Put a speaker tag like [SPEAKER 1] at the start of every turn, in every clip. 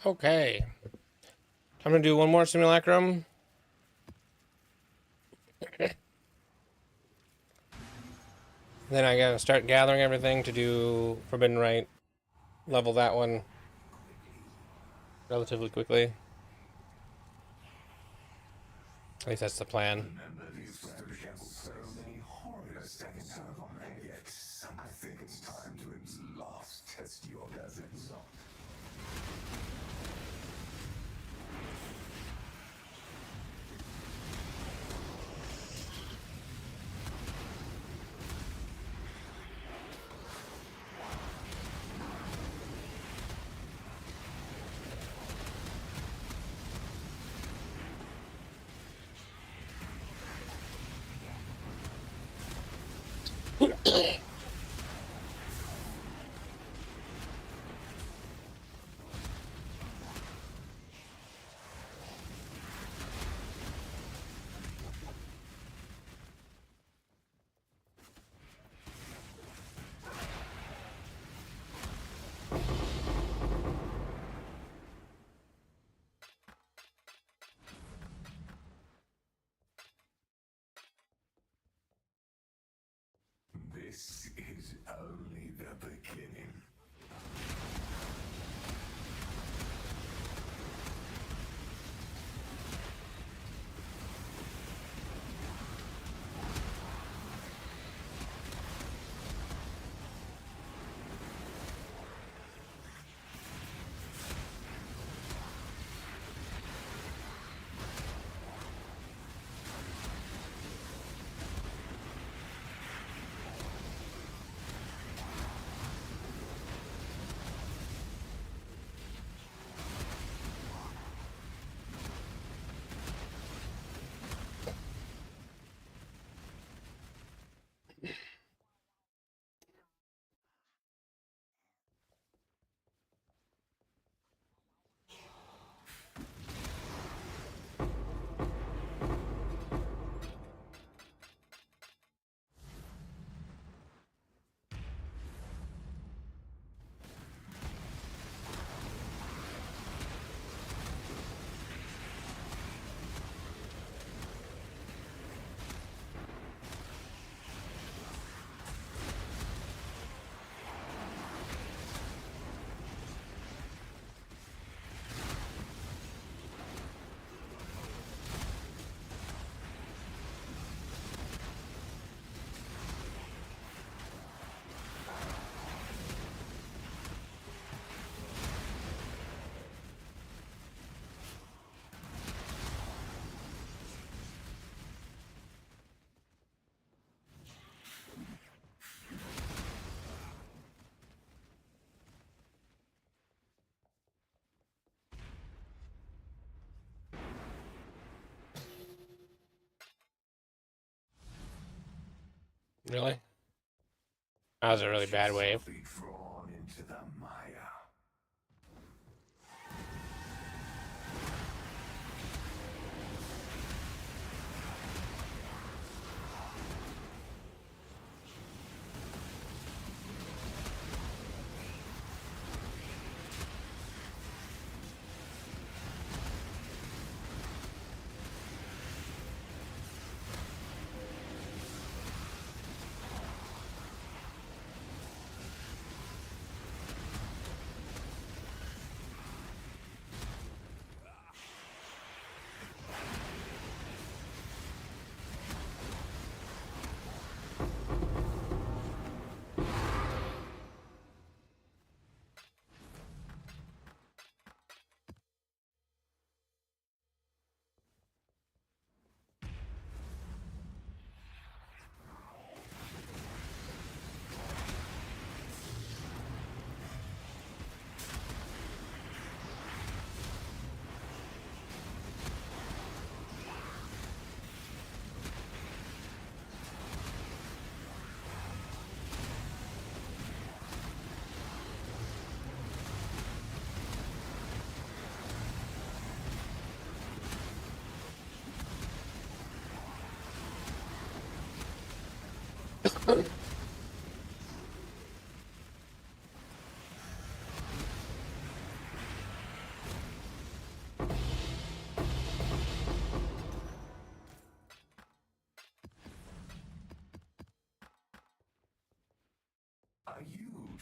[SPEAKER 1] Okay. I'm gonna do one more simulacrum. Then I gotta start gathering everything to do Forbidden Right. Level that one relatively quickly. At least that's the plan.
[SPEAKER 2] I think it's time to last test your orgasms. This is only the beginning.
[SPEAKER 1] Really? That was a really bad wave.
[SPEAKER 2] Be drawn into the mire.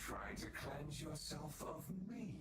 [SPEAKER 2] trying to cleanse yourself of me?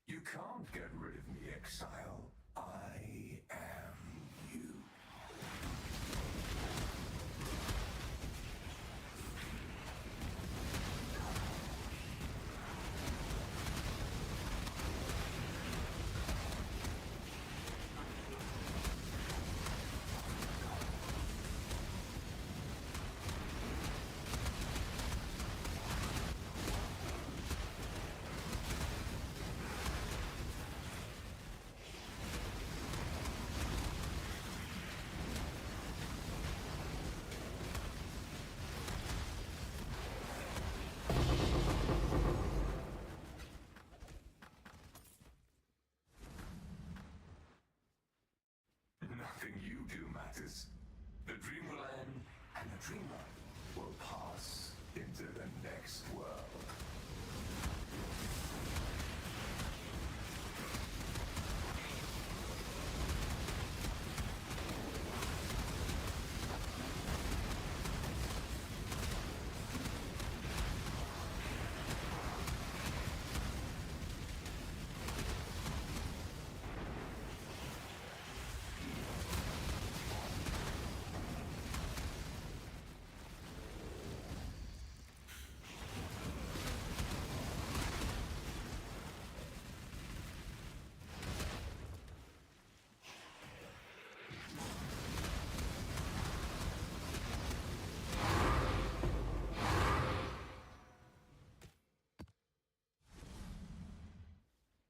[SPEAKER 2] You can't get rid of me, Exile. I am you. Nothing you do matters. The dream will end, and the dreamer will pass into the next world.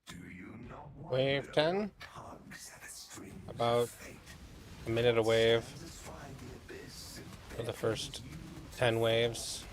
[SPEAKER 2] Do you not
[SPEAKER 1] Wave
[SPEAKER 2] wonder
[SPEAKER 1] 10.
[SPEAKER 2] what tugs at the strings of
[SPEAKER 1] About
[SPEAKER 2] fate?
[SPEAKER 1] a minute a wave
[SPEAKER 2] Satisfy the abyss and
[SPEAKER 1] for the
[SPEAKER 2] beckons
[SPEAKER 1] first
[SPEAKER 2] you to
[SPEAKER 1] 10
[SPEAKER 2] fall.
[SPEAKER 1] waves.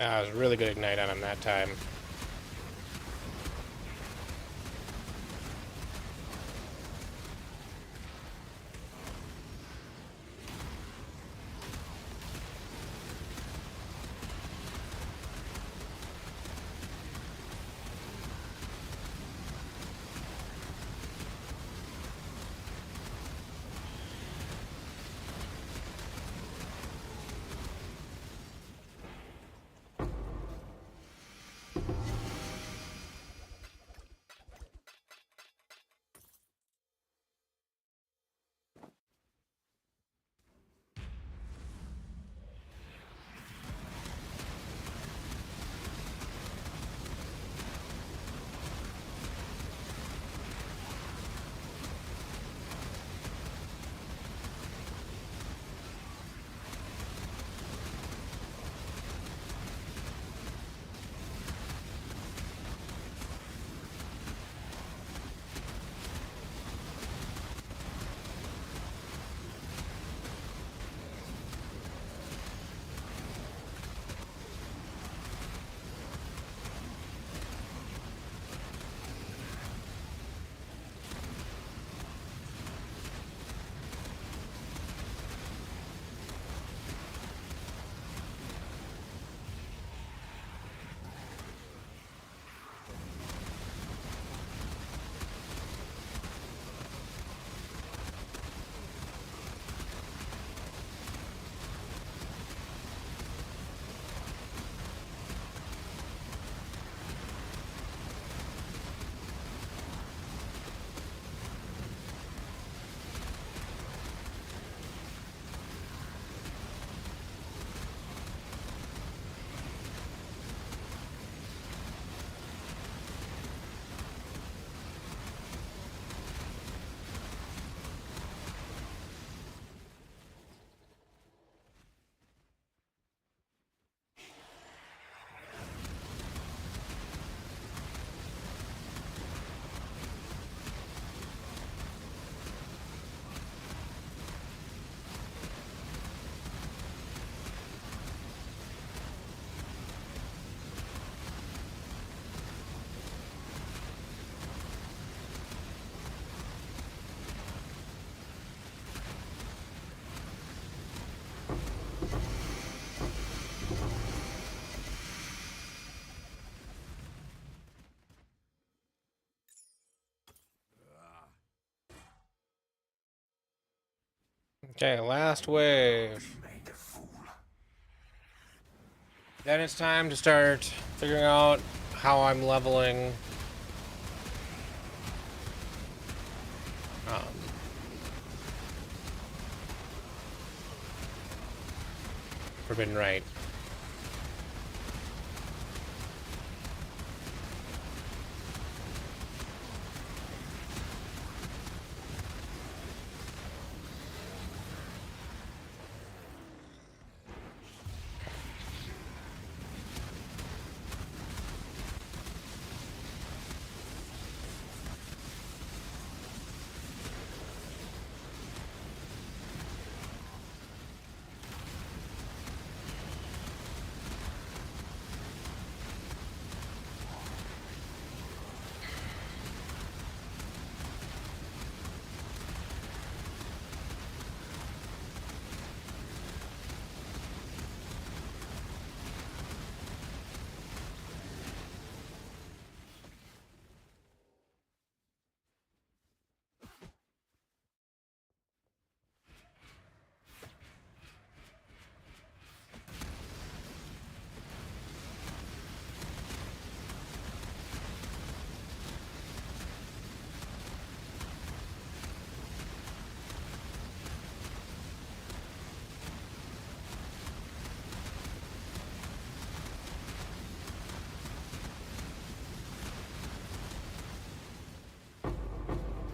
[SPEAKER 1] I was really good ignite on him that time. Okay, last wave.
[SPEAKER 2] Made a fool.
[SPEAKER 1] Then it's time to start figuring out how I'm leveling. Um, Forbidden Right.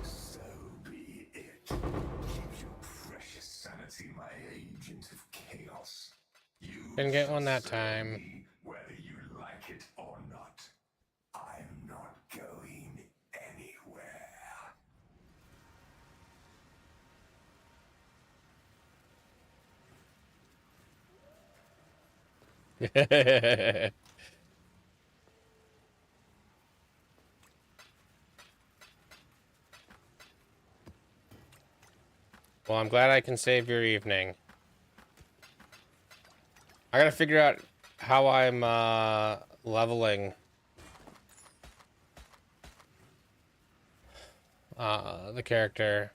[SPEAKER 2] So be it. Keep your precious sanity, my agent of chaos. You
[SPEAKER 1] Didn't get
[SPEAKER 2] shall
[SPEAKER 1] one that
[SPEAKER 2] serve
[SPEAKER 1] time.
[SPEAKER 2] me whether you like it or not. I'm not going anywhere.
[SPEAKER 1] Well, I'm glad I can save your evening. I gotta figure out how I'm leveling the character.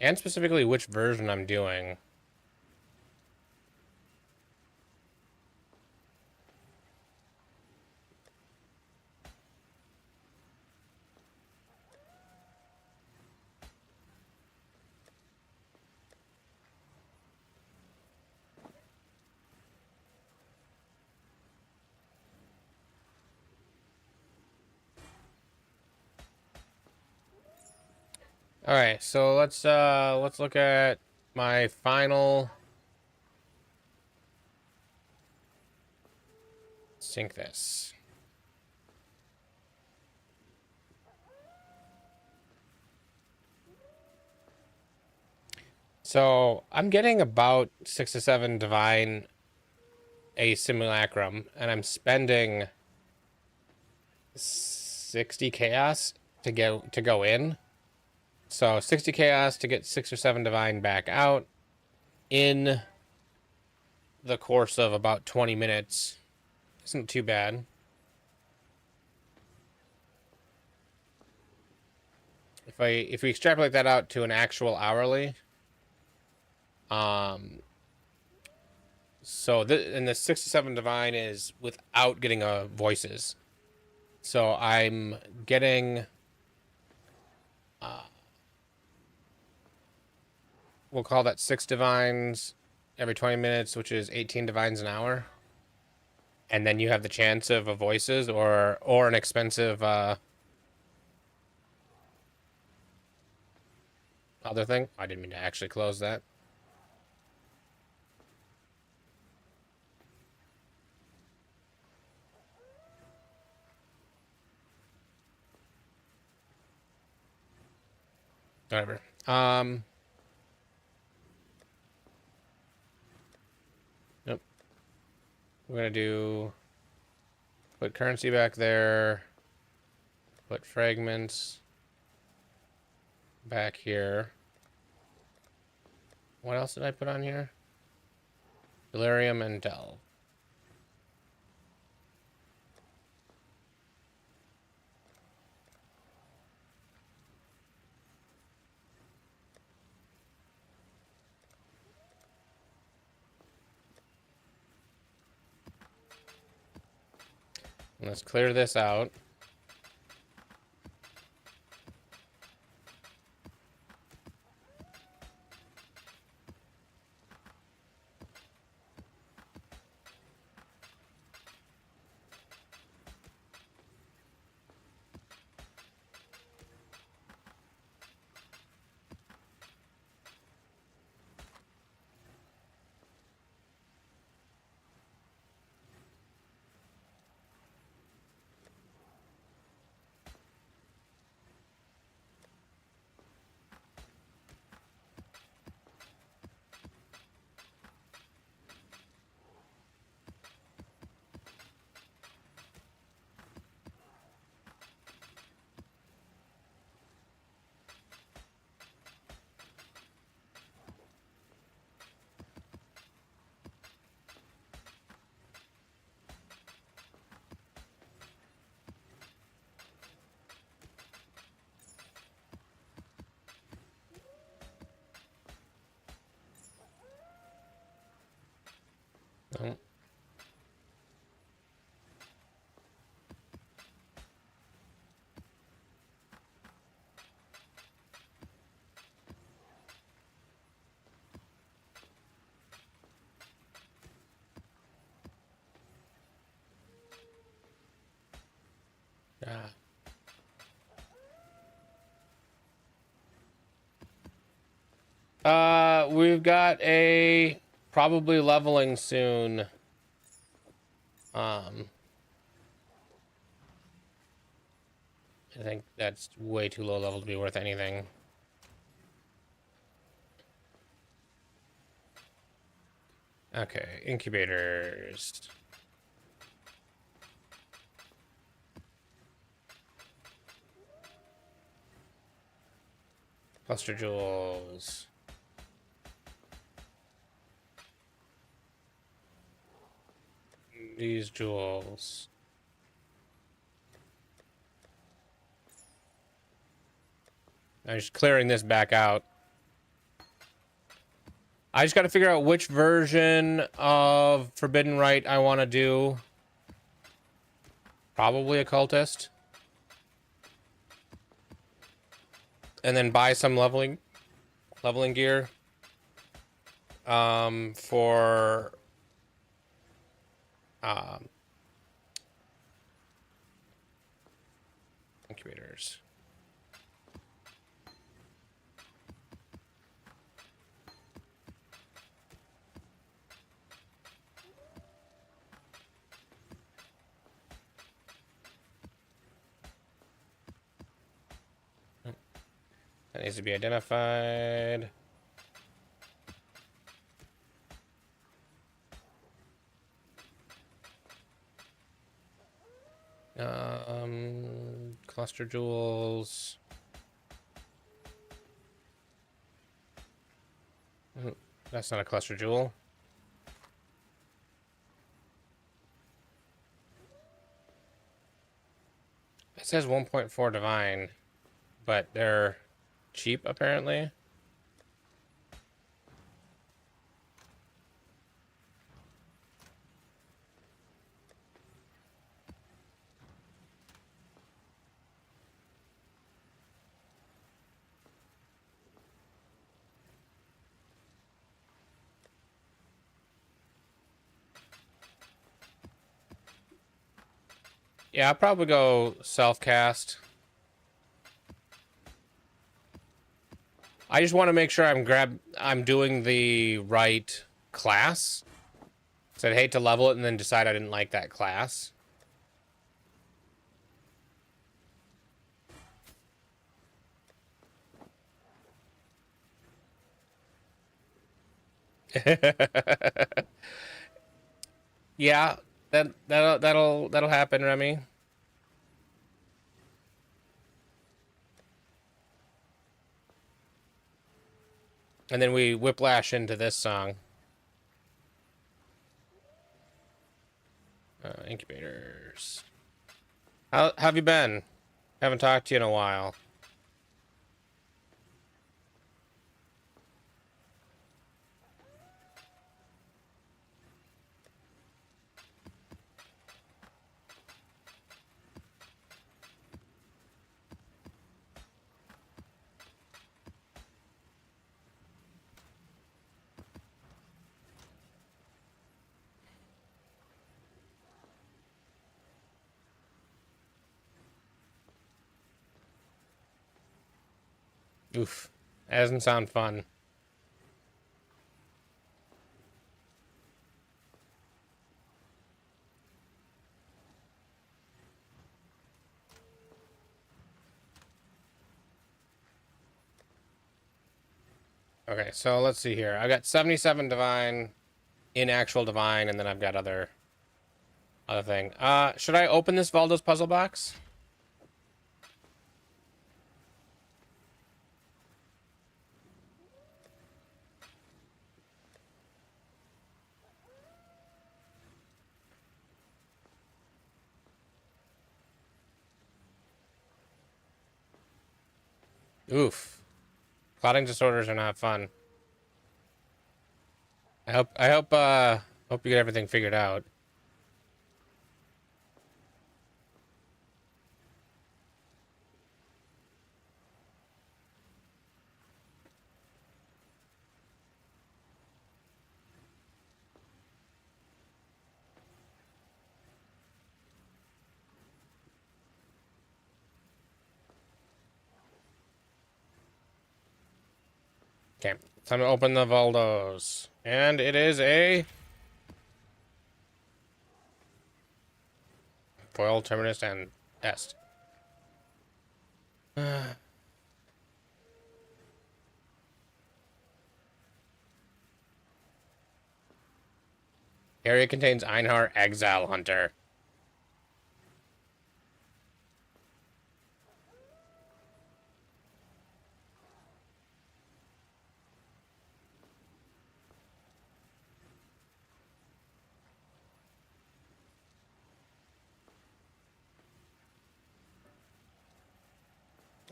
[SPEAKER 1] And specifically which version I'm doing. All right, so let's look at my final sync this. So I'm getting about 6 to 7 divine a simulacrum, and I'm spending 60 chaos to go in. So 60 chaos to get 6 or 7 divine back out in the course of about 20 minutes. Isn't too bad. If we extrapolate that out to an actual hourly, so and the 6 to 7 divine is without getting voices. So I'm getting we'll call that 6 divines every 20 minutes, which is 18 divines an hour. And then you have the chance of a voices or an expensive other thing. I didn't mean to actually close that. Whatever. Nope. We're gonna put currency back there. Put fragments back here. What else did I put on here? Delirium and Delve. Let's clear this out. Oh. Ah. We've got a probably leveling soon. I think that's way too low level to be worth anything. Okay, incubators. Cluster jewels. These jewels. I'm just clearing this back out. I just got to figure out which version of Forbidden Rite I want to do. Probably Occultist. And then buy some leveling gear. For incubators. That needs to be identified. Cluster jewels. That's not a cluster jewel. It says 1.4 divine, but they're cheap apparently. Yeah, I'll probably go self-cast. I just want to make sure I'm doing the right class. So I'd hate to level it and then decide I didn't like that class. Yeah, that'll happen, Remy. And then we whiplash into this song. Incubators. How have you been? Haven't talked to you in a while. Oof. That doesn't sound fun. Okay, so let's see here. I got 77 divine in actual divine, and then I've got other thing. Should I open this Valdo's puzzle box? Oof. Clotting disorders are not fun. Hope you get everything figured out. Okay, time to open the Valdos. And it is a foil, terminus, and est. Area contains Einhar Exile Hunter.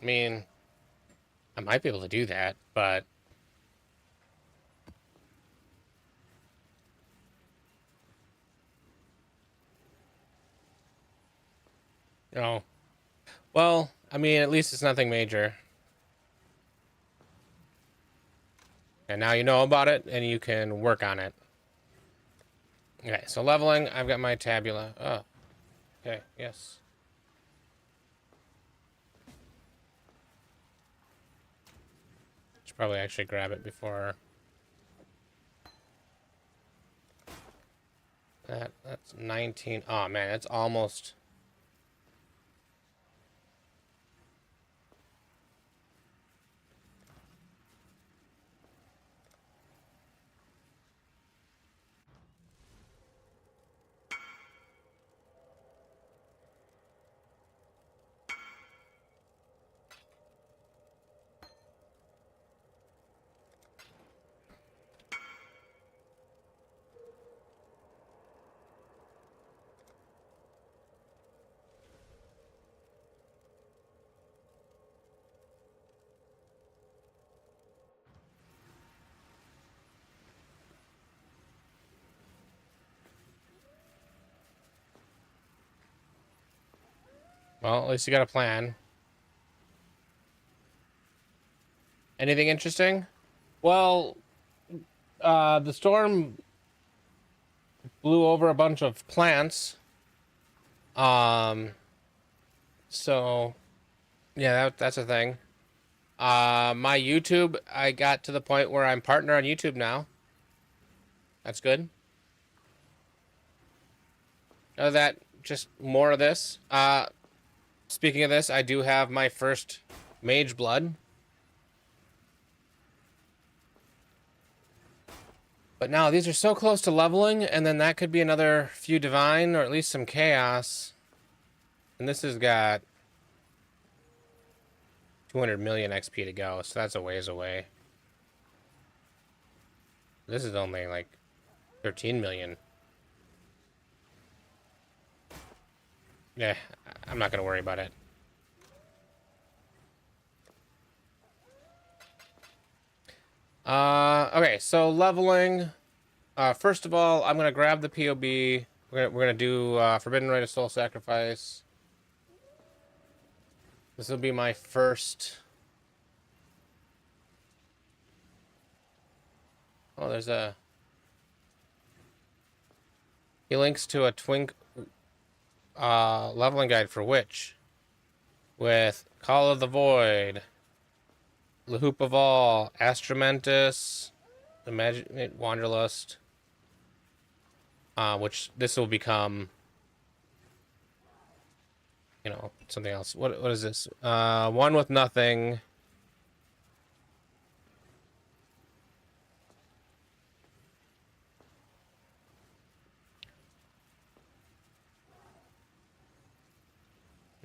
[SPEAKER 1] I mean, I might be able to do that, but you know, well, I mean, at least it's nothing major. And now you know about it, and you can work on it. Okay, so leveling, I've got my tabula. Oh, okay, yes. Should probably actually grab it before... That's 19. Oh, man, that's almost... Well, at least you got a plan. Anything interesting? Well, the storm blew over a bunch of plants. Um, so yeah, that's a thing. My YouTube, I got to the point where I'm partner on YouTube now. That's good. Other than that, just more of this. Speaking of this, I do have my first Mage Blood. But now these are so close to leveling, and then that could be another few Divine, or at least some Chaos. And this has got 200 million XP to go, so that's a ways away. This is only like 13 million. Yeah, I'm not gonna worry about it. Okay, so leveling. First of all, I'm gonna grab the POB. We're gonna do Forbidden Rite of Soul Sacrifice. This will be my first. Oh, there's a. He links to a Twink leveling guide for Witch with Call of the Void, Lahoop of All, Astramentus, Imagine Wanderlust, which this will become, you know, something else. What is this? One with Nothing.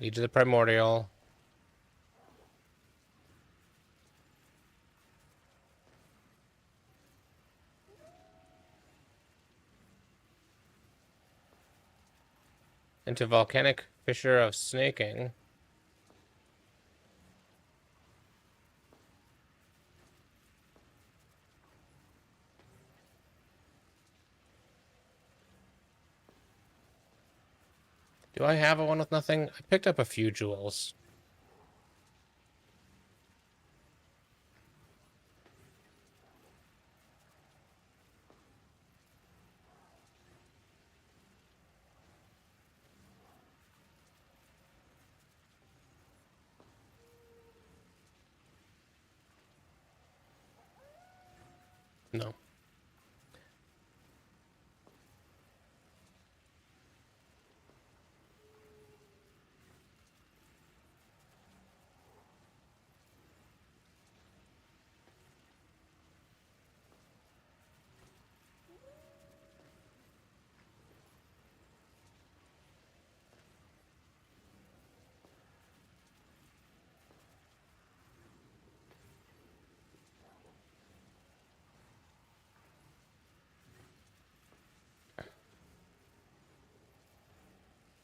[SPEAKER 1] Lead to the Primordial. Into Volcanic Fissure of Snaking. Do I have a one with nothing? I picked up a few jewels. No.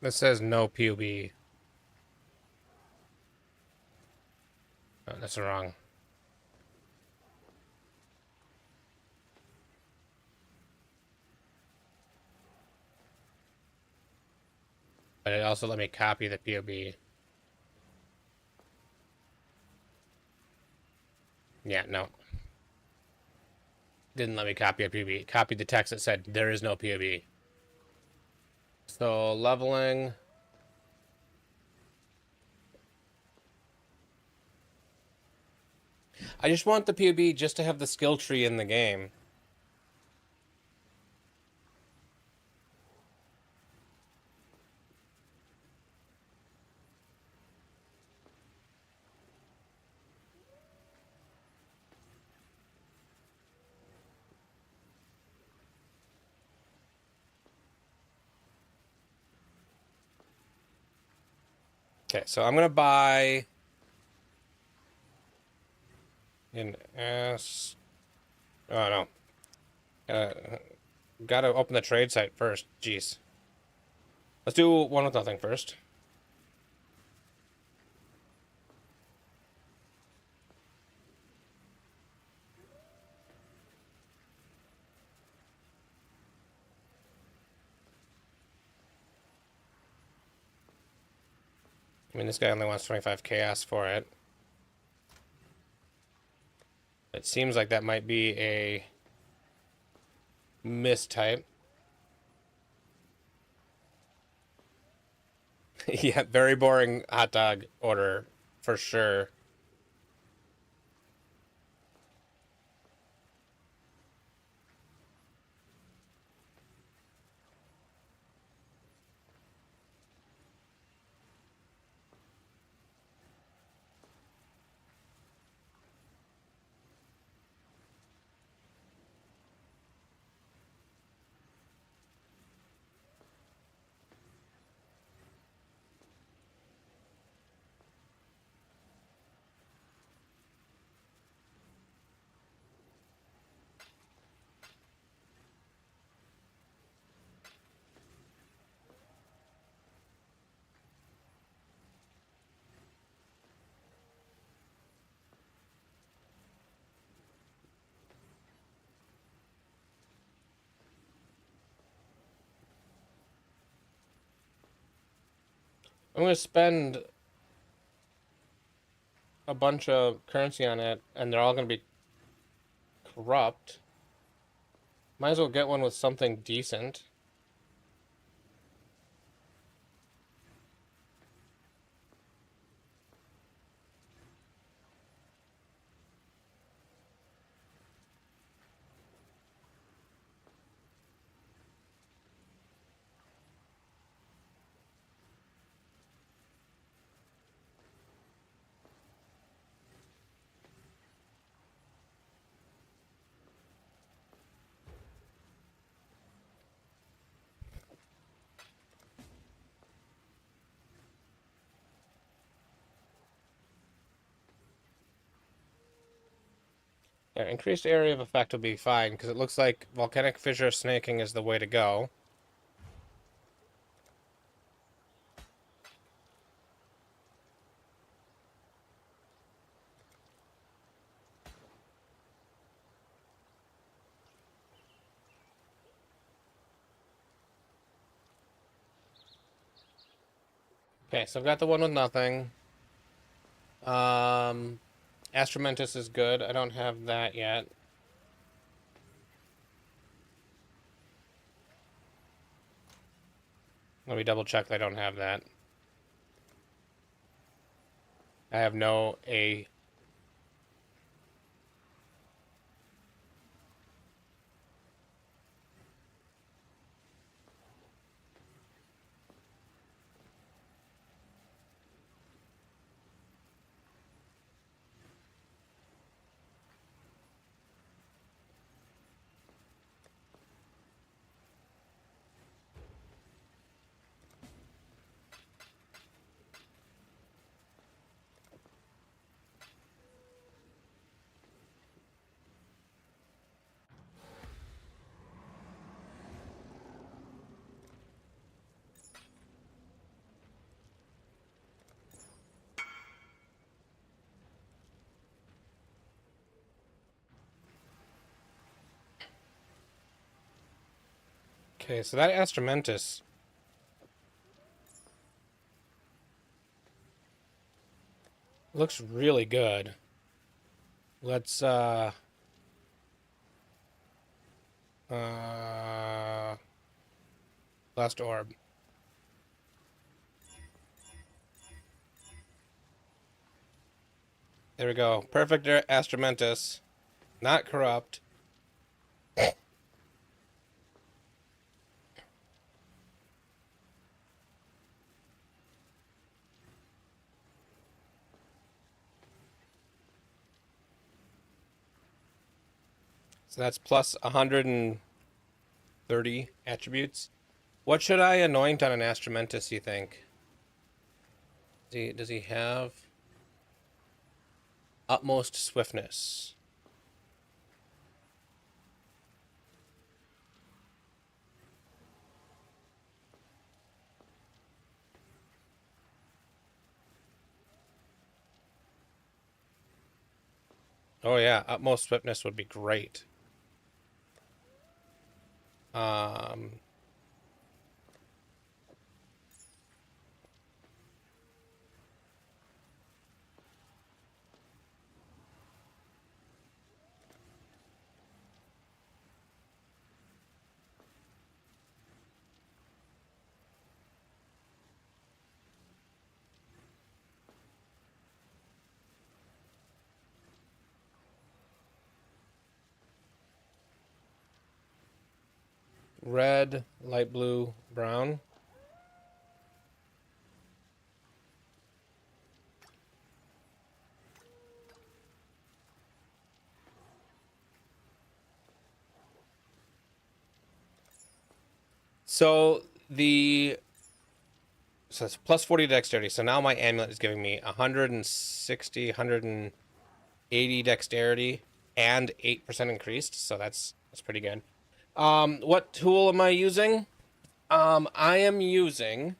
[SPEAKER 1] This says no PUB. Oh, that's wrong. But it also let me copy the POB. Yeah, no. Didn't let me copy a POB. It copied the text that said there is no POB. So leveling. I just want the POB just to have the skill tree in the game. Okay, so I'm gonna buy an S. Oh no. Gotta open the trade site first. Jeez. Let's do one with nothing first. I mean, this guy only wants 25 chaos for it. It seems like that might be a mistype. Yeah, very boring hot dog order for sure. I'm gonna spend a bunch of currency on it, and they're all gonna be corrupt. Might as well get one with something decent. Yeah, increased area of effect will be fine, because it looks like volcanic fissure snaking is the way to go. Okay, so I've got the one with nothing. Astromentus is good. I don't have that yet. Let me double check that I don't have that. I have no A. Okay, so that Astramentus looks really good. Let's last orb. There we go. Perfect Astramentus. Not corrupt. So that's plus 130 attributes. What should I anoint on an Astramentus, you think? Does he have utmost swiftness? Oh yeah, utmost swiftness would be great. Um, red, light blue, brown. So it's plus 40 dexterity. So now my amulet is giving me 160, 180 dexterity and 8% increased. So that's pretty good. What tool am I using? I am using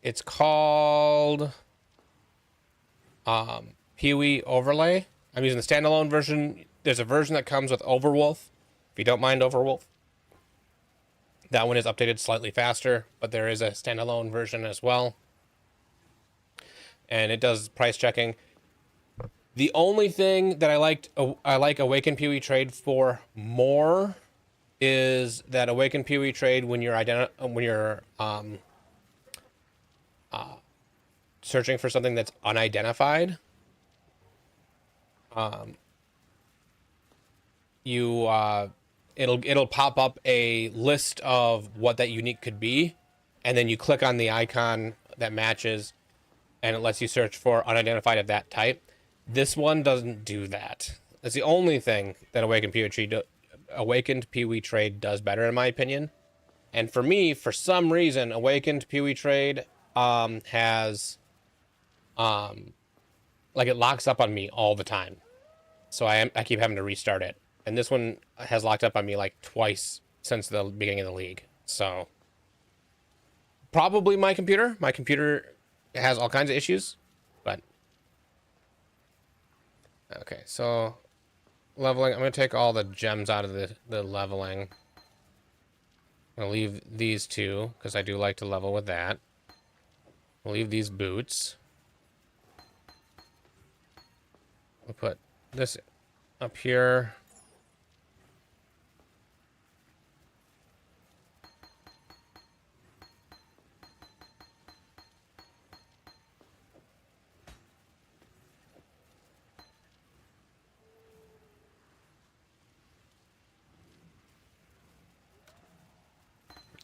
[SPEAKER 1] it's called Pewee Overlay. I'm using the standalone version. There's a version that comes with Overwolf. If you don't mind Overwolf, that one is updated slightly faster, but there is a standalone version as well. And it does price checking. The only thing that I like Awakened Pewee Trade for more is that Awakened Pewee Trade when you're searching for something that's unidentified, you it'll pop up a list of what that unique could be, and then you click on the icon that matches, and it lets you search for unidentified of that type. This one doesn't do that. That's the only thing that Awakened Pewee Trade does better, in my opinion. And for me, for some reason, Awakened Pewee Trade has like it locks up on me all the time. So I keep having to restart it. And this one has locked up on me like twice since the beginning of the league. So probably my computer. My computer has all kinds of issues, but okay. So leveling. I'm gonna take all the gems out of the leveling. I'm gonna leave these two because I do like to level with that. I'll leave these boots. We'll put this up here.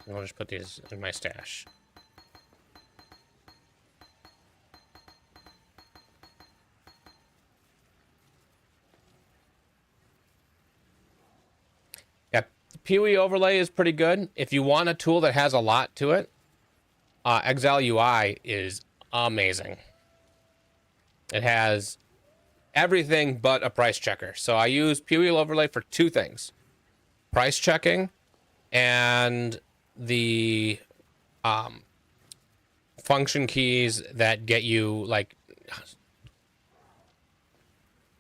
[SPEAKER 1] And I'll just put these in my stash. Yeah, Pewee Overlay is pretty good. If you want a tool that has a lot to it, Exile UI is amazing. It has everything but a price checker. So I use Pewee Overlay for two things: price checking and the function keys that get you like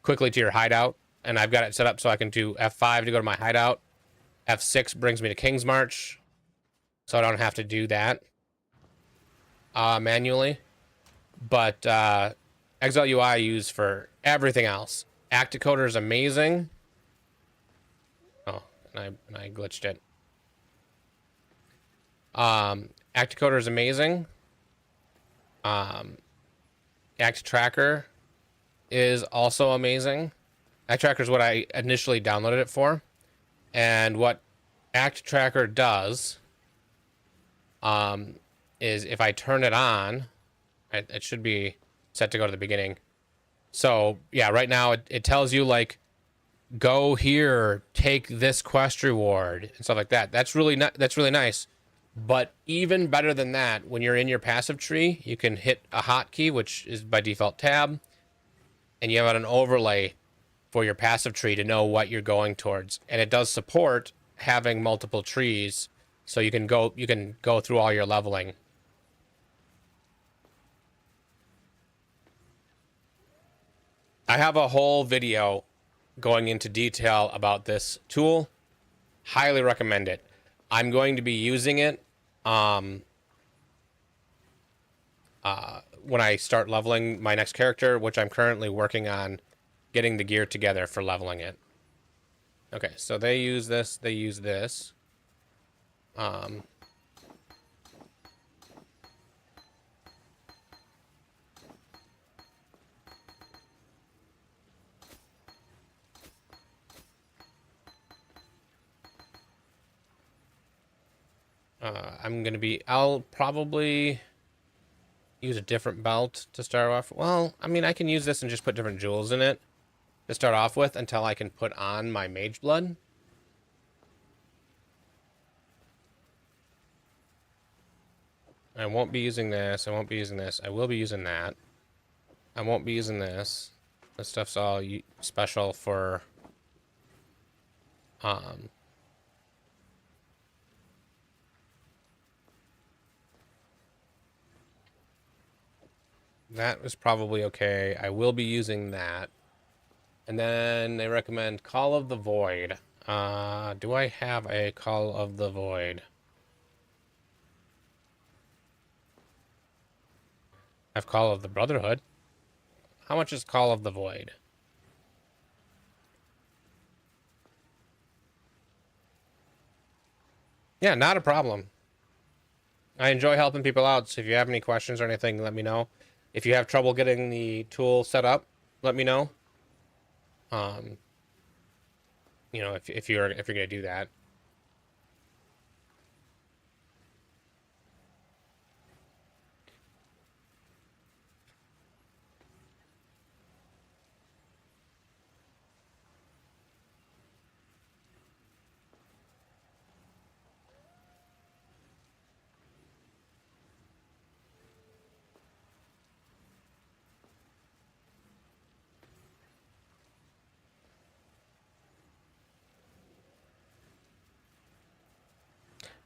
[SPEAKER 1] quickly to your hideout. And I've got it set up so I can do F5 to go to my hideout, F6 brings me to King's March, so I don't have to do that manually. But Exile UI I use for everything else. Act Decoder is amazing. Oh, and I glitched it. Act Decoder is amazing. Act Tracker is also amazing. Act Tracker is what I initially downloaded it for. And what Act Tracker does is if I turn it on, it should be set to go to the beginning. So yeah, right now it tells you like, go here, take this quest reward and stuff like that. That's really nice. But even better than that, when you're in your passive tree, you can hit a hotkey, which is by default tab, and you have an overlay for your passive tree to know what you're going towards. And it does support having multiple trees, so you can go through all your leveling. I have a whole video going into detail about this tool. Highly recommend it. I'm going to be using it when I start leveling my next character, which I'm currently working on getting the gear together for leveling it. Okay, so they use this, they use this. I'll probably use a different belt to start off. Well, I mean, I can use this and just put different jewels in it to start off with until I can put on my mage blood. I won't be using this. I won't be using this. I will be using that. I won't be using this. This stuff's all special for that was probably okay. I will be using that. And then they recommend Call of the Void. Do I have a Call of the Void? I have Call of the Brotherhood. How much is Call of the Void? Yeah, not a problem. I enjoy helping people out, so if you have any questions or anything, let me know. If you have trouble getting the tool set up, let me know. You know, if you're gonna do that.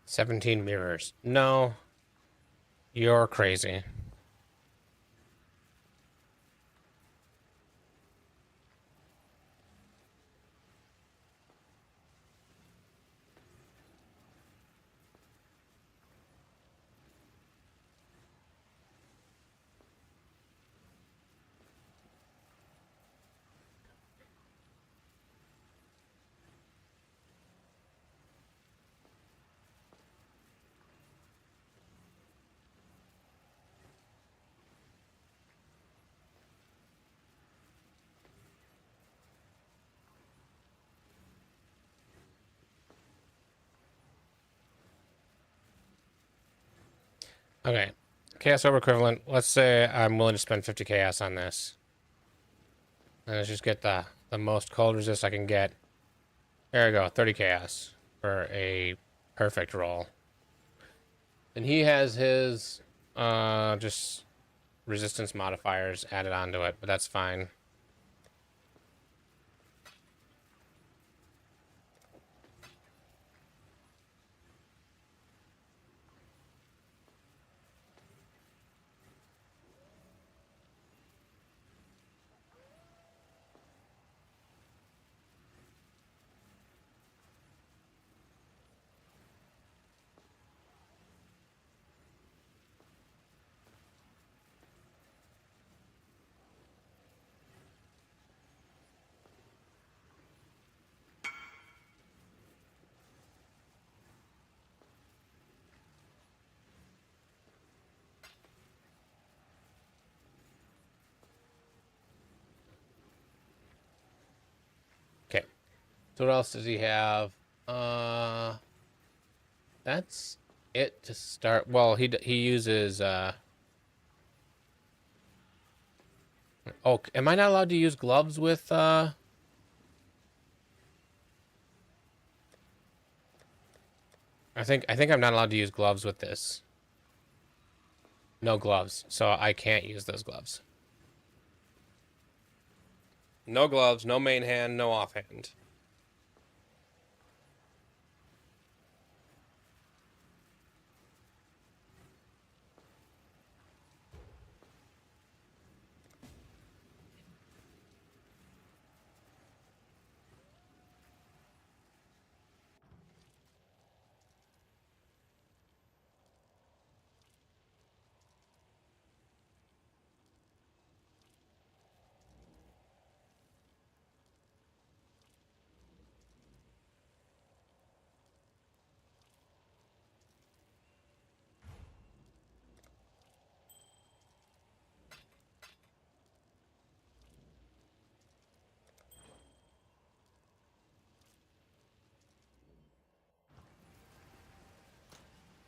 [SPEAKER 1] $17 mirrors. No, you're crazy. Okay. Chaos over equivalent. Let's say I'm willing to spend 50 chaos on this. And let's just get the most cold resist I can get. There we go, 30 chaos for a perfect roll. And he has his just resistance modifiers added onto it, but that's fine. So what else does he have? That's it to start. Well, he uses oh, am I not allowed to use gloves with I think I'm not allowed to use gloves with this. No gloves. So I can't use those gloves. No gloves, no main hand, no offhand.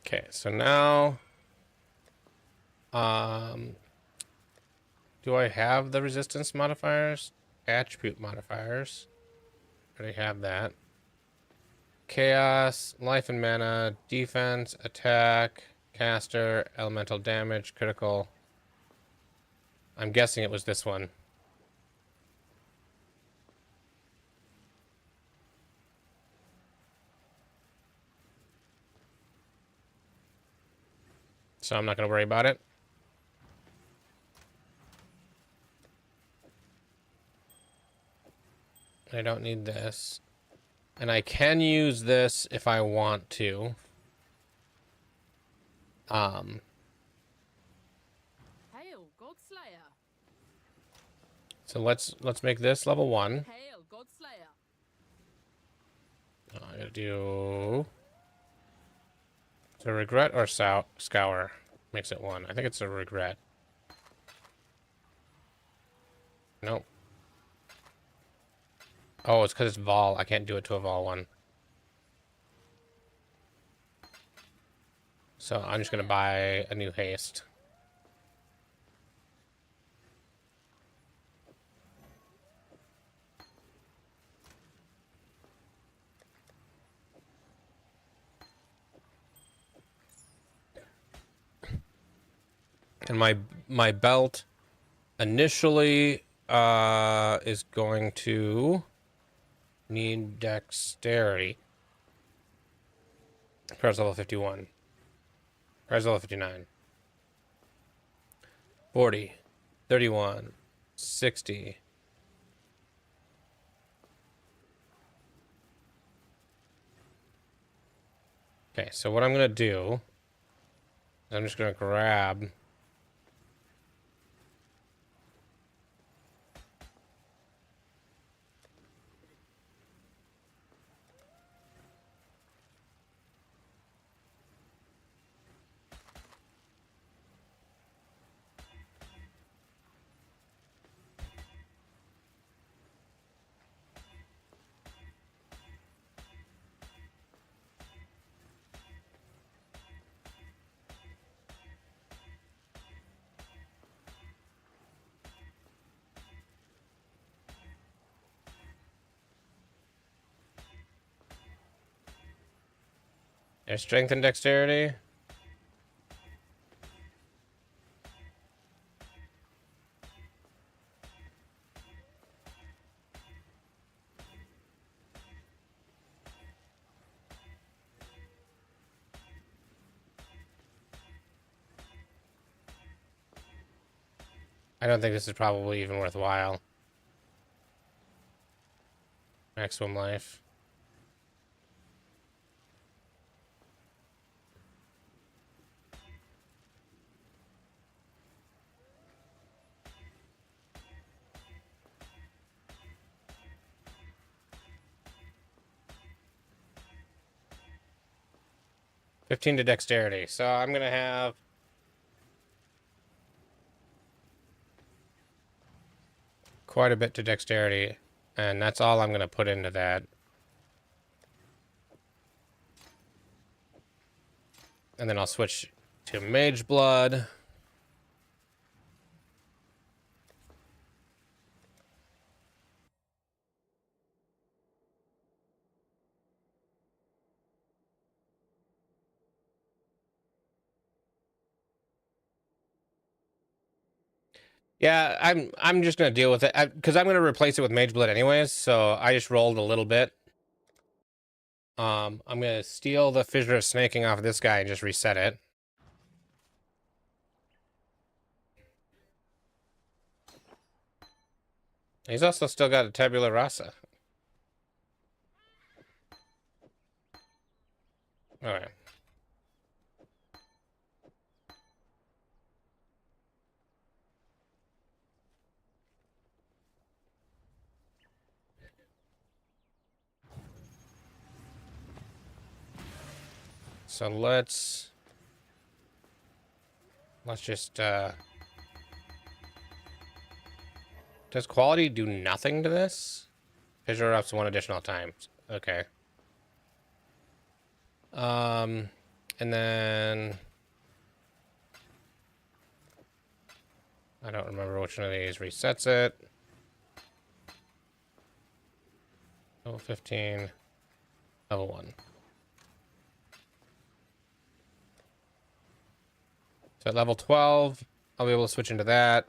[SPEAKER 1] Okay, so now um do I have the resistance modifiers? Attribute modifiers. I already have that. Chaos, life and mana, defense, attack, caster, elemental damage, critical. I'm guessing it was this one. So I'm not going to worry about it. I don't need this. And I can use this if I want to.
[SPEAKER 3] Hail, Godslayer.
[SPEAKER 1] So let's make this level 1.
[SPEAKER 3] Hail, Godslayer.
[SPEAKER 1] I gotta do so regret or scour makes it 1. I think it's a regret. Nope. Oh, it's because it's Vol. I can't do it to a Vol 1. So I'm just gonna buy a new haste. And my belt initially is going to need dexterity. Press level 51. Press level 59. 40. 31. 60. Okay, so what I'm going to do is I'm just going to grab their strength and dexterity. I don't think this is probably even worthwhile. Maximum life. $15 to dexterity. So I'm going to have quite a bit to dexterity. And that's all I'm going to put into that. And then I'll switch to Mage Blood. Yeah, I'm just gonna deal with it because I'm gonna replace it with Mage Blood anyways. So I just rolled a little bit. I'm gonna steal the Fissure of Snaking off of this guy and just reset it. He's also still got a Tabula Rasa. All right. So let's just does quality do nothing to this? Fissure ups one additional time. Okay. And then I don't remember which one of these resets it. Level 15, level 1. So at level 12, I'll be able to switch into that.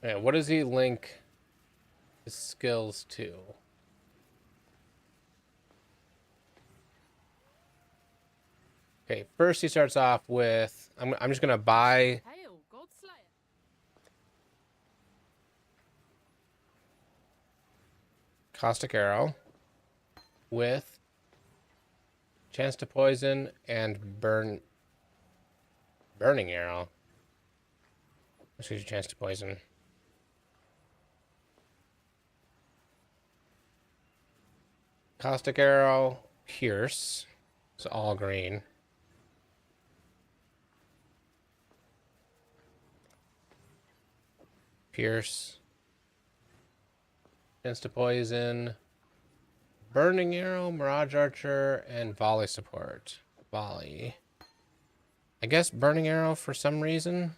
[SPEAKER 1] Yeah, what does he link his skills to? Okay, first he starts off with I'm just gonna buy
[SPEAKER 3] Hail, God Slayer.
[SPEAKER 1] Caustic Arrow with chance to poison and burning arrow. Let's use chance to poison. Caustic Arrow, Pierce. It's all green. Pierce. Chance to poison. Burning Arrow, Mirage Archer, and Volley support. Volley. I guess Burning Arrow for some reason.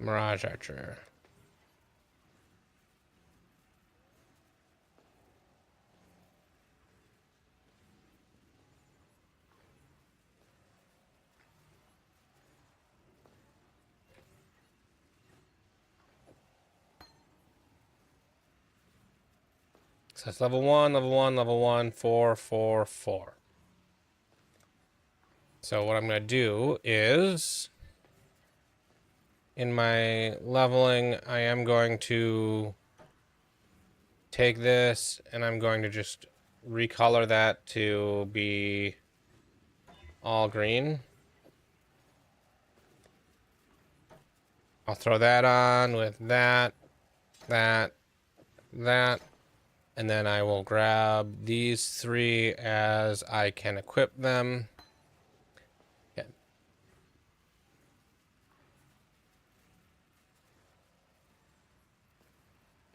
[SPEAKER 1] Mirage Archer. So it's level 1, level 1, level 1, 4, 4, 4. So what I'm going to do is, in my leveling, I am going to take this and I'm going to just recolor that to be all green. I'll throw that on with that, that, that, and then I will grab these 3 as I can equip them. Okay.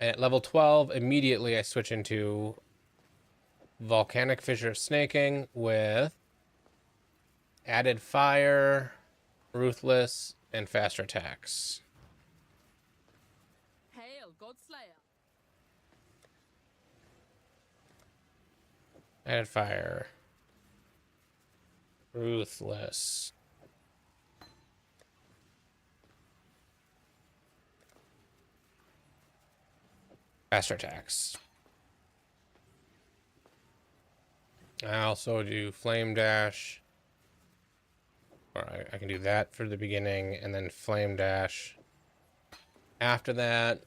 [SPEAKER 1] And at level 12, immediately I switch into Volcanic Fissure Snaking with added fire, ruthless, and faster attacks.
[SPEAKER 3] Hail, God Slayer.
[SPEAKER 1] Added fire, ruthless. Faster attacks. I also do Flame Dash. Or I can do that for the beginning, and then Flame Dash. After that,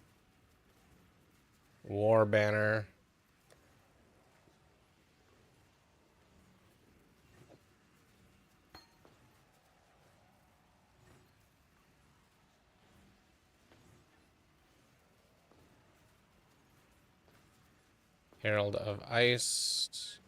[SPEAKER 1] War Banner. Herald of Ice.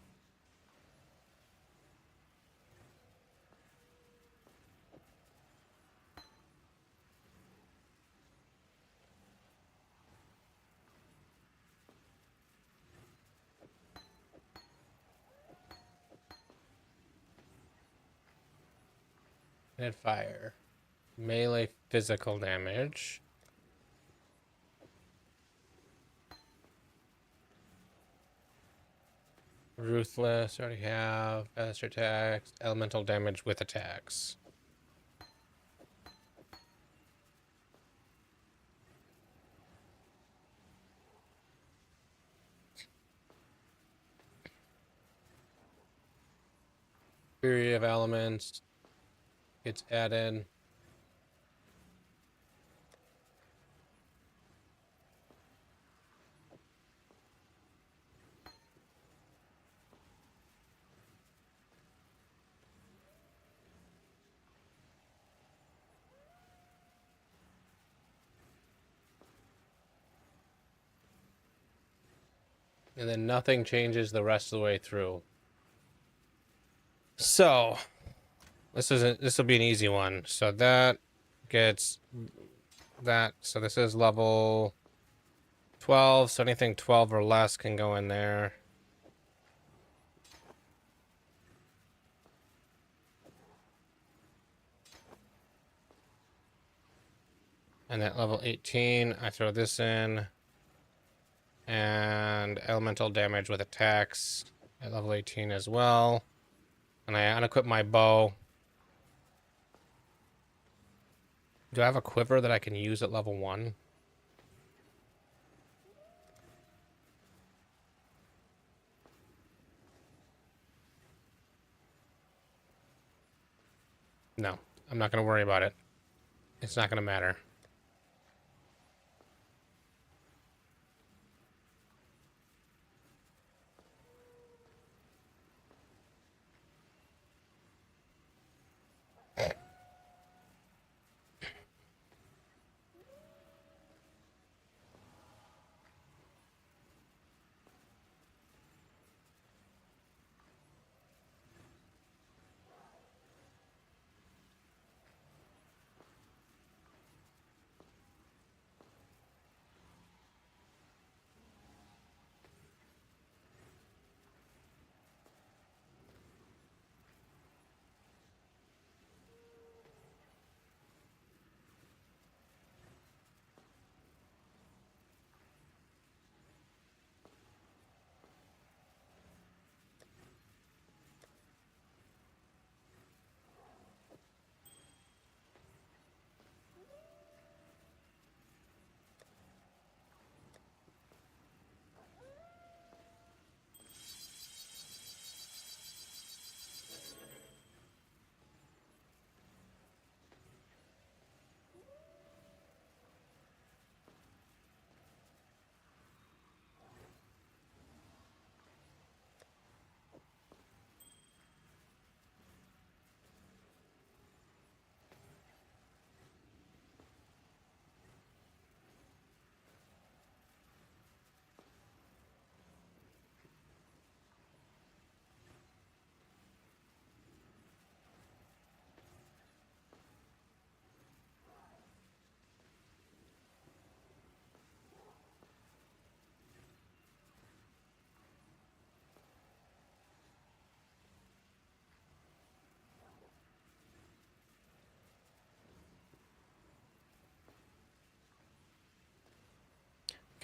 [SPEAKER 1] And fire. Melee physical damage. Ruthless, already have. Faster attacks. Elemental damage with attacks. Fury of Elements gets added. And then nothing changes the rest of the way through. So this will be an easy one. So that gets that. So this is level 12. So anything 12 or less can go in there. And at level 18, I throw this in. And elemental damage with attacks at level 18 as well. And I unequip my bow. Do I have a quiver that I can use at level 1? No, I'm not going to worry about it. It's not going to matter.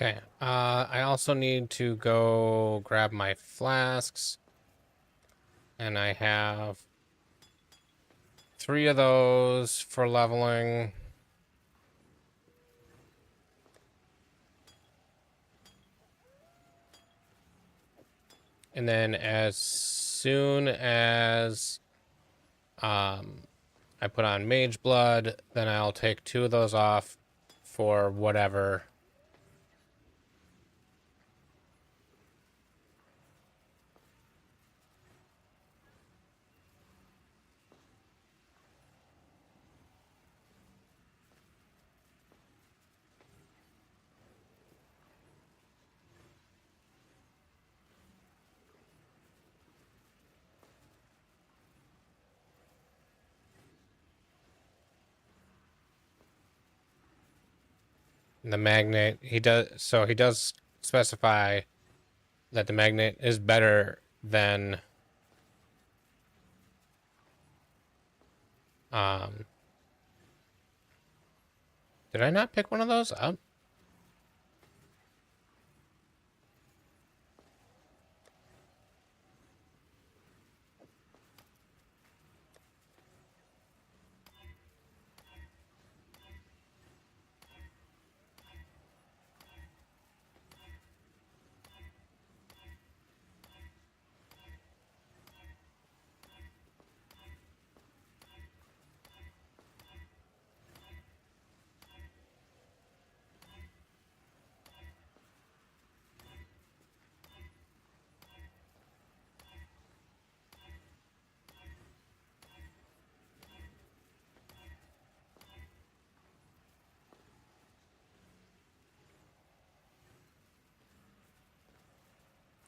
[SPEAKER 1] Okay, I also need to go grab my flasks. And I have 3 of those for leveling. And then as soon as I I put on Mage Blood, then I'll take 2 of those off for whatever. The magnet, he does specify that the magnet is better than did I not pick one of those up?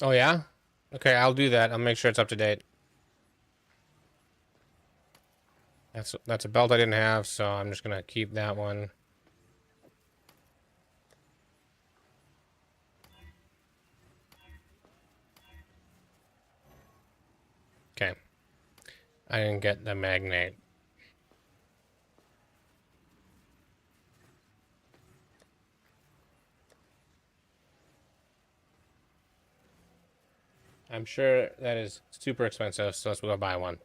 [SPEAKER 1] Oh yeah? Okay, I'll do that. I'll make sure it's up to date. That's a belt I didn't have, so I'm just gonna keep that one. Okay. I didn't get the magnet. I'm sure that is super expensive, so let's go buy one.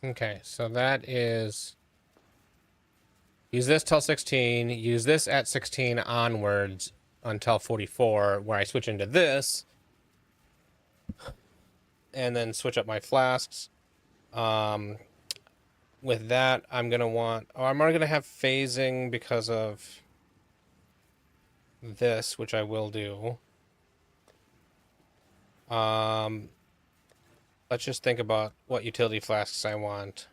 [SPEAKER 1] Okay, so that is use this till 16, use this at 16 onwards until 44, where I switch into this, and then switch up my flasks. With that, I'm gonna want. Oh, I'm already gonna have phasing because of this, which I will do. Let's just think about what utility flasks I want.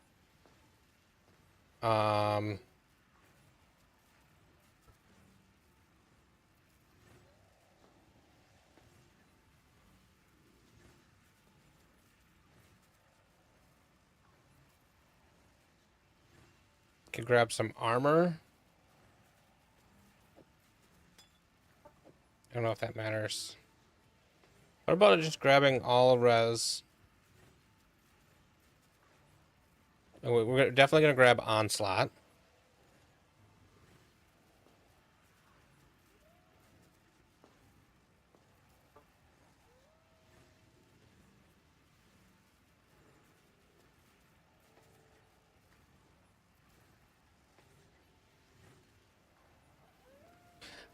[SPEAKER 1] Could grab some armor. I don't know if that matters. What about just grabbing all res? Oh, we're definitely going to grab Onslaught.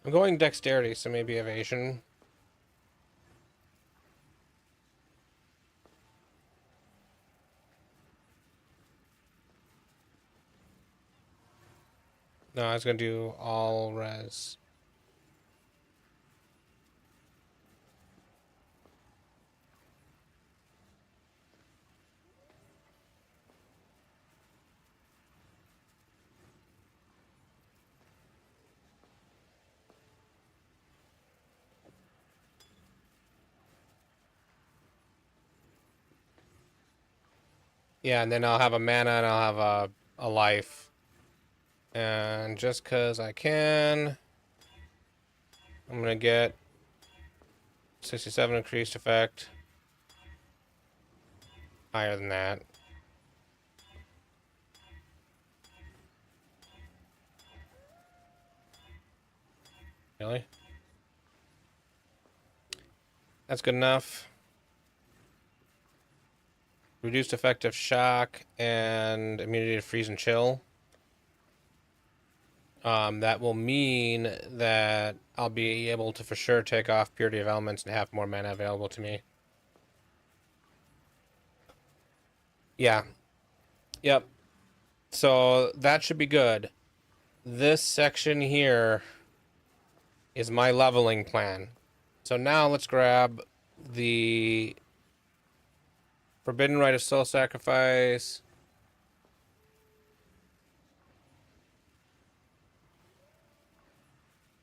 [SPEAKER 1] I'm going dexterity, so maybe evasion. No, I was going to do all res. Yeah, and then I'll have a mana and I'll have a life. And just because I can, I'm going to get 67 increased effect. Higher than that. Really? That's good enough. Reduced effective shock and immunity to freeze and chill. That will mean that I'll be able to for sure take off Purity of Elements and have more mana available to me. Yeah. Yep. So that should be good. This section here is my leveling plan. So now let's grab the Forbidden Rite of Soul Sacrifice.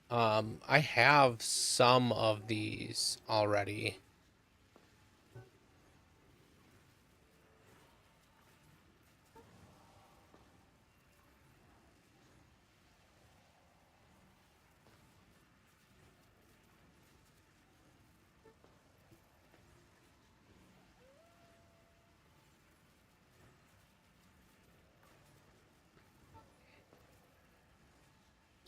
[SPEAKER 1] I have some of these already.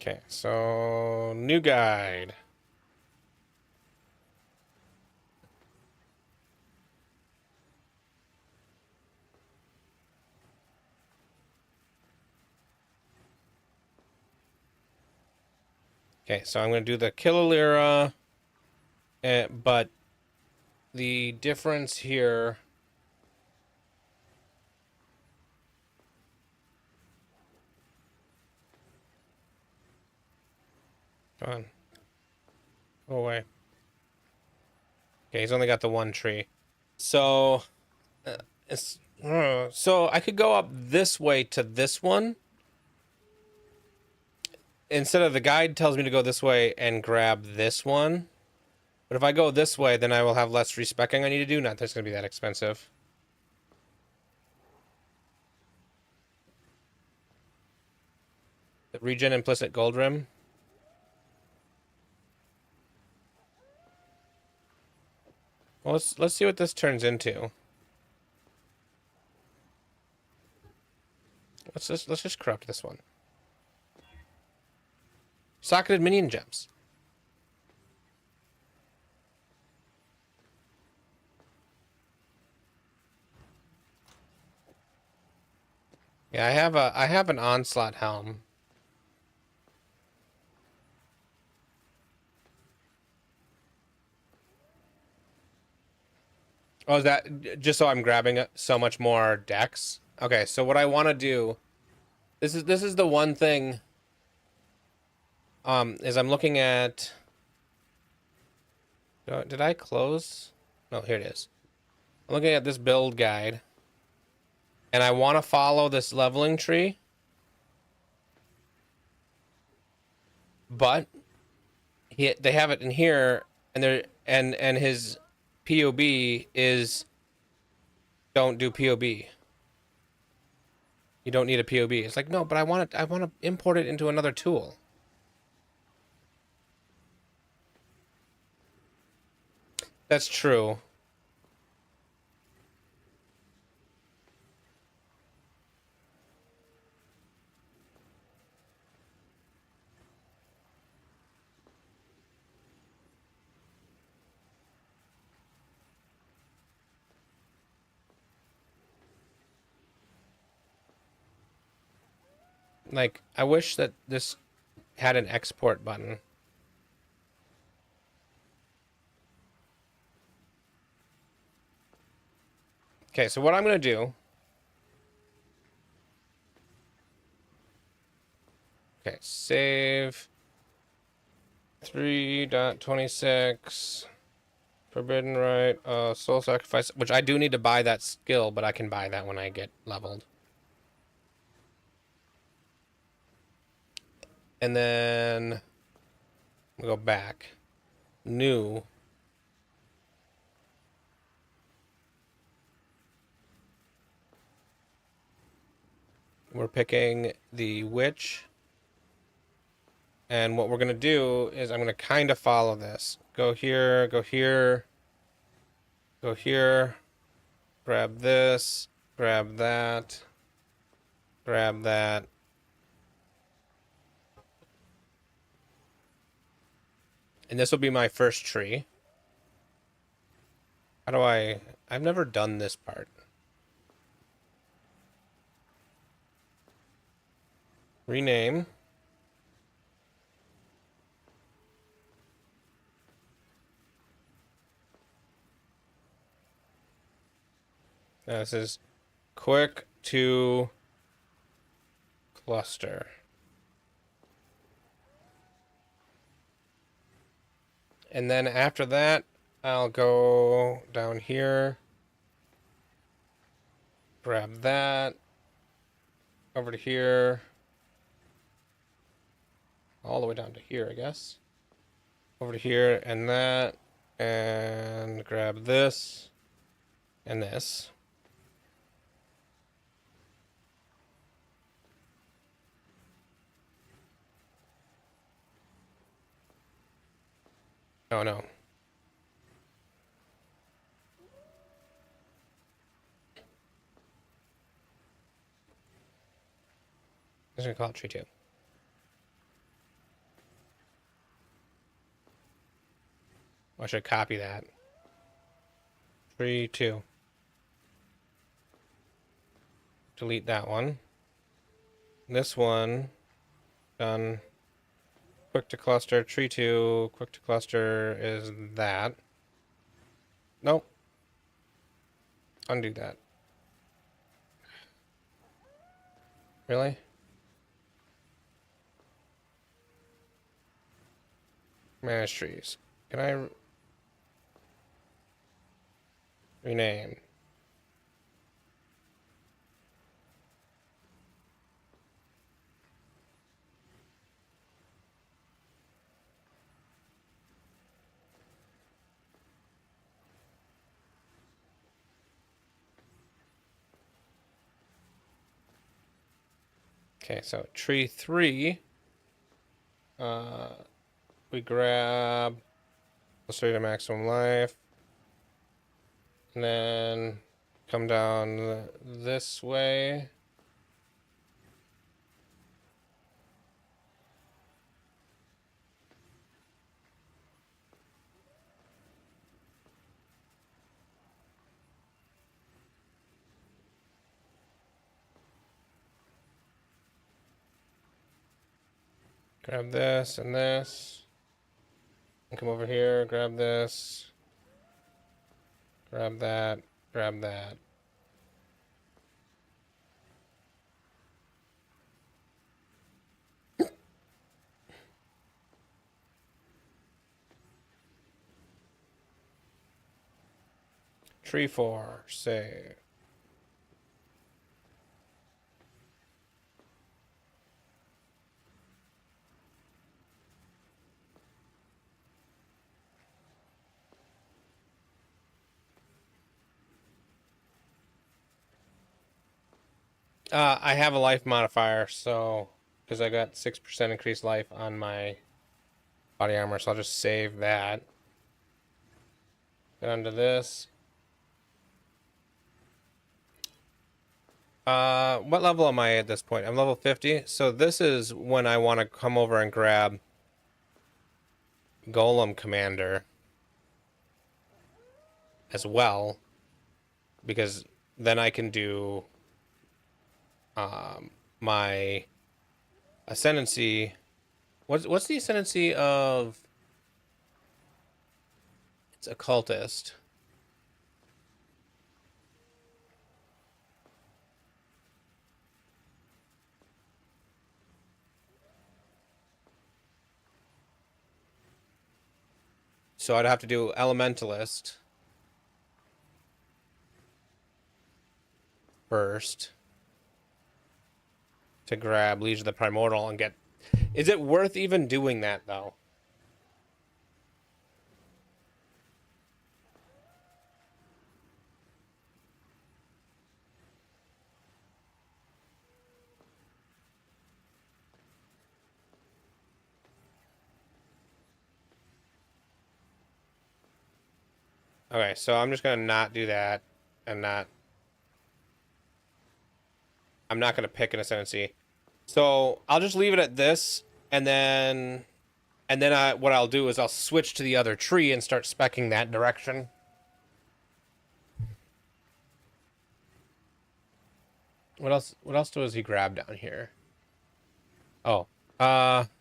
[SPEAKER 1] Okay, so new guide. Okay, so I'm going to do the Killalira, but the difference here... Come on. Go away. Okay, he's only got the one tree. So, so I could go up this way to this one. Instead of the guide tells me to go this way and grab this one. But if I go this way, then I will have less respecking I need to do. Not that it's going to be that expensive. The regen implicit gold rim. Well, let's see what this turns into. Let's just corrupt this one. Socketed minion gems. Yeah, I have an onslaught helm. Oh, is that just so I'm grabbing so much more decks? Okay, so what I want to do, this is the one thing. Is I'm looking at. Did I close? No, here it is. I'm looking at this build guide, and I want to follow this leveling tree, but they have it in here, and his POB is don't do POB. You don't need a POB. It's like, no, but I want to import it into another tool. That's true. Like, I wish that this had an export button. Okay, so what I'm going to do... Okay, save 3.26 Forbidden Right, Soul Sacrifice, which I do need to buy that skill, but I can buy that when I get leveled. And then we'll go back. New. We're picking the Witch. And what we're going to do is I'm going to kind of follow this. Go here, go here, go here, grab this, grab that, grab that. And this will be my first tree. How do I've never done this part. Rename. Now this is quick to cluster. And then after that, I'll go down here, grab that, over to here, all the way down to here, I guess. Over to here and that, and grab this and this. Oh no. I'm just gonna call it tree 2. I should copy that. Tree 2. Delete that one. This one, done. Quick to cluster, tree 2, quick to cluster is that. Nope. Undo that. Really? Manage trees. Can I rename? Okay, so tree 3, we grab closer to maximum life, and then come down this way. Grab this and this. And come over here, grab this. Grab that, grab that. Tree 4, save. I have a life modifier, so because I got 6% increased life on my body armor, so I'll just save that. Get onto this. What level am I at this point? I'm level 50. So this is when I want to come over and grab Golem Commander as well, because then I can do my ascendancy. What's the ascendancy of? It's occultist. So I'd have to do elementalist first to grab Legion of the Primordial and get. Is it worth even doing that though? Okay, so I'm just gonna not do that and not. I'm not gonna pick an ascendancy. So I'll just leave it at this, and then what I'll do is I'll switch to the other tree and start speccing that direction. What else? What else does he grab down here? Oh,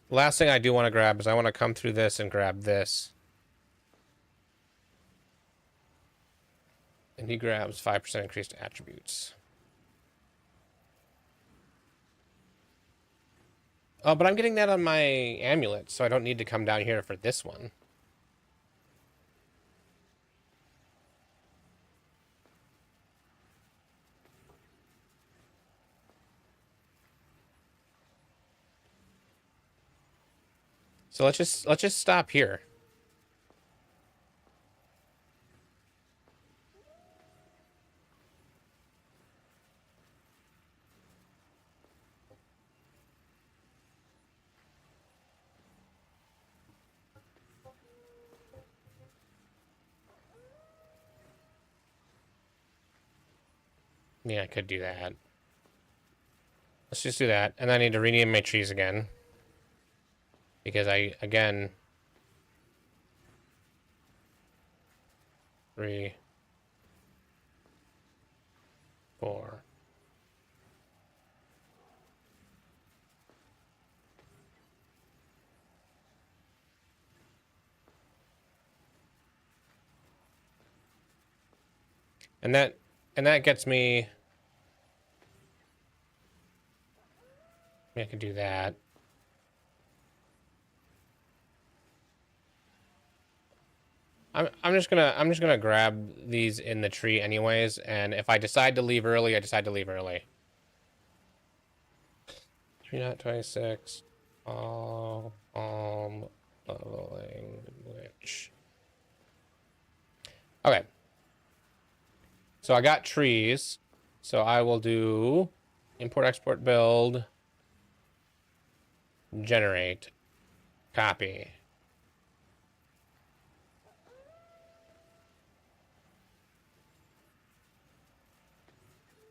[SPEAKER 1] last thing I do want to grab is I want to come through this and grab this. And he grabs 5% increased attributes. Oh, but I'm getting that on my amulet, so I don't need to come down here for this one. So let's just stop here. Yeah, I could do that. Let's just do that. And I need to rename my trees again. Because again... 3... 4... And that gets me... I could do that. I'm just gonna grab these in the tree anyways, and if I decide to leave early, I decide to leave early. 3.26. All leveling which. Okay. So I got trees. So I will do import, export, build, generate, copy.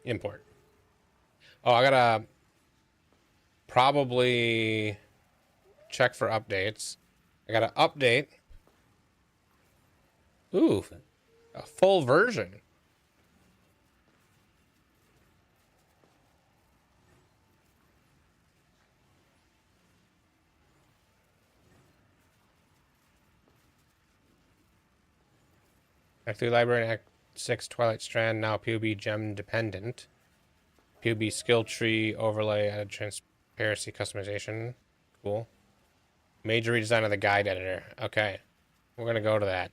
[SPEAKER 1] Import. Oh, I gotta probably check for updates. I gotta update. Ooh, a full version. Act 3 Library and Act 6 Twilight Strand, now POB gem dependent. POB skill tree overlay, added transparency customization. Cool. Major redesign of the guide editor. Okay. We're going to go to that.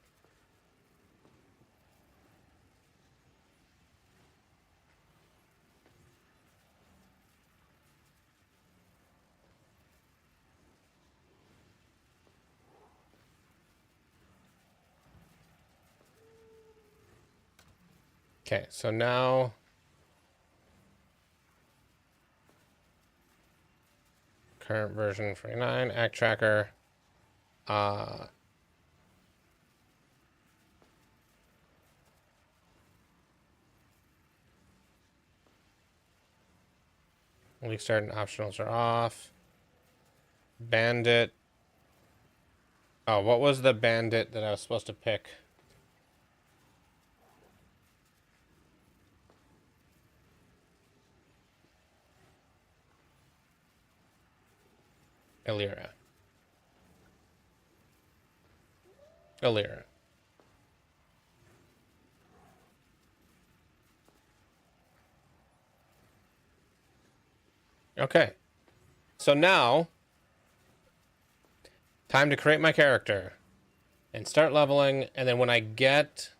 [SPEAKER 1] Okay, so now Current version 49. Act tracker. Leak start and optionals are off. Bandit. Oh, what was the bandit that I was supposed to pick? Illyra. Illyra. Okay. So now, time to create my character and start leveling, and then when I get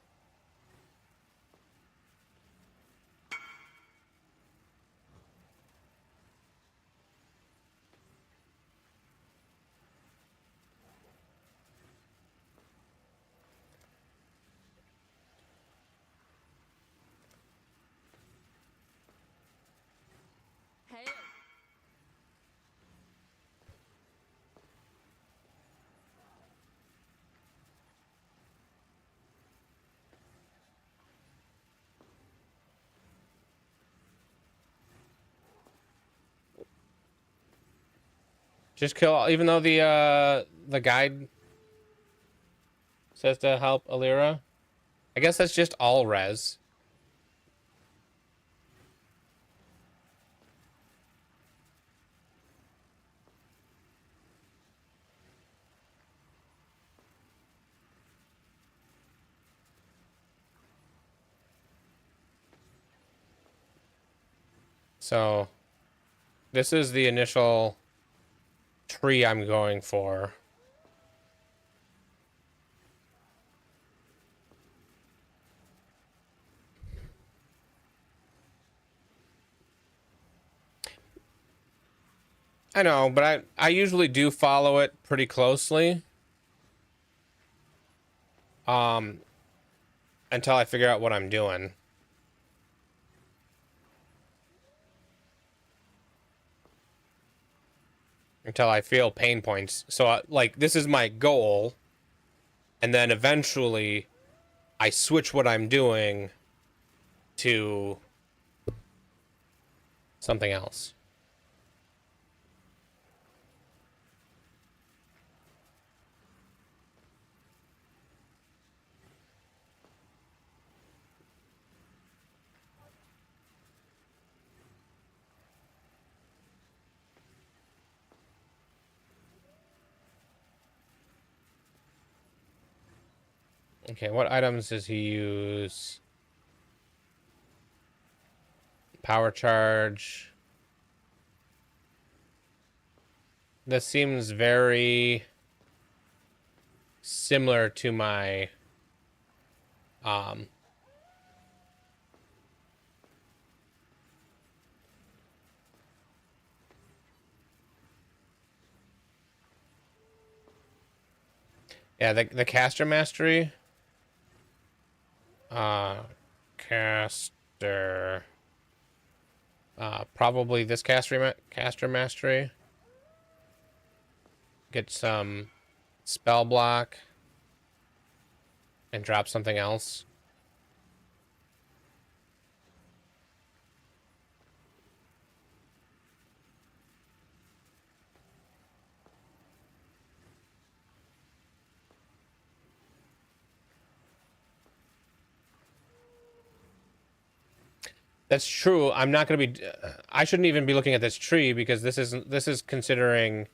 [SPEAKER 3] Hail.
[SPEAKER 1] just kill, even though the guide says to help Illyra, I guess that's just all res. So this is the initial tree I'm going for. I know, but I usually do follow it pretty closely. Until I figure out what I'm doing. Until I feel pain points. So, like, this is my goal. And then eventually, I switch what I'm doing to something else. Okay, what items does he use? Power charge. This seems very similar to my yeah, the caster mastery. Caster. Probably this caster mastery. Get some spell block and drop something else. That's true. I'm not going to be. I shouldn't even be looking at this tree because this is considering.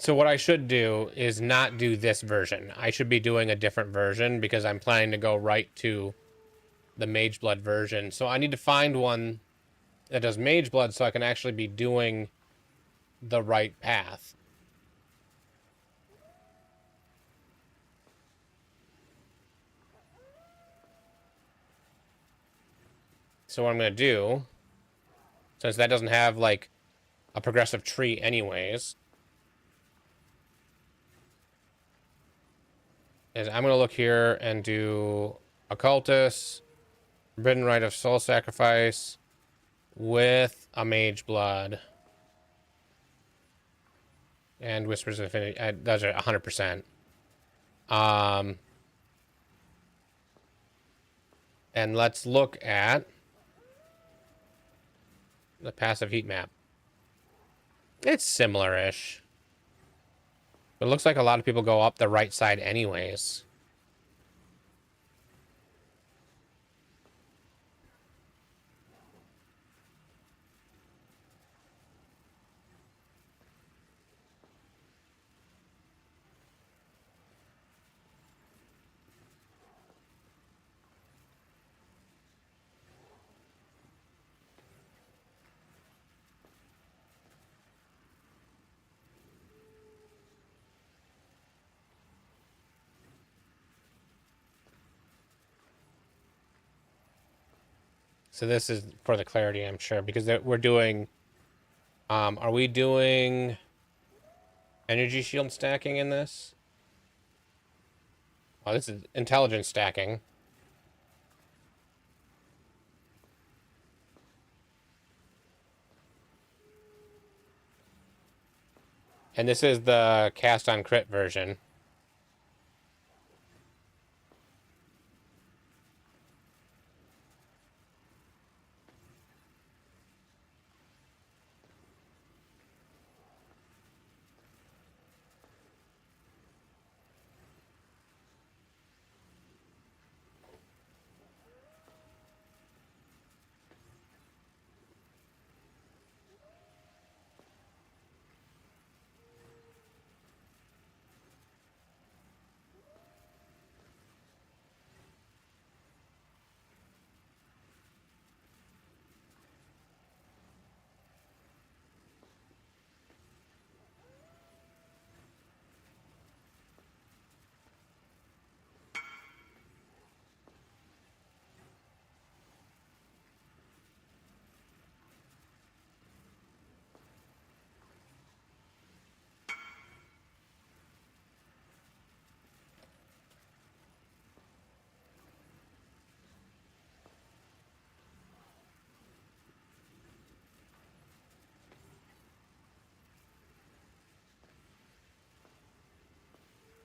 [SPEAKER 1] So what I should do is not do this version. I should be doing a different version because I'm planning to go right to the Mage Blood version. So I need to find one that does Mage Blood so I can actually be doing the right path. So what I'm going to do, since that doesn't have like a progressive tree anyways, is I'm going to look here and do Occultist, Forbidden Rite of Soul Sacrifice with a Mage Blood. And Whispers of Infinity. Those are 100%. And let's look at the passive heat map. It's similar-ish. But it looks like a lot of people go up the right side anyways. So this is for the clarity, I'm sure, because we're doing... are we doing energy shield stacking in this? Oh, this is intelligence stacking. And this is the cast on crit version.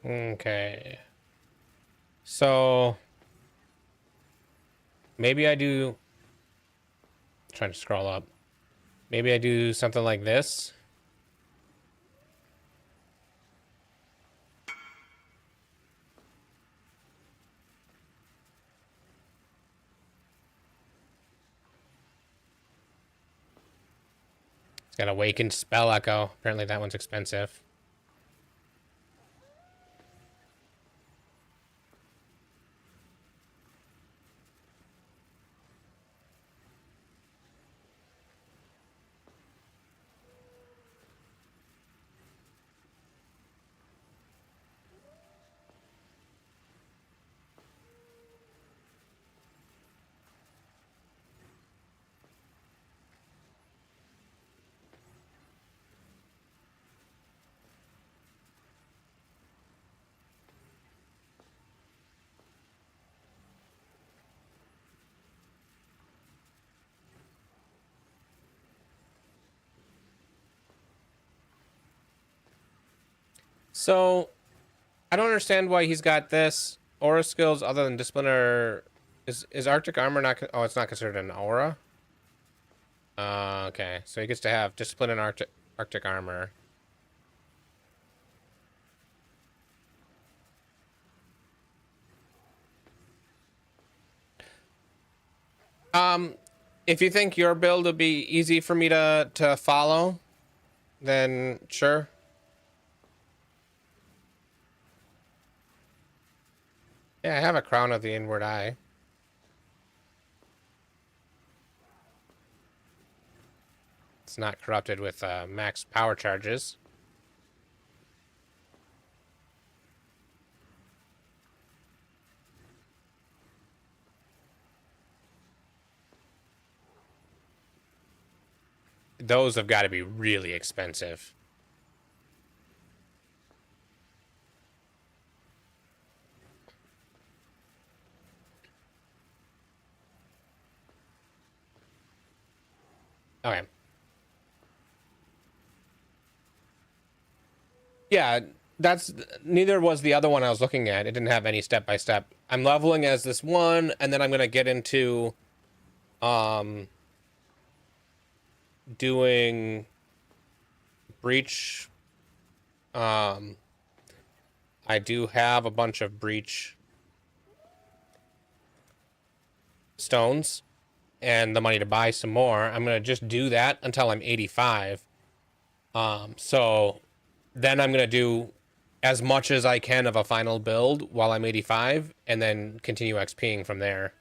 [SPEAKER 1] Okay. So... maybe I do... trying to scroll up. Maybe I do something like this. It's got Awakened Spell Echo. Apparently that one's expensive. So, I don't understand why he's got this. Aura skills other than Discipline are... Is Arctic Armor not... Oh, it's not considered an aura? Okay. So he gets to have Discipline and Arctic Armor. If you think your build would be easy for me to follow, then sure. Yeah, I have a Crown of the Inward Eye. It's not corrupted with max power charges. those have got to be really expensive. Okay. Yeah, that's neither was the other one I was looking at. It didn't have any step by step. I'm leveling as this one, and then I'm gonna get into um doing breach. Um, I do have a bunch of breach stones and the money to buy some more. I'm gonna just do that until I'm 85. So then I'm gonna do as much as I can of a final build while I'm 85, and then continue XPing from there.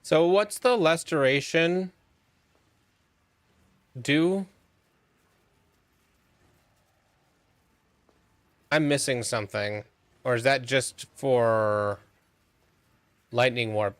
[SPEAKER 1] So what's the Restoration do? I'm missing something. Or is that just for Lightning Warp?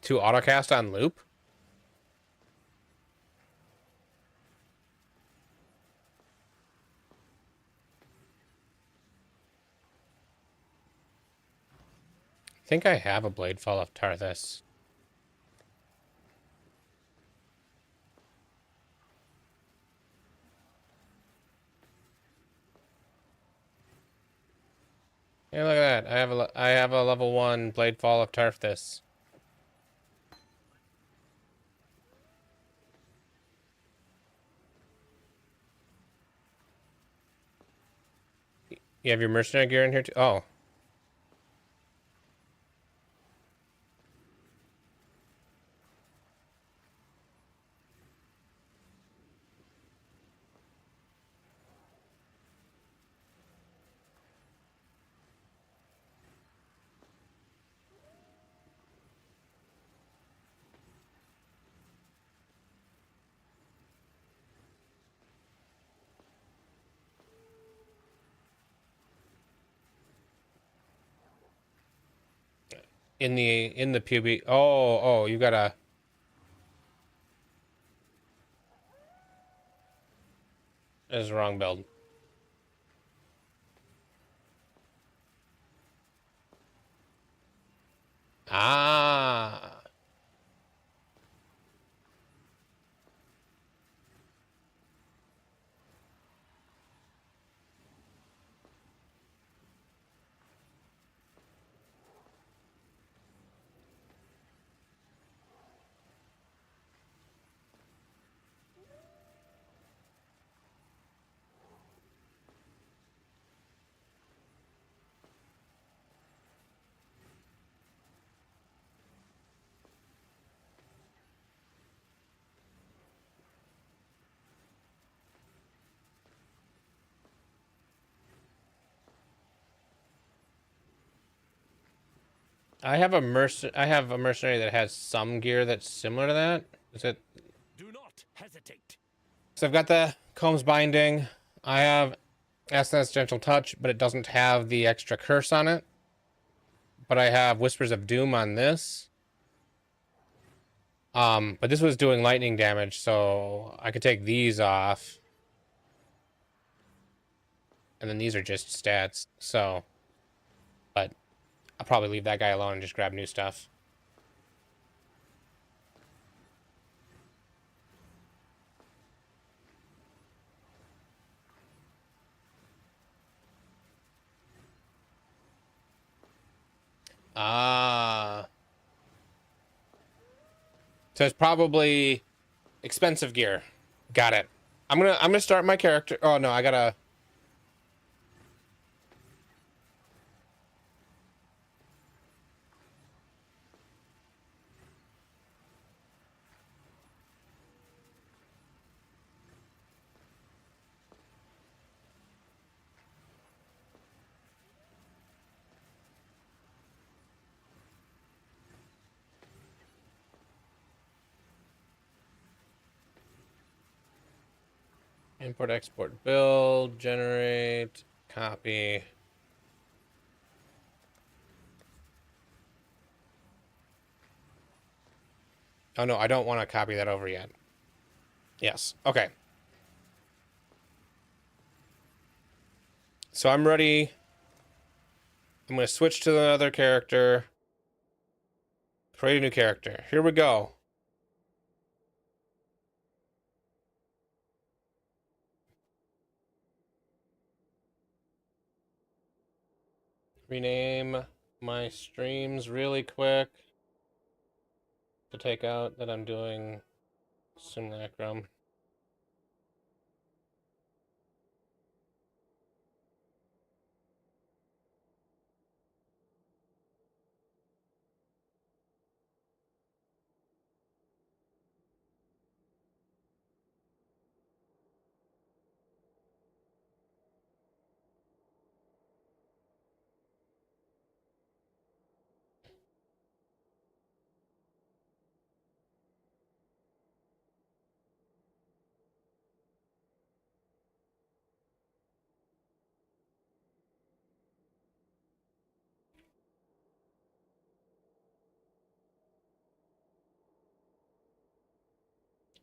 [SPEAKER 1] To autocast on loop? I think I have a Bladefall of Tarthus. Hey, look at that. I have a level 1 Bladefall of Tarthus. You have your mercenary gear in here too? Oh. In the PB. Oh, you gotta. This is the wrong build. Ah. I have a mercenary that has some gear that's similar to that. Is it?
[SPEAKER 4] Do not hesitate.
[SPEAKER 1] So I've got the Combs binding. I have Essence Gentle Touch, but it doesn't have the extra curse on it. But I have Whispers of Doom on this. But this was doing lightning damage, so I could take these off. And then these are just stats, so... But I'll probably leave that guy alone and just grab new stuff. Ah. So it's probably expensive gear. Got it. I'm gonna start my character. Oh no, I gotta... Import, export, build, generate, copy. Oh no, I don't want to copy that over yet. Yes, okay. So I'm ready. I'm going to switch to another character. Create a new character. Here we go. Rename my streams really quick to take out that I'm doing simulacrum.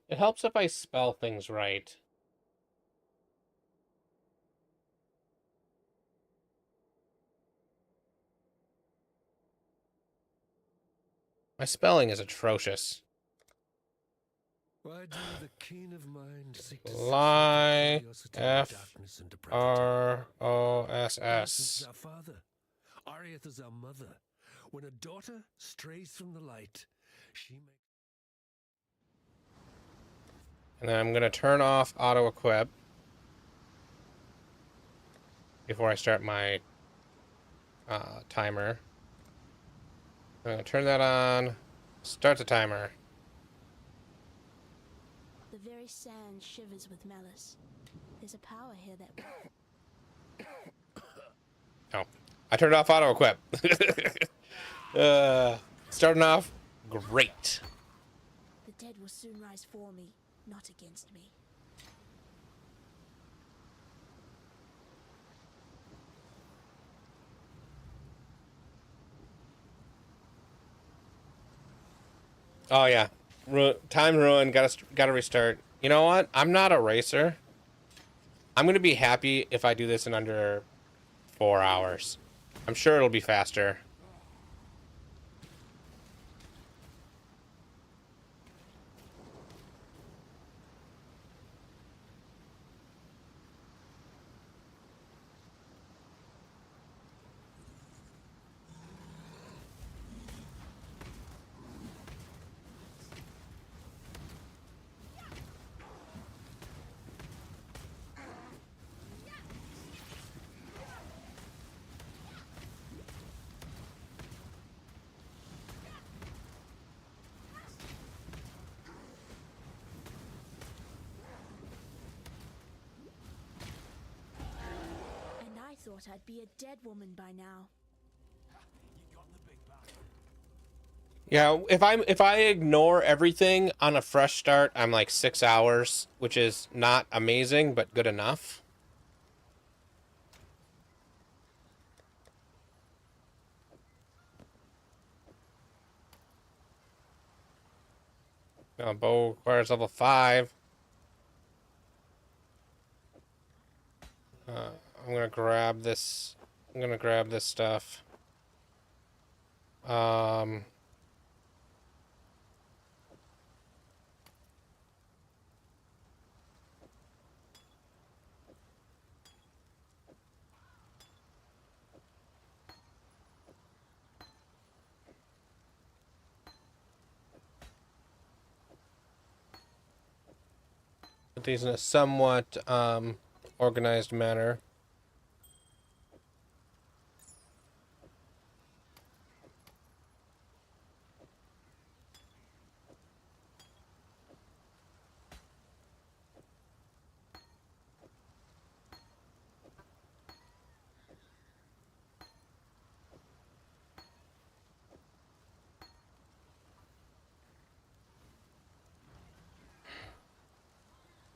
[SPEAKER 1] It helps if I spell things right. My spelling is atrocious.
[SPEAKER 4] Why do the keen of mind seek to
[SPEAKER 1] Lie,
[SPEAKER 4] curiosity
[SPEAKER 1] F,
[SPEAKER 4] of darkness and
[SPEAKER 1] R-O-S-S.
[SPEAKER 4] Innocence is our father. Ariath is our mother. When a daughter strays from the light, she makes...
[SPEAKER 1] And then I'm going to turn off auto-equip before I start my timer. I'm going to turn that on. Start the timer.
[SPEAKER 5] The very sand shivers with malice. There's a power here that...
[SPEAKER 1] Oh, I turned off auto-equip. Starting off great.
[SPEAKER 5] The dead will soon rise for me, not against me.
[SPEAKER 1] Oh yeah, time ruined. Gotta restart. You know what? I'm not a racer. I'm gonna be happy if I do this in under 4 hours. I'm sure it'll be faster.
[SPEAKER 5] And I thought I'd be a dead woman by now.
[SPEAKER 1] Yeah, if I ignore everything on a fresh start, I'm like 6 hours, which is not amazing but good enough. Bow requires level 5. I'm gonna grab this. I'm gonna grab this stuff. Um, put these in a somewhat organized manner.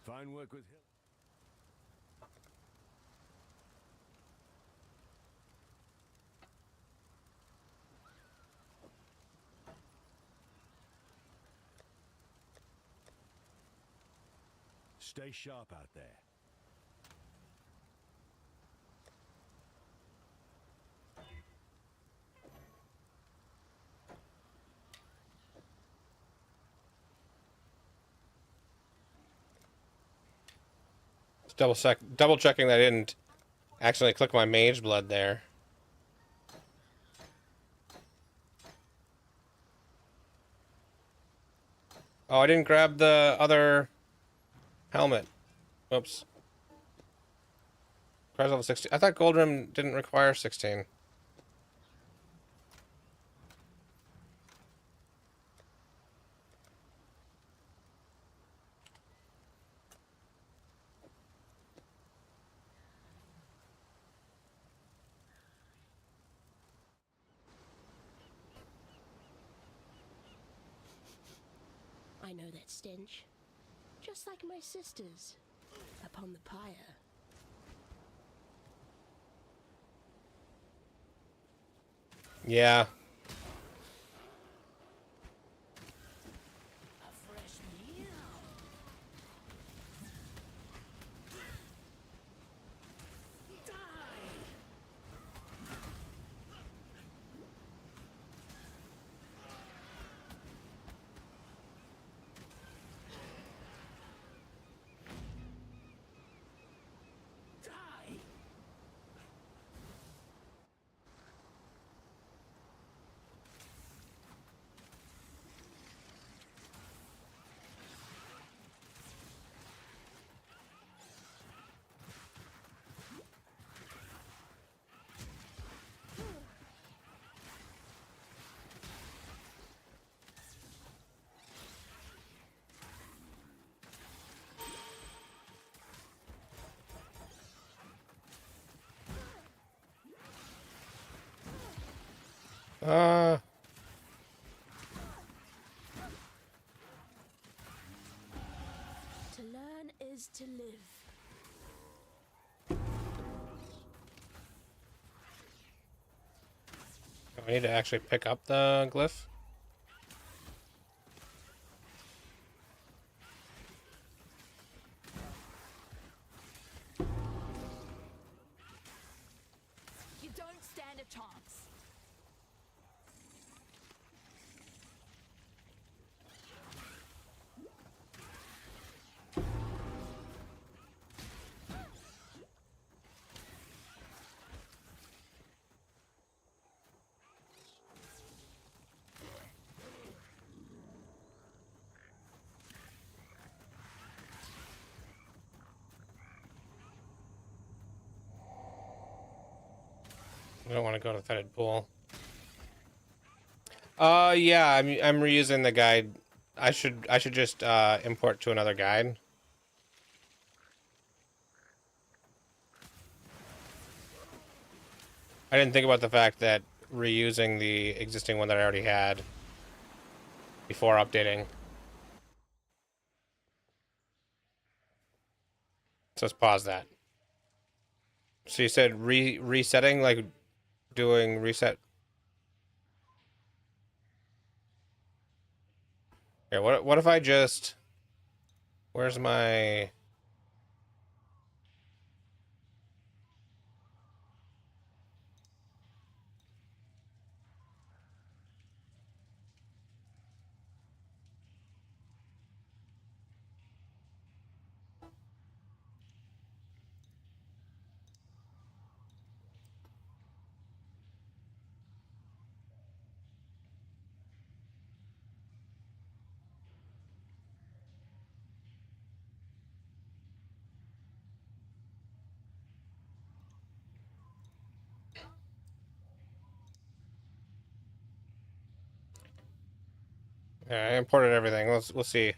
[SPEAKER 4] Fine work with Hill. Stay sharp out there.
[SPEAKER 1] Double checking that I didn't accidentally click my mage blood there. Oh, I didn't grab the other helmet. Oops. Requires level 16. I thought Gold Rim didn't require 16.
[SPEAKER 5] I know that stench. Just like my sisters. Upon the pyre.
[SPEAKER 1] Yeah.
[SPEAKER 5] A fresh meal.
[SPEAKER 1] Uh,
[SPEAKER 5] To learn is to live.
[SPEAKER 1] I need to actually pick up the glyph.
[SPEAKER 3] You don't stand a chance.
[SPEAKER 1] I don't want to go to the fetid pool. Yeah, I'm reusing the guide. I should just import to another guide. I didn't think about the fact that reusing the existing one that I already had before updating. So let's pause that. So you said resetting, like doing reset. Here, what if I just... Where's my... Yeah, I imported everything. We'll see.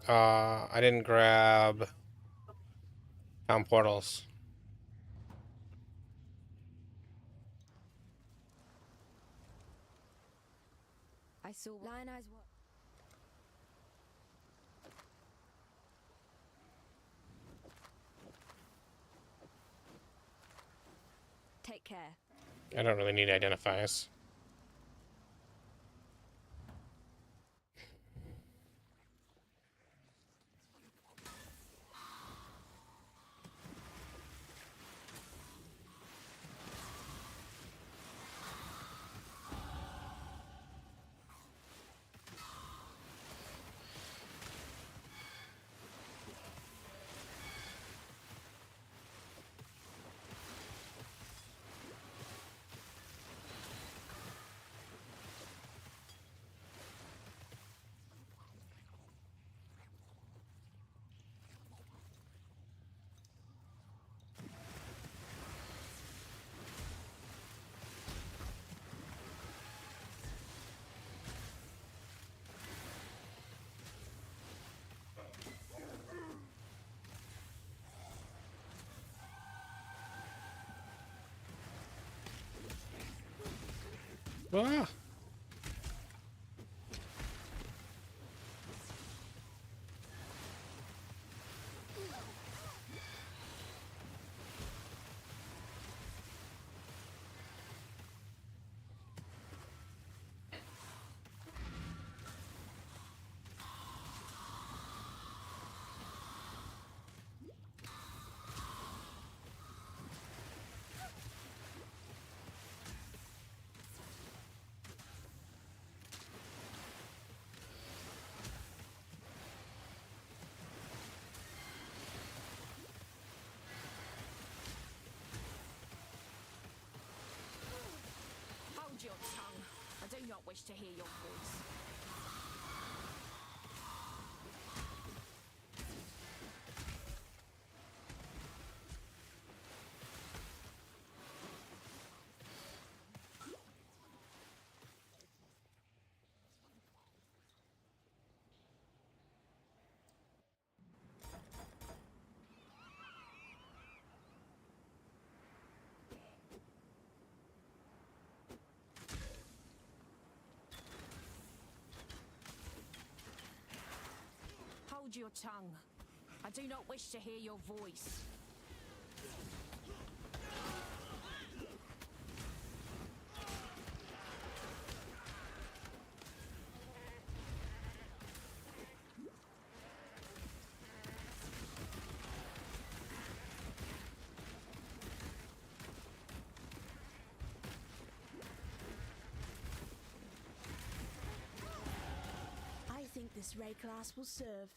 [SPEAKER 1] I didn't grab town portals.
[SPEAKER 3] I saw Lion Eyes. What? Take care.
[SPEAKER 1] I don't really need identifiers. Ah!
[SPEAKER 3] Hold your tongue. I do not wish to hear your voice. Hold your tongue. I do not wish to hear your voice.
[SPEAKER 5] I think this ray class will serve.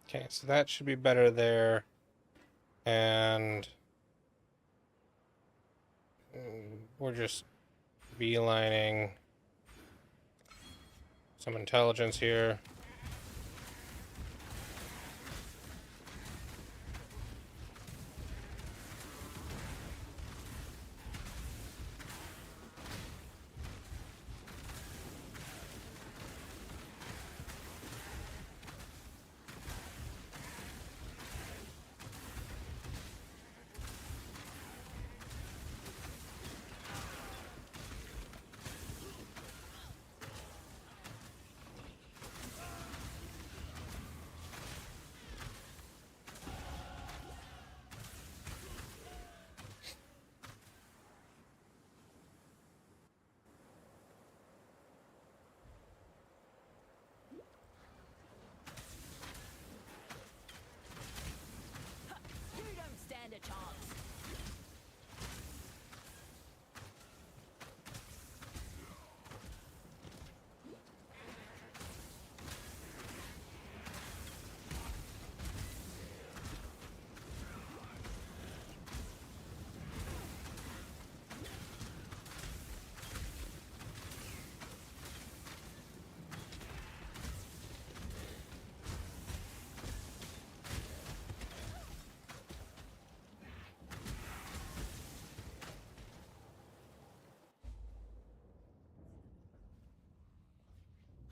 [SPEAKER 1] Okay, so that should be better there. And we're just beelining some intelligence here.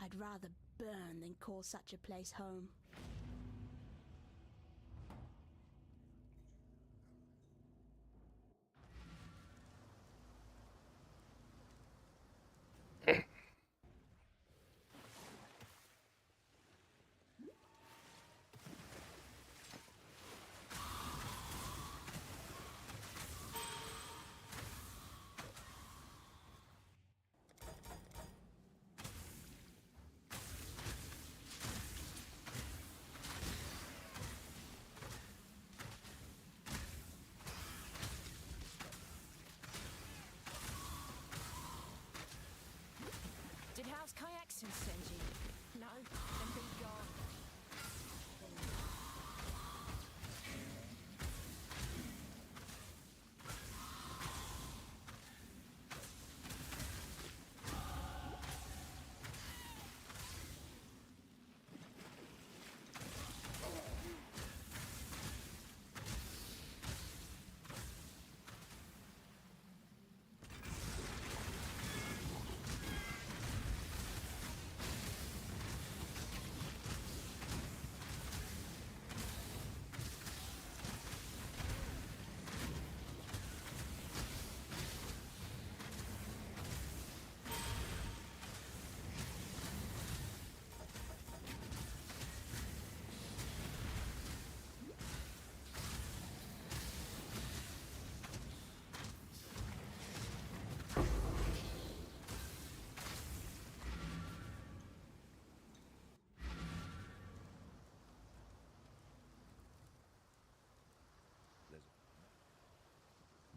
[SPEAKER 5] I'd rather burn than call such a place home.
[SPEAKER 3] Did House Kayakson send you? No? Then be gone.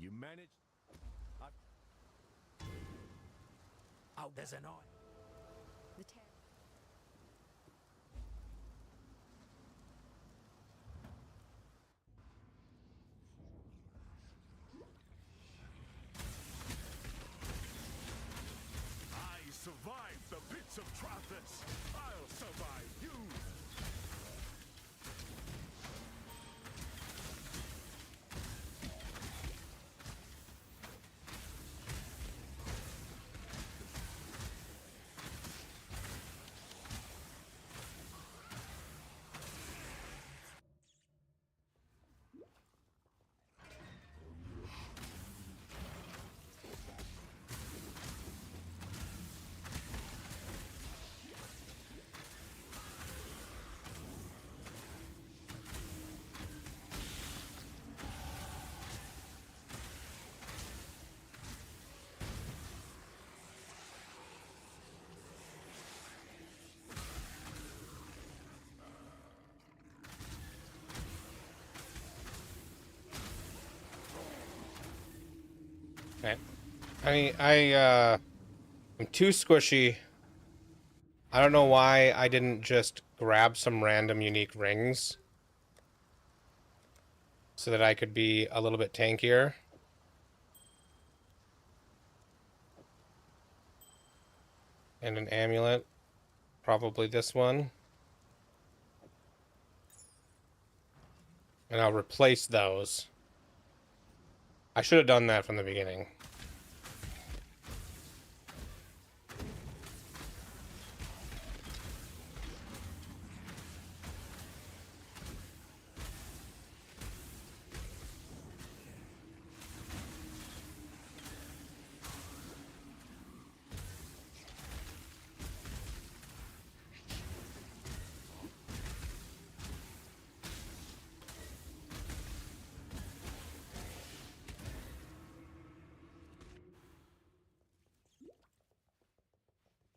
[SPEAKER 4] You managed. Oh, there's an eye.
[SPEAKER 3] The ter-
[SPEAKER 4] I survived the bits of Trathus. I'll survive you.
[SPEAKER 1] Okay. I'm too squishy. I don't know why I didn't just grab some random unique rings so that I could be a little bit tankier. And an amulet. Probably this one. And I'll replace those. I should have done that from the beginning.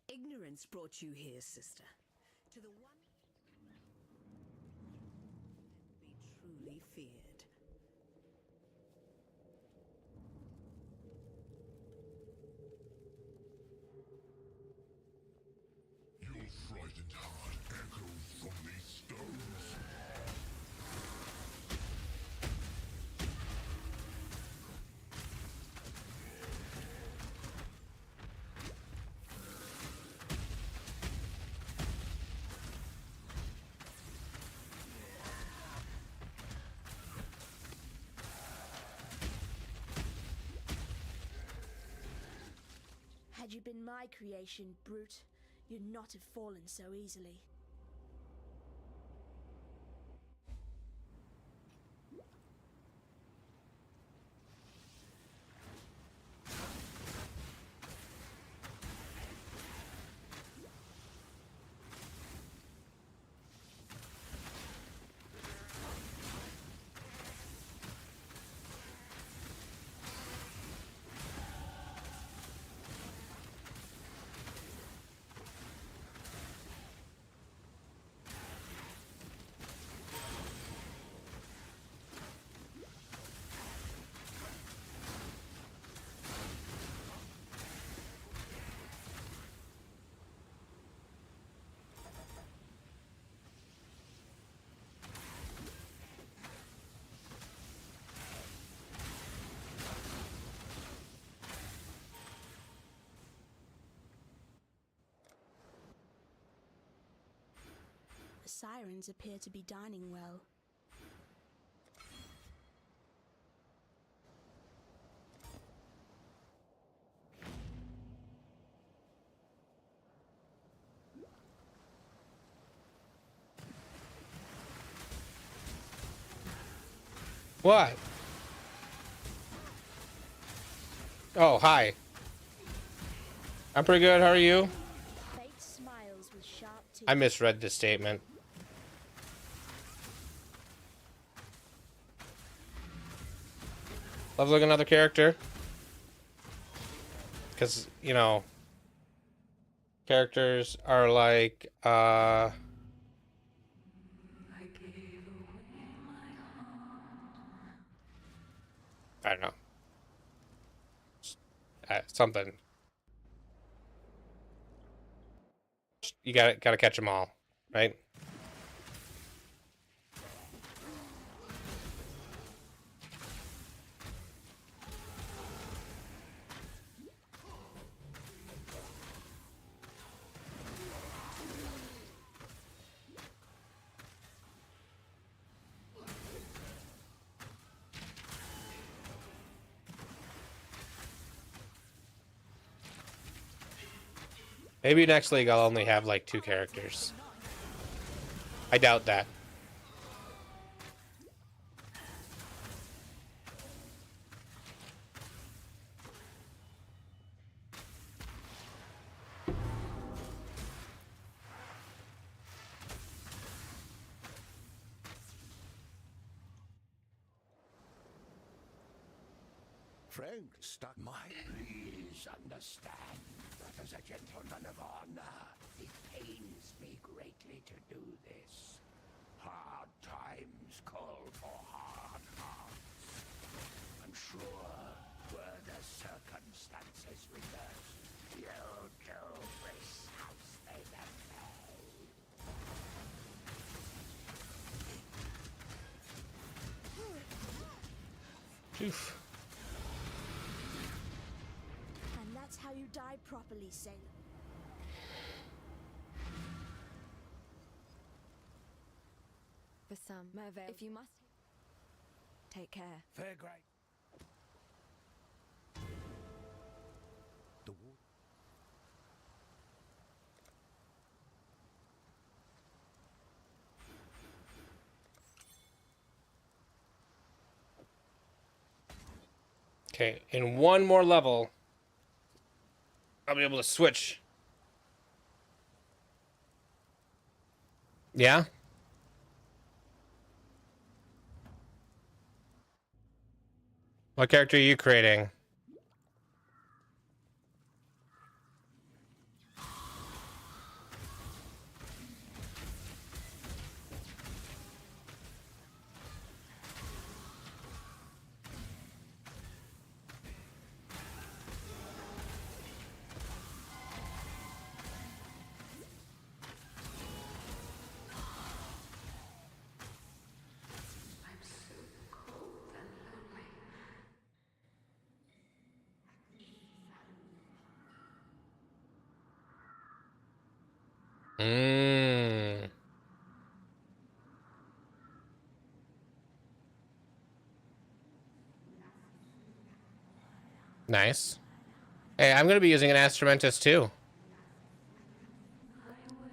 [SPEAKER 6] Ignorance brought you here, sister. To the one be truly feared.
[SPEAKER 2] Your frightened heart echoes from these stones.
[SPEAKER 5] Had you been my creation, brute, you'd not have fallen so easily. The sirens appear to be dining well.
[SPEAKER 1] What? Oh, hi. I'm pretty good. How are you?
[SPEAKER 5] Fate smiles with sharp teeth.
[SPEAKER 1] I misread this statement. Love looking another character. Because, you know, characters are like, I don't know. Something. You gotta catch them all, right? Maybe next league I'll only have like 2 characters. I doubt that.
[SPEAKER 4] Frank, stop my...
[SPEAKER 2] Please understand that as a gentleman of honor, it pains me greatly to do this. Hard times call for hard hearts. I'm sure, were the circumstances reversed, you'll do this house they may.
[SPEAKER 1] Oof.
[SPEAKER 5] And that's how you die properly, sailor.
[SPEAKER 7] For some, Mervale, if you must, take care.
[SPEAKER 4] Fair great. The war...
[SPEAKER 1] Okay, in one more level, I'll be able to switch. Yeah? What character are you creating? Mmm. Nice. Hey, I'm going to be using an Instrumentus too.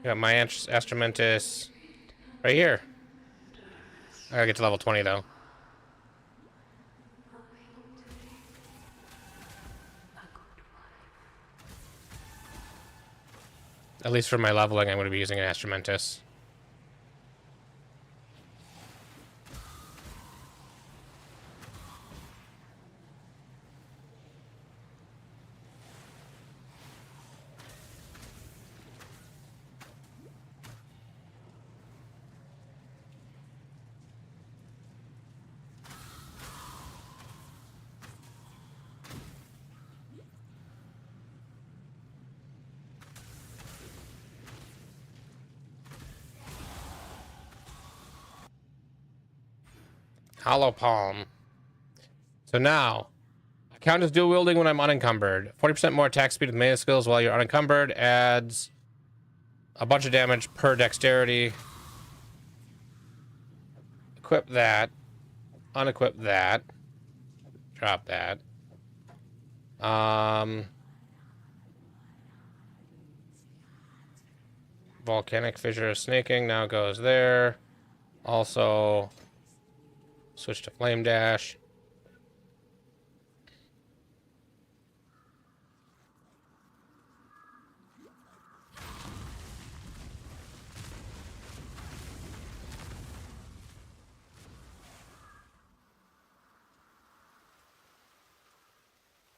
[SPEAKER 1] Got my Astramantis right here. I gotta get to level 20 though. At least for my leveling, I'm going to be using an Astramantis. Hollow Palm. So now, I count as dual wielding when I'm unencumbered. 40% more attack speed with melee skills while you're unencumbered. Adds a bunch of damage per dexterity. Equip that. Unequip that. Drop that. Volcanic Fissure Snaking now goes there. Also, switch to Flame Dash.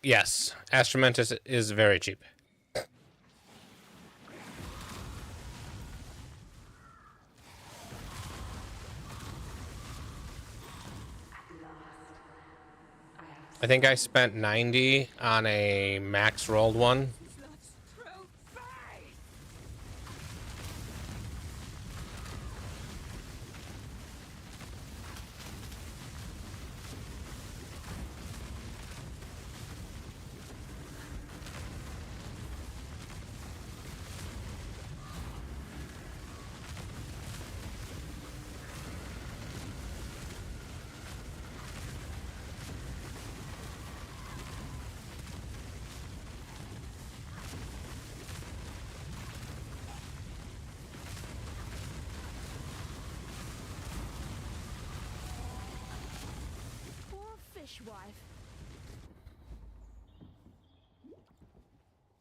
[SPEAKER 1] Yes, Astramantis is very cheap. I think I spent 90 on a max rolled one.
[SPEAKER 3] Poor fishwife.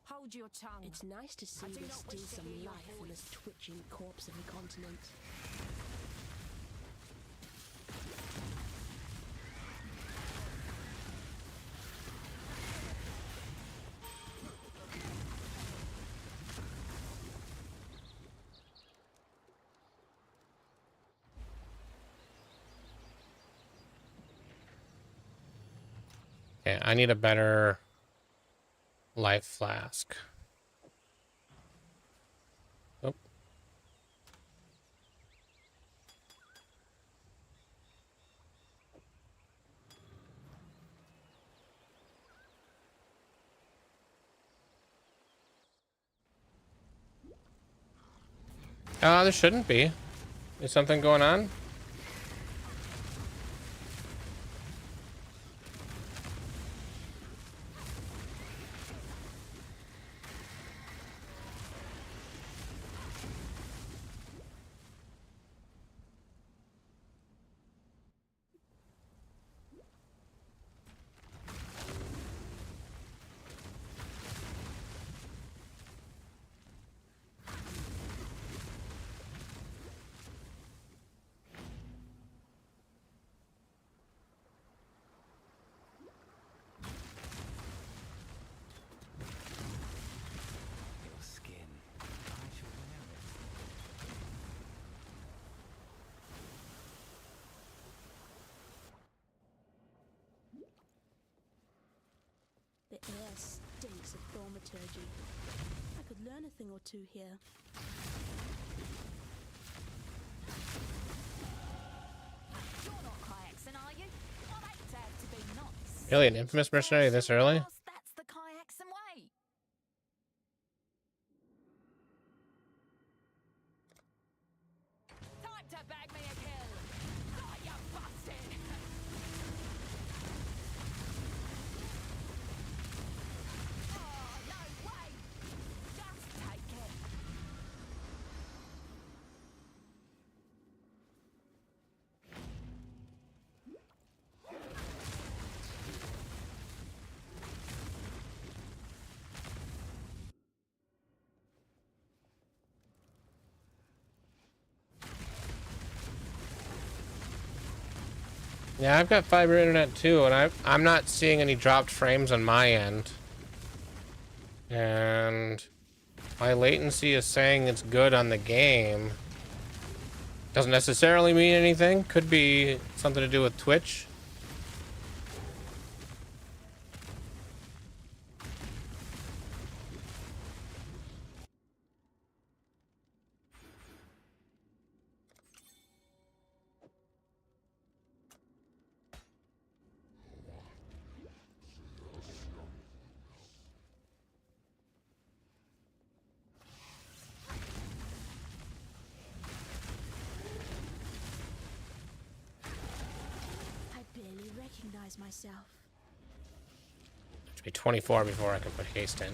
[SPEAKER 3] Hold your tongue.
[SPEAKER 5] It's nice to see
[SPEAKER 3] I do
[SPEAKER 5] there's
[SPEAKER 3] not
[SPEAKER 5] still
[SPEAKER 3] wish to
[SPEAKER 5] some
[SPEAKER 3] hear your
[SPEAKER 5] life in this
[SPEAKER 3] voice.
[SPEAKER 5] twitching corpse of a continent.
[SPEAKER 1] Okay, I need a better life flask. Oh. There shouldn't be. Is something going on?
[SPEAKER 2] Your skin. I shall wear it.
[SPEAKER 5] The air stinks of thaumaturgy. I could learn a thing or two here.
[SPEAKER 3] You're not Kayakson, are you? I'd hate to have to be nice.
[SPEAKER 1] Really, an infamous mercenary this early?
[SPEAKER 3] That's the Kayakson way. Time to bag me a kill. Oh, you busted. Oh, no way. Just take it.
[SPEAKER 1] Yeah, I've got fiber internet too, and I'm not seeing any dropped frames on my end. And my latency is saying it's good on the game. Doesn't necessarily mean anything. Could be something to do with Twitch.
[SPEAKER 5] I barely recognize myself.
[SPEAKER 1] Should be 24 before I can put haste in.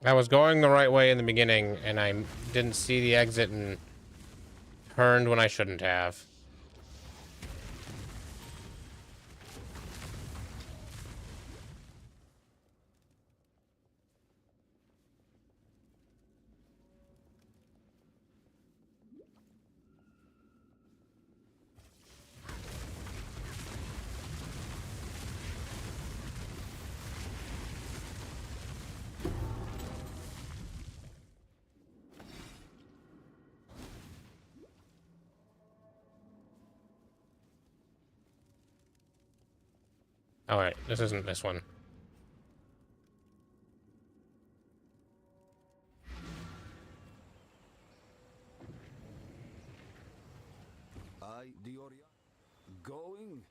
[SPEAKER 1] I was going the right way in the beginning, and I didn't see the exit and turned when I shouldn't have. Alright, this isn't this one.
[SPEAKER 2] Going?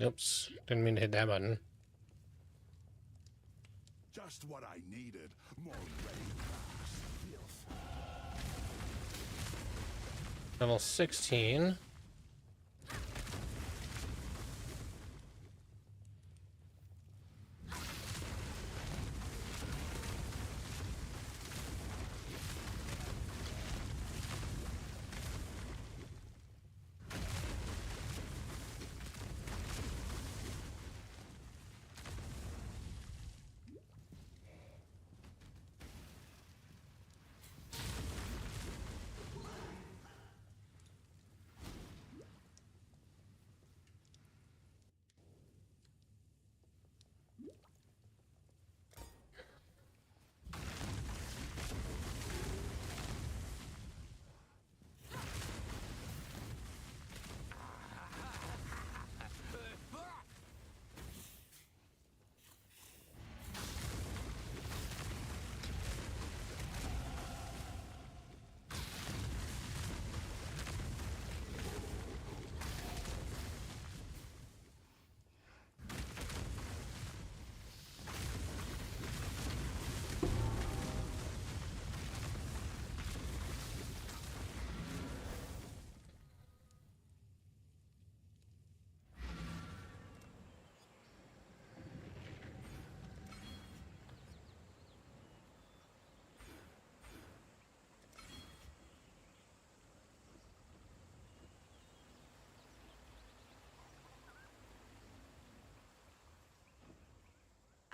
[SPEAKER 1] Oops, didn't mean to hit that button.
[SPEAKER 2] Just what I needed. More ready.
[SPEAKER 1] Level 16.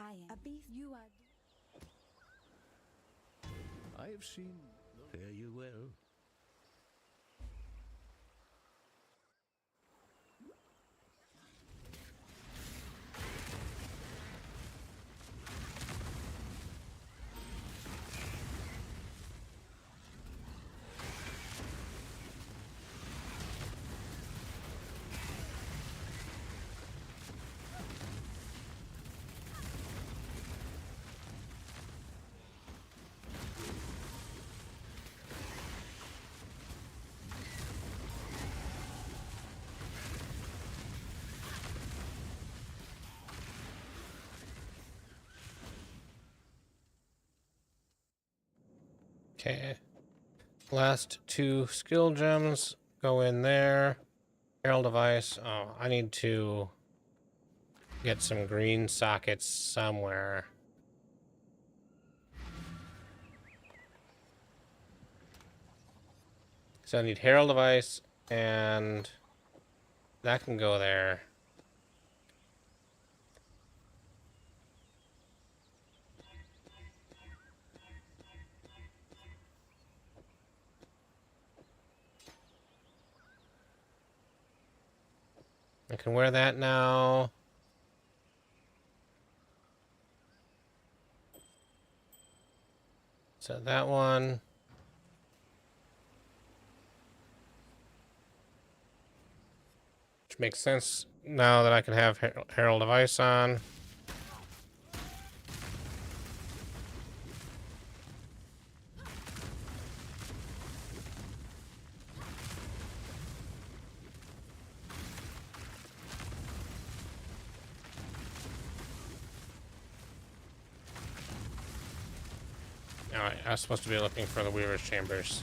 [SPEAKER 7] I am a beast. You are.
[SPEAKER 4] I have seen no Fare you well.
[SPEAKER 1] Okay. Last 2 skill gems go in there. Herald device. Oh, I need to get some green sockets somewhere. So I need Herald device, and that can go there. I can wear that now. So that one. Which makes sense now that I can have Herald device on. Alright, I was supposed to be looking for the Weaver's Chambers.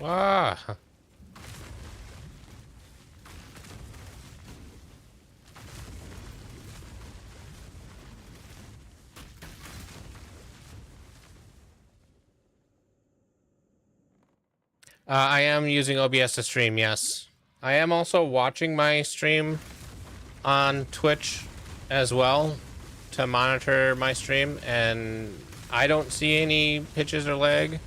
[SPEAKER 1] Ah! I am using OBS to stream, yes. I am also watching my stream on Twitch as well to monitor my stream, and I don't see any pitches or lag.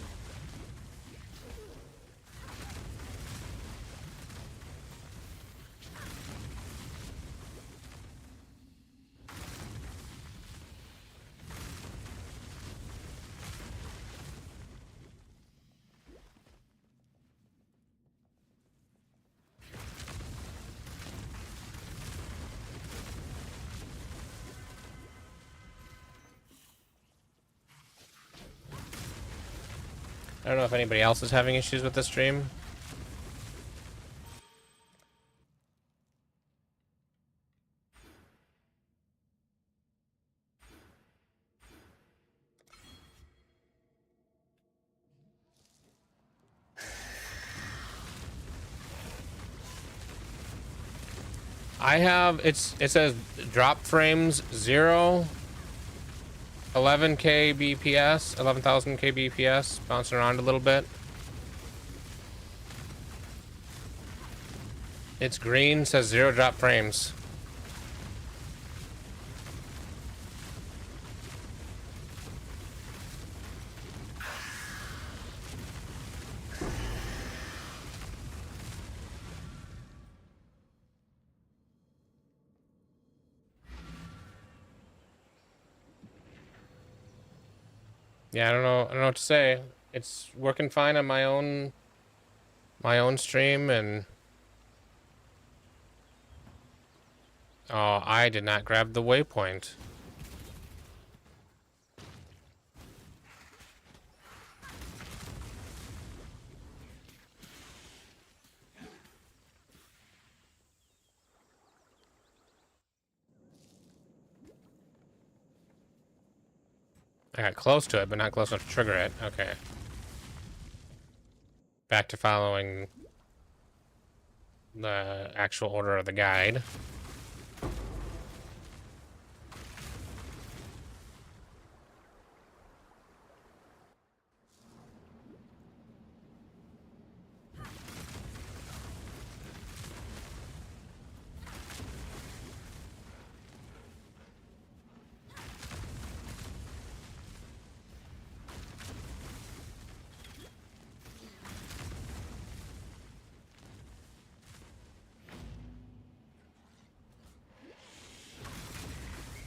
[SPEAKER 1] I don't know if anybody else is having issues with the stream. I have, it says drop frames 0, 11k BPS, 11,000 kbps, bouncing around a little bit. It's green, says 0 drop frames. Yeah, I don't know what to say. It's working fine on my own stream, and oh, I did not grab the waypoint. I got close to it, but not close enough to trigger it. Okay. Back to following the actual order of the guide.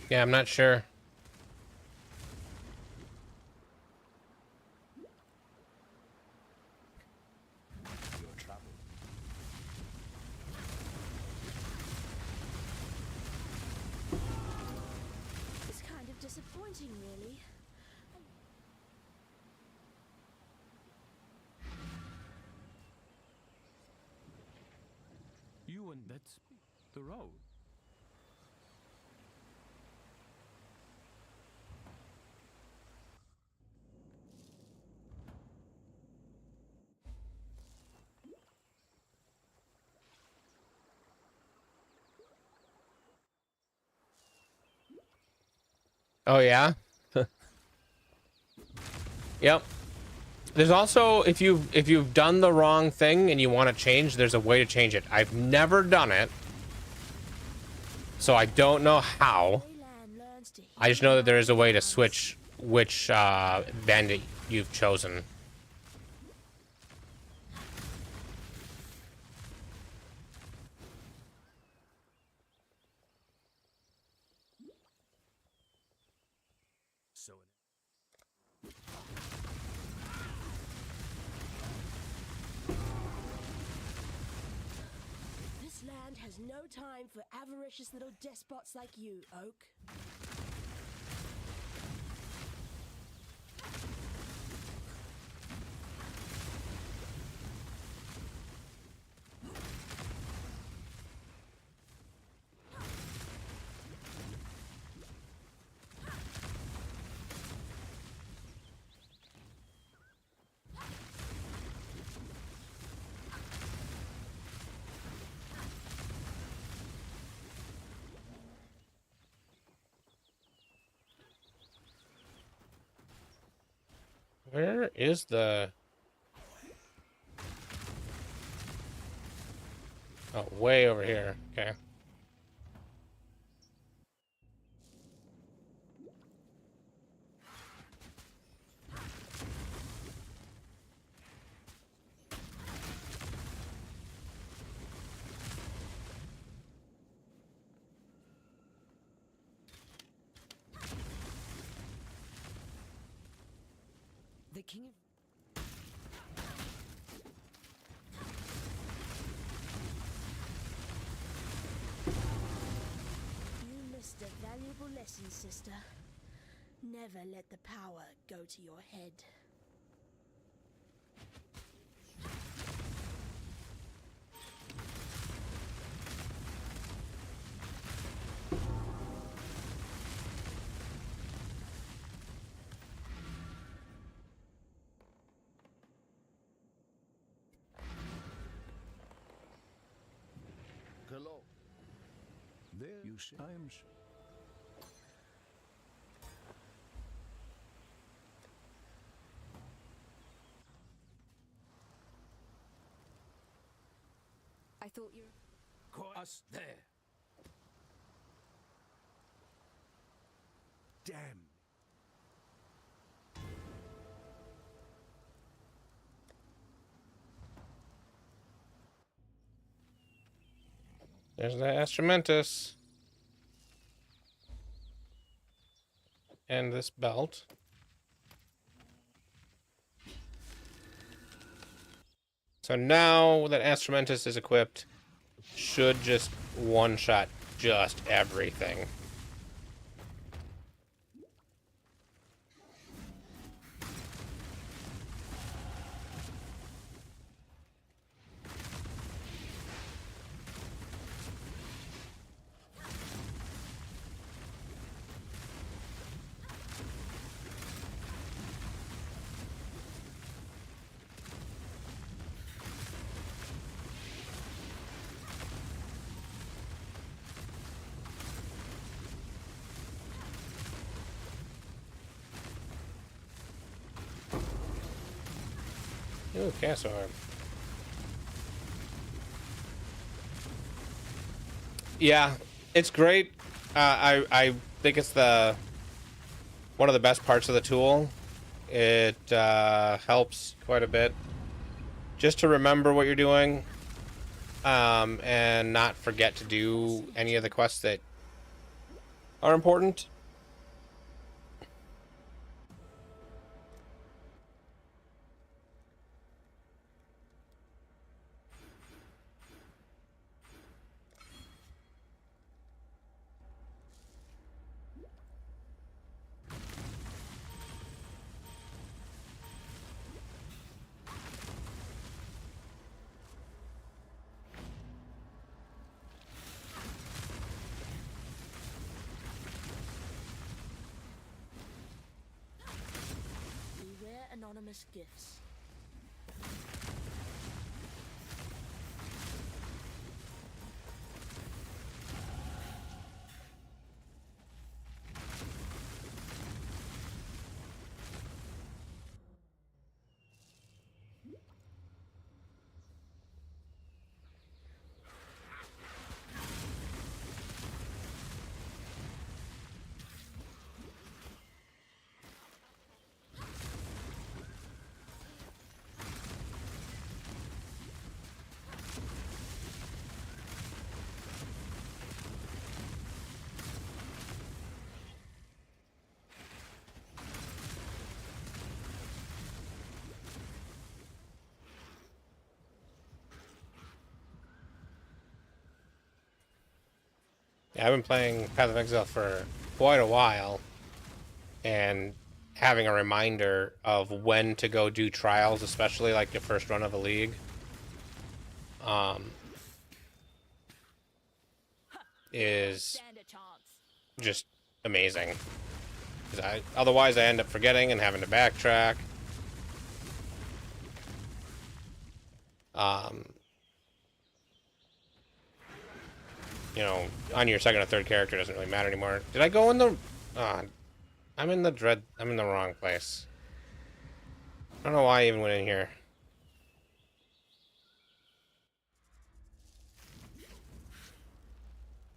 [SPEAKER 1] Yeah, I'm not sure.
[SPEAKER 4] Your trouble.
[SPEAKER 5] It's kind of disappointing, really.
[SPEAKER 4] You and that's the road.
[SPEAKER 1] Oh yeah. Yep. There's also, if you've done the wrong thing and you want to change, there's a way to change it. I've never done it, so I don't know how.
[SPEAKER 5] Wayland learns to
[SPEAKER 1] I just
[SPEAKER 5] heal
[SPEAKER 1] know that there is a way to
[SPEAKER 5] sounds.
[SPEAKER 1] switch which bandit you've chosen.
[SPEAKER 4] So
[SPEAKER 5] This land has no time for avaricious little despots like you, Oak.
[SPEAKER 1] Where is the... Oh, way over here. Okay.
[SPEAKER 6] The king of
[SPEAKER 5] You missed a valuable lesson, sister. Never let the power go to your head.
[SPEAKER 4] hello. There you see. I'm
[SPEAKER 7] I thought you...
[SPEAKER 4] caught us there. Damn.
[SPEAKER 1] There's the Astramantis. And this belt. So now that Astramantis is equipped, should just one-shot just everything. Ooh, Castle Arm. Yeah, it's great. I think it's one of the best parts of the tool. It helps quite a bit just to remember what you're doing, and not forget to do any of the quests that are important.
[SPEAKER 5] Beware anonymous gifts.
[SPEAKER 1] Yeah, I've been playing Path of Exile for quite a while, and having a reminder of when to go do trials, especially like the first run of a league, is
[SPEAKER 3] Stand a chance.
[SPEAKER 1] just amazing. 'Cause otherwise I end up forgetting and having to backtrack. You know, on your second or third character doesn't really matter anymore. Did I go in the... I'm in the dread... I'm in the wrong place. I don't know why I even went in here.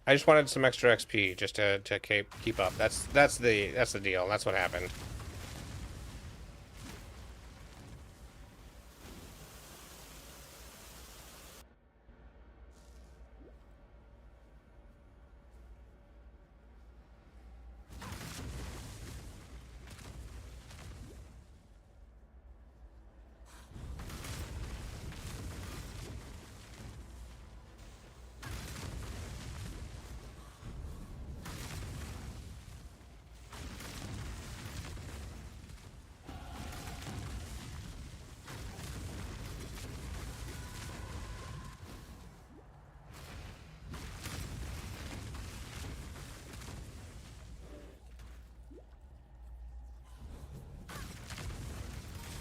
[SPEAKER 1] I just wanted some extra XP just to keep up. That's the deal. That's what happened.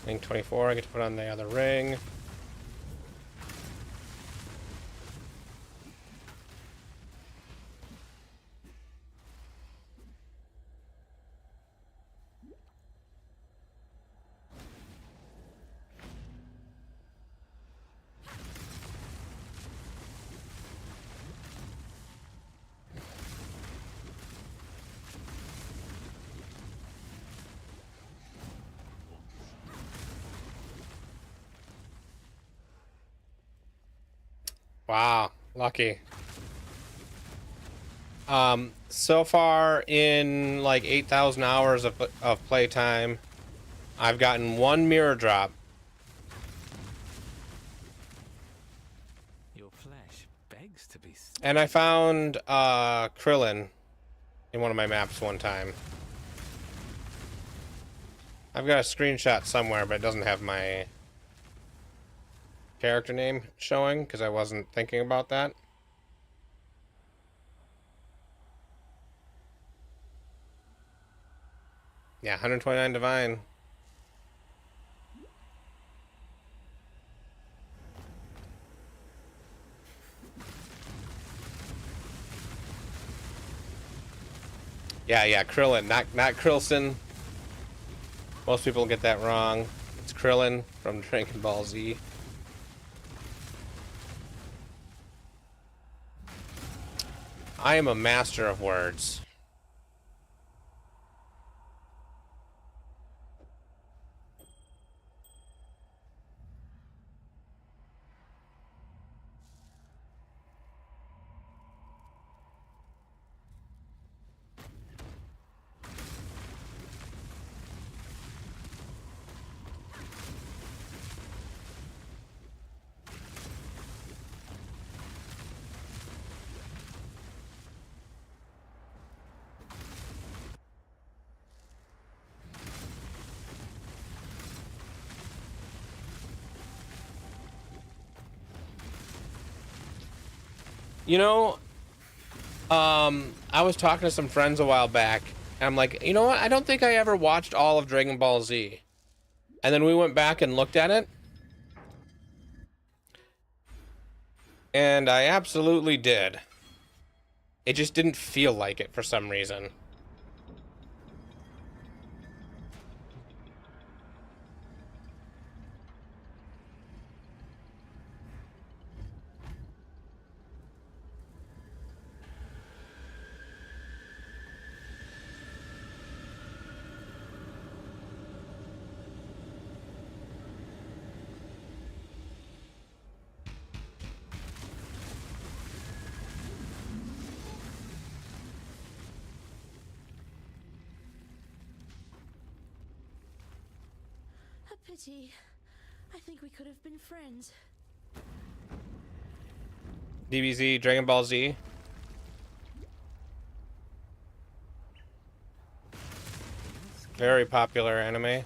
[SPEAKER 1] Ring 24, I get to put on the other ring. Wow, lucky. So far in like 8,000 hours of playtime, I've gotten one mirror drop.
[SPEAKER 4] Your flesh begs to be.
[SPEAKER 1] And I found Krillin in one of my maps one time. I've got a screenshot somewhere, but it doesn't have my character name showing because I wasn't thinking about that. Yeah, 129 divine. Yeah, Krillin, not Krillson. Most people get that wrong. It's Krillin from Dragon Ball Z. I am a master of words. You know, I was talking to some friends a while back, and I'm like, you know what? I don't think I ever watched all of Dragon Ball Z. And then we went back and looked at it. And I absolutely did. It just didn't feel like it for some reason.
[SPEAKER 5] A pity. I think we could have been friends.
[SPEAKER 1] DBZ, Dragon Ball Z. Very popular anime.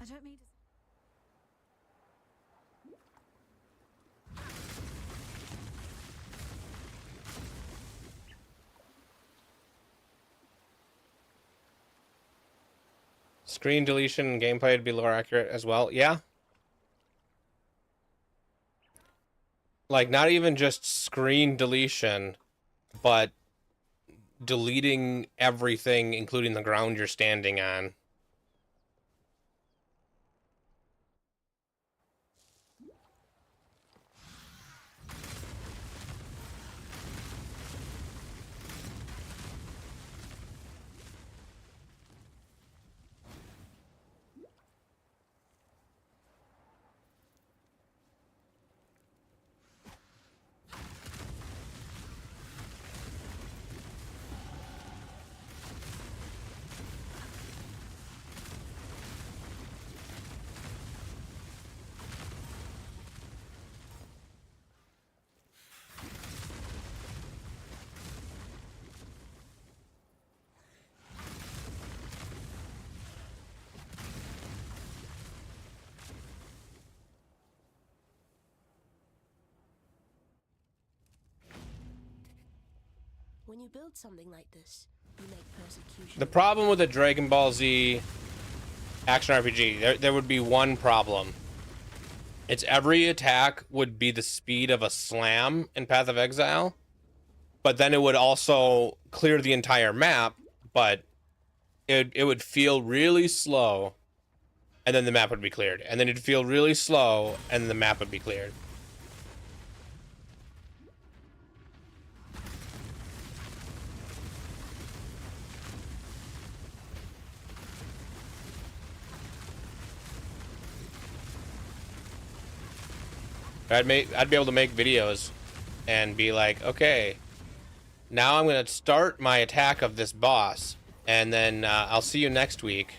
[SPEAKER 3] I don't mean to...
[SPEAKER 1] Screen deletion and gameplay would be more accurate as well. Yeah. Like, not even just screen deletion, but deleting everything, including the ground you're standing on.
[SPEAKER 5] When you build something like this, you make persecution.
[SPEAKER 1] The problem with a Dragon Ball Z action RPG, there would be one problem. It's every attack would be the speed of a slam in Path of Exile, but then it would also clear the entire map, but it would feel really slow, and then the map would be cleared. And then it'd feel really slow, and the map would be cleared. I'd be able to make videos and be like, okay, now I'm gonna start my attack of this boss, and then I'll see you next week.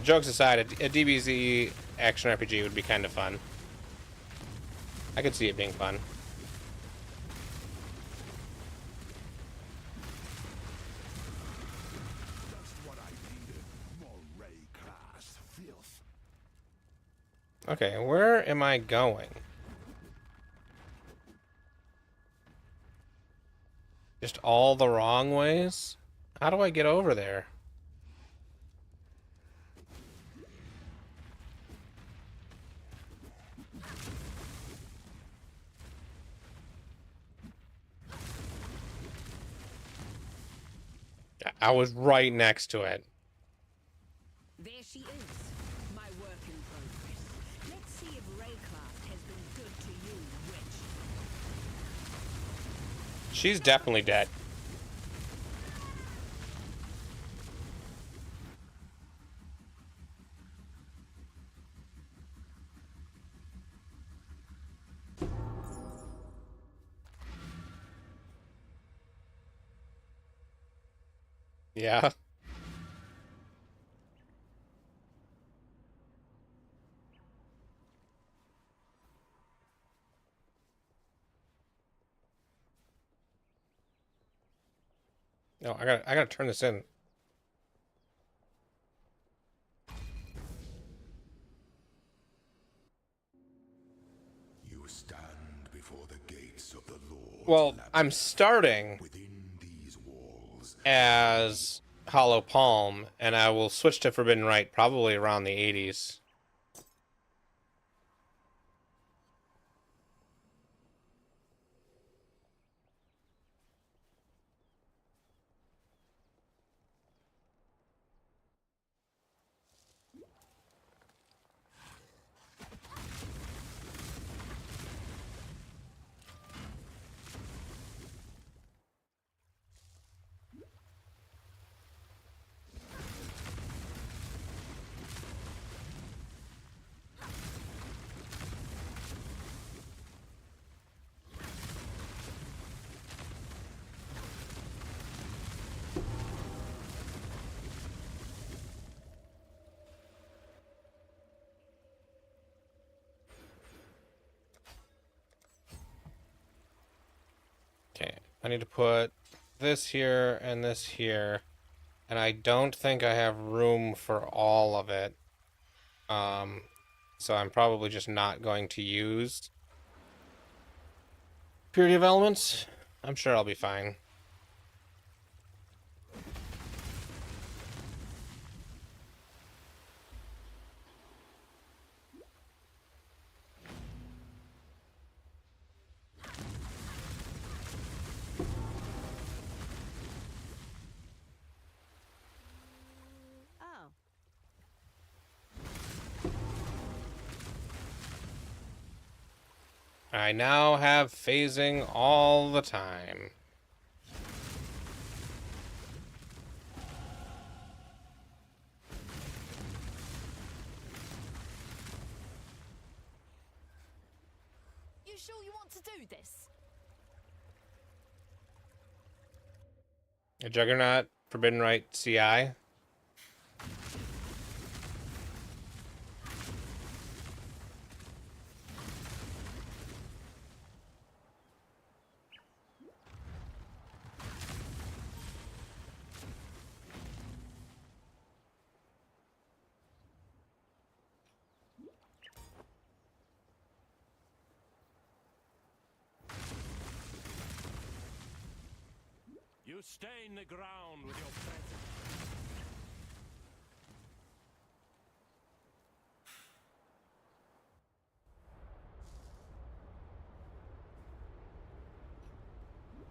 [SPEAKER 1] Jokes aside, a DBZ action RPG would be kind of fun. I could see it being fun.
[SPEAKER 2] Just what I needed. More Ray class filth.
[SPEAKER 1] Okay, where am I going? Just all the wrong ways? How do I get over there? I was right next to it.
[SPEAKER 6] There she is, my work in progress. Let's see if Raycraft has been good to you, witch.
[SPEAKER 1] She's definitely dead. Yeah. No, I gotta turn this in.
[SPEAKER 2] You stand before the gates of the Lord.
[SPEAKER 1] Well, I'm starting
[SPEAKER 2] Within these walls,
[SPEAKER 1] as Hollow Palm, and I will switch to Forbidden Right probably around the 80s. Okay, I need to put this here and this here, and I don't think I have room for all of it. So I'm probably just not going to use Purity of Elements. I'm sure I'll be fine.
[SPEAKER 6] Oh.
[SPEAKER 1] I now have phasing all the time.
[SPEAKER 3] You sure you want to do this?
[SPEAKER 1] A Juggernaut, Forbidden Right, CI.
[SPEAKER 4] You stain the ground with your presence.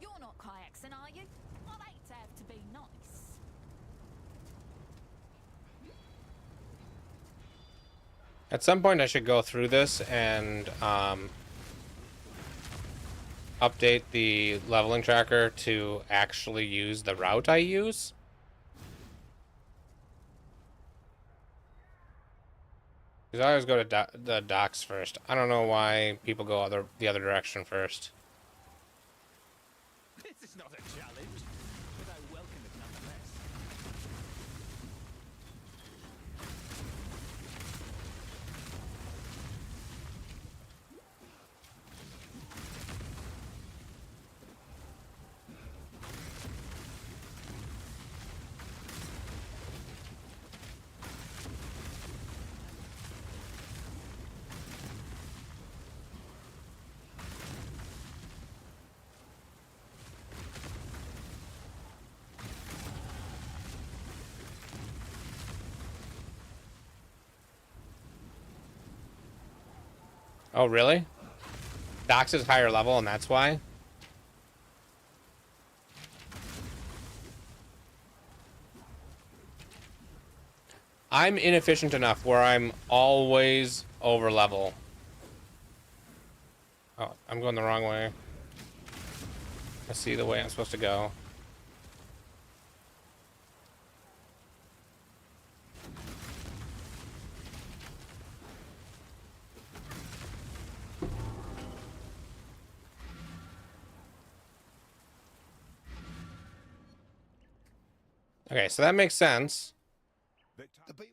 [SPEAKER 3] You're not Kyaxin, are you? I'd hate to have to be nice.
[SPEAKER 1] At some point I should go through this and update the leveling tracker to actually use the route I use. Because I always go to the docks first. I don't know why people go the other direction first.
[SPEAKER 4] This is not a challenge, but I welcome it nonetheless.
[SPEAKER 1] Oh, really? Docks is higher level and that's why? I'm inefficient enough where I'm always over level. Oh, I'm going the wrong way. I see the way I'm supposed to go. Okay, so that makes sense.
[SPEAKER 2] The beetles.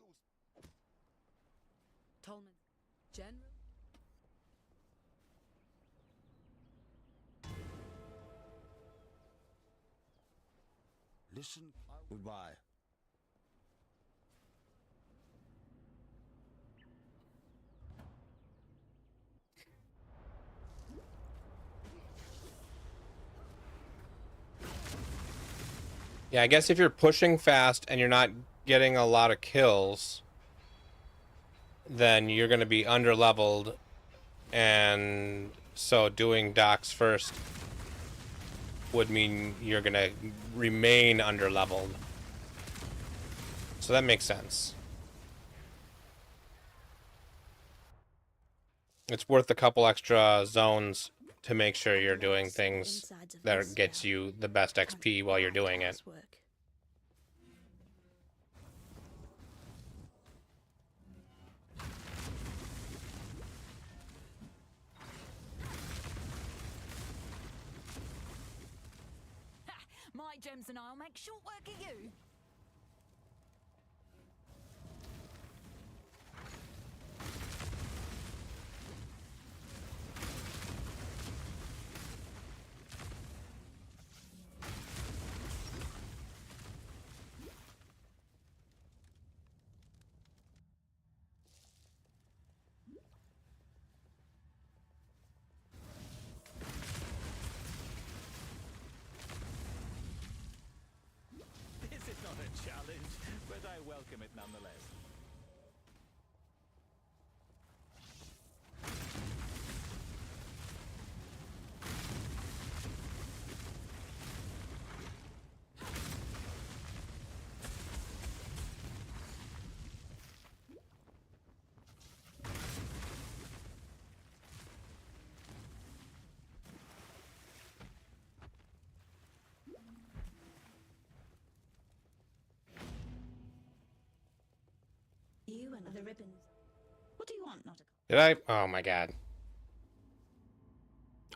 [SPEAKER 7] Tolman. General.
[SPEAKER 2] Listen. Goodbye.
[SPEAKER 1] Yeah, I guess if you're pushing fast and you're not getting a lot of kills, then you're going to be underleveled, and so doing docks first would mean you're going to remain underleveled. So that makes sense. It's worth a couple extra zones to make sure you're doing things that gets you the best XP while you're doing it.
[SPEAKER 6] My gems and I'll make short work of you.
[SPEAKER 8] This is not a challenge, but I welcome it nonetheless.
[SPEAKER 9] You and the ribbons. What do you want, not a...
[SPEAKER 1] Did I? Oh my god.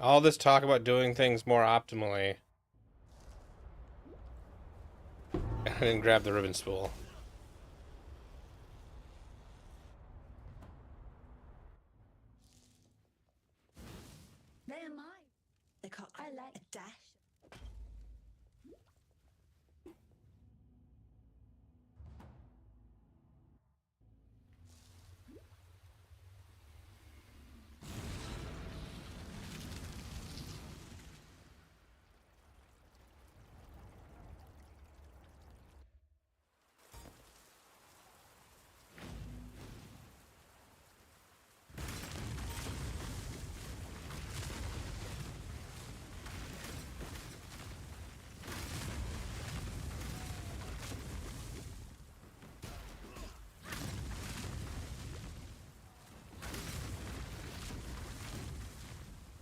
[SPEAKER 1] All this talk about doing things more optimally. I didn't grab the ribbon spool.
[SPEAKER 9] They're mine. The cock. I like a dash.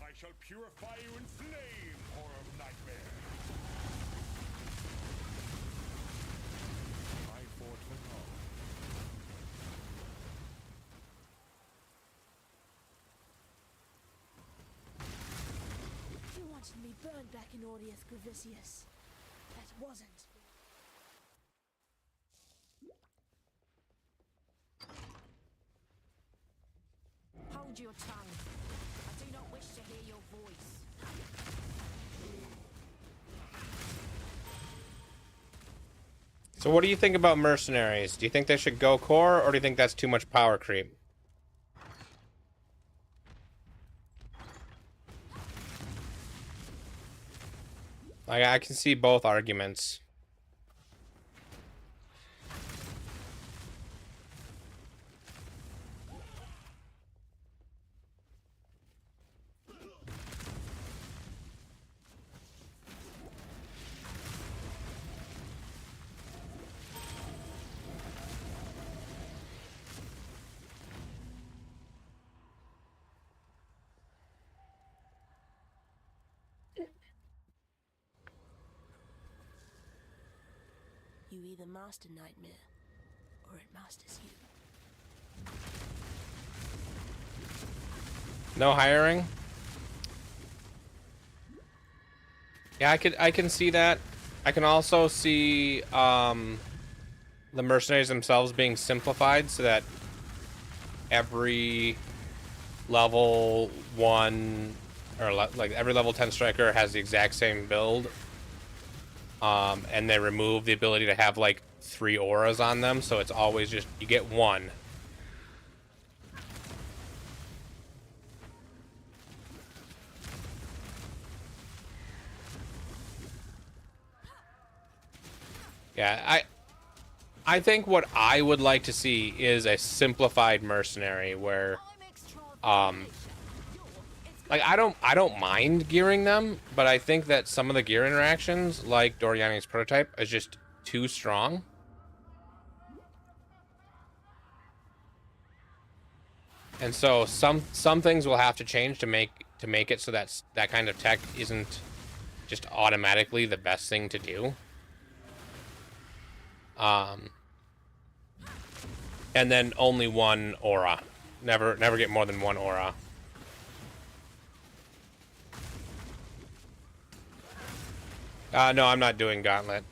[SPEAKER 2] I shall purify you in flame, horror nightmare. I fought for God.
[SPEAKER 5] You wanted me burned back in Audius Gravisius. That wasn't.
[SPEAKER 3] Hold your tongue. I do not wish to hear your voice.
[SPEAKER 1] So what do you think about mercenaries? Do you think they should go core, or do you think that's too much power creep? Like, I can see both arguments.
[SPEAKER 5] You either master Nightmare, or it masters you.
[SPEAKER 1] No hiring? Yeah, I can see that. I can also see the mercenaries themselves being simplified so that every level 1 or like every level 10 striker has the exact same build. And they remove the ability to have like 3 auras on them, so it's always just you get 1. Yeah, I think what I would like to see is a simplified mercenary where like I don't mind gearing them, but I think that some of the gear interactions, like Doriani's prototype, is just too strong. And so some things will have to change to make it so that that kind of tech isn't just automatically the best thing to do. And then only 1 aura. Never get more than 1 aura. No, I'm not doing Gauntlet.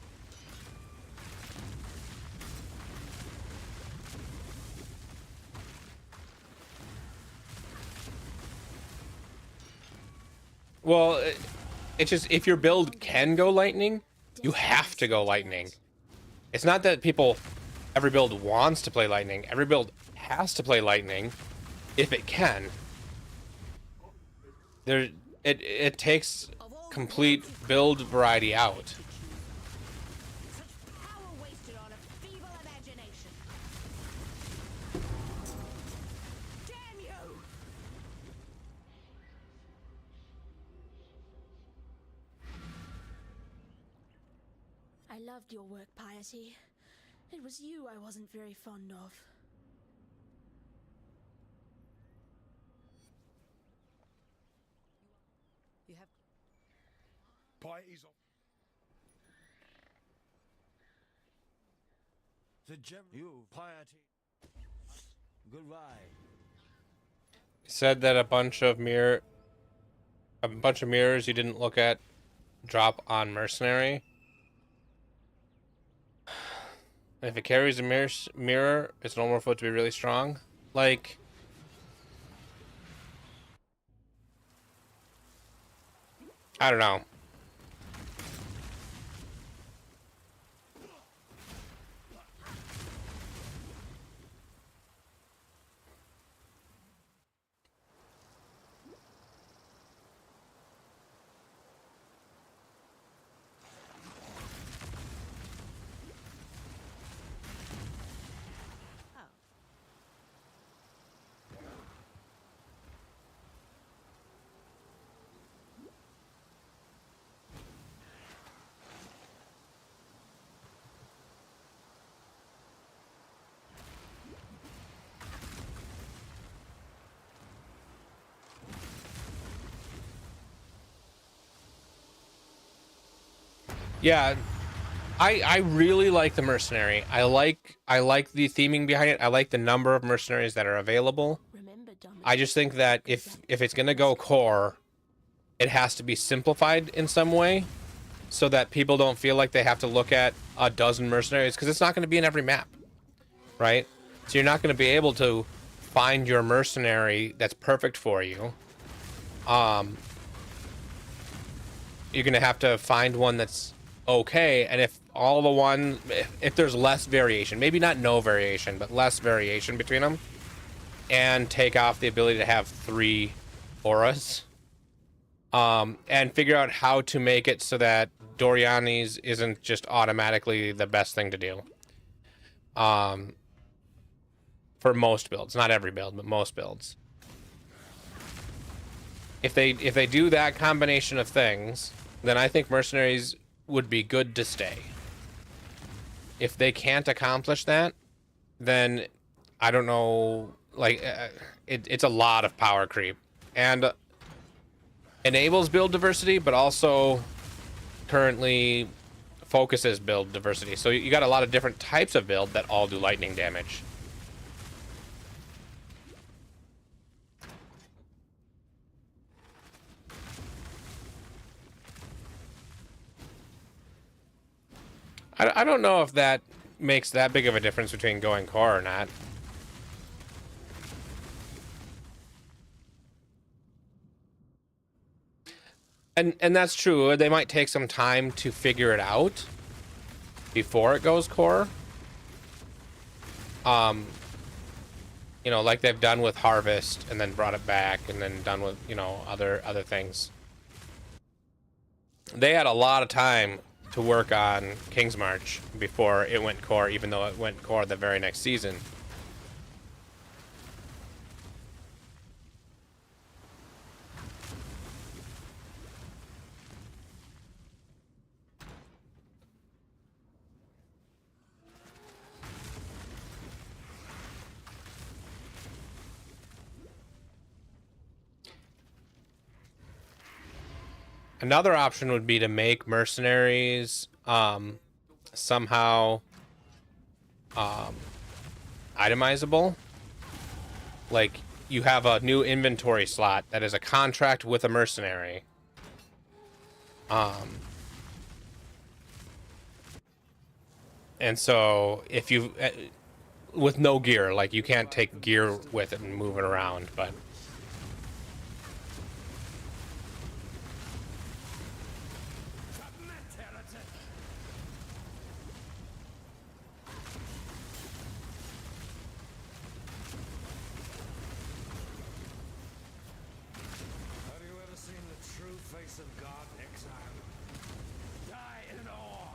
[SPEAKER 1] Well, it's just if your build can go lightning, you have to go lightning. It's not that every build wants to play lightning. Every build has to play lightning if it can. It takes complete build variety out.
[SPEAKER 5] I loved your work, Piety. It was you I wasn't very fond of.
[SPEAKER 6] You have
[SPEAKER 4] Piety's off. The gem. You, Piety. Goodbye.
[SPEAKER 1] Said that a bunch of mirrors you didn't look at drop on mercenary. If it carries a mirror, it's normal for it to be really strong. Like, I don't know. Yeah, I really like the mercenary. I like the theming behind it. I like the number of mercenaries that are available. I just think that if it's gonna go core, it has to be simplified in some way, so that people don't feel like they have to look at a dozen mercenaries, because it's not going to be in every map, right? So you're not going to be able to find your mercenary that's perfect for you. You're going to have to find one that's okay, and if there's less variation, maybe not no variation, but less variation between them, and take off the ability to have 3 auras, and figure out how to make it so that Doriani's isn't just automatically the best thing to do. For most builds, not every build, but most builds. If they do that combination of things, then I think mercenaries would be good to stay. If they can't accomplish that, then I don't know. Like, it's a lot of power creep, and enables build diversity, but also currently focuses build diversity. So you got a lot of different types of build that all do lightning damage. I don't know if that makes that big of a difference between going core or not. And that's true. They might take some time to figure it out before it goes core. You know, like they've done with Harvest and then brought it back and then done with, you know, other things. They had a lot of time to work on King's March before it went core, even though it went core the very next season. Another option would be to make mercenaries somehow itemizable. Like, you have a new inventory slot that is a contract with a mercenary. And so if you with no gear, like you can't take gear with it and move it around, but
[SPEAKER 4] Have you ever seen the true face of God, Exile? Die in awe!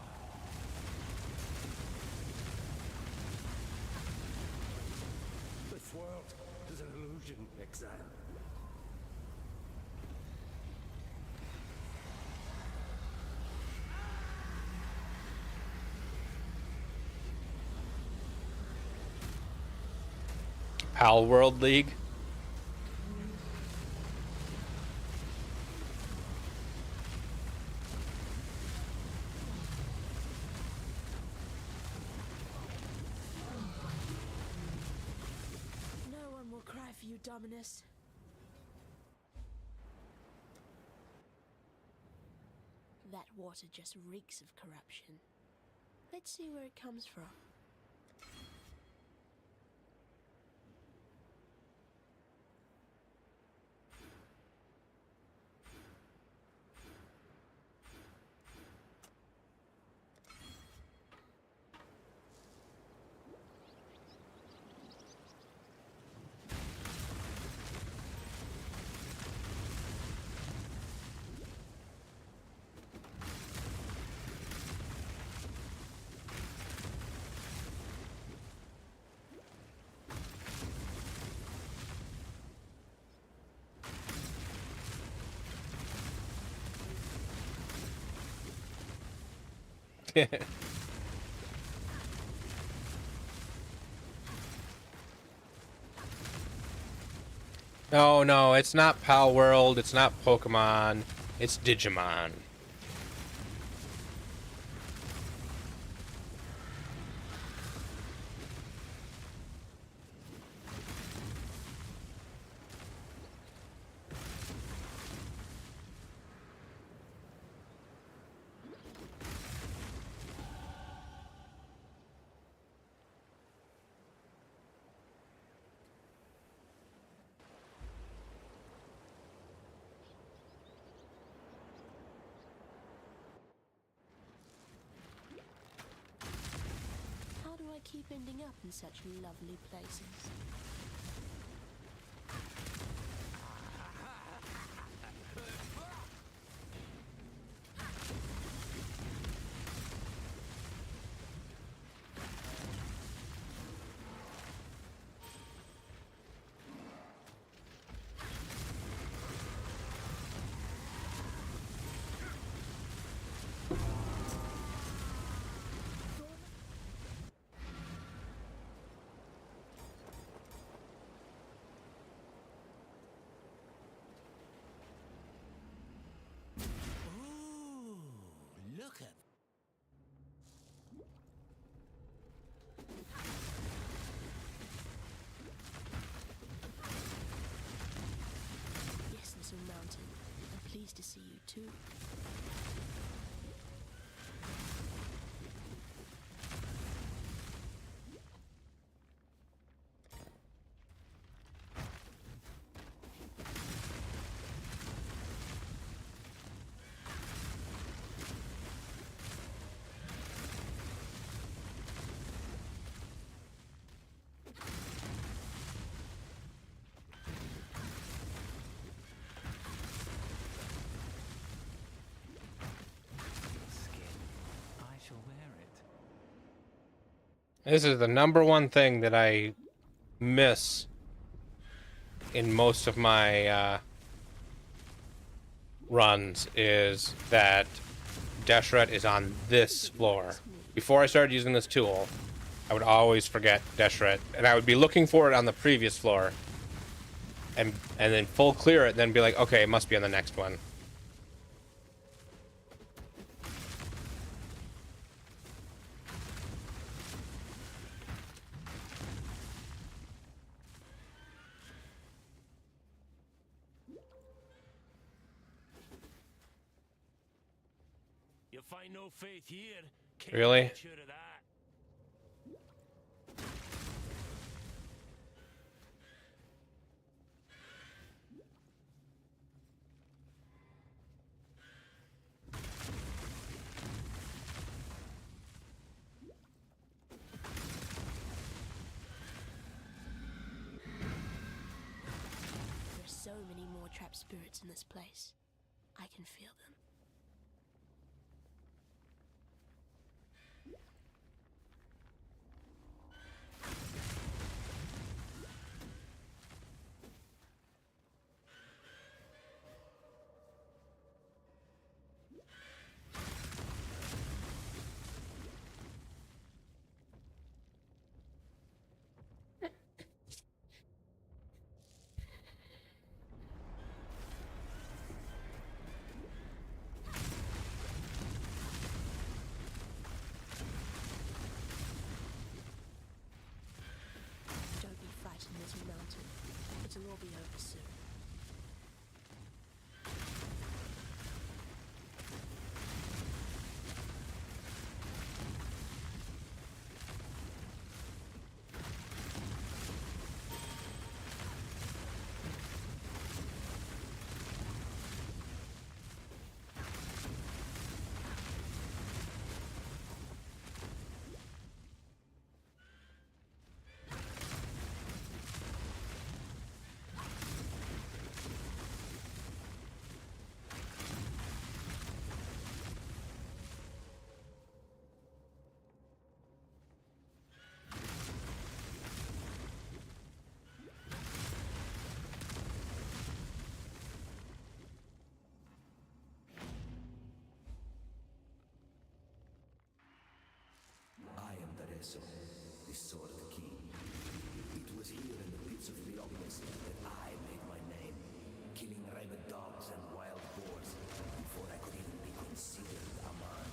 [SPEAKER 4] This world is an illusion, Exile.
[SPEAKER 1] Pal World League.
[SPEAKER 5] No one will cry for you, Dominus. That water just reeks of corruption. Let's see where it comes from. No, no, it's not Pal World, it's not Pokemon, it's Digimon. How do I keep ending up in such lovely places?
[SPEAKER 4] Ooh, look at
[SPEAKER 5] Yes, Little Mountain. I'm pleased to see you too.
[SPEAKER 1] This is the number one thing that I miss in most of my runs, is that Deshret is on this floor. Before I started using this tool, I would always forget Deshret, and I would be looking for it on the previous floor, and then full clear it, and then be like, okay, it must be on the next one.
[SPEAKER 4] You find no faith here.
[SPEAKER 1] Really?
[SPEAKER 4] Can't get sure of that.
[SPEAKER 5] There are so many more trapped spirits in this place. I can feel them. Don't be frightened, little mountain. It'll all be over soon.
[SPEAKER 2] I am Tereso, the Sword King. It was here in the pits of Leopolis that I made my name, killing rabid dogs and wild boars before I could even be considered a man.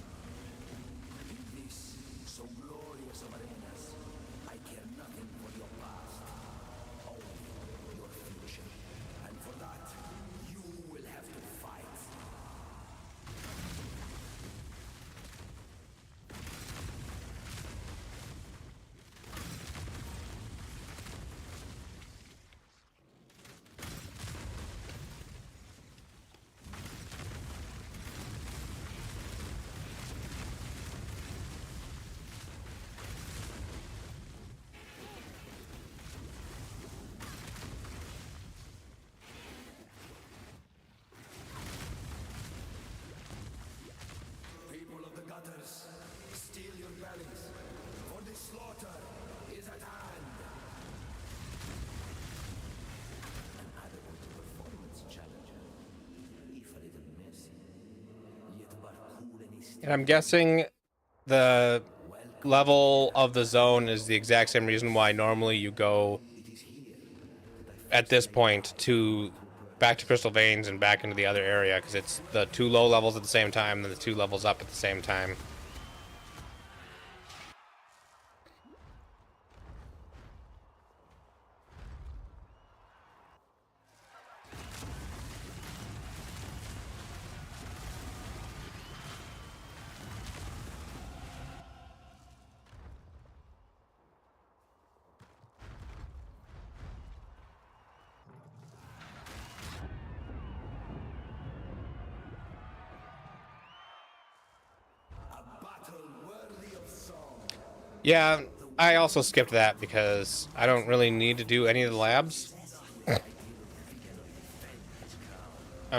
[SPEAKER 2] In this so glorious of arenas, I care nothing for your past, only your future. And for that, you will have to fight. People of the gutters, steel your bellies, for the slaughter is at hand. An adequate performance challenger, if a little messy, yet but cool and
[SPEAKER 1] And I'm guessing the level of the zone is the exact same reason why normally you go at this point to back to Crystal Veins and back into the other area, because it's the two low levels at the same time and the two levels up at the same time. Yeah, I also skipped that because I don't really need to do any of the labs. I'm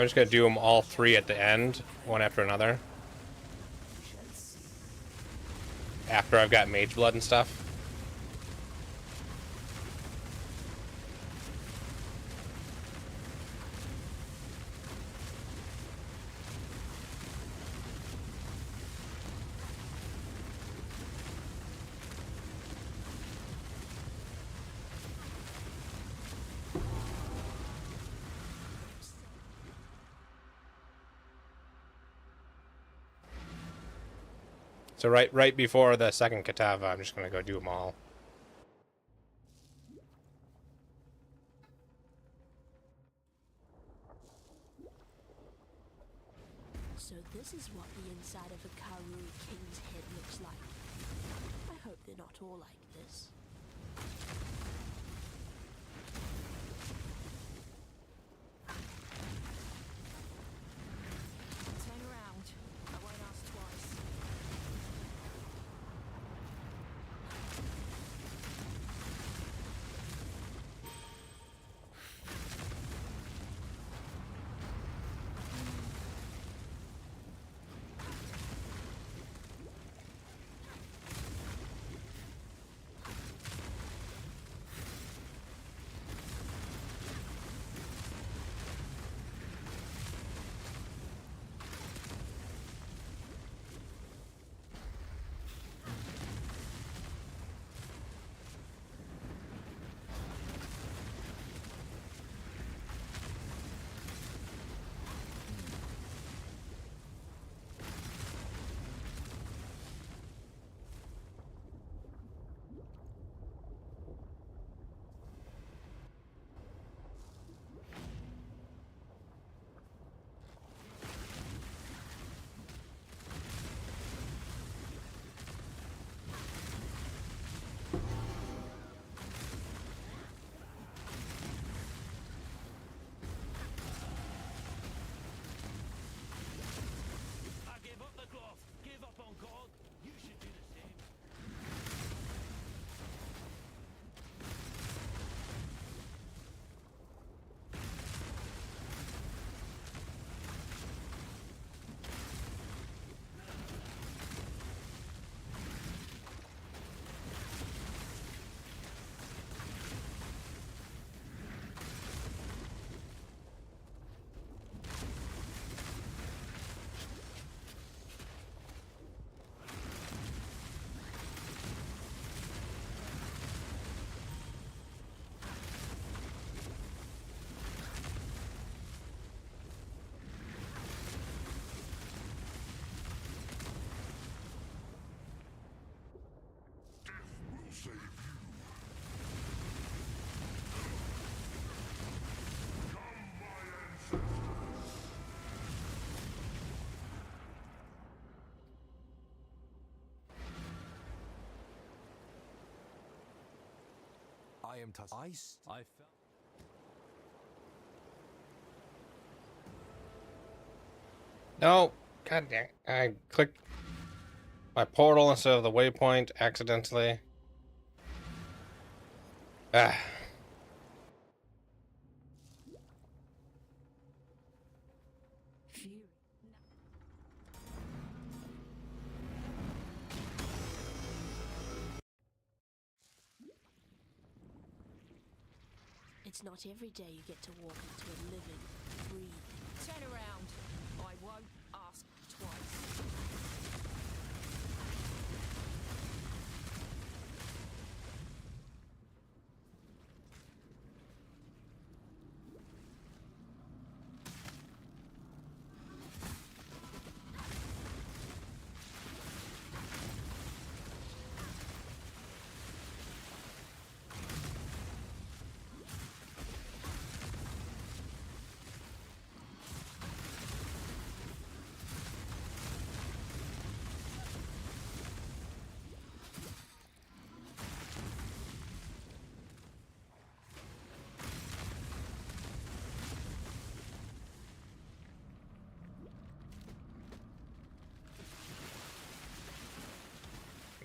[SPEAKER 1] just going to do them all three at the end, one after another. After I've got Mage Blood and stuff. So right before the second Katava, I'm just gonna go do them all.
[SPEAKER 5] So this is what the inside of a Karui king's head looks like. I hope they're not all like this.
[SPEAKER 3] Turn around. I won't ask twice.
[SPEAKER 8] I gave up the glove. Gave up on God. You should do the same.
[SPEAKER 4] I am Ice. I felt.
[SPEAKER 1] No, god damn! I clicked my portal instead of the waypoint accidentally. Ah.
[SPEAKER 5] It's not every day you get to walk into a living, breathing.
[SPEAKER 3] Turn around. I won't ask twice.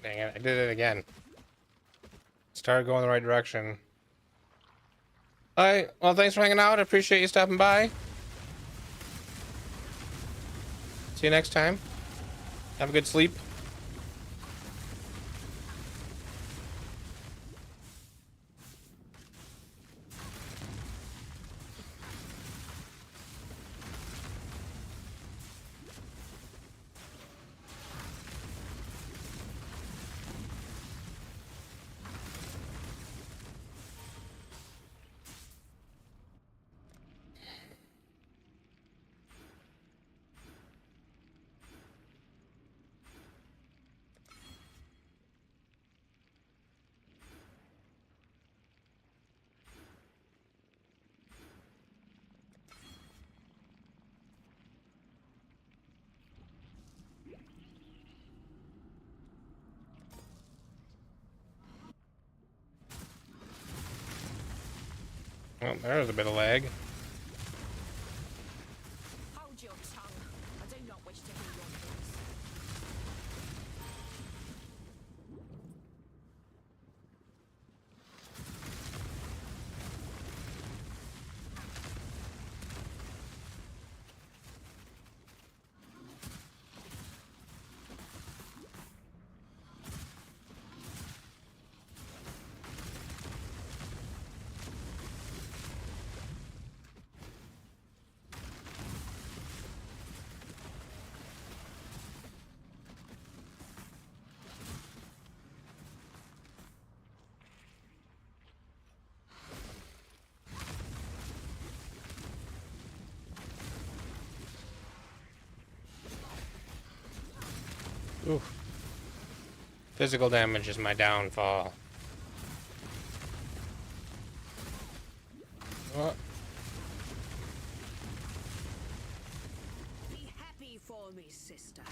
[SPEAKER 1] Dang it, I did it again. Started going the right direction. Alright, well, thanks for hanging out. I appreciate you stopping by. See you next time. Have a good sleep. Oh, there's a bit of lag.
[SPEAKER 3] Hold your tongue. I do not wish to hear your voice.
[SPEAKER 1] Oof. Physical damage is my downfall. What?
[SPEAKER 6] Be happy for me, sister.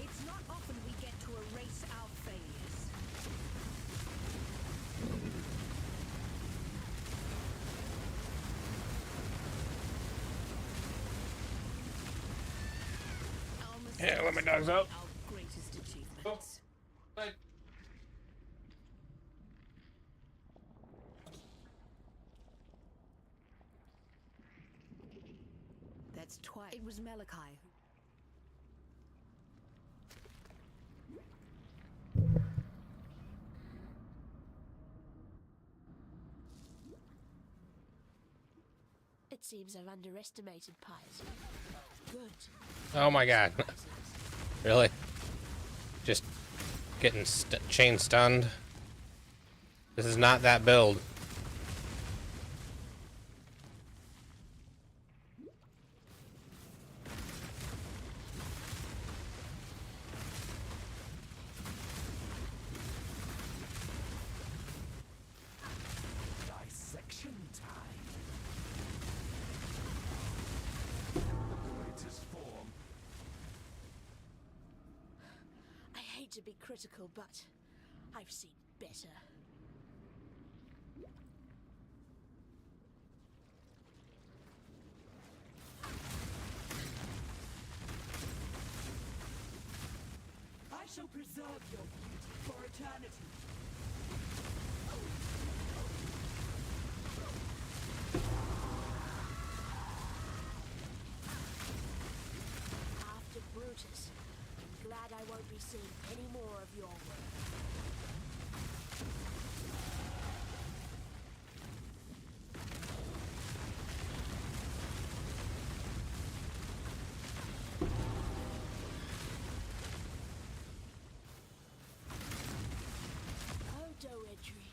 [SPEAKER 6] It's not often we get to erase our failures.
[SPEAKER 1] Yeah, let my dogs out.
[SPEAKER 6] Our greatest achievements. That's twice. It was Malachi.
[SPEAKER 5] It seems I've underestimated piety. Good.
[SPEAKER 1] Oh my god. Really? Just getting chain stunned. This is not that build.
[SPEAKER 2] Dissection time. Greatest form.
[SPEAKER 5] I hate to be critical, but I've seen better.
[SPEAKER 9] I shall preserve your beauty for eternity.
[SPEAKER 5] After Brutus, I'm glad I won't be seeing any more of your work. Oh, Doedry,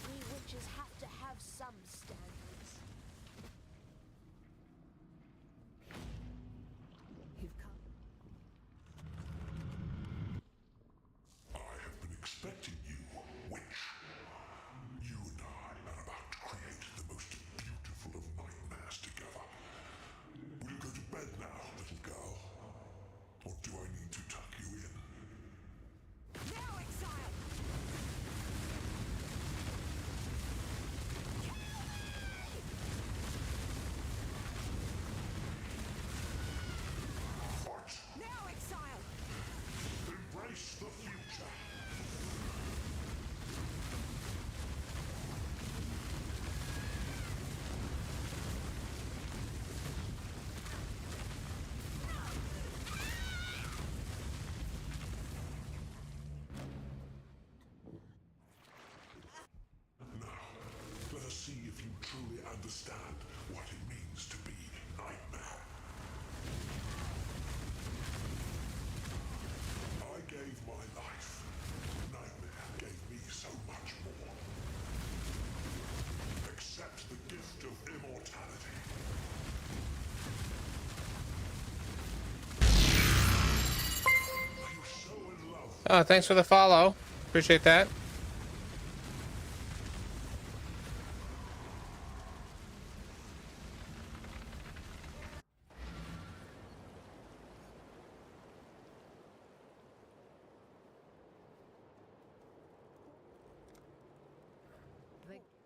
[SPEAKER 5] we witches have to have some standards.
[SPEAKER 6] You've come.
[SPEAKER 4] I have been expecting you, witch. You and I are about to create the most beautiful of nightmares together. Will you go to bed now, little girl? Or do I need to tuck you in?
[SPEAKER 6] Now, Exile!
[SPEAKER 4] Fight!
[SPEAKER 6] Now, Exile!
[SPEAKER 4] Embrace the future! Now, let us see if you truly understand what it means to be Nightmare. I gave my life. Nightmare gave me so much more. Accept the gift of immortality. Are you so in love?
[SPEAKER 1] Oh, thanks for the follow. Appreciate that.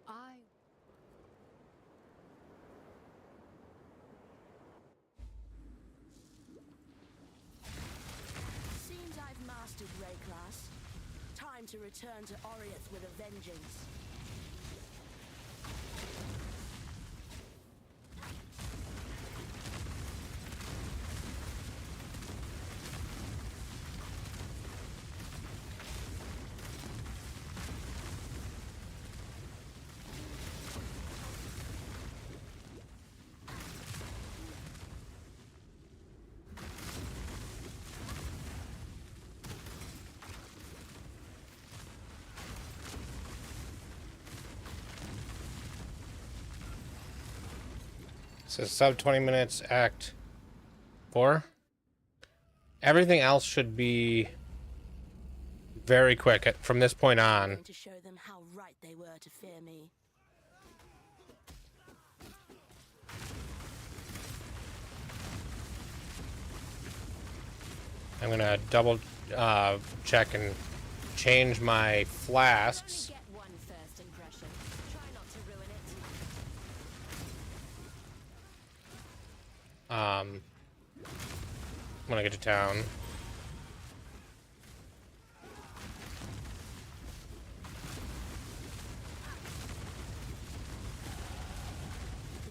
[SPEAKER 6] I
[SPEAKER 5] defeated Rayclass. Time to return to Oriath with a vengeance.
[SPEAKER 1] So sub 20 minutes, act 4. Everything else should be very quick from this point
[SPEAKER 5] I'm
[SPEAKER 1] on.
[SPEAKER 5] going to show them how right they were to fear me.
[SPEAKER 1] I'm gonna double check and change my flasks.
[SPEAKER 3] Get one first impression. Try not to ruin it.
[SPEAKER 1] When I get to town.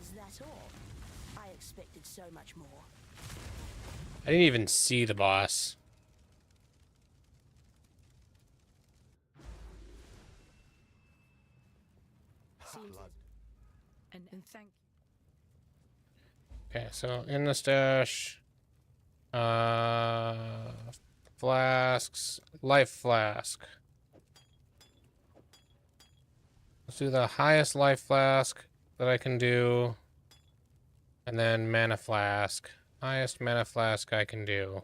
[SPEAKER 5] Is that all? I expected so much more.
[SPEAKER 1] I didn't even see the boss.
[SPEAKER 5] Seems
[SPEAKER 6] And thank
[SPEAKER 1] Okay, so in the stash, flasks, life flask. Let's do the highest life flask that I can do, and then mana flask. Highest mana flask I can do.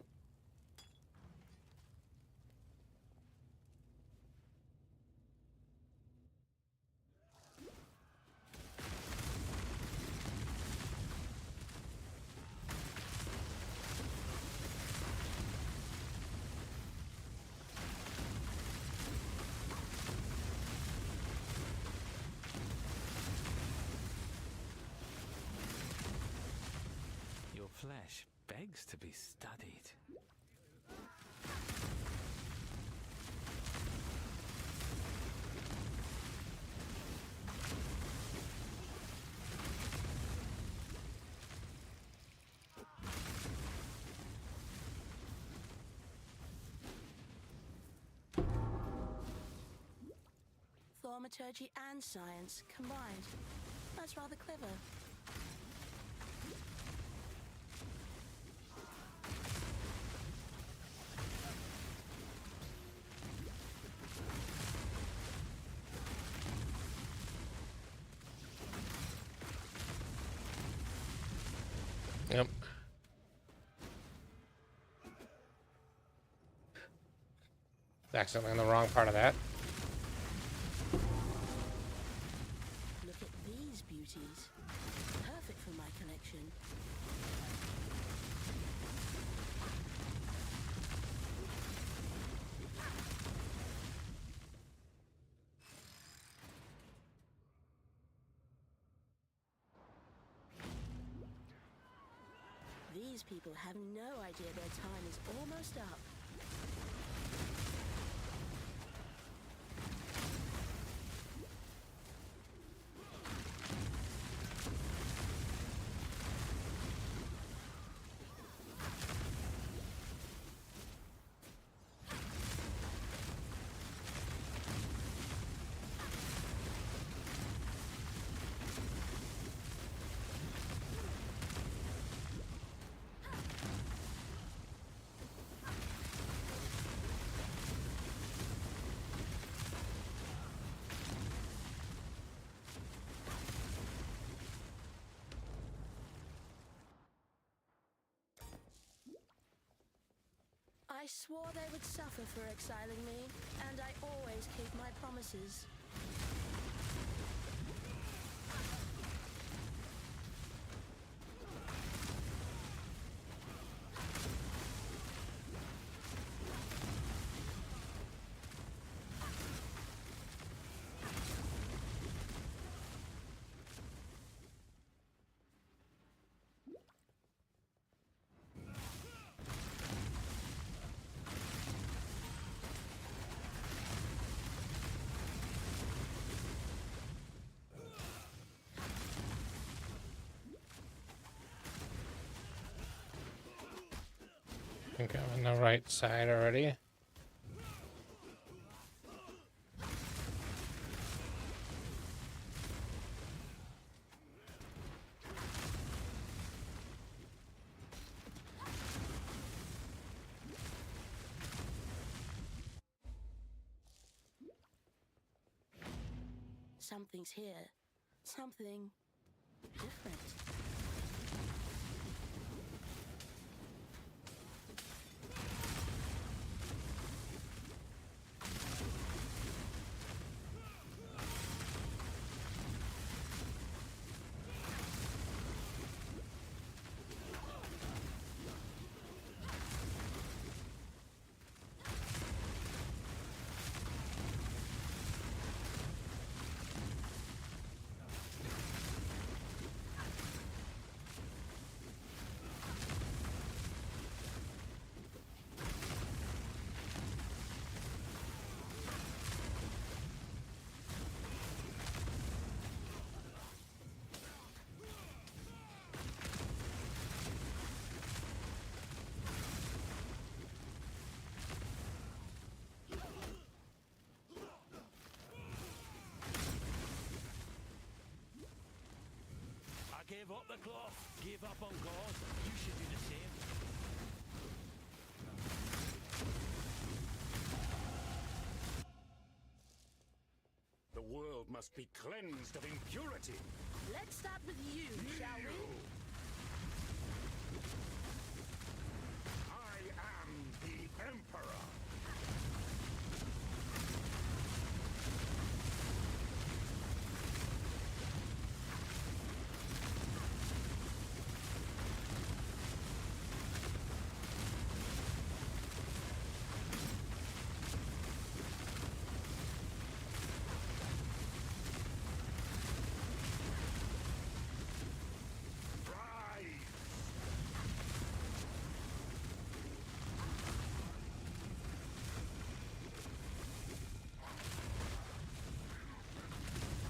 [SPEAKER 8] Your flesh begs to be studied.
[SPEAKER 5] thaumaturgy and science combined. That's rather clever.
[SPEAKER 1] Yep. Accidentally on the wrong part of that.
[SPEAKER 5] Look at these beauties. Perfect for my collection. These people have no idea their time is almost up. I swore they would suffer for exiling me, and I always keep my promises.
[SPEAKER 1] think I'm on the right side already.
[SPEAKER 5] Something's here. Something different.
[SPEAKER 8] I gave up the cloth, gave up on God. You should do the same.
[SPEAKER 2] The world must be cleansed of impurity.
[SPEAKER 5] Let's start with you, shall we?
[SPEAKER 2] I am the Emperor. Rise!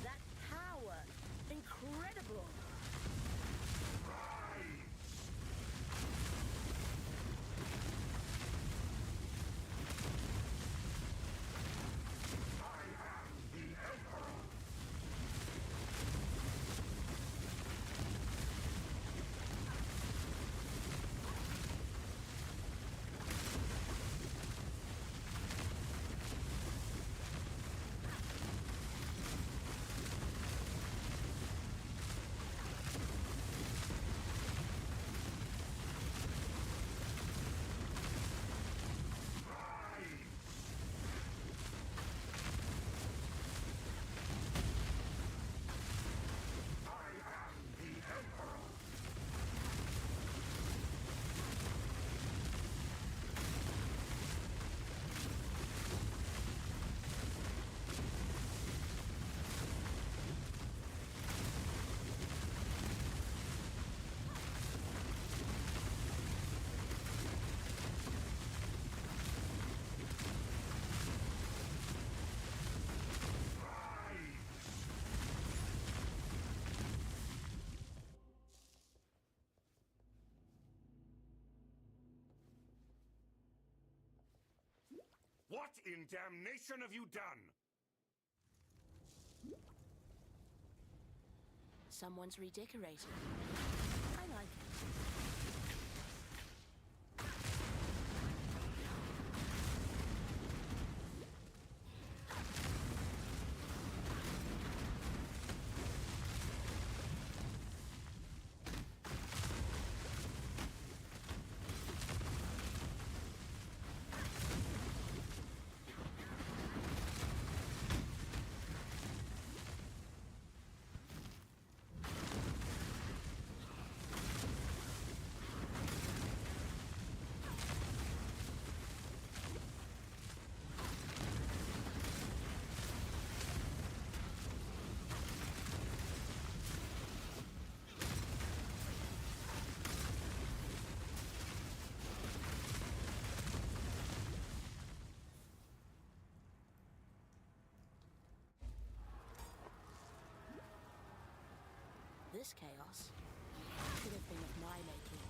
[SPEAKER 5] That power! Incredible! What in damnation have you done? Someone's redecorating. I like it. This chaos should have been of my making.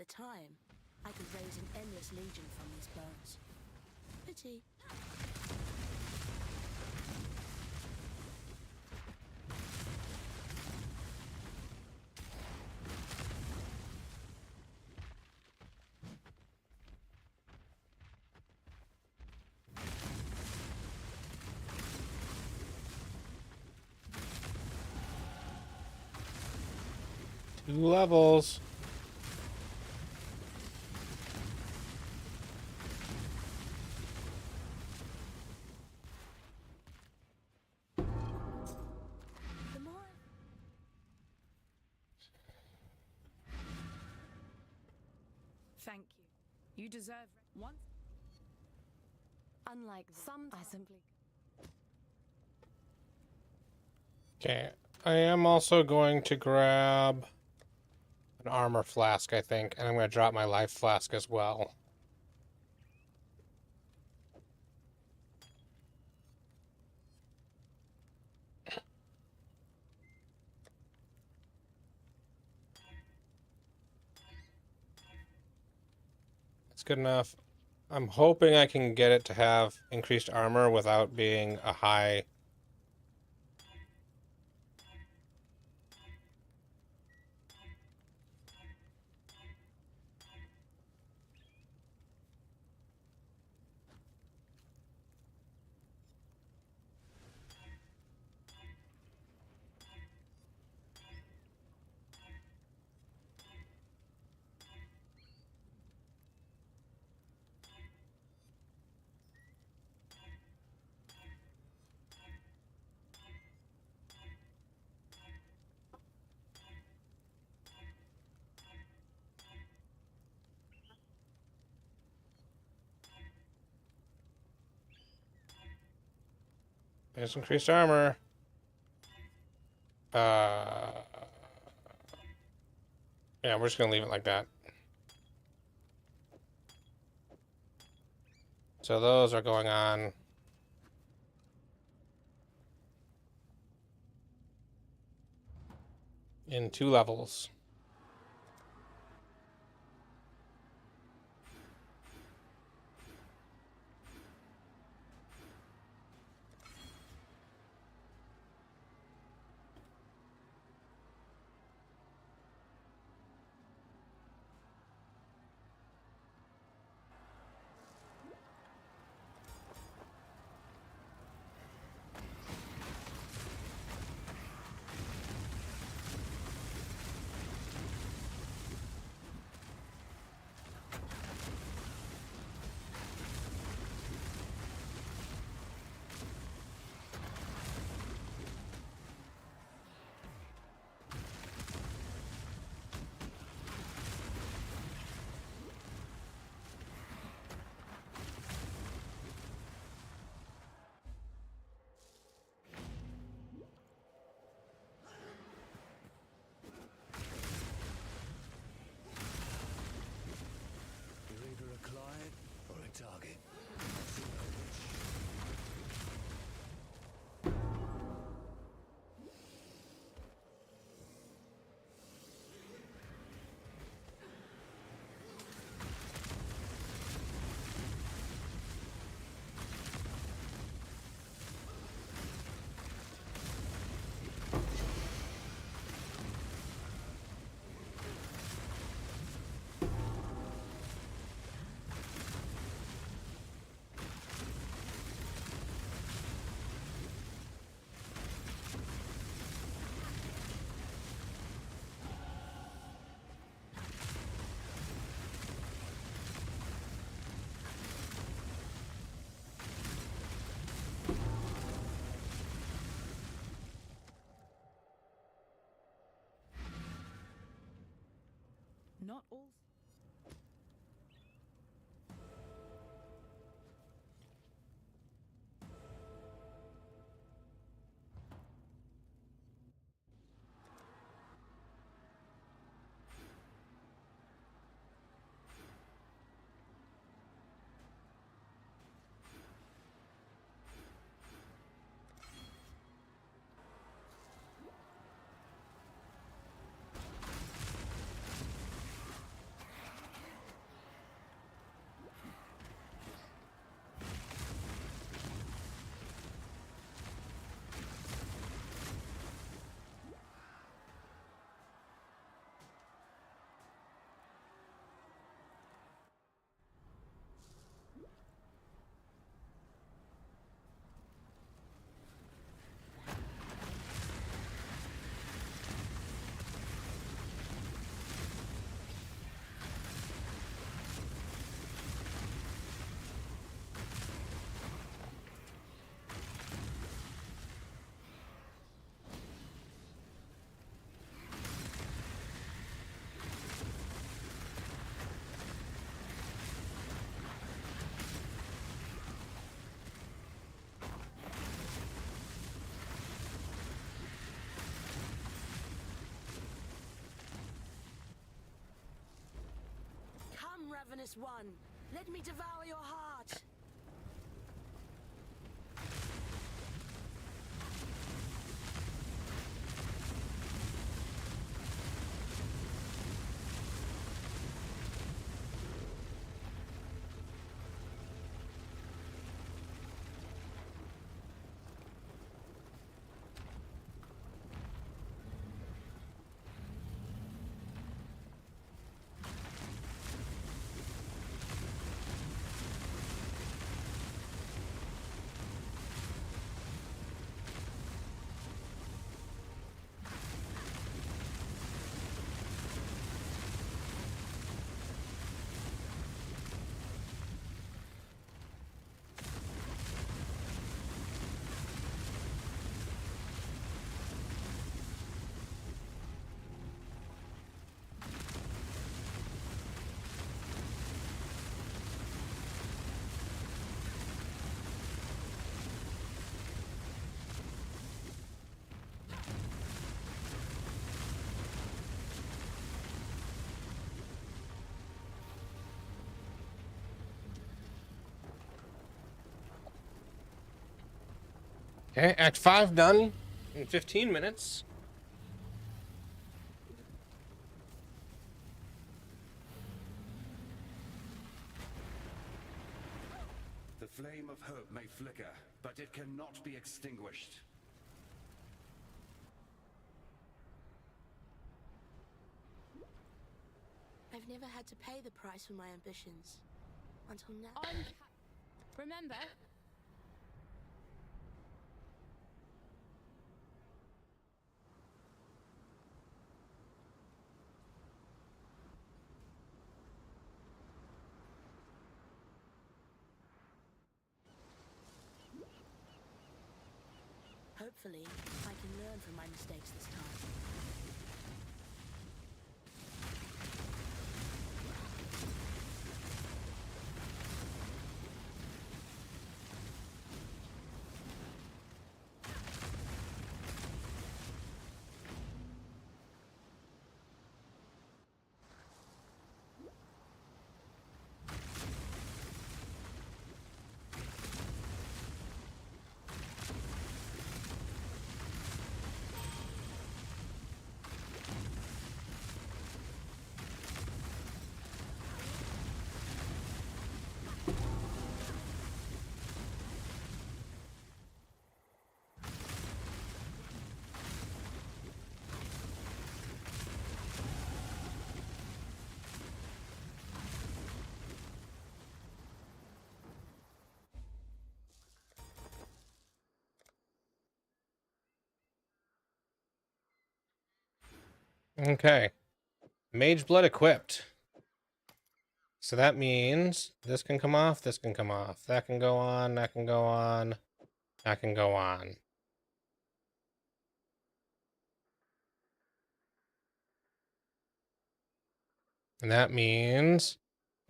[SPEAKER 5] the time, I could raise an endless legion from these bones. Pity.
[SPEAKER 1] 2 levels.
[SPEAKER 5] The more
[SPEAKER 6] Thank you. You deserve once.
[SPEAKER 7] Unlike some, I simply.
[SPEAKER 1] Okay, I am also going to grab an armor flask, I think, and I'm going to drop my life flask as well. That's good enough. I'm hoping I can get it to have increased armor without being a high. There's increased armor. Yeah, we're just gonna leave it like that. So those are going on. In 2 levels.
[SPEAKER 2] You're either a client or a target.
[SPEAKER 6] Not all.
[SPEAKER 5] honest one. Let me devour your heart.
[SPEAKER 1] Okay, Act 5 done in 15 minutes.
[SPEAKER 10] The flame of hope may flicker, but it cannot be extinguished.
[SPEAKER 5] I've never had to pay the price for my ambitions. Until now.
[SPEAKER 3] Remember?
[SPEAKER 5] Hopefully, I can learn from my mistakes this time.
[SPEAKER 1] Okay. Mage Blood equipped. So that means this can come off, this can come off. That can go on, that can go on, that can go on. And that means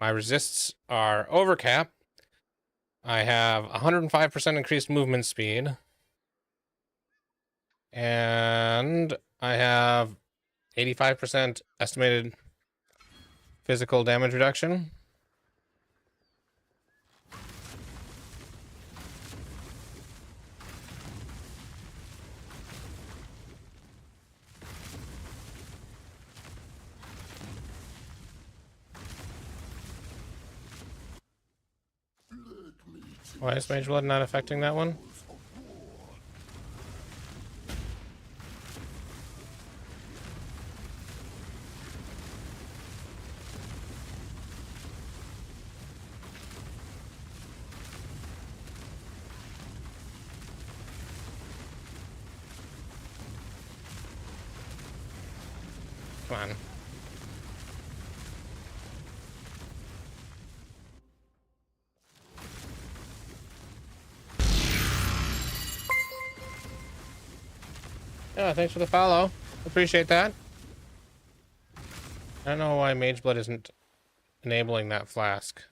[SPEAKER 1] my resists are overcap. I have 105% increased movement speed. And I have 85% estimated physical damage reduction. Why is Mage Blood not affecting that one? Come on. Yeah, thanks for the follow. Appreciate that. I don't know why Mage Blood isn't enabling that flask.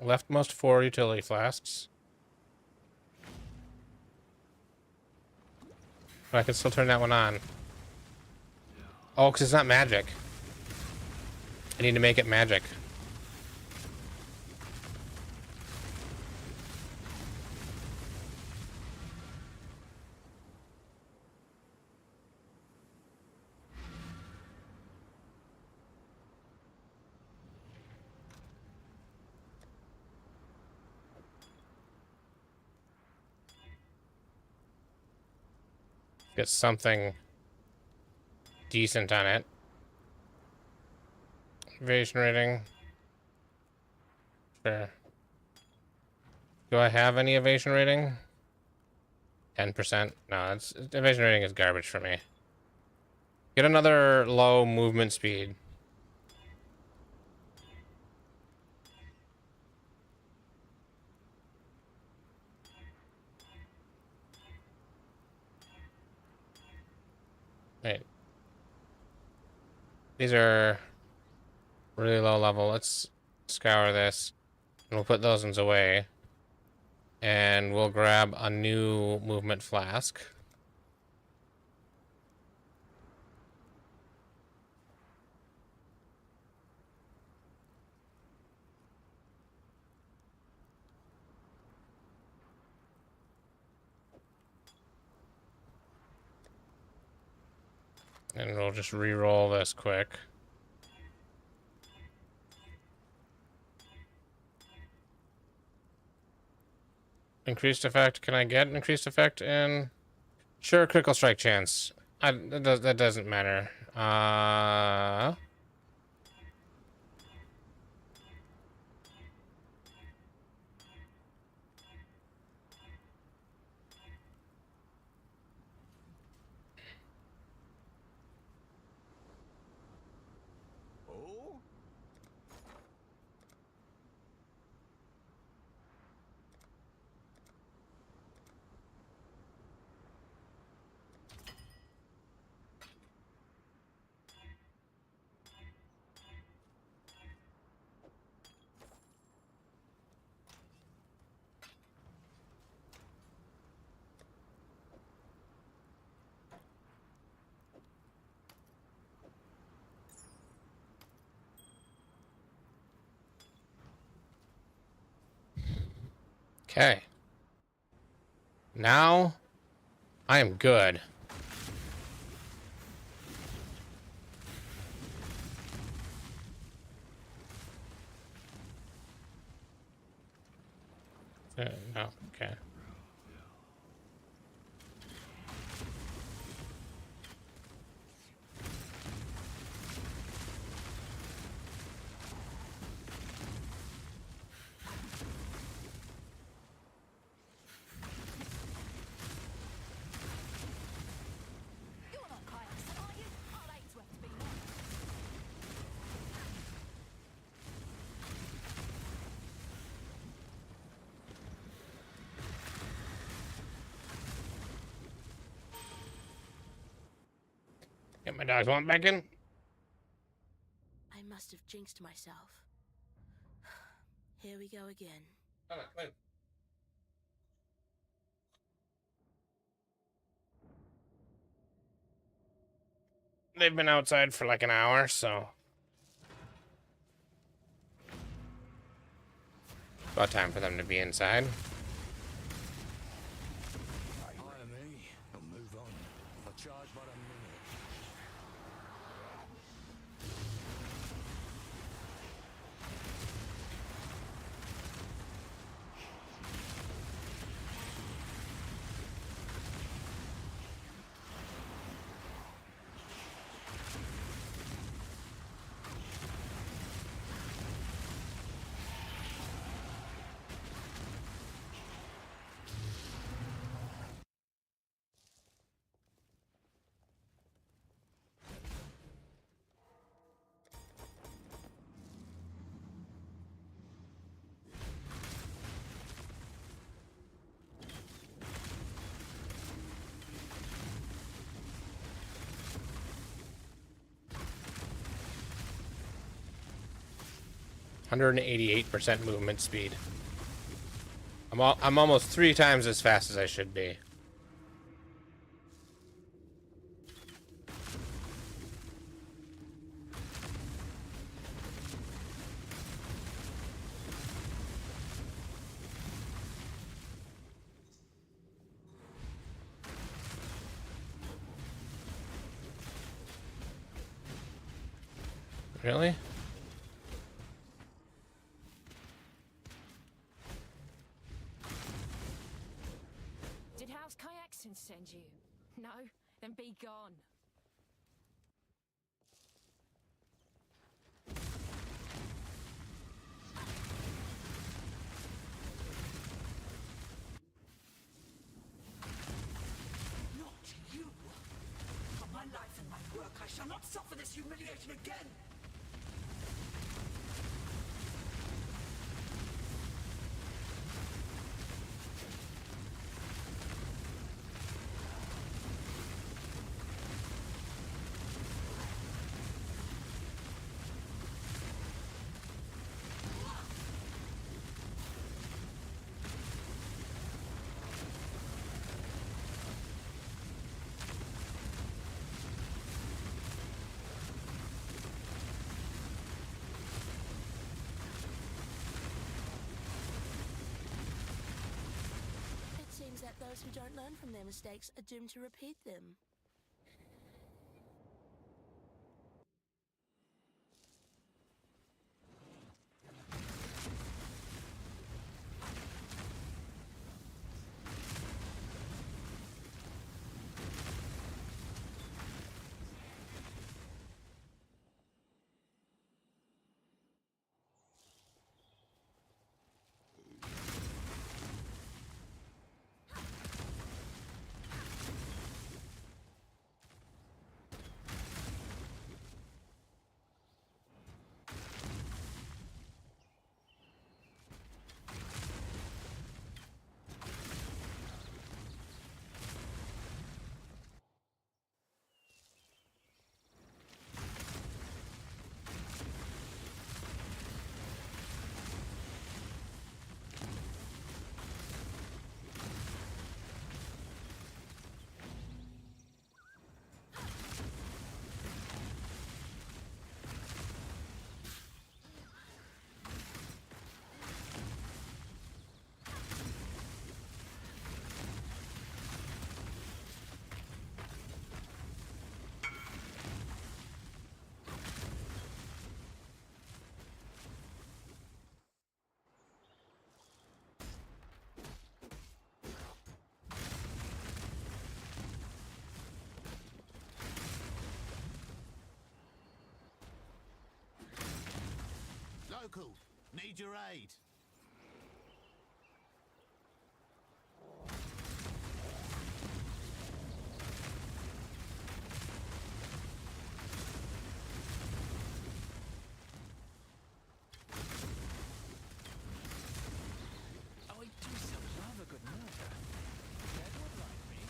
[SPEAKER 1] Leftmost 4 utility flasks. But I can still turn that one on. Oh, because it's not magic. I need to make it magic. Get something decent on it. Evasion rating. Sure. Do I have any evasion rating? 10%? No, evasion rating is garbage for me. Get another low movement speed. Wait. These are really low level. Let's scour this. And we'll put those ones away. And we'll grab a new movement flask. And we'll just re-roll this quick. Increased effect. Can I get an increased effect in? Sure, critical strike chance. That doesn't matter.
[SPEAKER 8] Oh?
[SPEAKER 1] Okay. Now, I am good. No, okay.
[SPEAKER 3] You're not Kairos, are you? I'll hate to have to be one.
[SPEAKER 1] Get my dogs want back in.
[SPEAKER 5] I must have jinxed myself. Here we go again.
[SPEAKER 1] Come on, come in. They've been outside for like an hour, so about time for them to be inside.
[SPEAKER 8] Hire me and move on. I charge by the minute.
[SPEAKER 1] Hundred and 88% movement speed. I'm almost 3 times as fast as I should be. Really?
[SPEAKER 3] Did House Kayakson send you? No? Then be gone.
[SPEAKER 9] Not you! For my life and my work, I shall not suffer this humiliation again!
[SPEAKER 5] It seems that those who don't learn from their mistakes are doomed to repeat them.
[SPEAKER 8] Local, need your aid. I do so love a good murder. Dead would like me.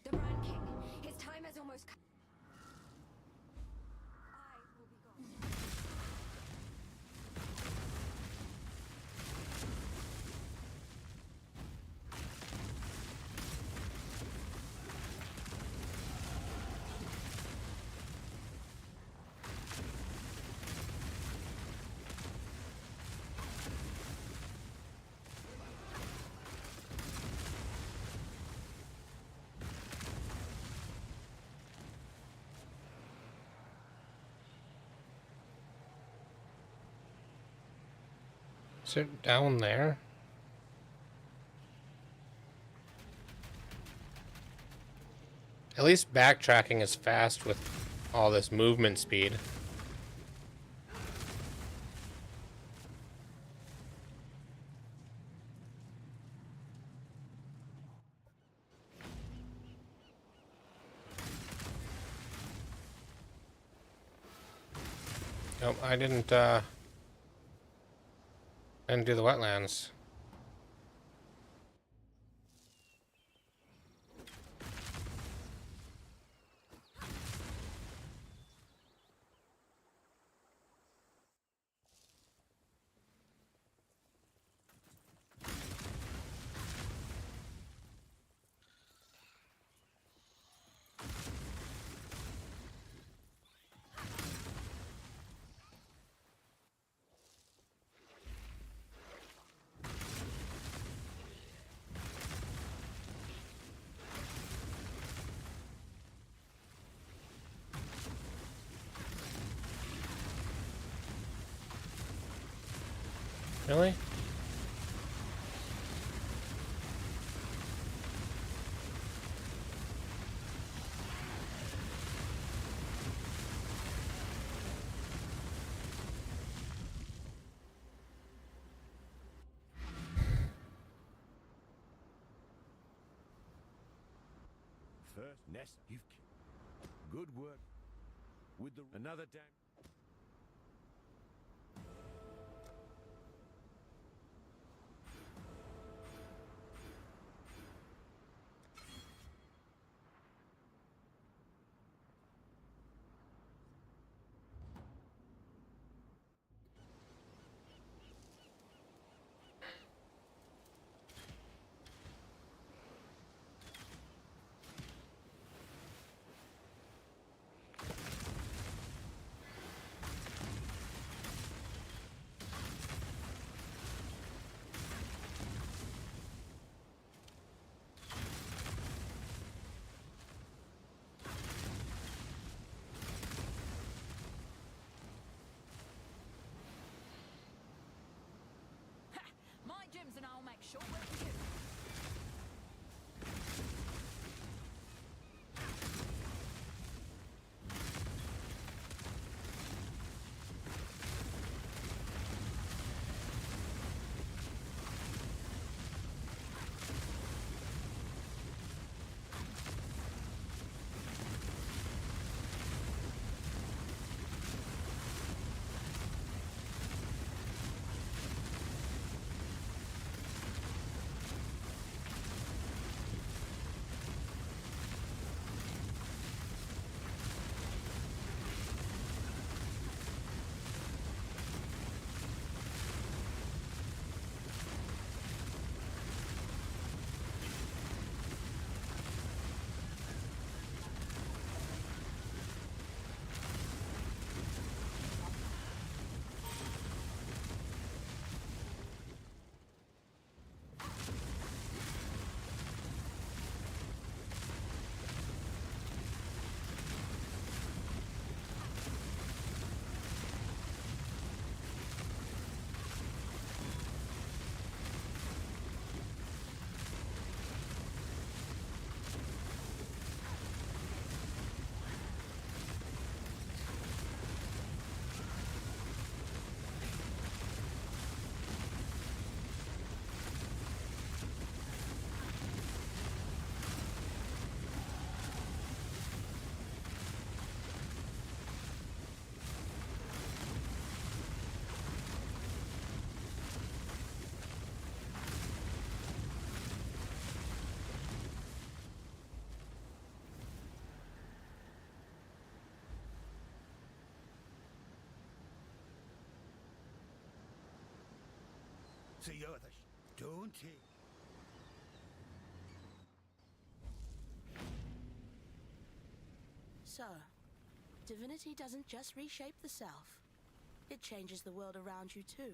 [SPEAKER 7] The Brand King. His time has almost come. I will be gone.
[SPEAKER 1] Is it down there? At least backtracking is fast with all this movement speed. Nope, I didn't do the wetlands. Really?
[SPEAKER 8] First nest you've killed. Good work. With the another damn.
[SPEAKER 3] My gems and I'll make short work of you.
[SPEAKER 8] See you other don't he?
[SPEAKER 5] So, divinity doesn't just reshape the self. It changes the world around you too.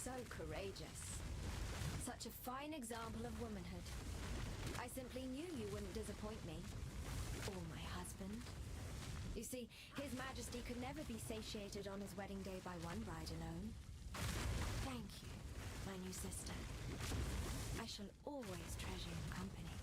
[SPEAKER 7] So courageous. Such a fine example of womanhood. I simply knew you wouldn't disappoint me. Or my husband. You see, His Majesty could never be satiated on his wedding day by one bride alone. Thank you, my new sister. I shall always treasure your company.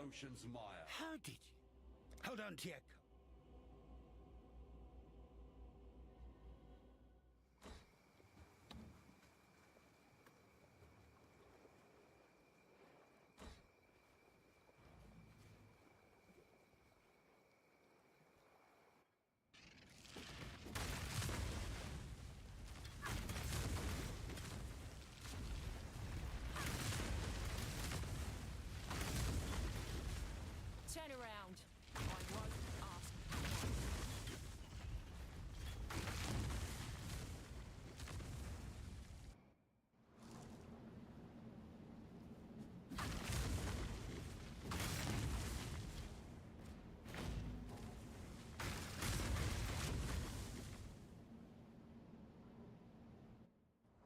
[SPEAKER 10] ocean's mire.
[SPEAKER 2] How did you? Hold on, Tiek.
[SPEAKER 3] Turn around. I won't ask.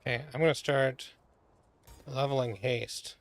[SPEAKER 1] Okay, I'm gonna start leveling haste.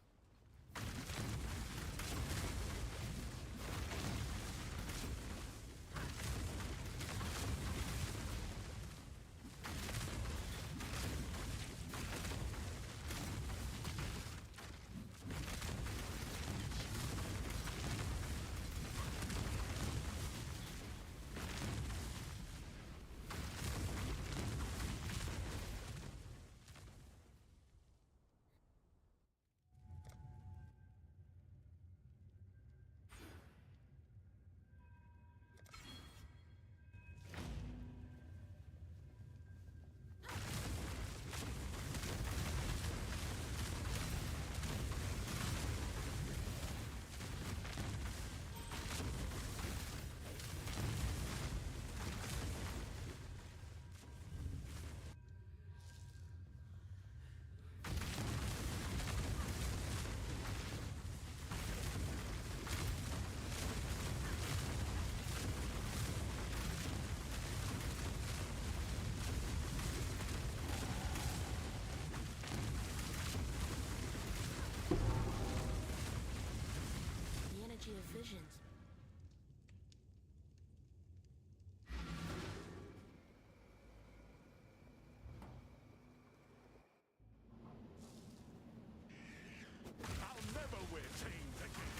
[SPEAKER 5] The energy of visions.
[SPEAKER 2] I'll never wear chains again.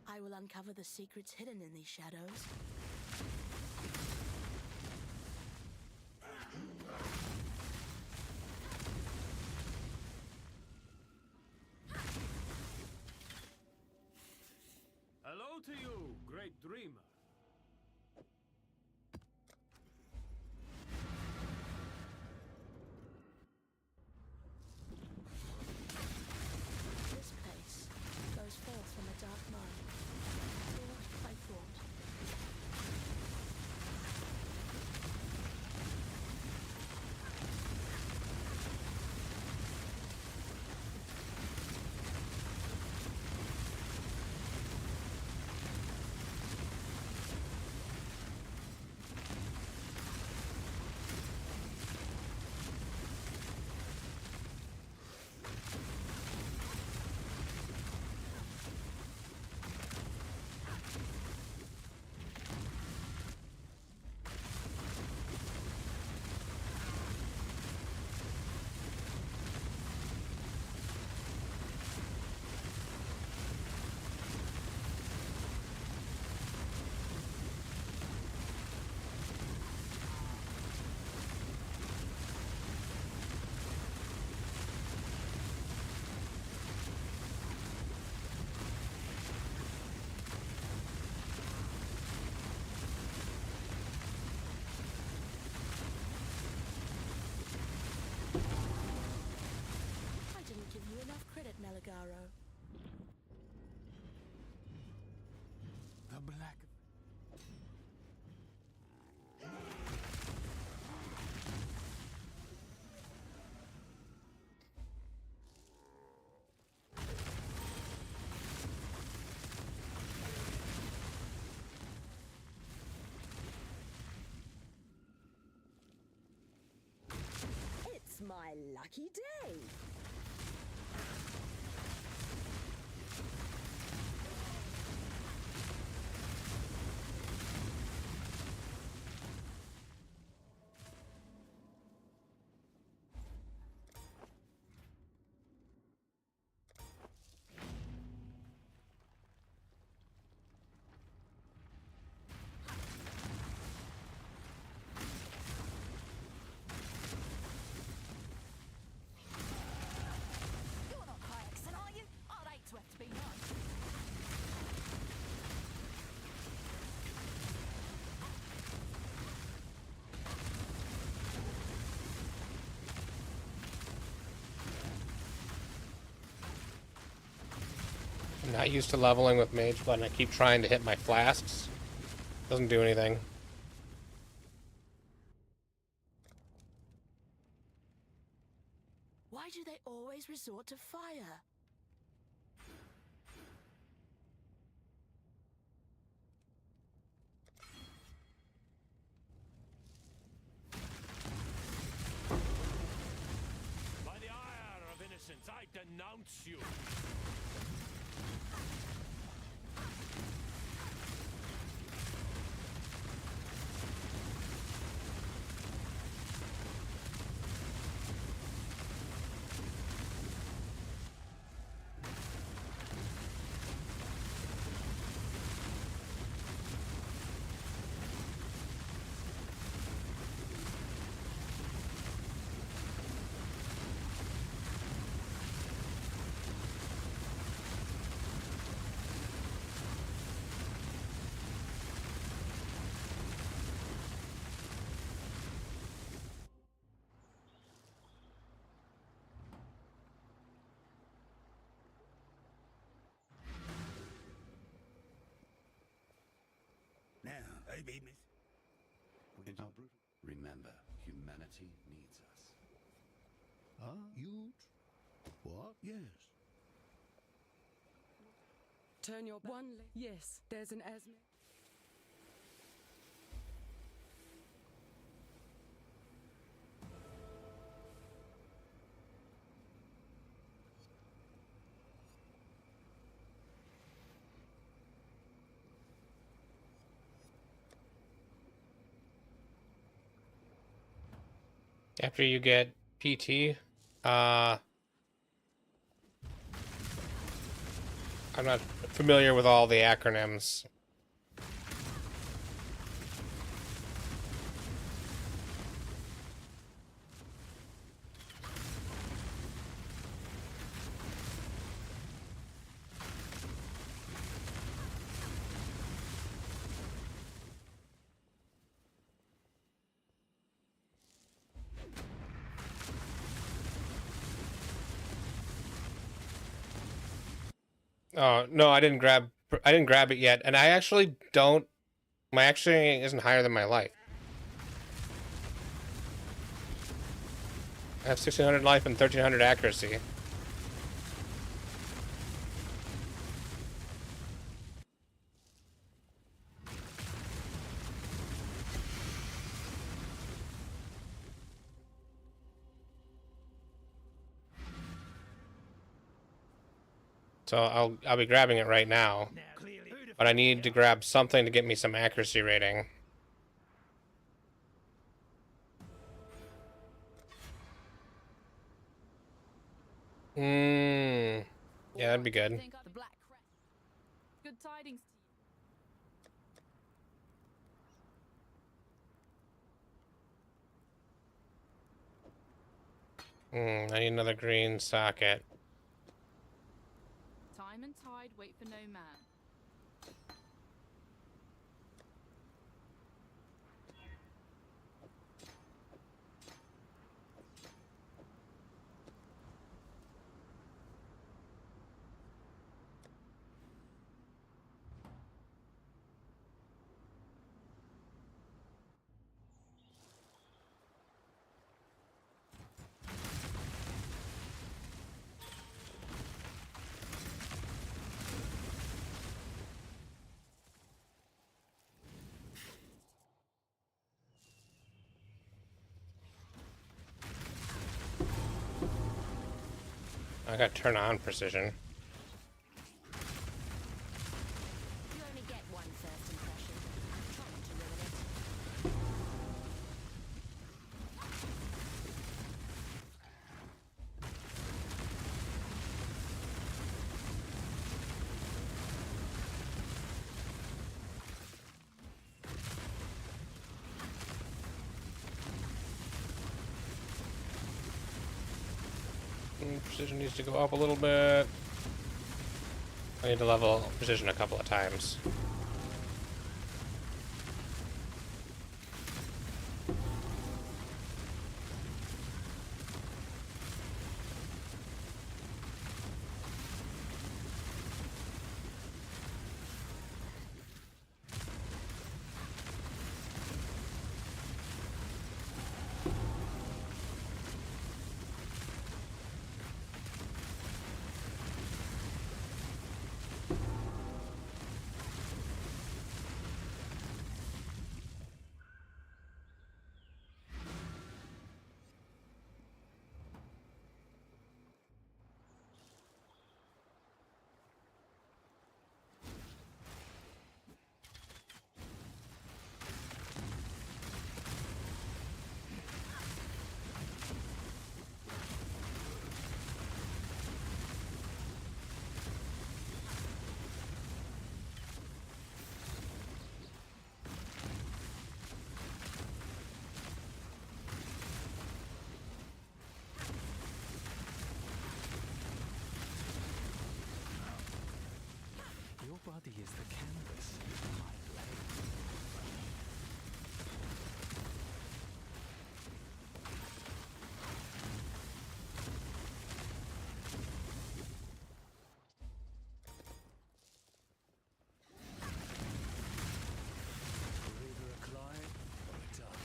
[SPEAKER 5] I will uncover the secrets hidden in these shadows.
[SPEAKER 8] Hello to you, great dreamer.
[SPEAKER 5] This place goes forth from a dark mind, taught by thought. I didn't give you enough credit, Meligaro.
[SPEAKER 2] The black.
[SPEAKER 6] It's my lucky day.
[SPEAKER 1] I'm not used to leveling with Mage Blood, and I keep trying to hit my flasks. Doesn't do anything.
[SPEAKER 5] Why do they always resort to fire?
[SPEAKER 8] By the ire of innocence, I denounce you.
[SPEAKER 2] Now, I be miss.
[SPEAKER 10] Remember, humanity needs us.
[SPEAKER 2] Huge? What? Yes.
[SPEAKER 6] Turn your one leg. Yes, there's an asthma.
[SPEAKER 1] After you get PT, I'm not familiar with all the acronyms. Oh, no, I didn't grab it yet. And I actually don't, my action isn't higher than my life. I have 1600 life and 1300 accuracy. So I'll be grabbing it right now.
[SPEAKER 2] Now, clearly, who'd have
[SPEAKER 1] But I need to grab something to get me some accuracy rating. Yeah, that'd be good.
[SPEAKER 3] The Black Crest. Good tidings to you.
[SPEAKER 1] I need another green socket.
[SPEAKER 3] Time and tide wait for no man.
[SPEAKER 1] I gotta turn on precision.
[SPEAKER 7] You only get one first impression. Try not to ruin it.
[SPEAKER 1] Precision needs to go up a little bit. I need to level precision a couple of times.
[SPEAKER 11] body is the canvas for my blade. We're either a client or a target.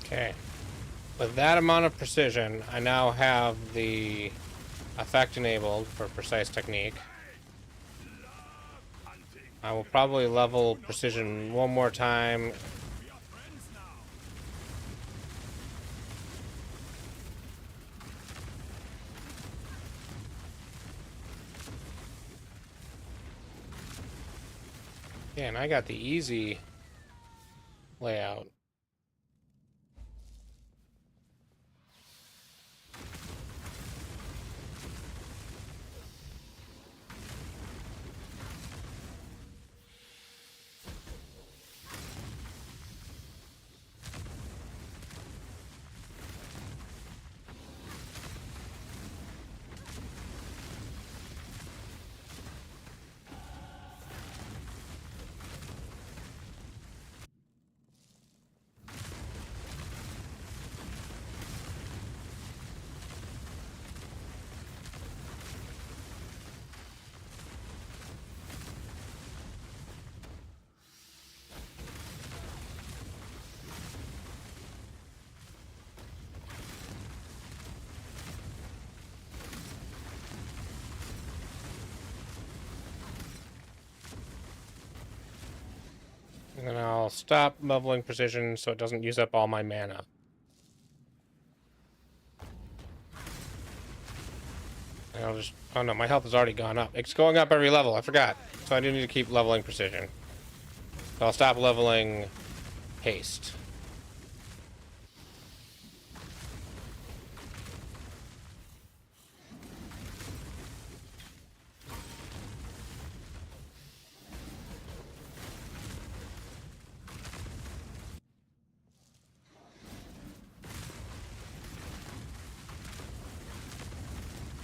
[SPEAKER 1] Okay. With that amount of precision, I now have the effect enabled for precise technique. I will probably level precision one more time.
[SPEAKER 8] We are friends now.
[SPEAKER 1] Yeah, and I got the easy layout. And then I'll stop leveling precision so it doesn't use up all my mana. And I'll just... Oh no, my health has already gone up. It's going up every level, I forgot. So I do need to keep leveling precision. So I'll stop leveling haste.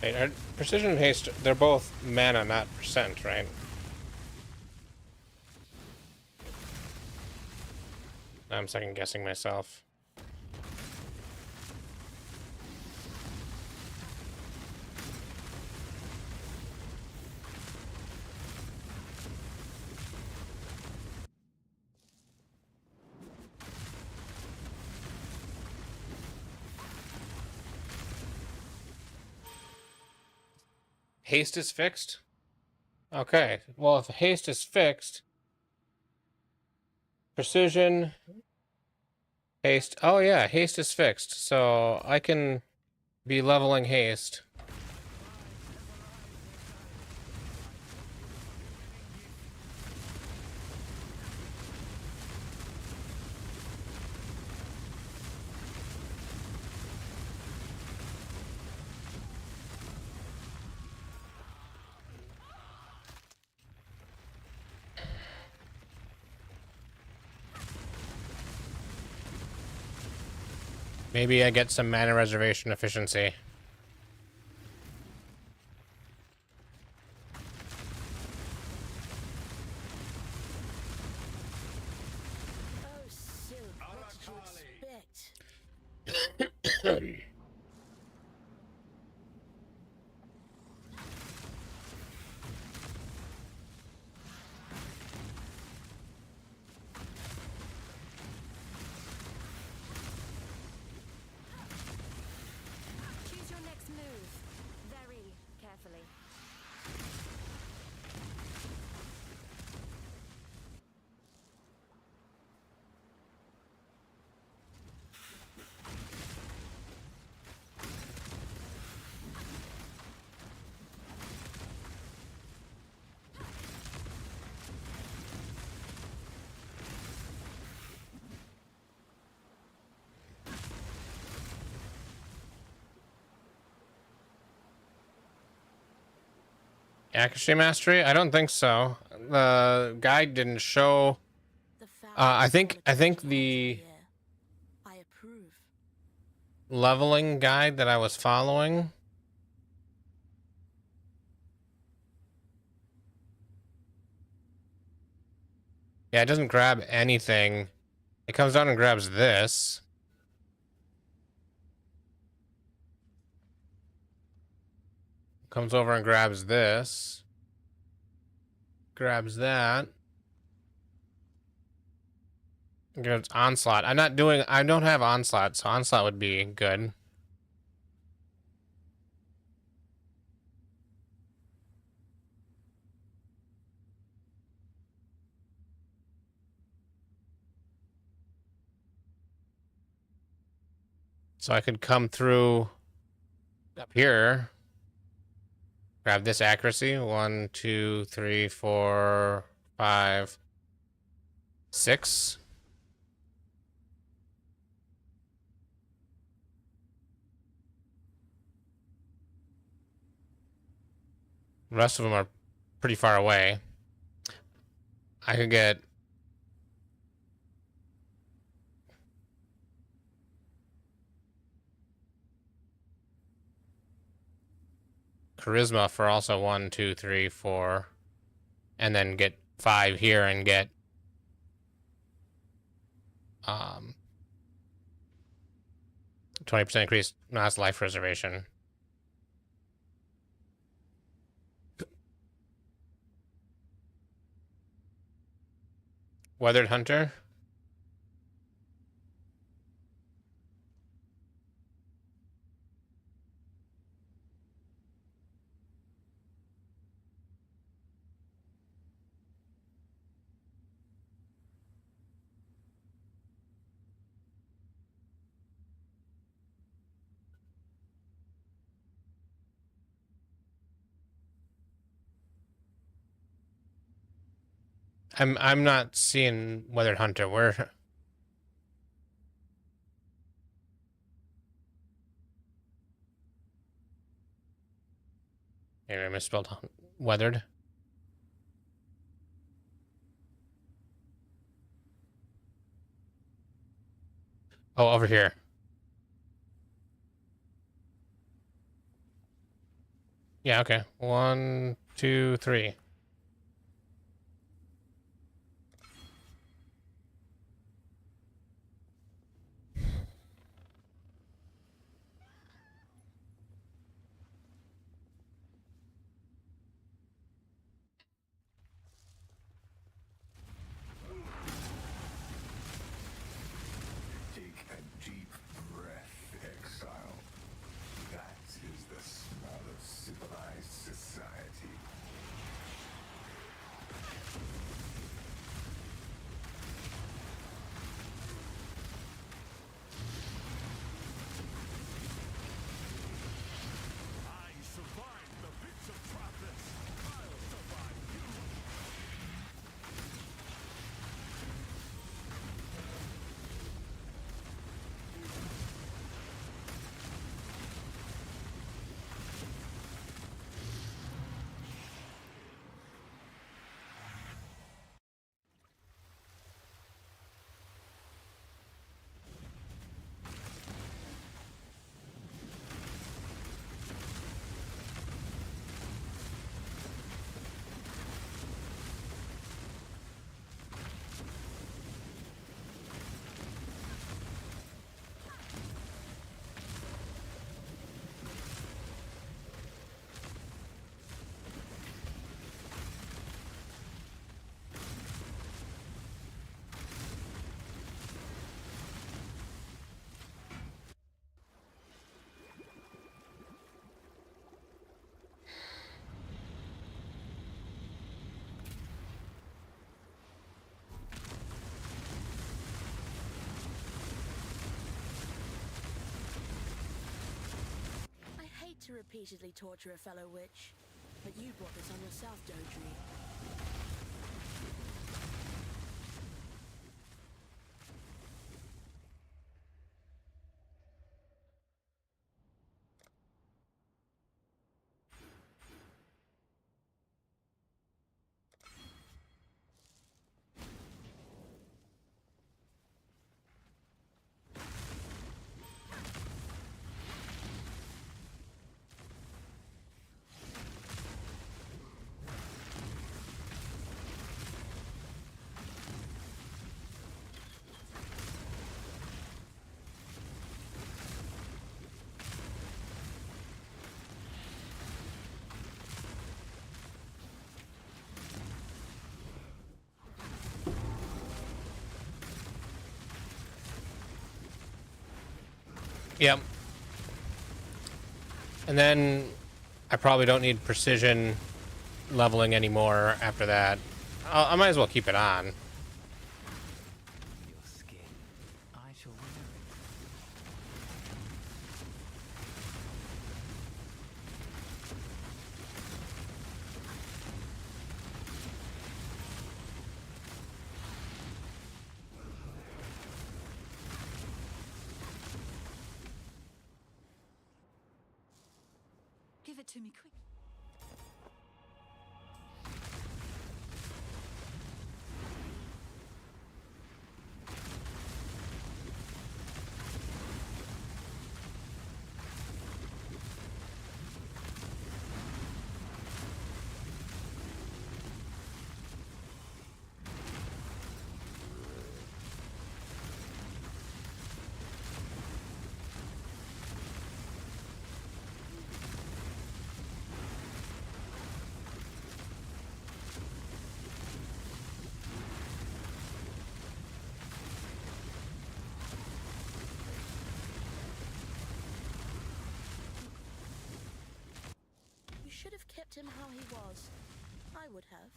[SPEAKER 1] Wait, precision and haste, they're both mana, not percent, right? I'm second guessing myself. Haste is fixed? Okay, well, if haste is fixed, precision, haste. Oh, yeah, haste is fixed. So I can be leveling haste. Maybe I get some mana reservation efficiency. Accuracy mastery? I don't think so. The guide didn't show. I think the
[SPEAKER 5] I approve.
[SPEAKER 1] leveling guide that I was following. Yeah, it doesn't grab anything. It comes down and grabs this. Comes over and grabs this. Grabs that. Grabs onslaught. I don't have onslaught, so onslaught would be good. So I could come through up here. Grab this accuracy. 1, 2, 3, 4, 5, 6. The rest of them are pretty far away. I could get charisma for also 1, 2, 3, 4, and then get 5 here and get 20% increased mass life preservation. Weathered Hunter. I'm not seeing Weathered Hunter. Where? Maybe I misspelled weathered. Oh, over here. Yeah, okay. 1, 2, 3.
[SPEAKER 4] Take a deep breath, Exile. That is the smell of civilized society.
[SPEAKER 8] I survived the pits of Trappist. I'll survive you.
[SPEAKER 5] I hate to repeatedly torture a fellow witch, but you brought this on yourself, Dodri.
[SPEAKER 1] Yep. And then I probably don't need precision leveling anymore after that. I might as well keep it on.
[SPEAKER 11] Your skin. I shall wear it.
[SPEAKER 9] Give it to me quick.
[SPEAKER 5] You should have kept him how he was. I would have.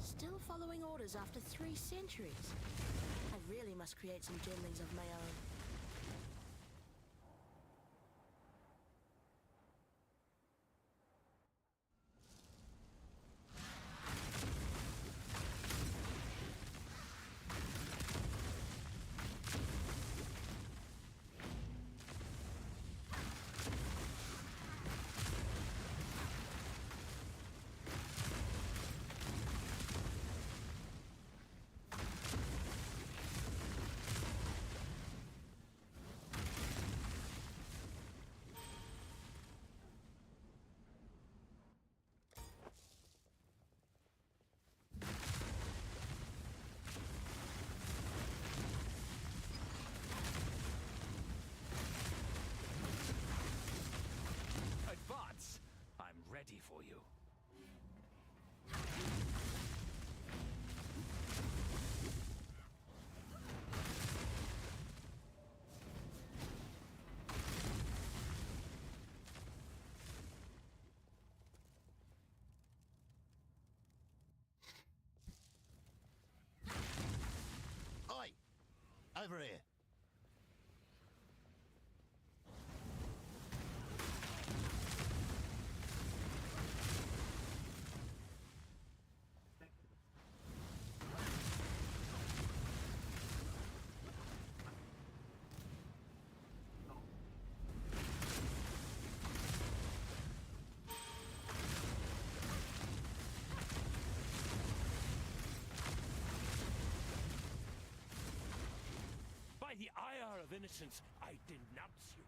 [SPEAKER 5] Still following orders after 3 centuries. I really must create some gemlings of my own.
[SPEAKER 11] Advance! I'm ready for you.
[SPEAKER 12] Oi! Over here.
[SPEAKER 8] By the ire of innocence, I denounce you.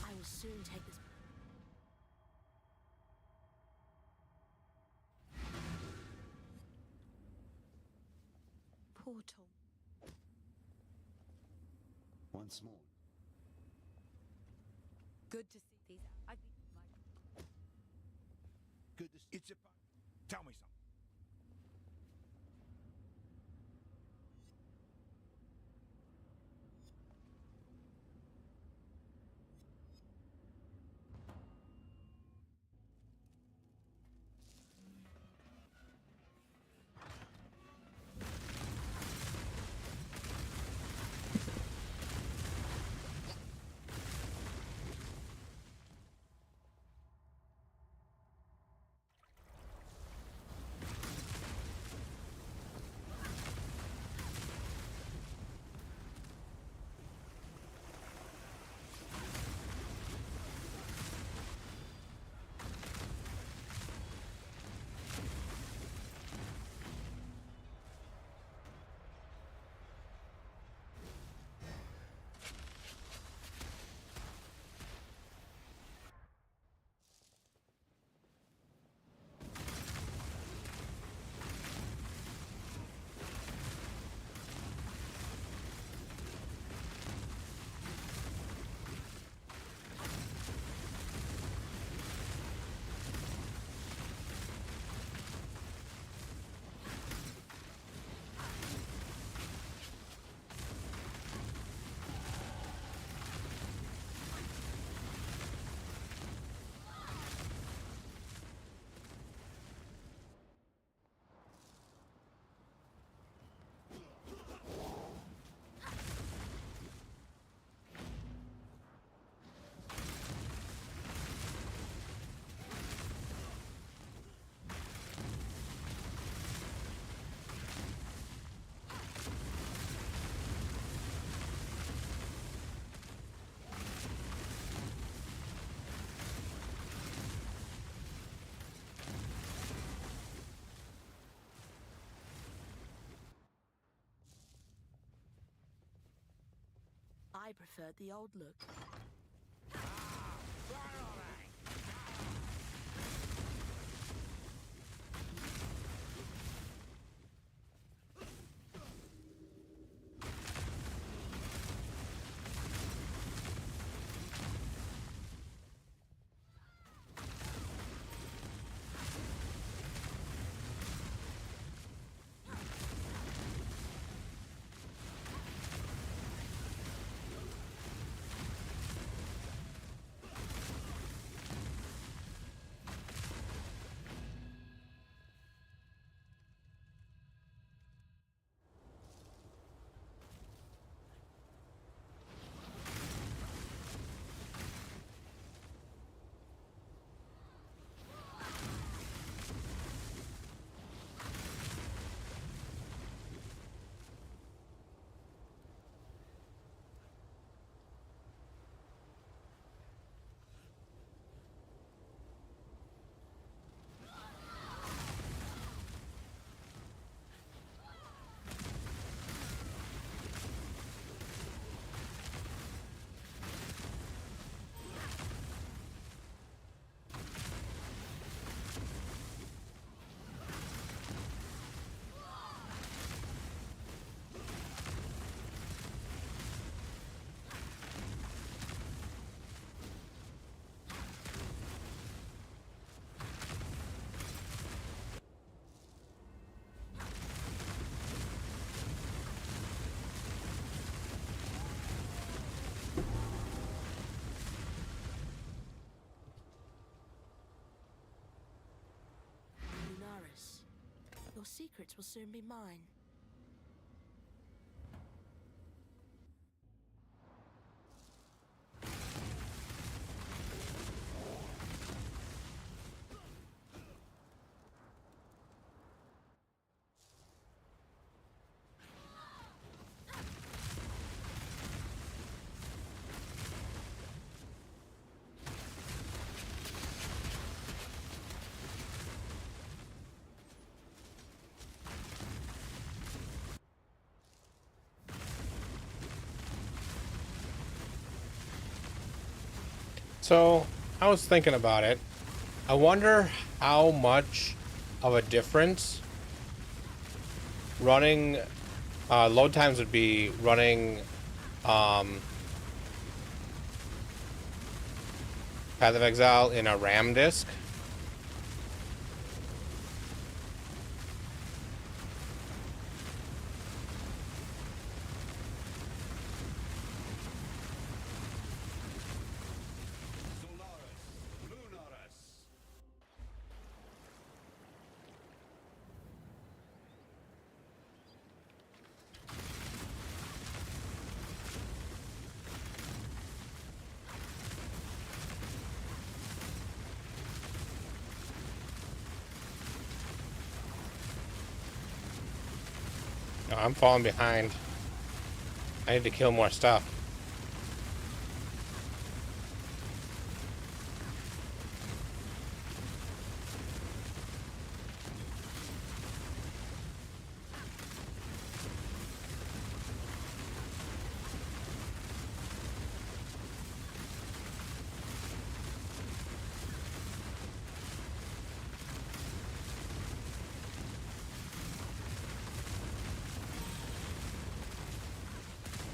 [SPEAKER 5] I will soon take this.
[SPEAKER 9] Portal.
[SPEAKER 10] Once more.
[SPEAKER 6] Good to see these. I've been my.
[SPEAKER 12] Good to see.
[SPEAKER 2] It's a... Tell me something.
[SPEAKER 5] I preferred the old look. Lunaris, your secrets will soon be mine.
[SPEAKER 1] So, I was thinking about it. I wonder how much of a difference running load times would be running Path of Exile in a RAM disk. No, I'm falling behind. I need to kill more stuff.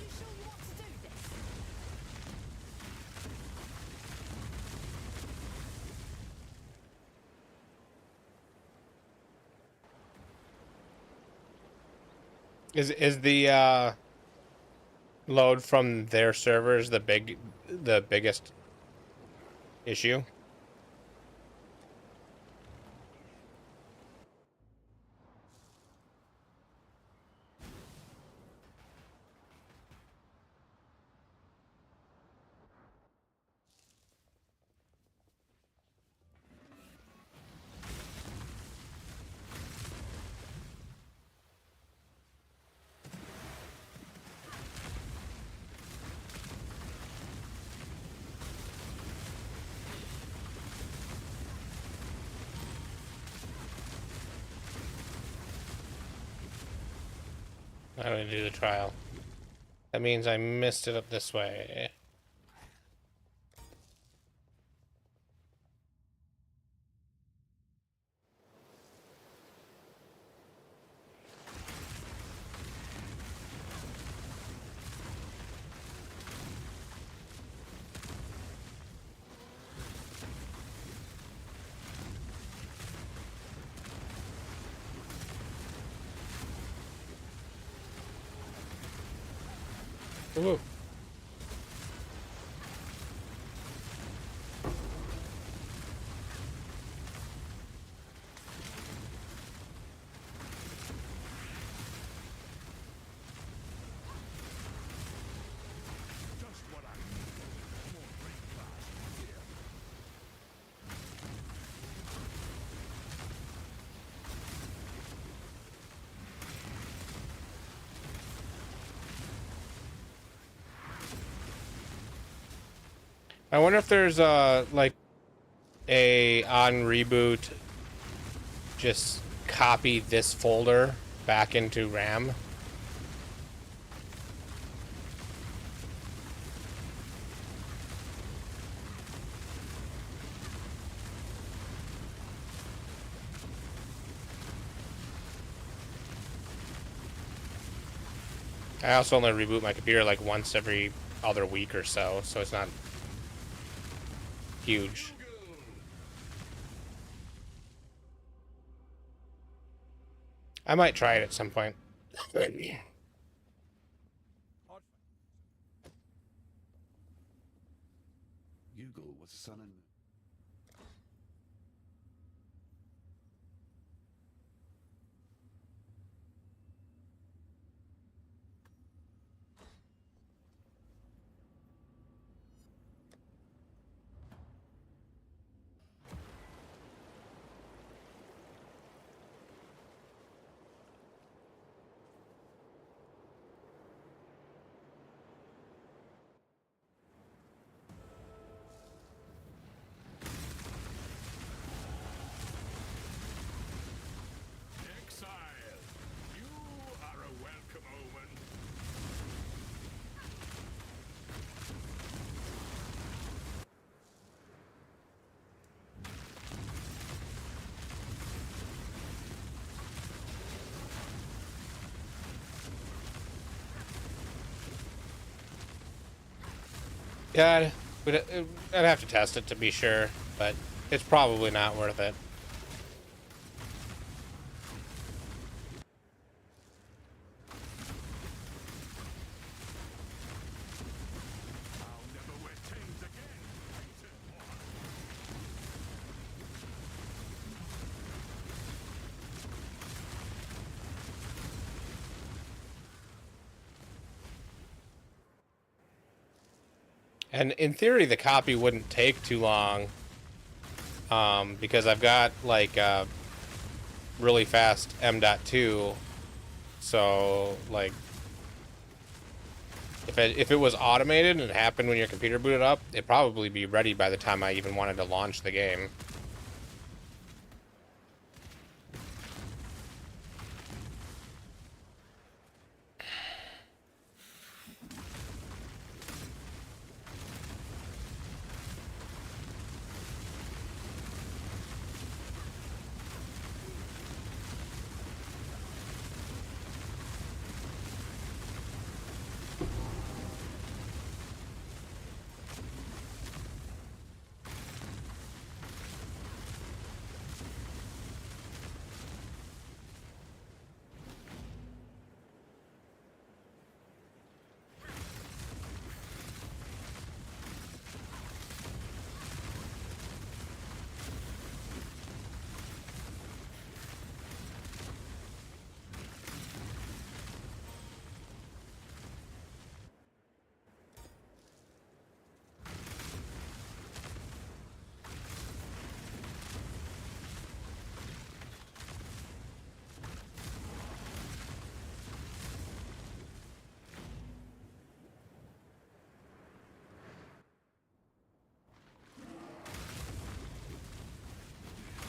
[SPEAKER 3] You sure you want to do this?
[SPEAKER 1] Is the load from their servers the biggest issue? I'm gonna do the trial. That means I missed it up this way. Ooh.
[SPEAKER 2] Just what I need. More great class here.
[SPEAKER 1] I wonder if there's like a on reboot, just copy this folder back into RAM. I also only reboot my computer like once every other week or so it's not huge. I might try it at some point.
[SPEAKER 10] Yugal was sun and moon.
[SPEAKER 2] Exile, you are a welcome omen.
[SPEAKER 1] Yeah, I'd have to test it to be sure, but it's probably not worth it.
[SPEAKER 2] I'll never wear chains again. Hated one.
[SPEAKER 1] And in theory, the copy wouldn't take too long, because I've got like really fast M.2, so like if it was automated and it happened when your computer booted up, it'd probably be ready by the time I even wanted to launch the game.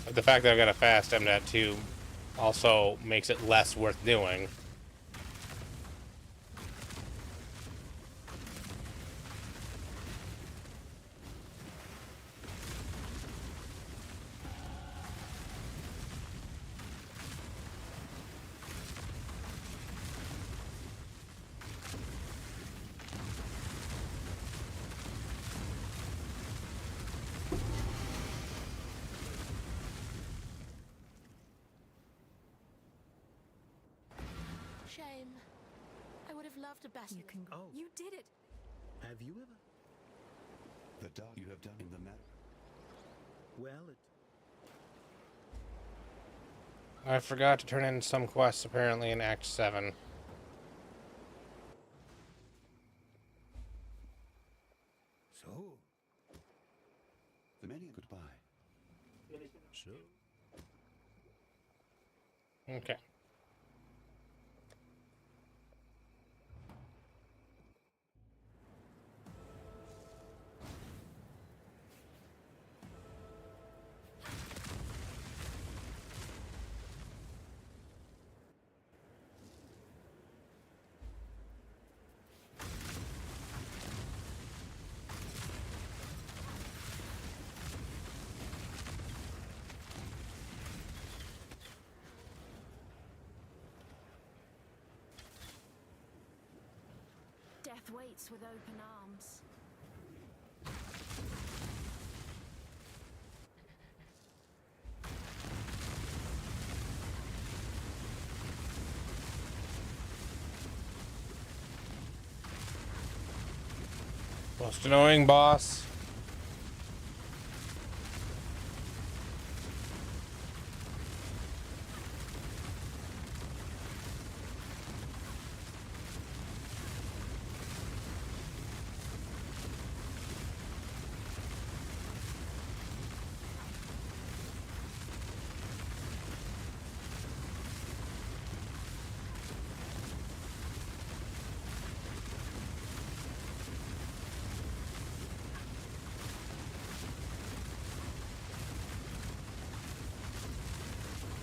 [SPEAKER 1] The fact that I've got a fast M.2 also makes it less worth doing.
[SPEAKER 5] Shame. I would have loved a better.
[SPEAKER 11] Oh.
[SPEAKER 5] You did it.
[SPEAKER 11] Have you ever?
[SPEAKER 10] The dark you have done in the matter.
[SPEAKER 11] Well, it.
[SPEAKER 1] I forgot to turn in some quests apparently in Act 7.
[SPEAKER 11] So.
[SPEAKER 10] The many goodbye.
[SPEAKER 11] So.
[SPEAKER 1] Okay.
[SPEAKER 3] Death waits with open arms.
[SPEAKER 1] Most annoying boss.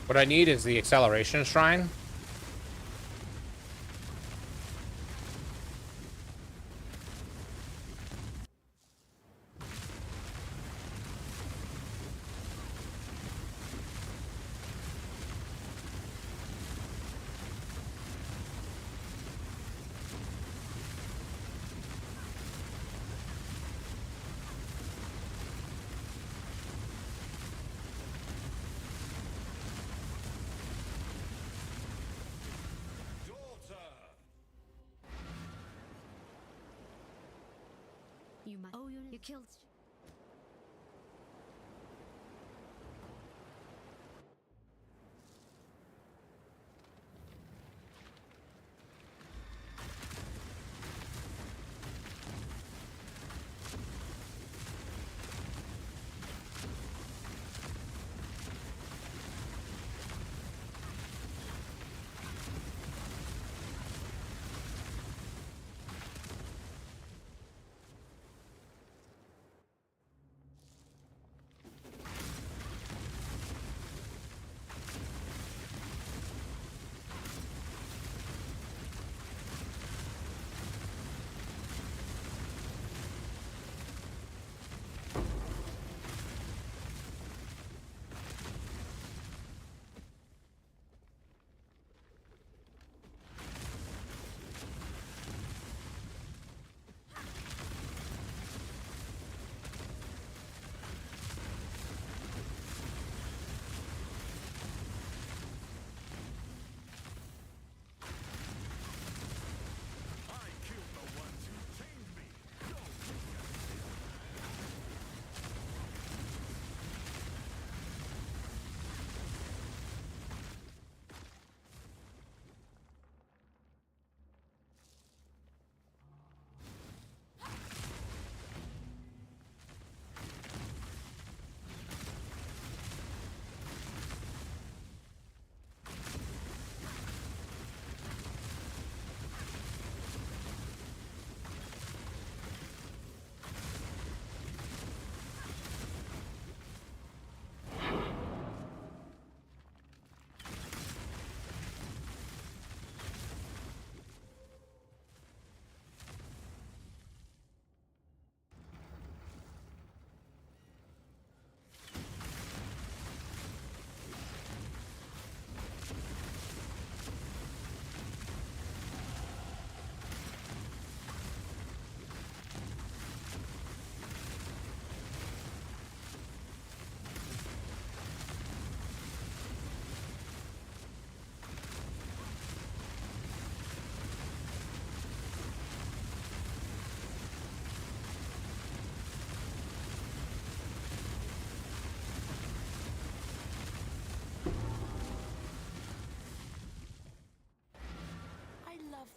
[SPEAKER 1] What I need is the acceleration shrine.
[SPEAKER 7] You must. Oh, you killed.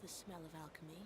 [SPEAKER 5] the smell of alchemy.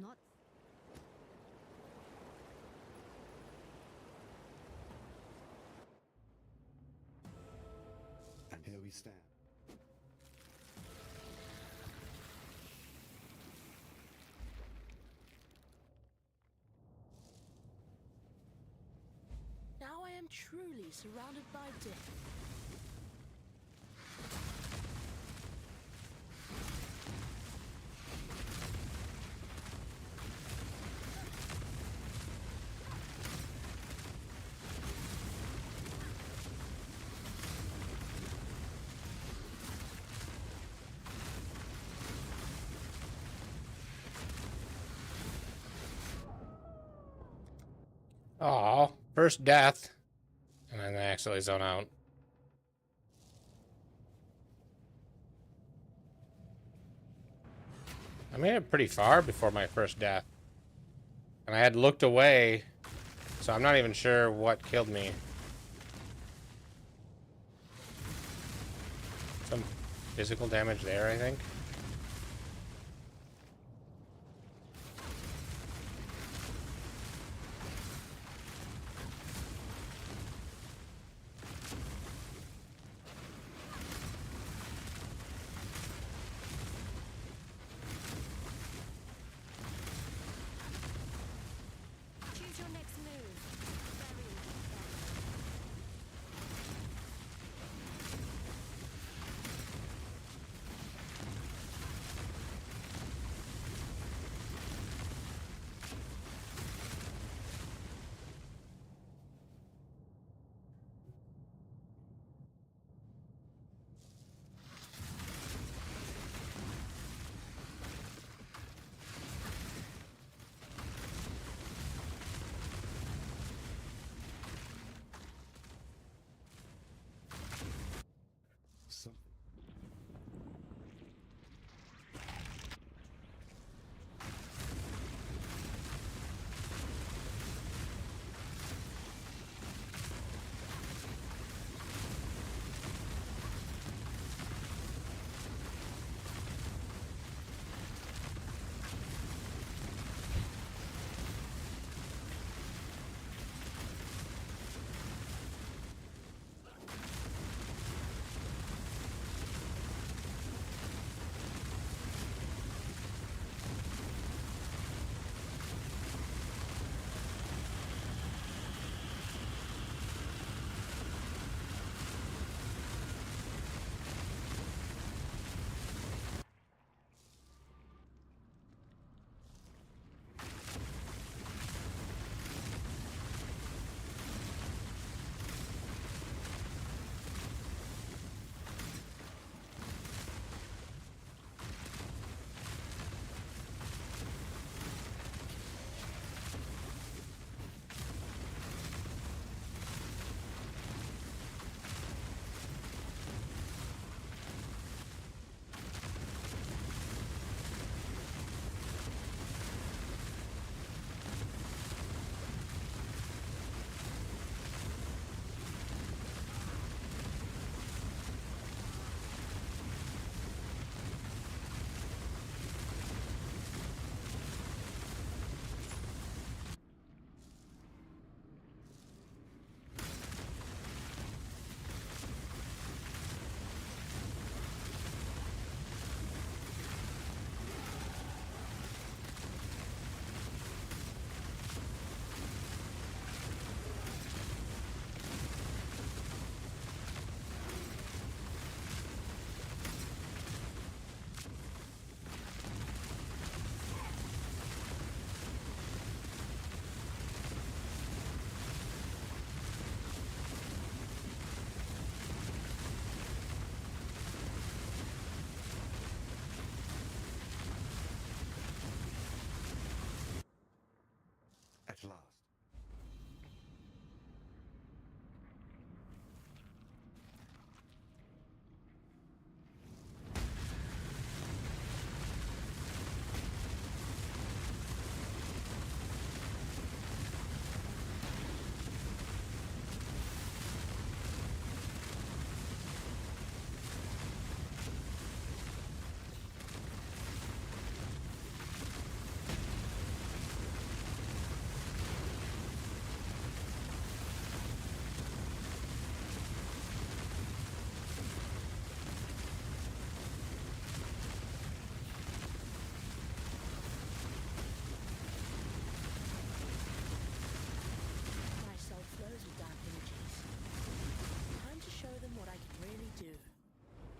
[SPEAKER 7] Not.
[SPEAKER 10] And here we stand.
[SPEAKER 5] Now I am truly surrounded by death.
[SPEAKER 1] Aw, first death. And then I accidentally zone out. I made it pretty far before my first death. And I had looked away, so I'm not even sure what killed me. Some physical damage there, I think.
[SPEAKER 3] Choose your next move. Very well.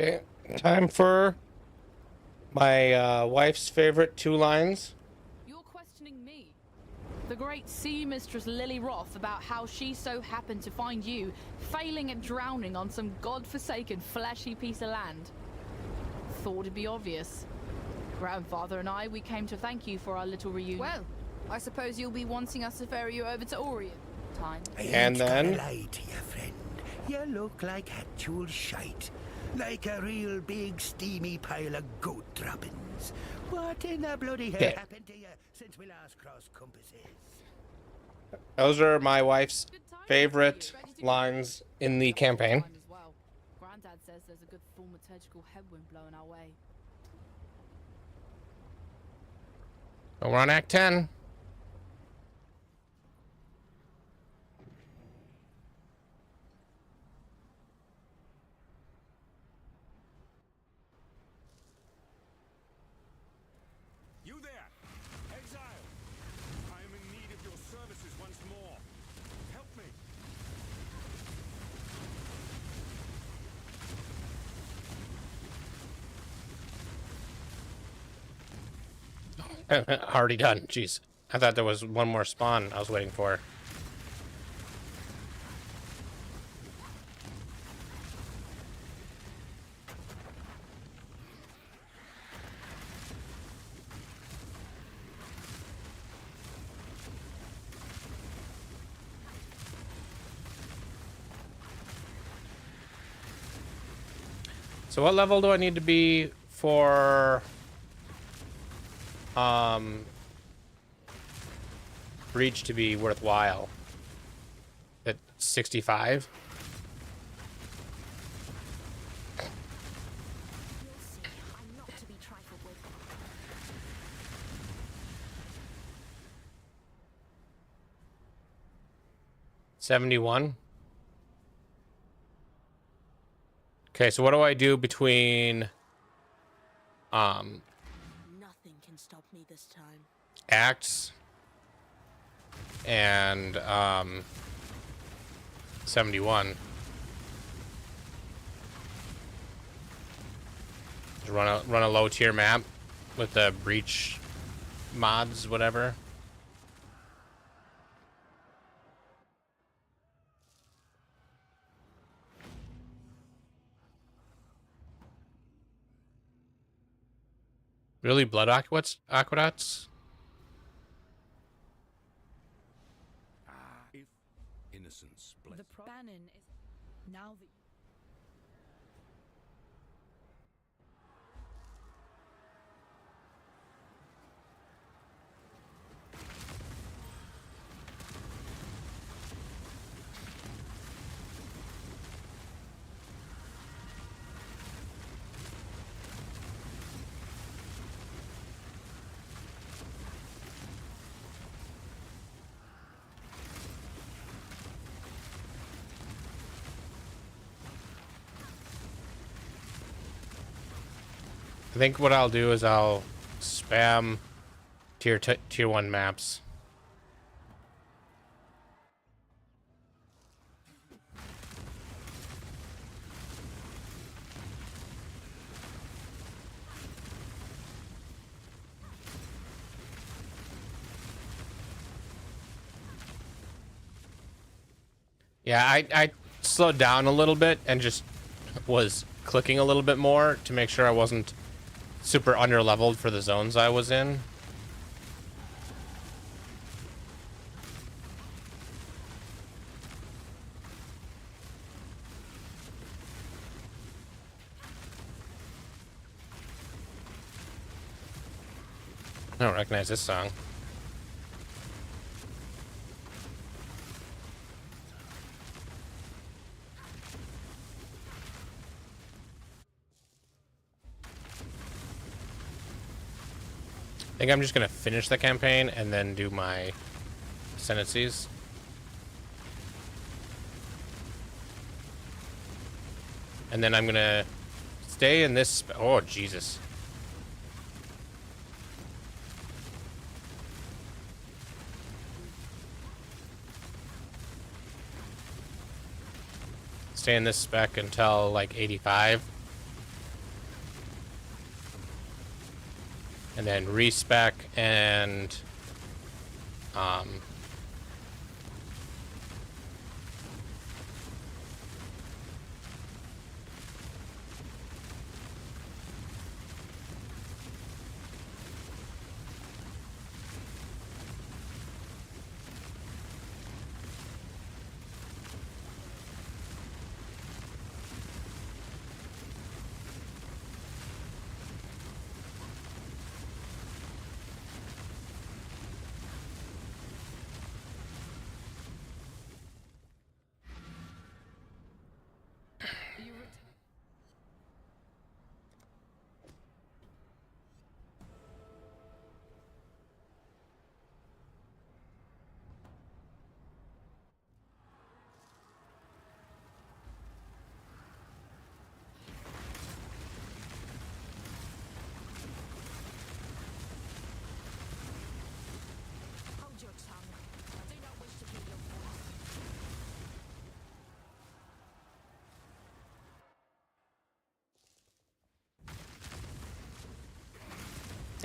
[SPEAKER 1] Okay, time for my wife's favorite 2 lines.
[SPEAKER 3] You're questioning me, the great sea mistress Lily Roth, about how she so happened to find you failing at drowning on some god-forsaken fleshy piece of land. Thought it'd be obvious. Grandfather and we came to thank you for our little reunion. Well, I suppose you'll be wanting us to ferry you over to Orient. Time.
[SPEAKER 1] And then...
[SPEAKER 2] lie to you, friend. You look like actual shite. Like a real big steamy pile of goat droppings. What in the bloody hell happened to you since we last crossed compasses?
[SPEAKER 1] Those are my wife's favorite lines in the campaign.
[SPEAKER 3] Granddad says there's a good thaumaturgical headwind blowing our way.
[SPEAKER 1] So we're on Act 10.
[SPEAKER 10] You there, Exile! I am in need of your services once more. Help me!
[SPEAKER 1] Already done. Jeez. I thought there was one more spawn I was waiting for. So what level do I need to be for Breach to be worthwhile? At 65?
[SPEAKER 5] You'll see, I'm not to be trifled with.
[SPEAKER 1] 71? Okay, so what do I do between
[SPEAKER 5] Nothing can stop me this time.
[SPEAKER 1] acts and 71? Just run a low tier map with the breach mods, whatever. Really, blood aqueducts?
[SPEAKER 11] If innocence
[SPEAKER 3] The Bannon is now that.
[SPEAKER 1] I think what I'll do is I'll spam tier 1 maps. Yeah, I slowed down a little bit and just was clicking a little bit more to make sure I wasn't super under-leveled for the zones I was in. I don't recognize this song. I think I'm just gonna finish the campaign and then do my ascendancies. And then I'm gonna stay in this. Oh, Jesus. Stay in this spec until like 85. and then respec and
[SPEAKER 6] Hold your tongue. I do not wish to hear your voice.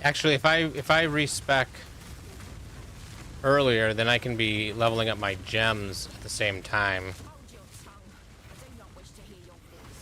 [SPEAKER 1] actually, if I respec earlier, then I can be leveling up my gems at the same time.
[SPEAKER 6] Hold your tongue. I do not wish to hear your voice.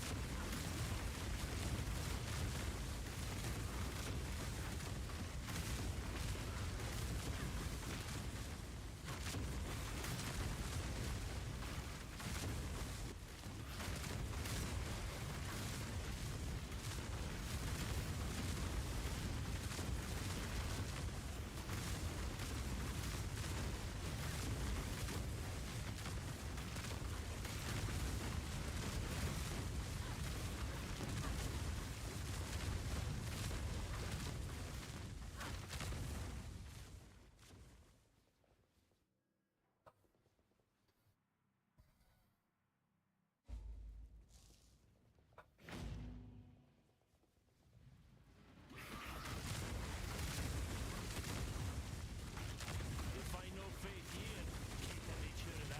[SPEAKER 8] You'll find no faith here. Keep to make sure of that.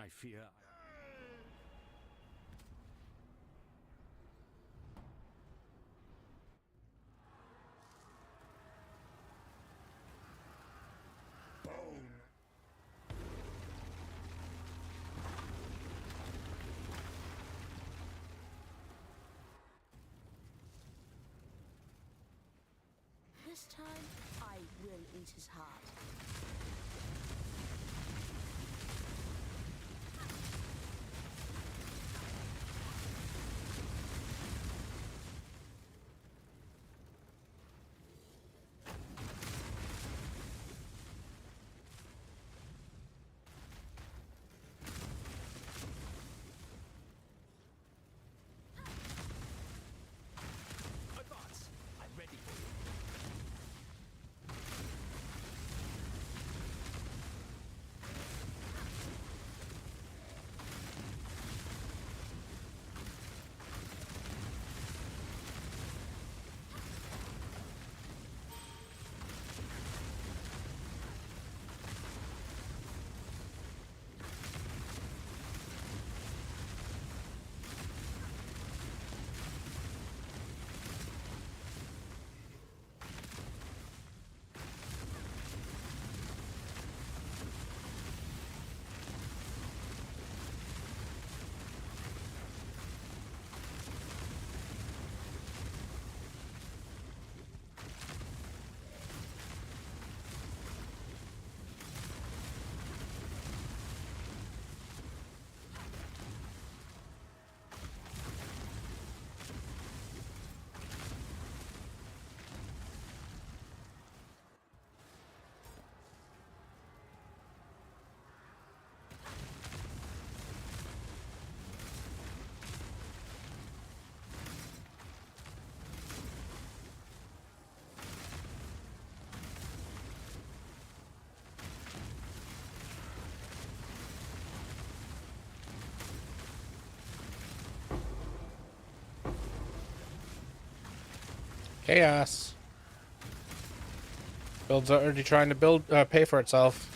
[SPEAKER 10] I fear.
[SPEAKER 5] This time, I will eat his heart.
[SPEAKER 8] Advance. I'm ready.
[SPEAKER 1] Chaos. Build's already trying to pay for itself.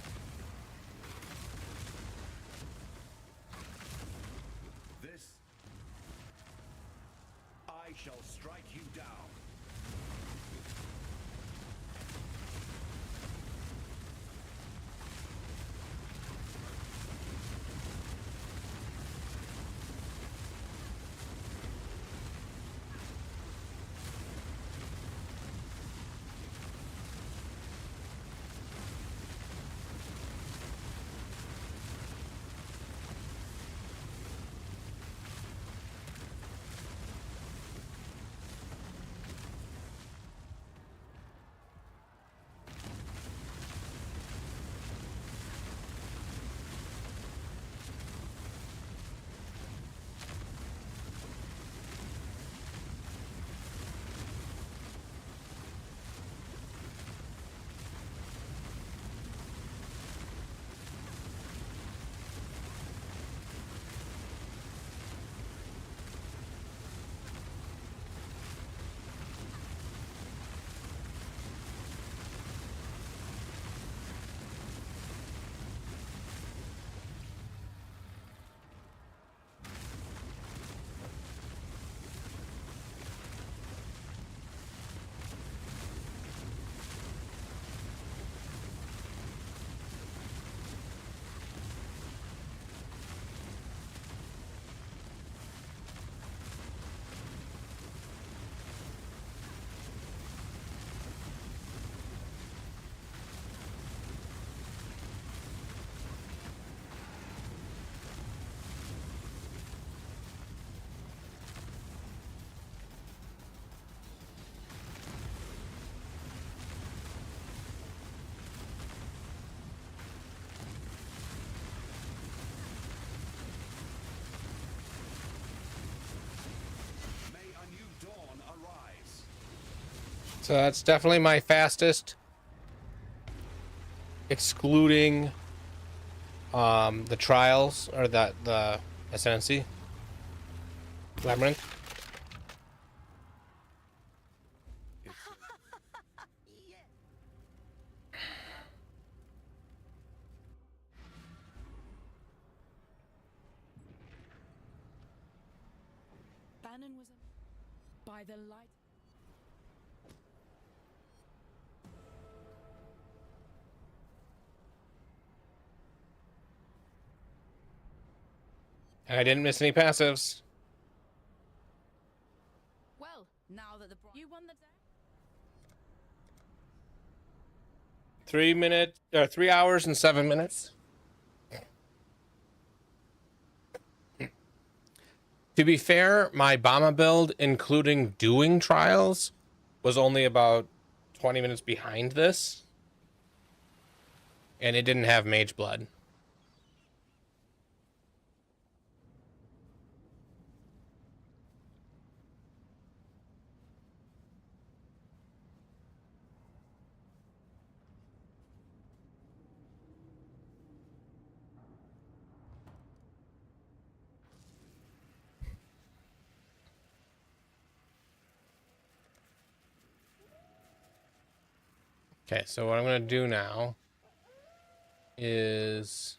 [SPEAKER 10] This... I shall strike you down.
[SPEAKER 1] So that's definitely my fastest, excluding the trials or the Ascendancy Labyrinth.
[SPEAKER 6] Bannon was by the light.
[SPEAKER 1] And I didn't miss any passives.
[SPEAKER 3] Well, now that you won the day.
[SPEAKER 1] 3 hours and 7 minutes. To be fair, my Bama build, including doing trials, was only about 20 minutes behind this. And it didn't have Mage Blood. Okay, so what I'm going to do now is...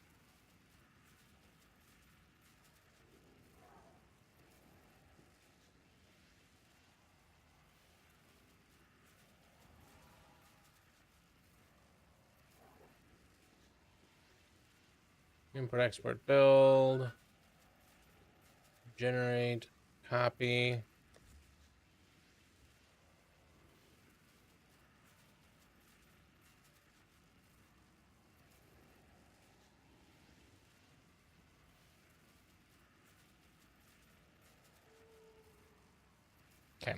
[SPEAKER 1] import, export, build, generate, copy. Okay.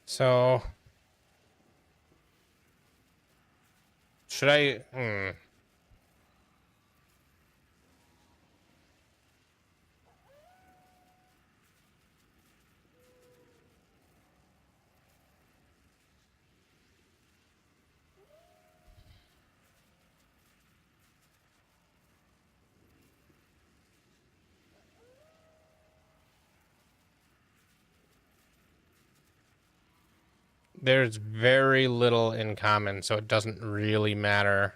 [SPEAKER 1] So should I There's very little in common, so it doesn't really matter.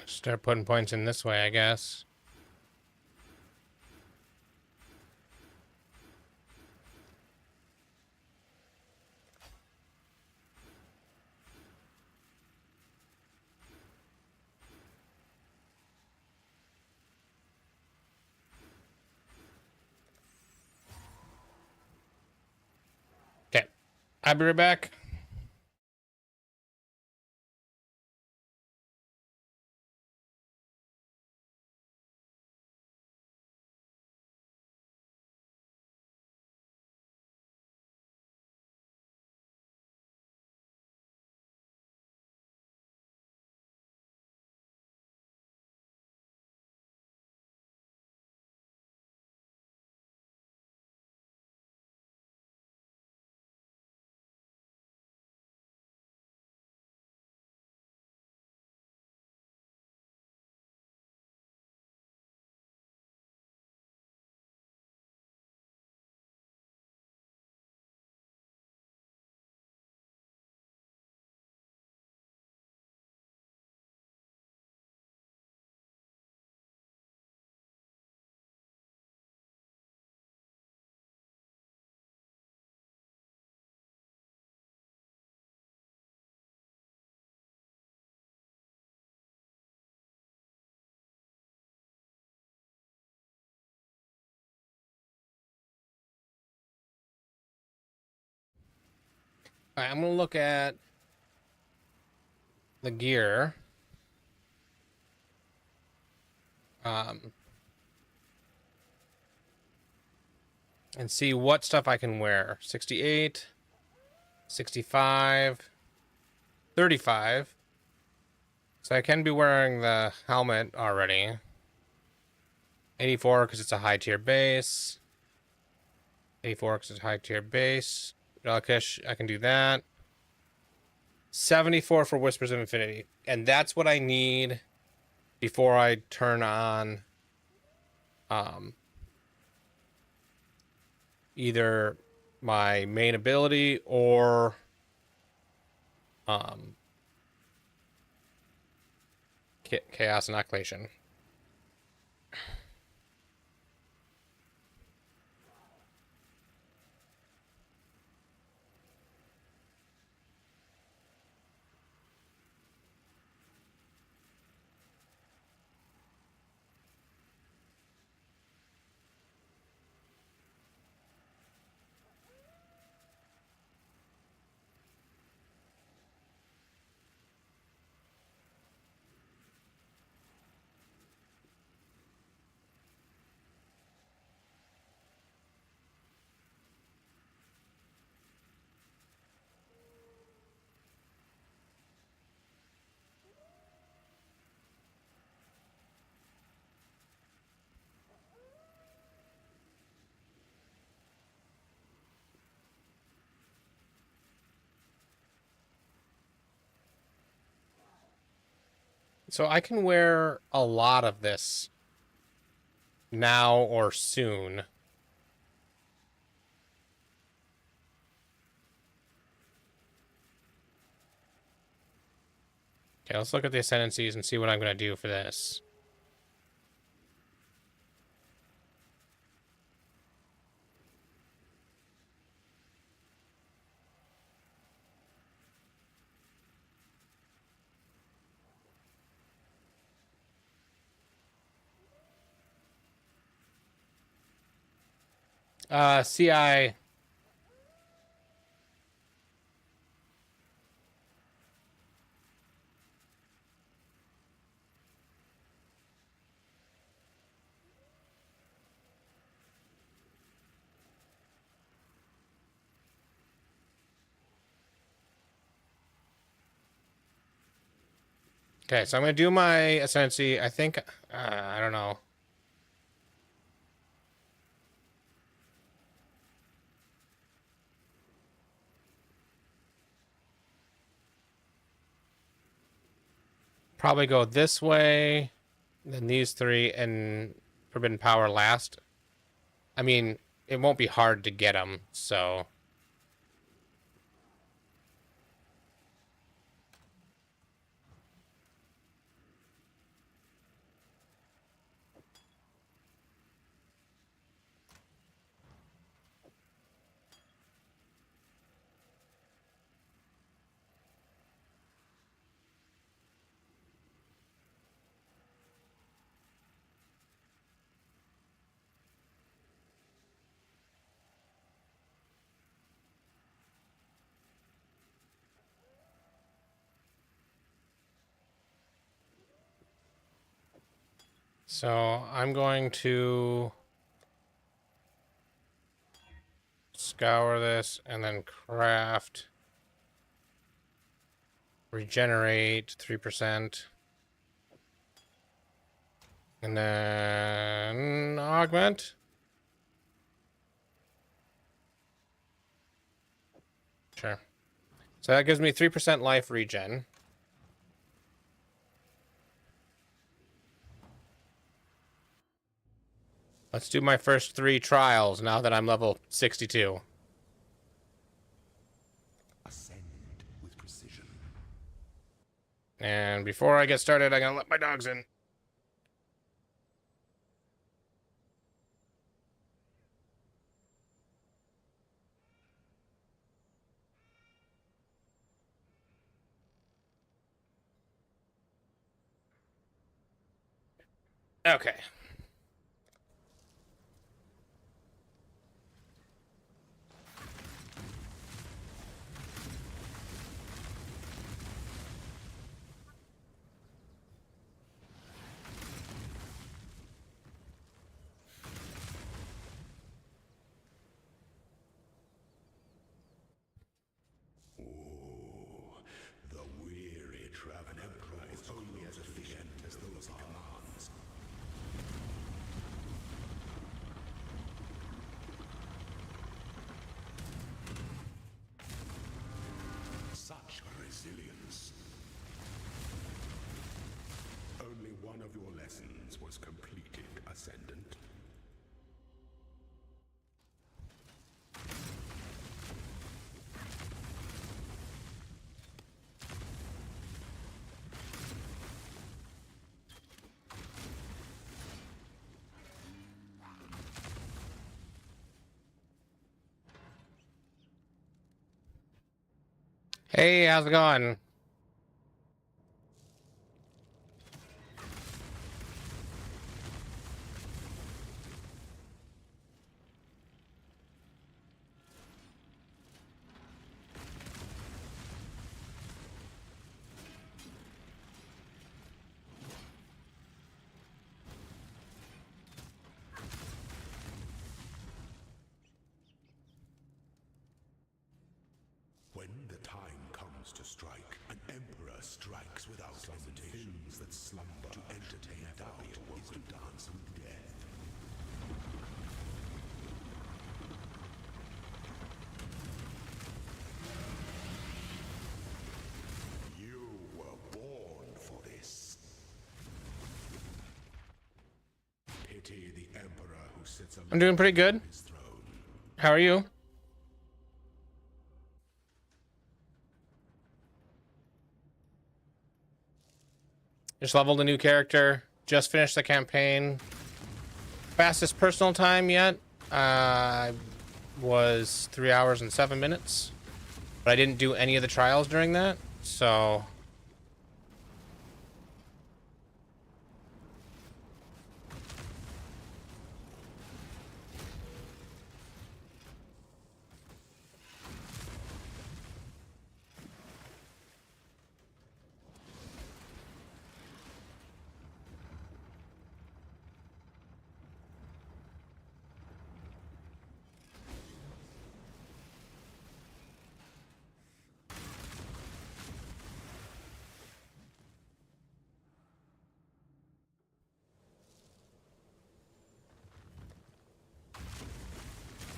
[SPEAKER 1] Start putting points in this way, I guess. Okay. I'll be right back. All right, I'm going to look at the gear. And see what stuff I can wear. 68, 65, 35. So I can be wearing the helmet already. 84 because it's a high tier base. 84 because it's a high tier base. Relish, I can do that. 74 for Whispers of Infinity. And that's what I need before I turn on either my main ability or Chaos Inoculation. So I can wear a lot of this now or soon. Okay, let's look at the ascendancies and see what I'm going to do for this. CI. Okay, so I'm gonna do my Ascendancy. I think I don't know. Probably go this way, then these three, and Forbidden Power last. I mean, it won't be hard to get them, so. So I'm going to scour this and then craft, regenerate 3%, and then augment. Sure. So that gives me 3% life regen. Let's do my first 3 trials now that I'm level 62.
[SPEAKER 4] Ascend with precision.
[SPEAKER 1] And before I get started, I'm going to let my dogs in. Okay.
[SPEAKER 4] The weary traveler is only as efficient as those he commands. Such resilience. Only one of your lessons was completed, Ascendant.
[SPEAKER 1] Hey, how's it going?
[SPEAKER 4] When the time comes to strike, an emperor strikes without hesitation. Things that slumber to entertain doubt is to dance with death. You were born for this. Pity the emperor who sits alone
[SPEAKER 1] I'm doing pretty good.
[SPEAKER 4] on his throne.
[SPEAKER 1] How are you? Just leveled a new character. Just finished the campaign. Fastest personal time yet was 3 hours and 7 minutes. But I didn't do any of the trials during that, so...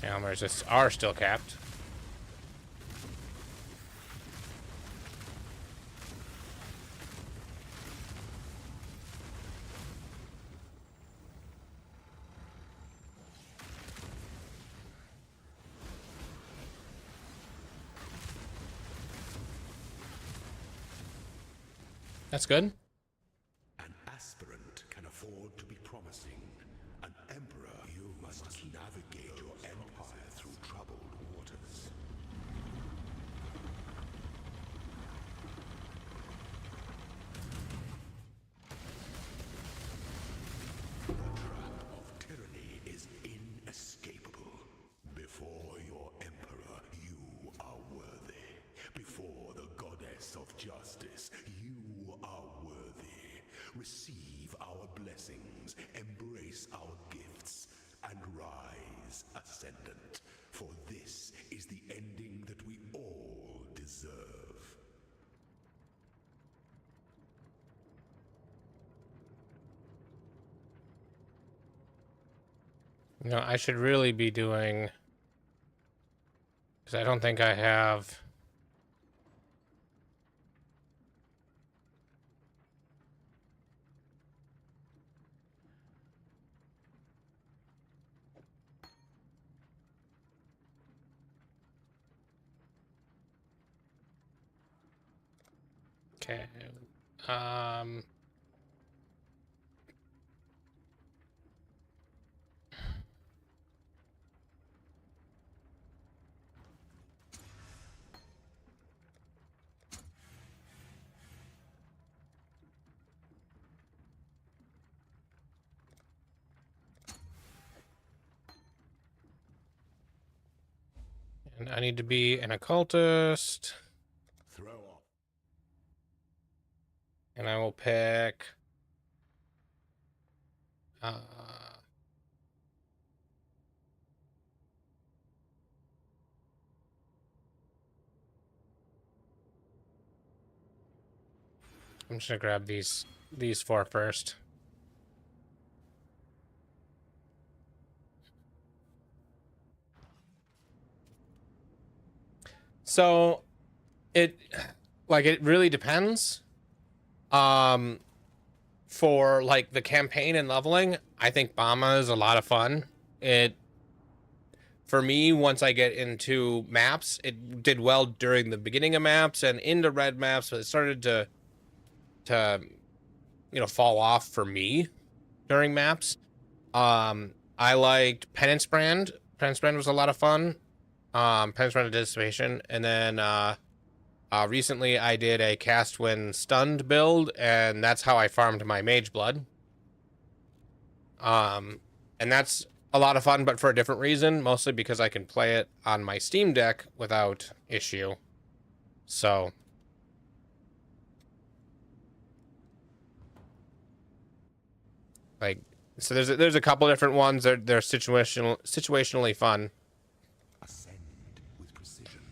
[SPEAKER 1] Almers just are still capped. That's good.
[SPEAKER 4] An aspirant can afford to be promising. An emperor, you must navigate your empire through troubled waters. The trap of tyranny is inescapable. Before your emperor, you are worthy. Before the goddess of justice, you are worthy. Receive our blessings, embrace our gifts, and rise ascendant. For this is the ending that we all deserve.
[SPEAKER 1] You know, I should really be doing... Because I don't think I have... Okay. And I need to be an occultist.
[SPEAKER 4] Throw off.
[SPEAKER 1] And I will pick... I'm just gonna grab these four first. So it really depends. For like the campaign and leveling, I think Bama is a lot of fun. For me, once I get into maps, it did well during the beginning of maps and into red maps, but it started to fall off for me during maps. I liked Penance Brand. Penance Brand was a lot of fun. Penance Brand of Dissipation, and then recently I did a cast when stunned build, and that's how I farmed my Mage Blood. And that's a lot of fun, but for a different reason, mostly because I can play it on my Steam Deck without issue. So there's a couple different ones. They're situationally fun.
[SPEAKER 4] Ascend with precision.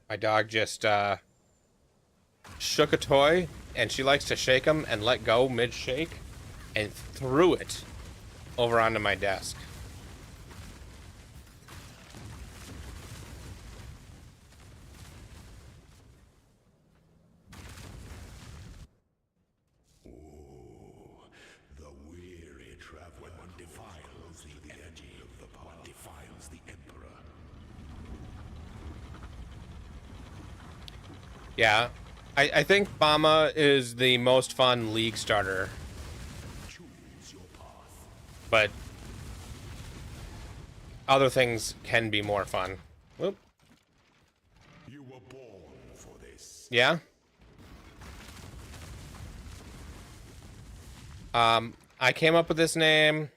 [SPEAKER 1] My dog just shook a toy, and she likes to shake them and let go mid-shake, and threw it over onto my desk.
[SPEAKER 4] The weary traveler defiles the energy of the path, defiles the emperor.
[SPEAKER 1] Yeah, I think Bama is the most fun League starter.
[SPEAKER 4] Choose your path.
[SPEAKER 1] But other things can be more fun. Whoop.
[SPEAKER 4] You were born for this.
[SPEAKER 1] Yeah. I came up with this name.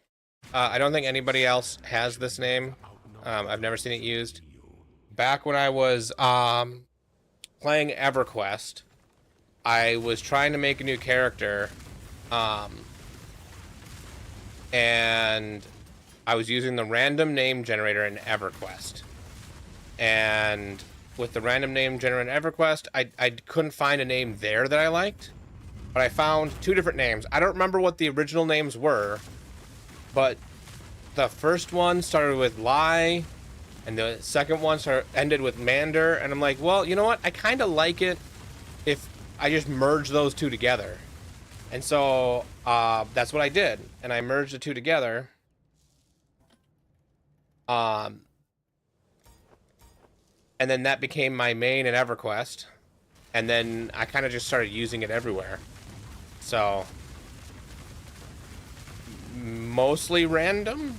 [SPEAKER 1] I don't think anybody else has this name. I've never seen it used. Back when I was playing EverQuest, I was trying to make a new character, and I was using the random name generator in EverQuest. And with the random name generator in EverQuest, I couldn't find a name there that I liked. But I found 2 different names. I don't remember what the original names were, but the first one started with Lie, and the second one ended with Mander, and I'm like, well, you know what? I kind of like it if I just merge those 2 together. And so that's what I did, and I merged the 2 together. And then that became my main in EverQuest, and then I kind of just started using it everywhere. So mostly random.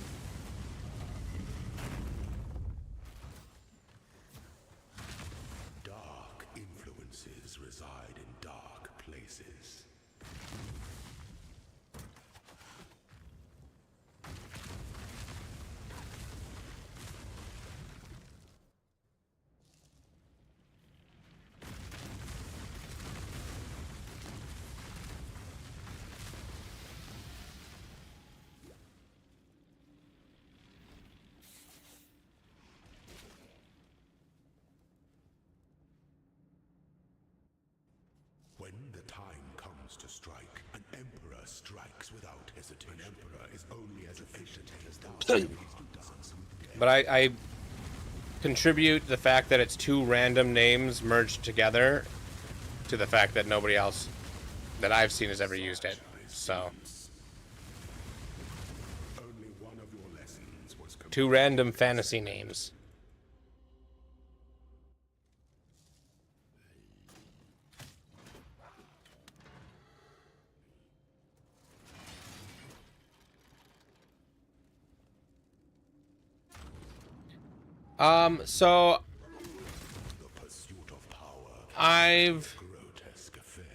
[SPEAKER 4] Dark influences reside in dark places. When the time comes to strike, an emperor strikes without hesitation. An emperor is only as efficient as thou.
[SPEAKER 1] But I contribute the fact that it's 2 random names merged together to the fact that nobody else that I've seen has ever used it. So
[SPEAKER 4] Only one of your lessons was
[SPEAKER 1] 2 random fantasy names. So
[SPEAKER 4] the pursuit of power.
[SPEAKER 1] I've
[SPEAKER 4] Grotesque affair.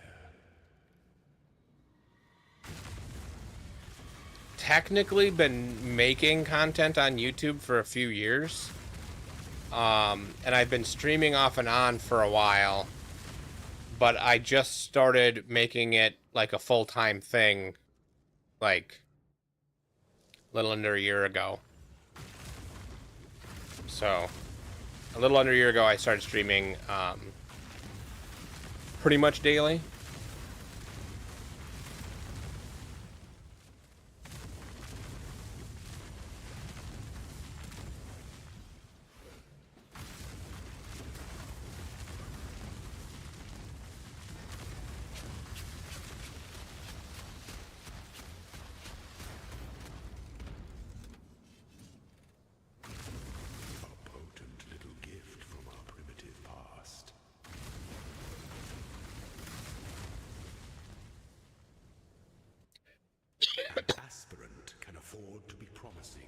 [SPEAKER 1] technically been making content on YouTube for a few years. And I've been streaming off and on for a while, but I just started making it like a full-time thing, like a little under a year ago. So a little under a year ago, I started streaming pretty much daily.
[SPEAKER 4] A potent little gift from our primitive past. An aspirant can afford to be promising.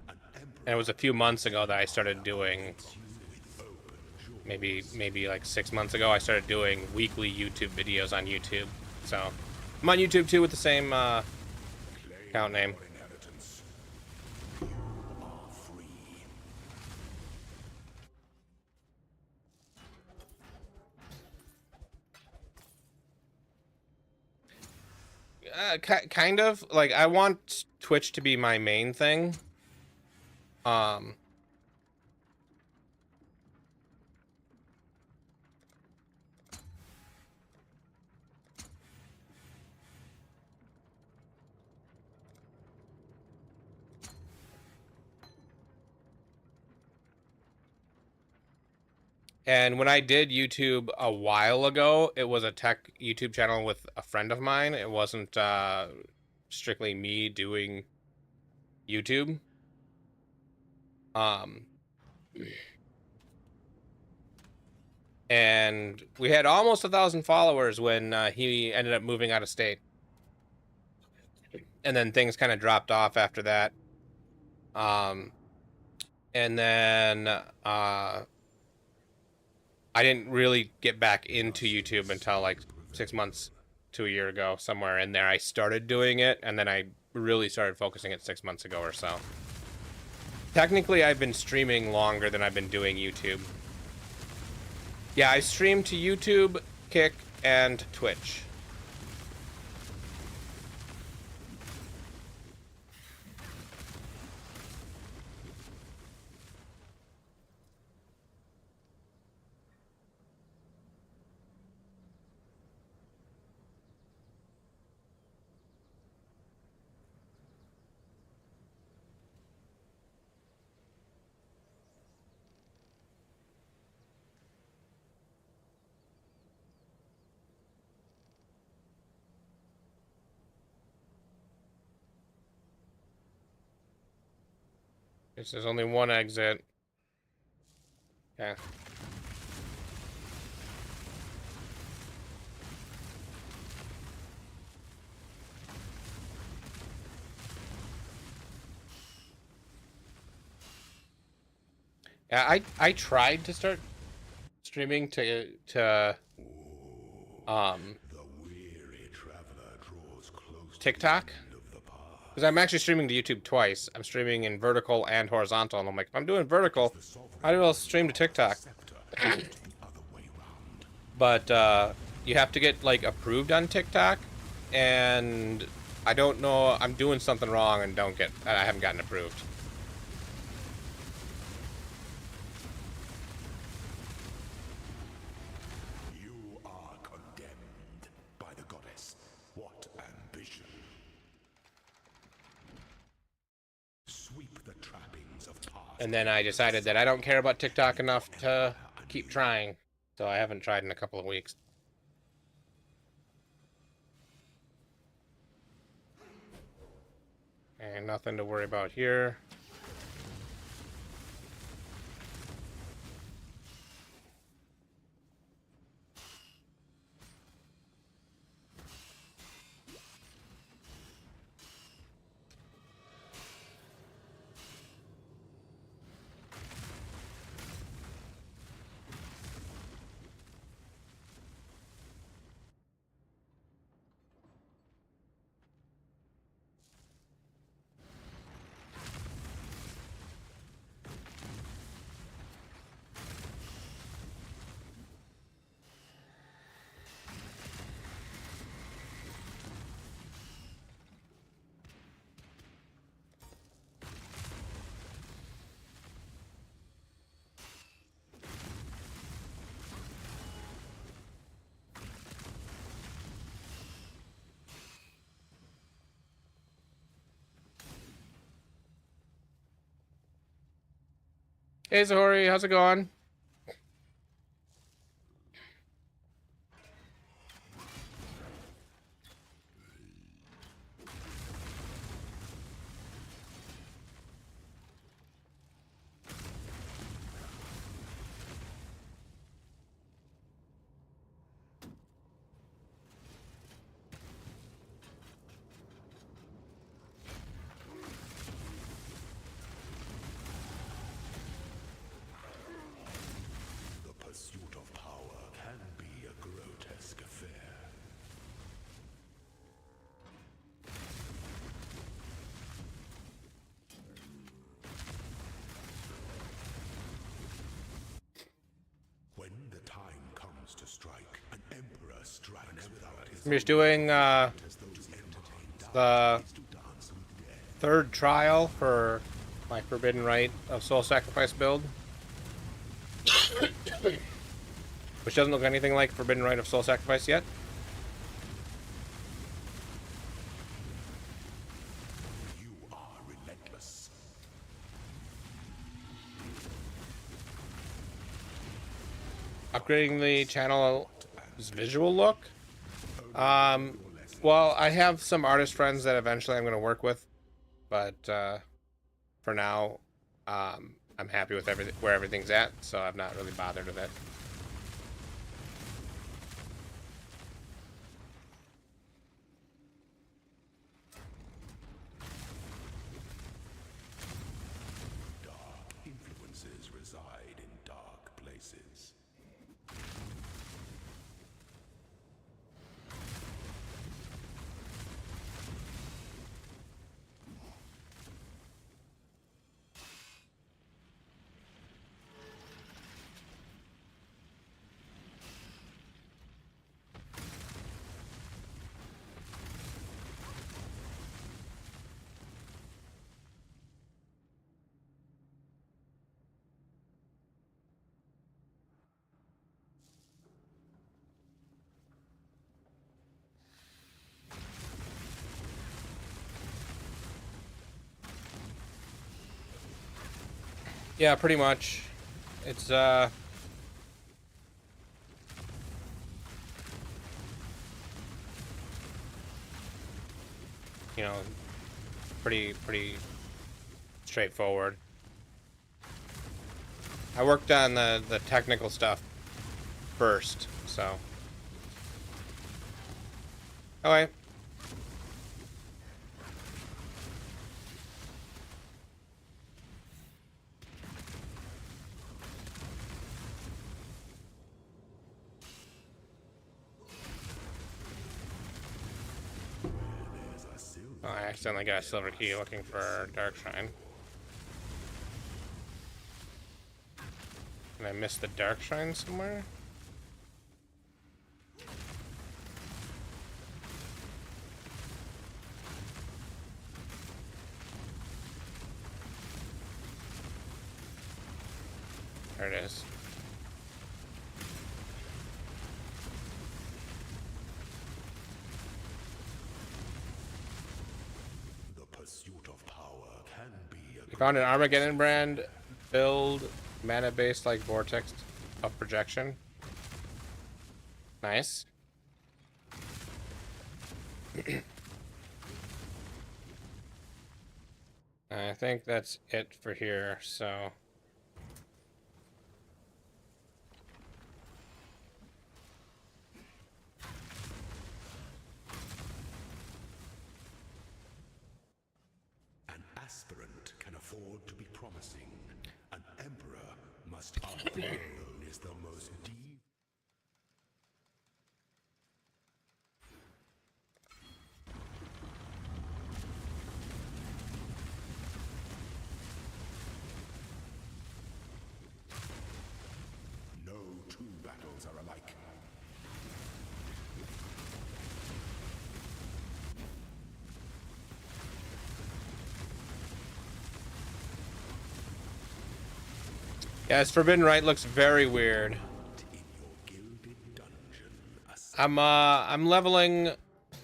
[SPEAKER 4] An emperor.
[SPEAKER 1] And it was a few months ago that I started doing, maybe like 6 months ago, I started doing weekly YouTube videos on YouTube. So I'm on YouTube too with the same account name.
[SPEAKER 4] Your inheritance. You are free.
[SPEAKER 1] Kind of. Like, I want Twitch to be my main thing. And when I did YouTube a while ago, it was a tech YouTube channel with a friend of mine. It wasn't strictly me doing YouTube. And we had almost 1,000 followers when he ended up moving out of state. And then things kind of dropped off after that. And then I didn't really get back into YouTube until like 6 months to a year ago, somewhere in there. I started doing it, and then I really started focusing it 6 months ago or so. Technically, I've been streaming longer than I've been doing YouTube. Yeah, I stream to YouTube, Kick, and Twitch. There's only one exit. Yeah. Yeah, I tried to start streaming to TikTok, because I'm actually streaming to YouTube twice. I'm streaming in vertical and horizontal, and I'm like, if I'm doing vertical, how do I stream to TikTok? But you have to get like approved on TikTok, and I don't know. I'm doing something wrong and I haven't gotten approved.
[SPEAKER 4] You are condemned by the goddess. What ambition! Sweep the trappings of past.
[SPEAKER 1] And then I decided that I don't care about TikTok enough to keep trying, so I haven't tried in a couple of weeks. And nothing to worry about here. Hey Zahori, how's it going?
[SPEAKER 4] The pursuit of power can be a grotesque affair. When the time comes to strike, an emperor strikes without his
[SPEAKER 1] I'm just doing the third trial for my Forbidden Rite of Soul Sacrifice build. Which doesn't look anything like Forbidden Rite of Soul Sacrifice yet.
[SPEAKER 4] You are relentless.
[SPEAKER 1] Upgrading the channel's visual look. Well, I have some artist friends that eventually I'm going to work with, but for now, I'm happy with where everything's at, so I've not really bothered with it.
[SPEAKER 4] Dark influences reside in dark places.
[SPEAKER 1] Yeah, pretty much. It's you know, pretty straightforward. I worked on the technical stuff first, so. Okay. Oh, I accidentally got a silver key looking for Dark Shrine. And I missed the Dark Shrine somewhere? There it is.
[SPEAKER 4] The pursuit of power can be a
[SPEAKER 1] You found an Armageddon brand build mana-based like Vortex of projection. Nice. I think that's it for here, so.
[SPEAKER 4] An aspirant can afford to be promising. An emperor must unveil is the most deep. No two battles are alike.
[SPEAKER 1] Yeah, this Forbidden Rite looks very weird. I'm leveling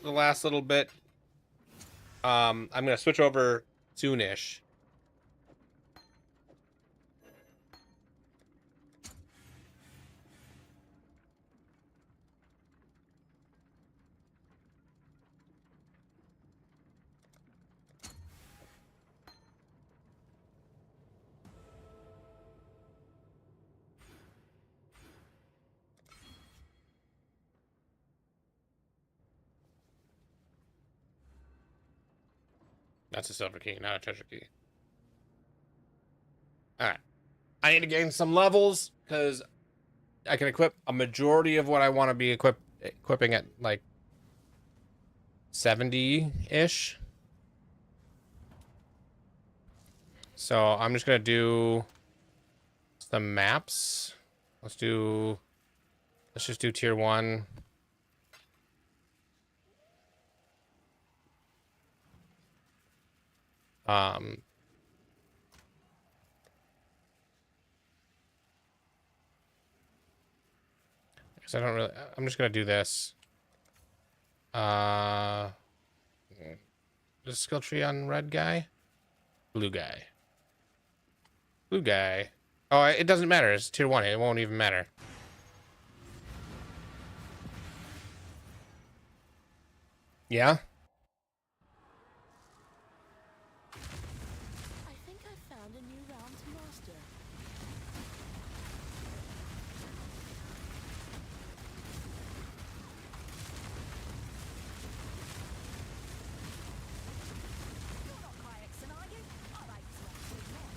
[SPEAKER 1] the last little bit. I'm gonna switch over soonish. That's a silver key, not a treasure key. Alright. I need to gain some levels, because I can equip a majority of what I want to be equipping at, like, 70-ish. So I'm just going to do some maps. Let's just do tier 1. Because I don't really, I'm just going to do this. The skill tree on red guy? Blue guy. Blue guy. Oh, it doesn't matter. It's tier 1. It won't even matter. Yeah?
[SPEAKER 5] I think I found a new round to master.
[SPEAKER 7] You're not Kyrexen, are you? I like to actually not.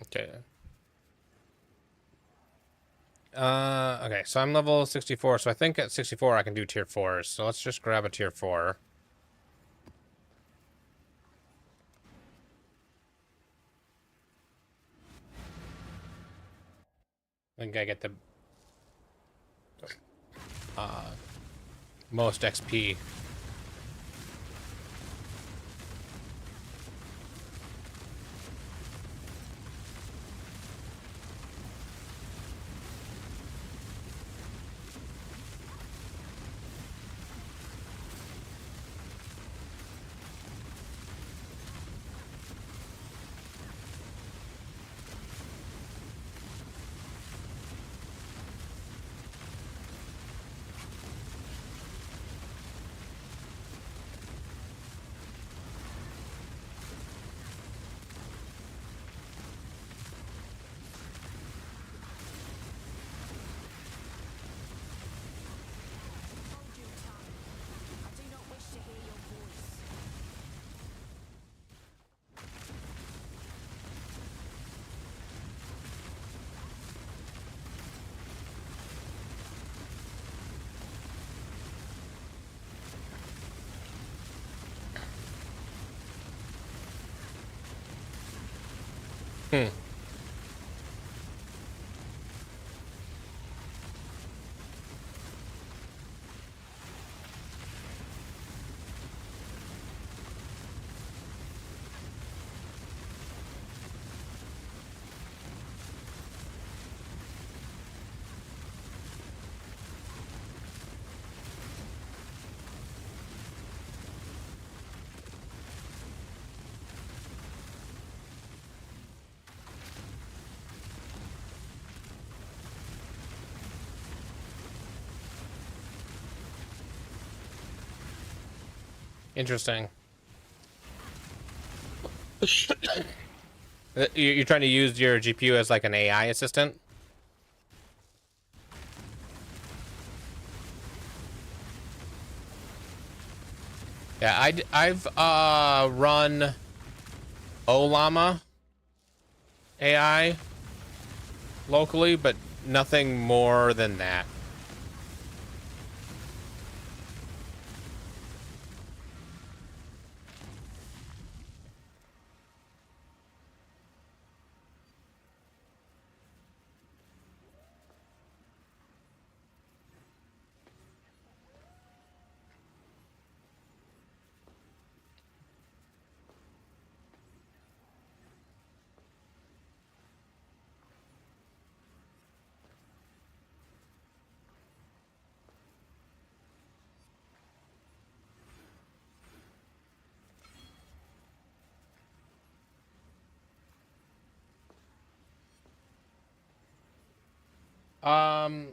[SPEAKER 1] Okay. Okay, so I'm level 64, so I think at 64 I can do tier 4s. So let's just grab a tier 4. I think I get the most XP.
[SPEAKER 6] Hold your tongue. I do not wish to hear your voice.
[SPEAKER 1] Hmm. Interesting. You're trying to use your GPU as like an AI assistant? Yeah, I've run Olama AI locally, but nothing more than that. Um,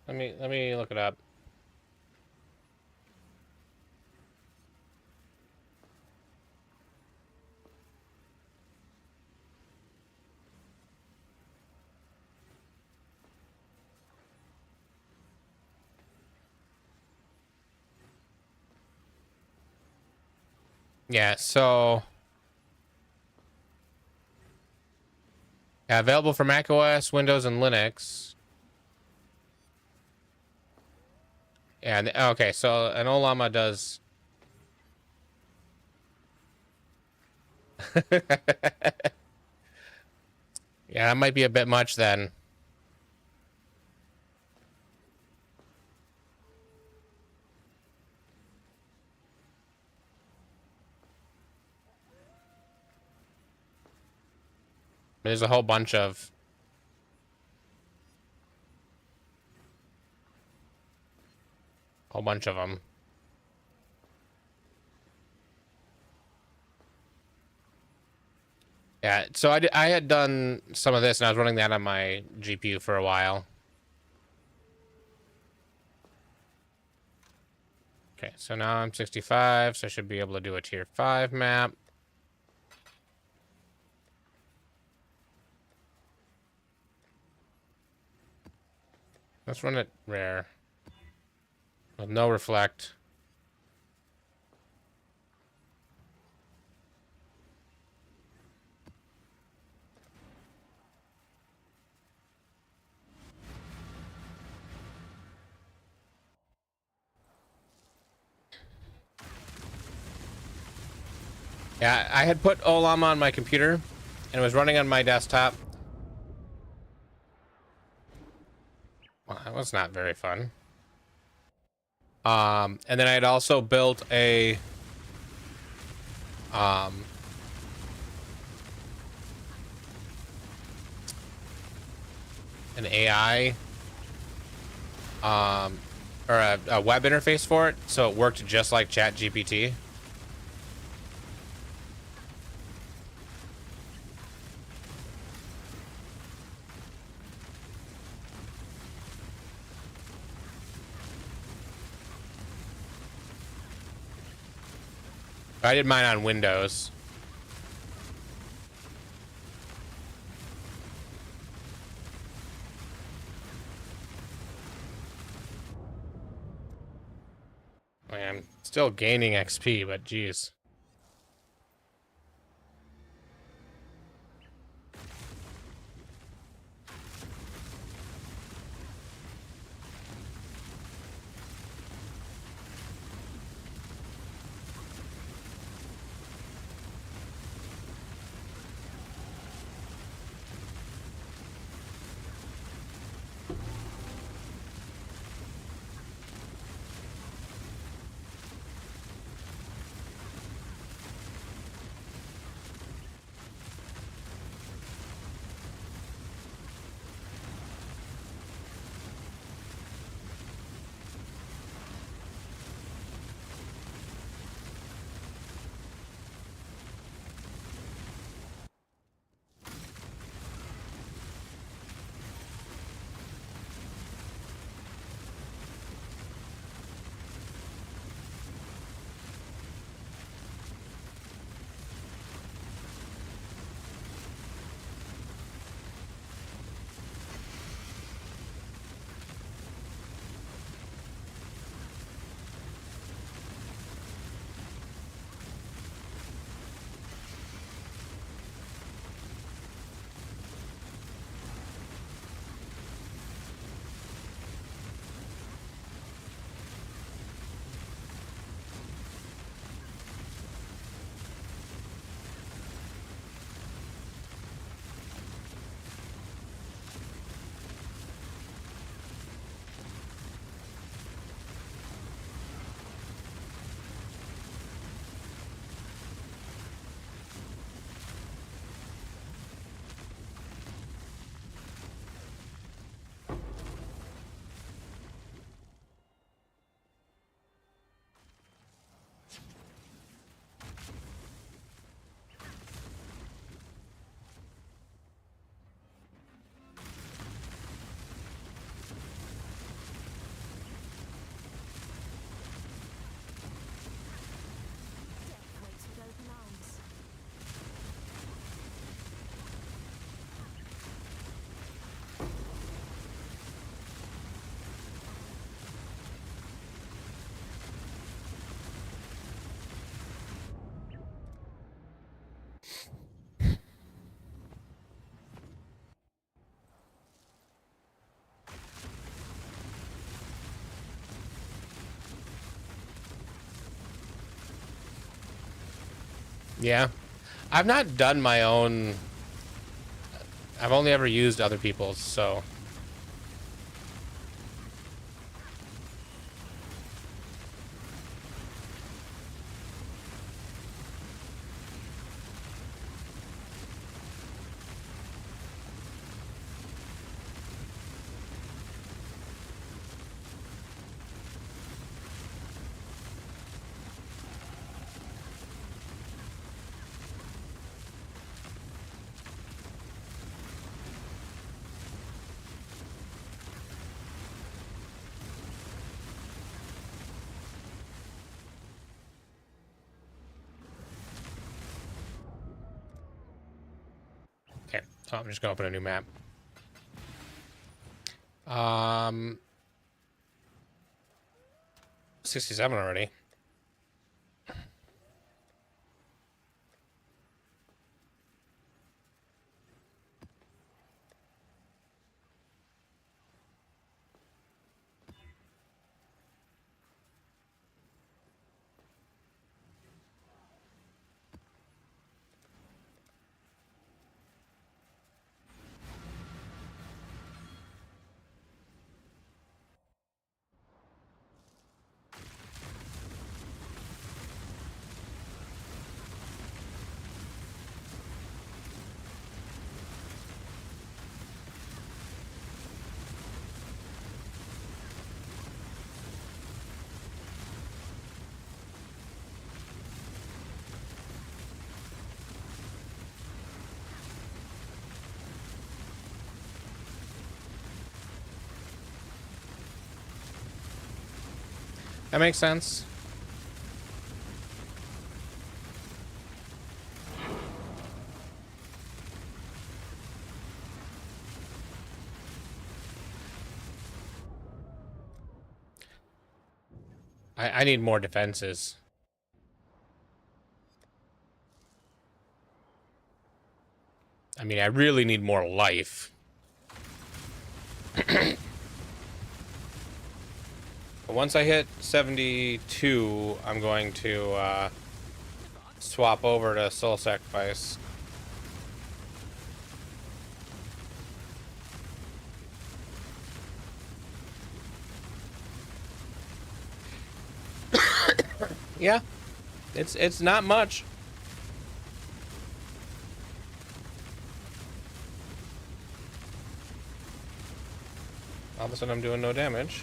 [SPEAKER 1] let me look it up. Yeah, so yeah, available for Mac OS, Windows, and Linux. Yeah, okay, so an Olama does. Yeah, that might be a bit much then. There's a whole bunch of them. Yeah, so I had done some of this, and I was running that on my GPU for a while. Okay, so now I'm 65, so I should be able to do a tier 5 map. Let's run it rare. With no reflect. Yeah, I had put Olam on my computer and it was running on my desktop. Well, that was not very fun. And then I had also built a an AI or a web interface for it, so it worked just like ChatGPT. I did mine on Windows. I mean, I'm still gaining XP, but geez.
[SPEAKER 5] Death waits with open arms.
[SPEAKER 1] Yeah. I've not done my own. I've only ever used other people's, so. Okay, so I'm just gonna open a new map. 67 already. That makes sense. I need more defenses. I mean, I really need more life. But once I hit 72, I'm going to swap over to Soul Sacrifice. Yeah, it's not much. All of a sudden, I'm doing no damage.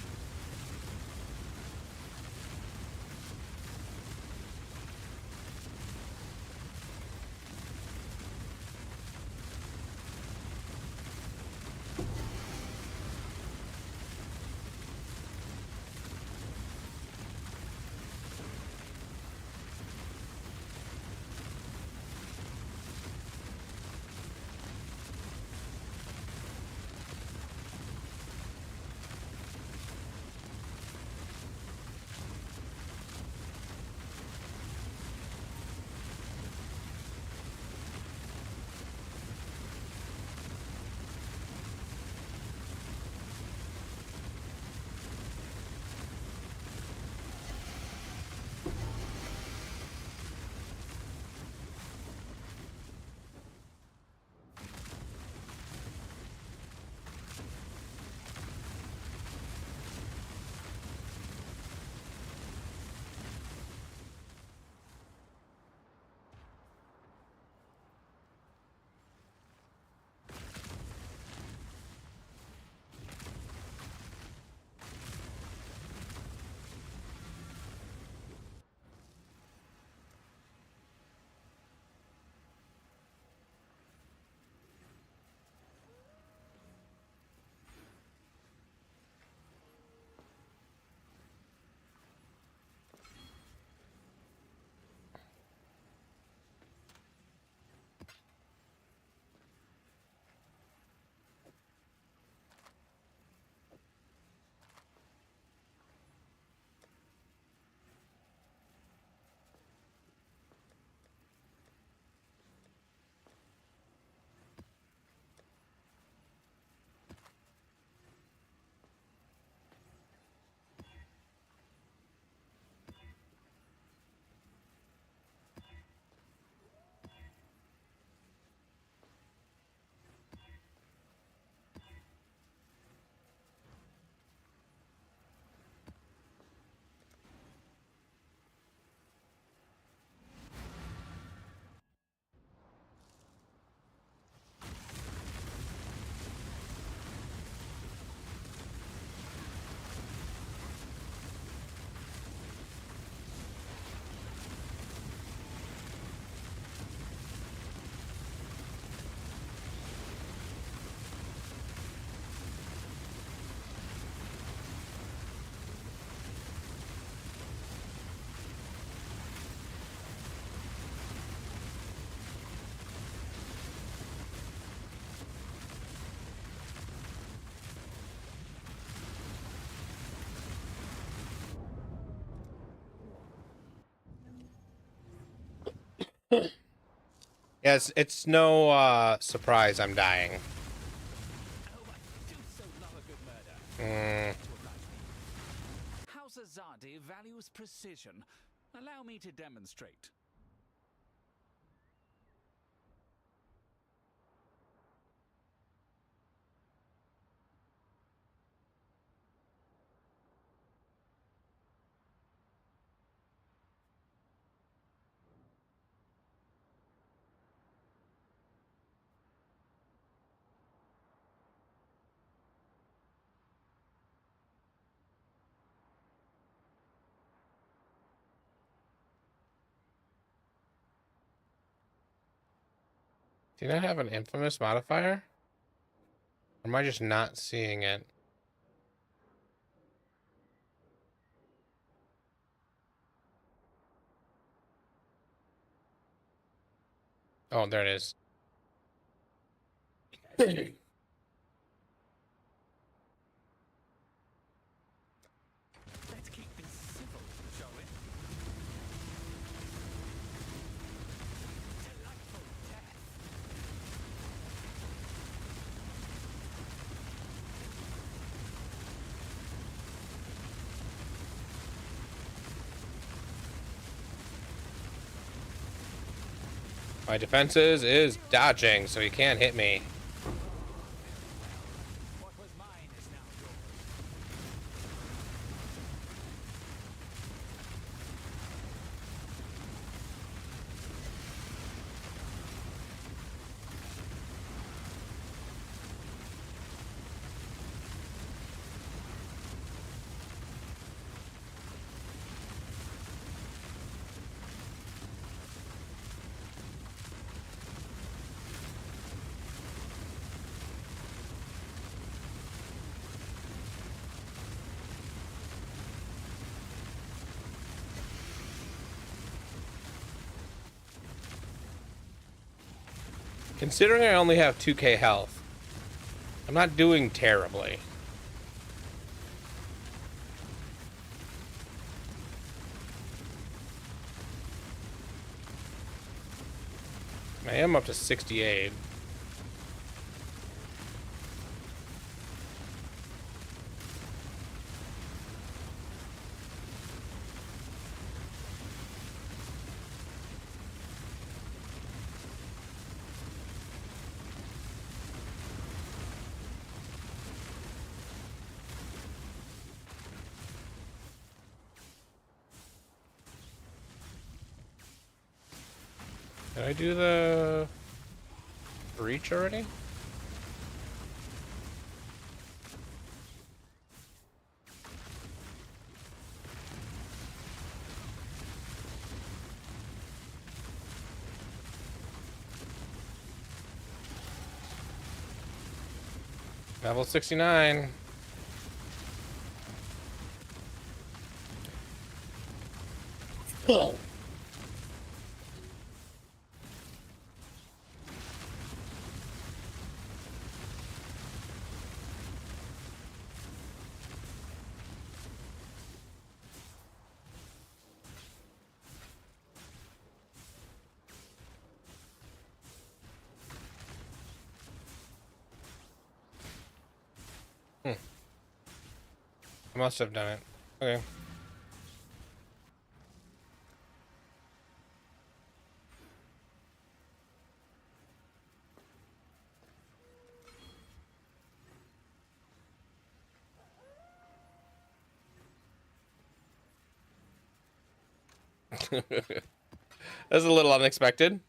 [SPEAKER 1] Yes, it's no surprise I'm dying.
[SPEAKER 8] Oh, I do so love a good murder. House Azadi values precision. Allow me to demonstrate.
[SPEAKER 1] Do you not have an infamous modifier? Or am I just not seeing it? Oh, there it is.
[SPEAKER 8] Let's keep this civil, shall we? Delightful death.
[SPEAKER 1] My defenses is dodging, so he can't hit me.
[SPEAKER 8] What was mine is now yours.
[SPEAKER 1] Considering I only have 2k health, I'm not doing terribly. I am up to 68. Did I do the breach already? Level 69. Oh. I must have done it. Okay. That's a little unexpected.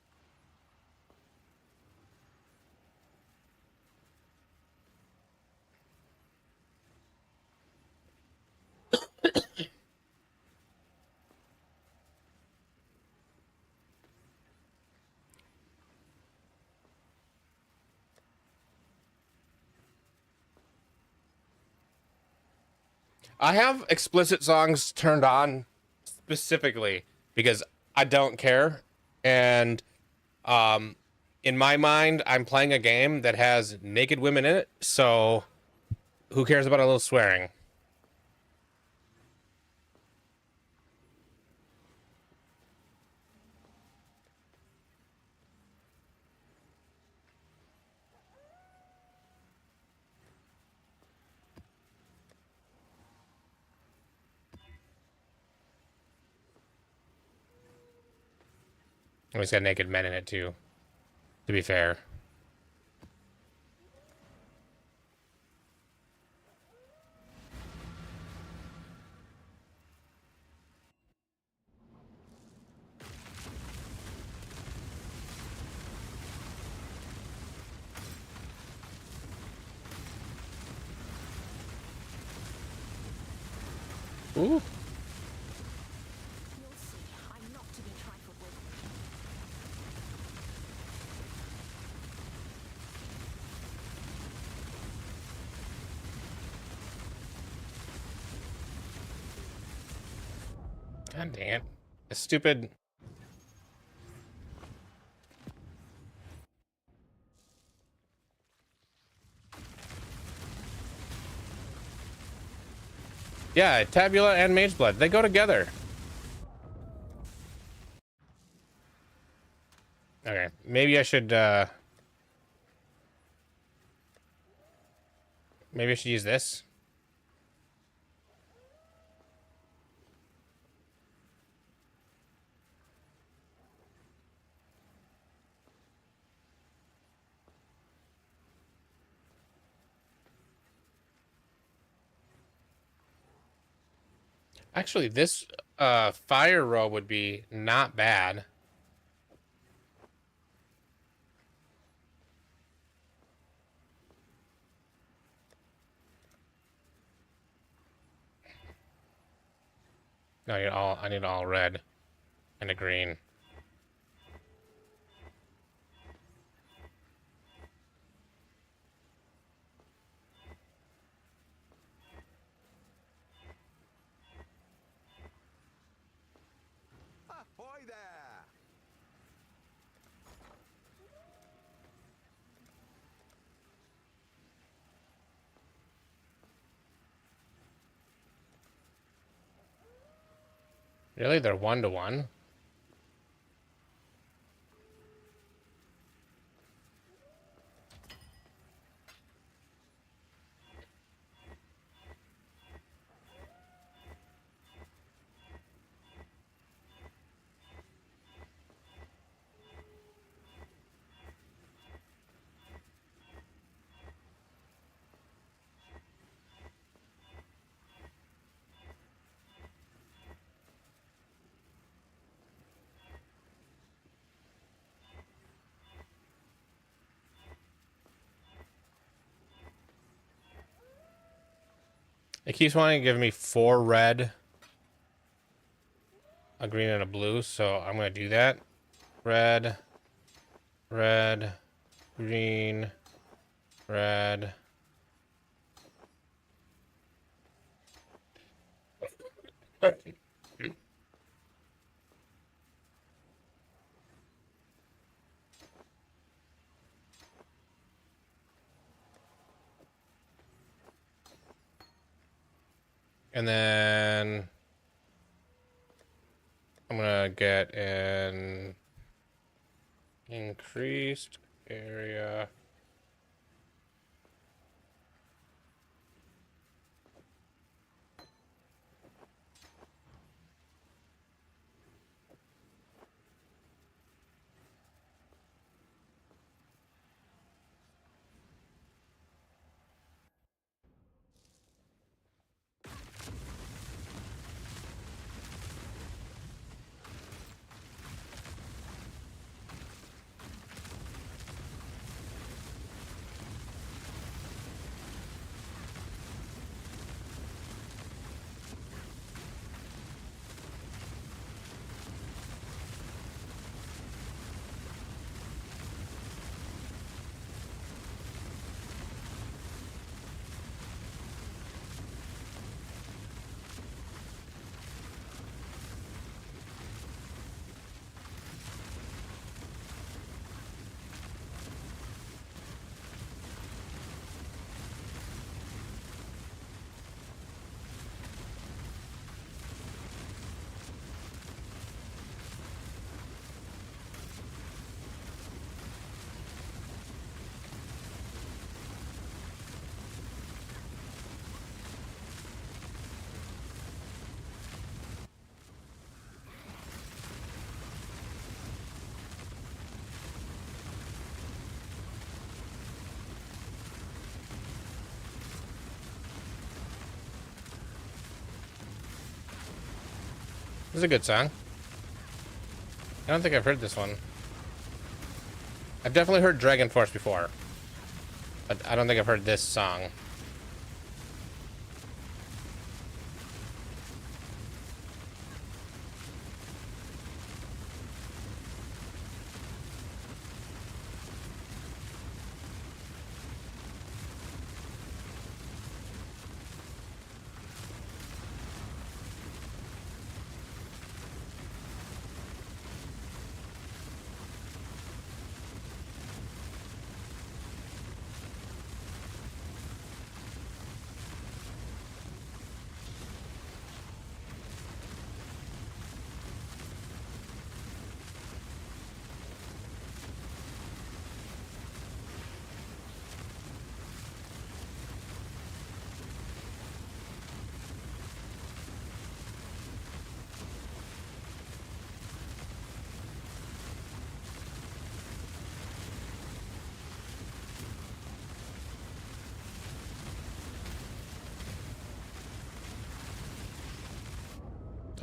[SPEAKER 1] I have explicit songs turned on specifically because I don't care. And in my mind, I'm playing a game that has naked women in it, so who cares about a little swearing? Oh, it's got naked men in it too, to be fair. Ooh.
[SPEAKER 5] You'll see, I'm not to be trifled with.
[SPEAKER 1] God dang it. The stupid... Yeah, Tabula and Mage Blood, they go together. Okay, maybe I should, maybe I should use this. Actually, this fire robe would be not bad. No, I need all red and a green.
[SPEAKER 13] Ahoy there!
[SPEAKER 1] Really? They're 1-to-1? It keeps wanting to give me 4 red, a green, and a blue, so I'm going to do that. Red, red, green, red. And then I'm gonna get an increased area. This is a good song. I don't think I've heard this one. I've definitely heard Dragon Force before, but I don't think I've heard this song.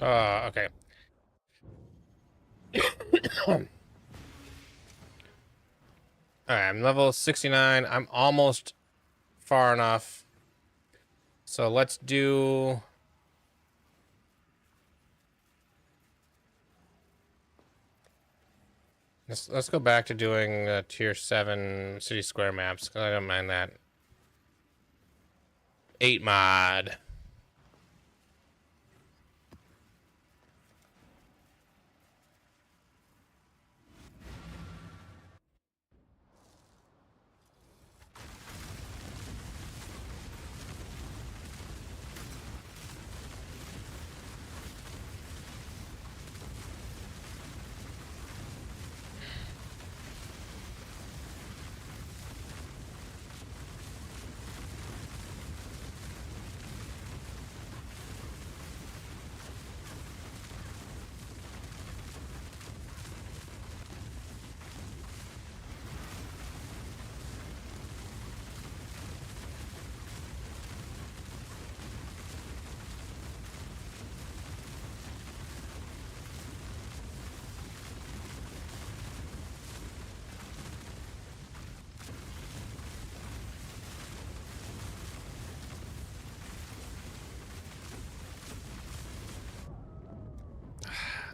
[SPEAKER 1] Okay. Alright, I'm level 69. I'm almost far enough. So let's do... Let's go back to doing tier 7 city square maps, because I don't mind that. 8 mod.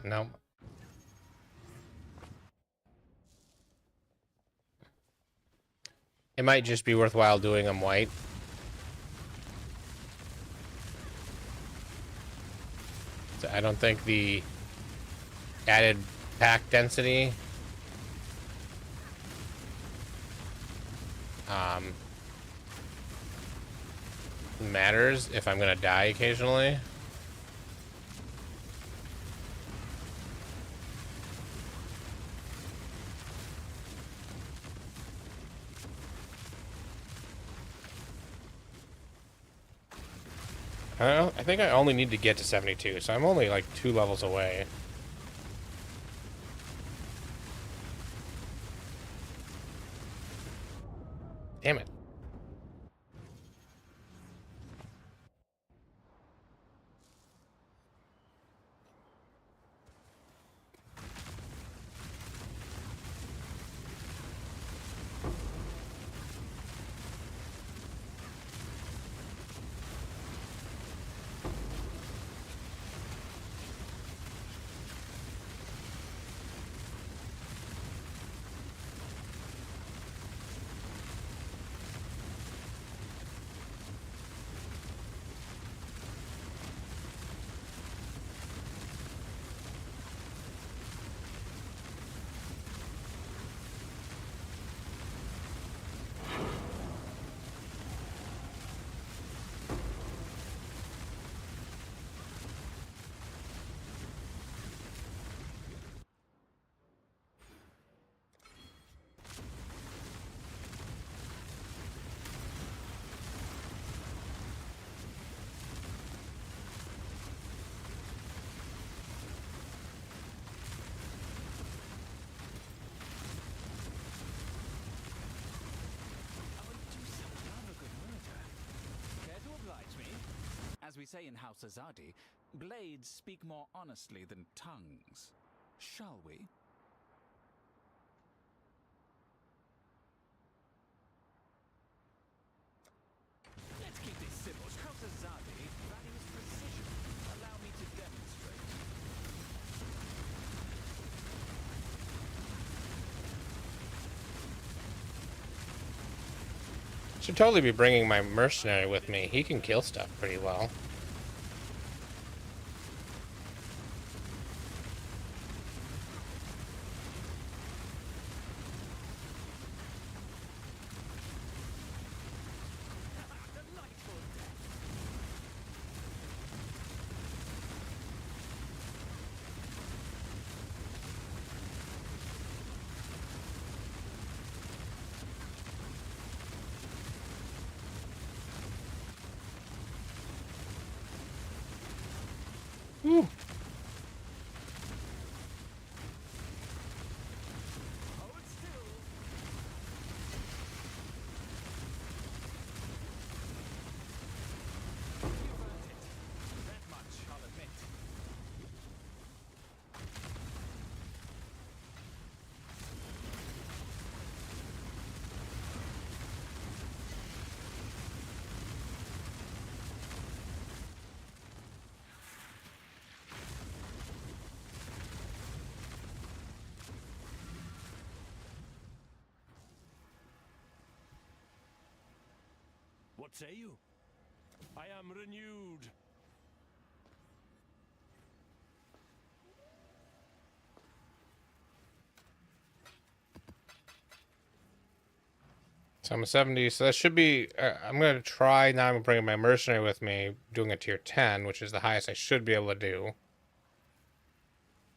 [SPEAKER 1] No. It might just be worthwhile doing them white. So I don't think the added pack density matters if I'm gonna die occasionally. I think I only need to get to 72, so I'm only like 2 levels away. Damn it.
[SPEAKER 8] As we say in House Azadi, blades speak more honestly than tongues. Shall we? Let's keep this simple. House Azadi values precision. Allow me to demonstrate.
[SPEAKER 1] Should totally be bringing my mercenary with me. He can kill stuff pretty well.
[SPEAKER 11] What say you? I am renewed.
[SPEAKER 1] So I'm a 70, so that should be... I'm going to try, now I'm bringing my mercenary with me, doing a tier 10, which is the highest I should be able to do.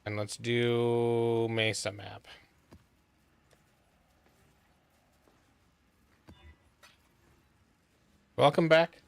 [SPEAKER 1] And let's do Mesa map. Welcome back.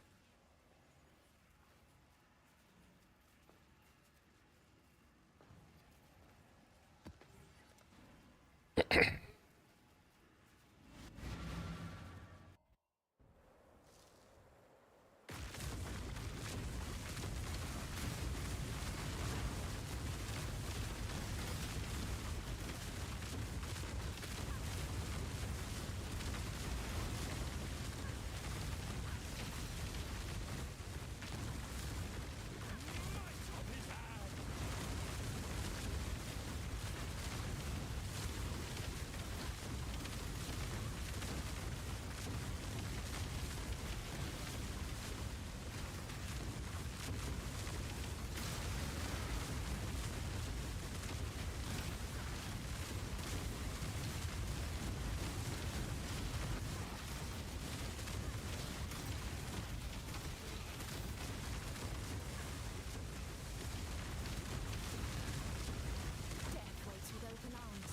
[SPEAKER 5] Death waits with open arms.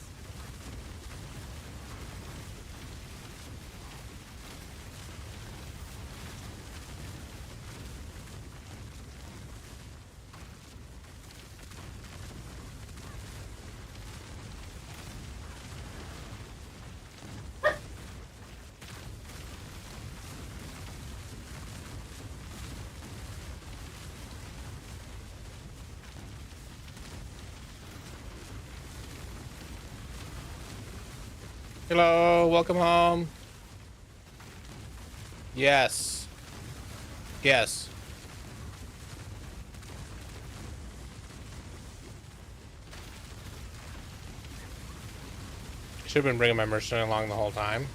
[SPEAKER 1] Hello, welcome home. Yes. Yes. Should have been bringing my mercenary along the whole time.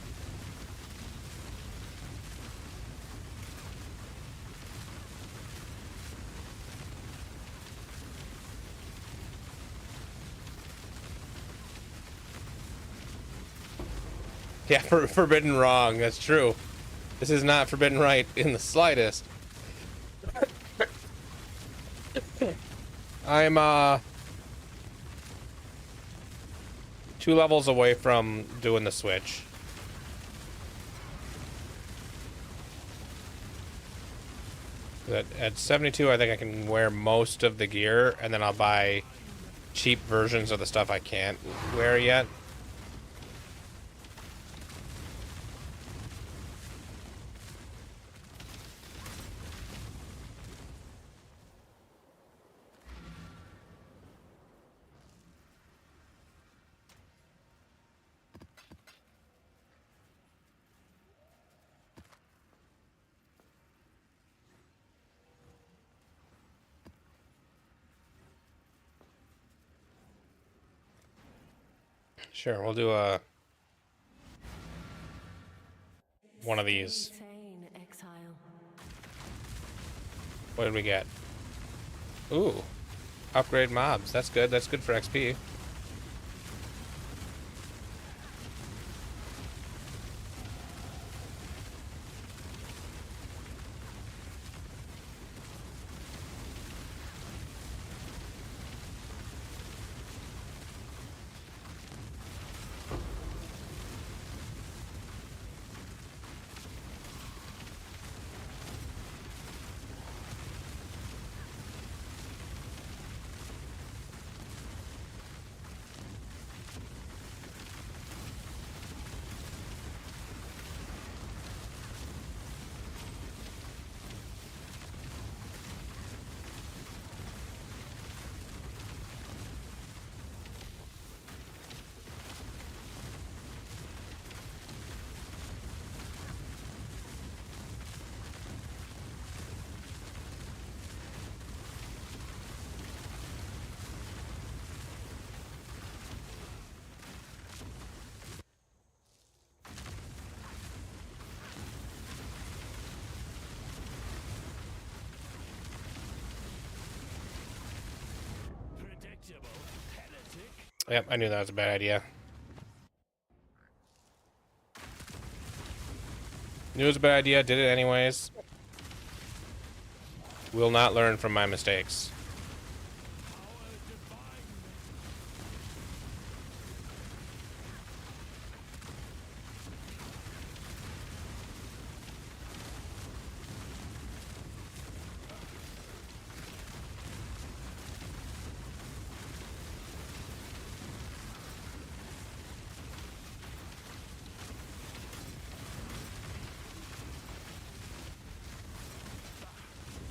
[SPEAKER 1] Yeah, forbidden wrong. That's true. This is not forbidden right in the slightest. I'm 2 levels away from doing the switch. At 72, I think I can wear most of the gear, and then I'll buy cheap versions of the stuff I can't wear yet. Sure, we'll do one of these.
[SPEAKER 5] Insane, Exile.
[SPEAKER 1] What did we get? Ooh, upgrade mobs. That's good. That's good for XP. Yep, I knew that was a bad idea. Knew it was a bad idea, did it anyways. Will not learn from my mistakes.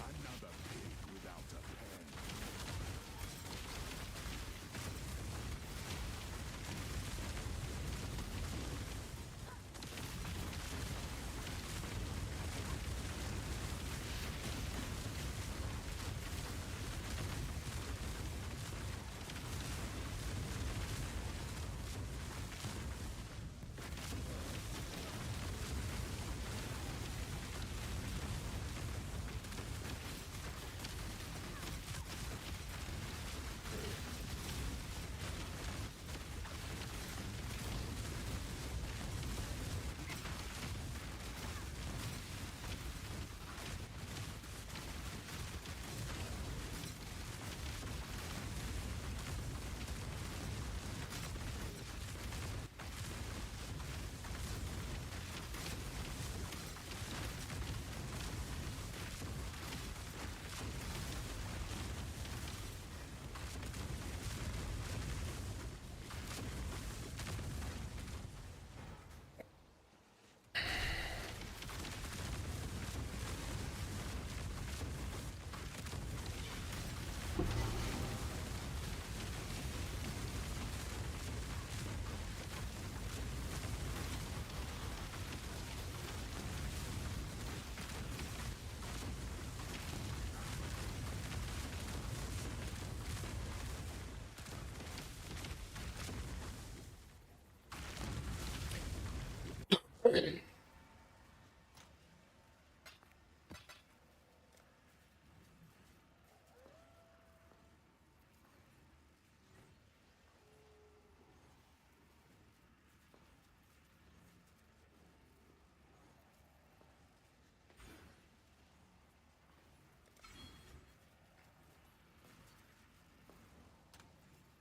[SPEAKER 10] Another pig without a pen.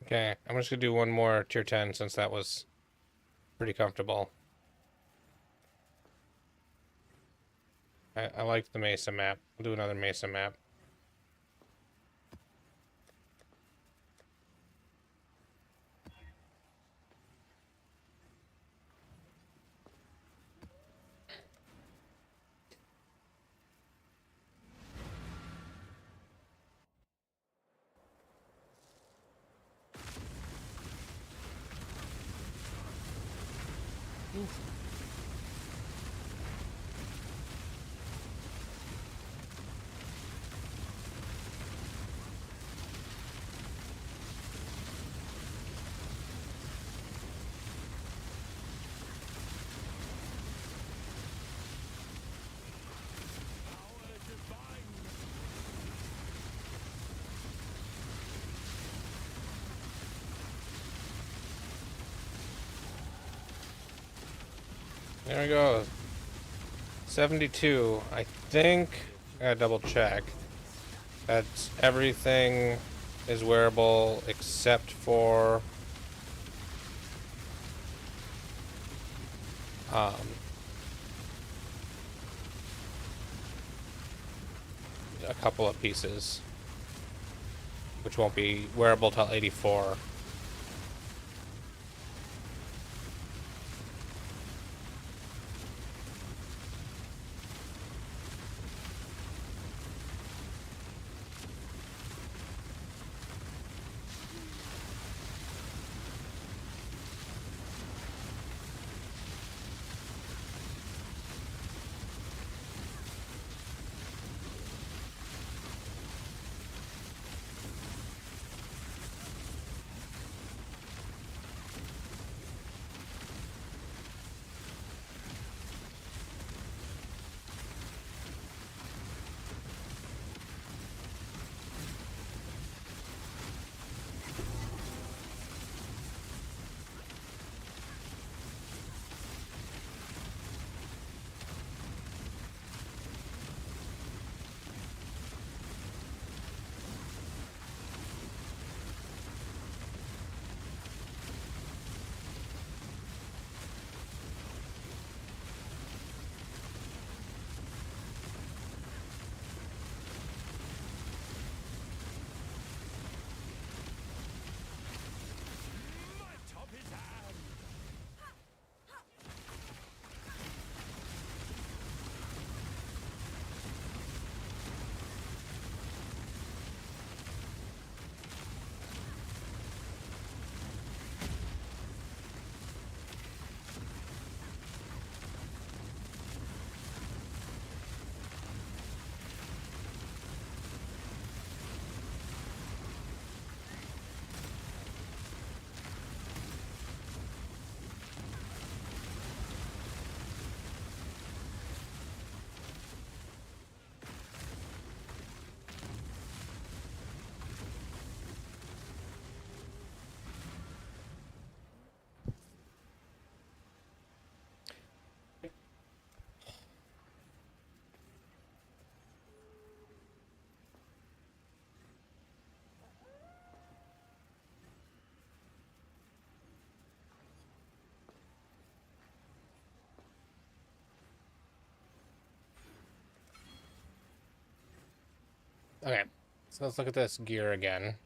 [SPEAKER 1] Okay, I'm just gonna do one more tier 10 since that was pretty comfortable. I liked the Mesa map. I'll do another Mesa map. There we go. 72. I think I gotta double check. That's everything is wearable except for a couple of pieces, which won't be wearable till 84. Okay, so let's look at this gear again.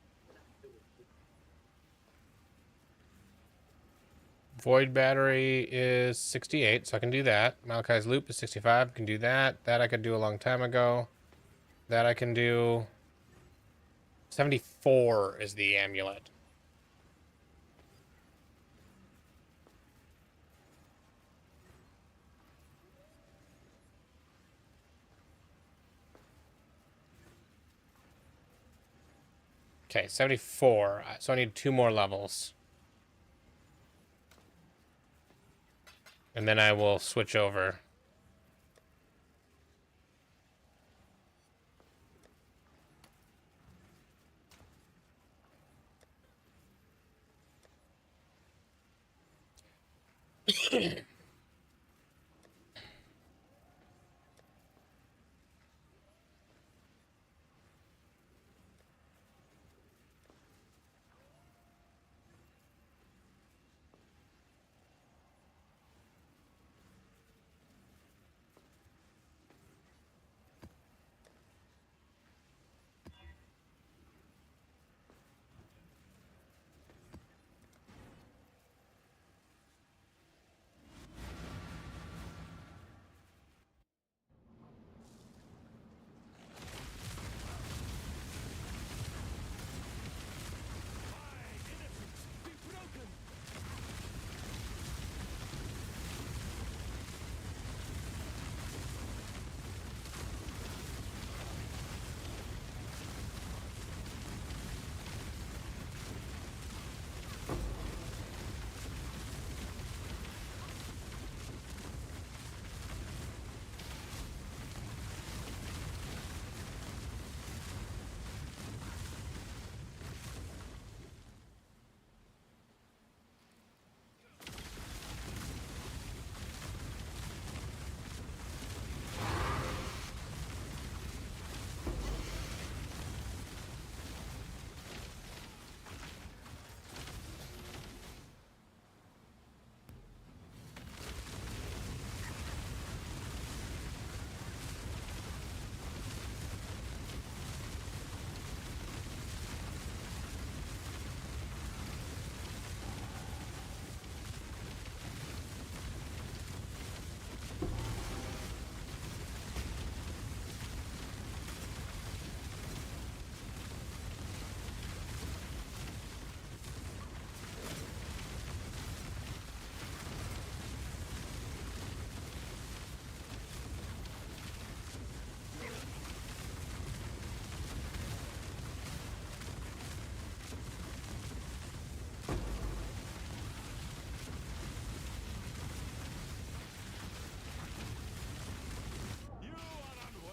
[SPEAKER 1] Void battery is 68, so I can do that. Malachi's loop is 65, can do that. That I could do a long time ago. That I can do. 74 is the amulet. Okay, 74. So I need 2 more levels. And then I will switch over.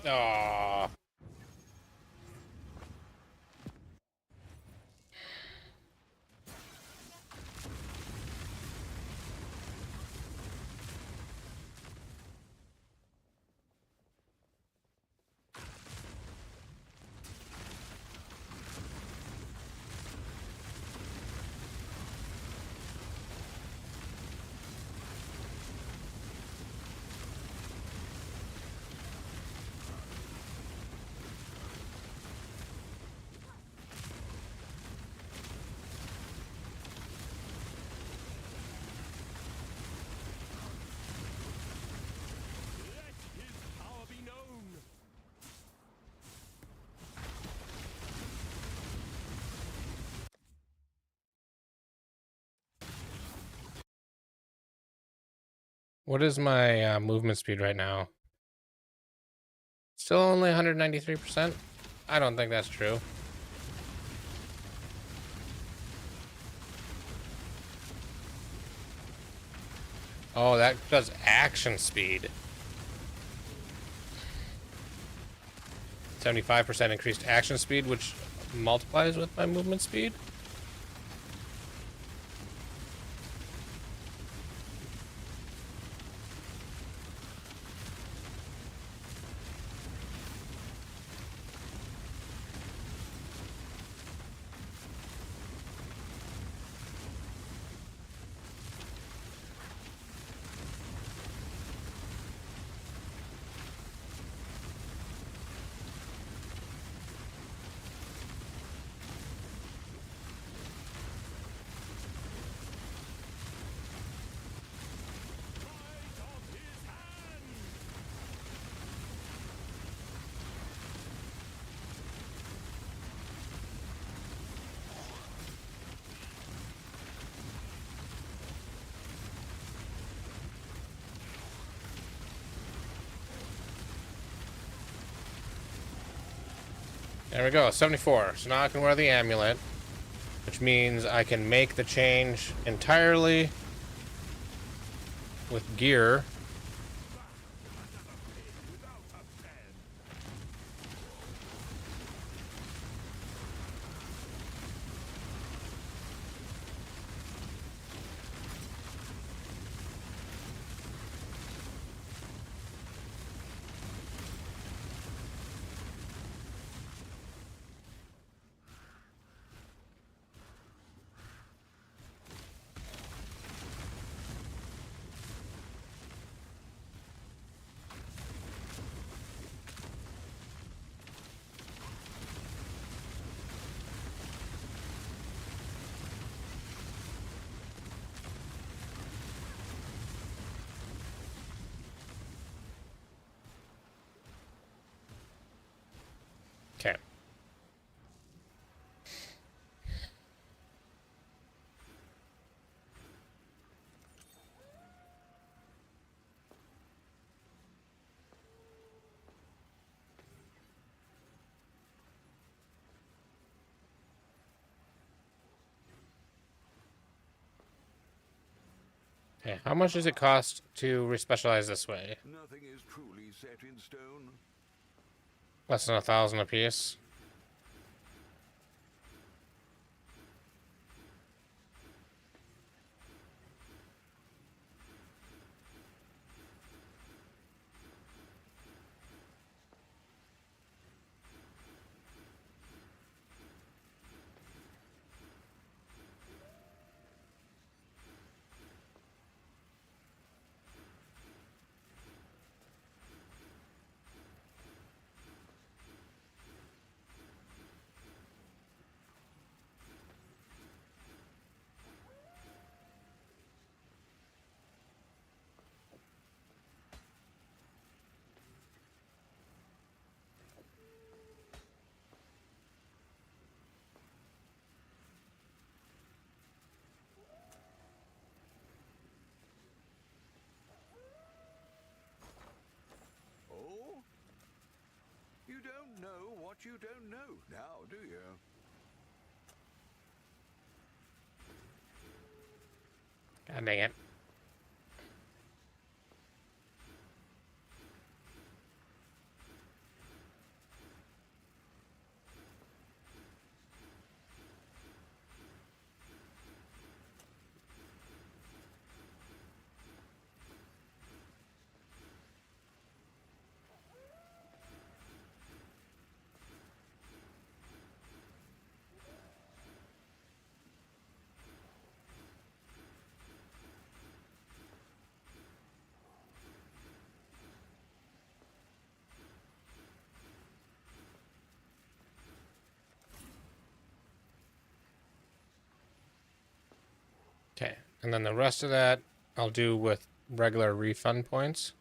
[SPEAKER 1] Aww. What is my movement speed right now? Still only 193%? I don't think that's true. Oh, that does action speed. 75% increased action speed, which multiplies with my movement speed? There we go, 74. So now I can wear the amulet, which means I can make the change entirely with gear. Okay. Okay, how much does it cost to respecialize this way?
[SPEAKER 2] Nothing is truly set in stone.
[SPEAKER 1] Less than 1,000 apiece.
[SPEAKER 2] Oh? You don't know what you don't know now, do you?
[SPEAKER 1] God dang it. Okay, and then the rest of that I'll do with regular refund points.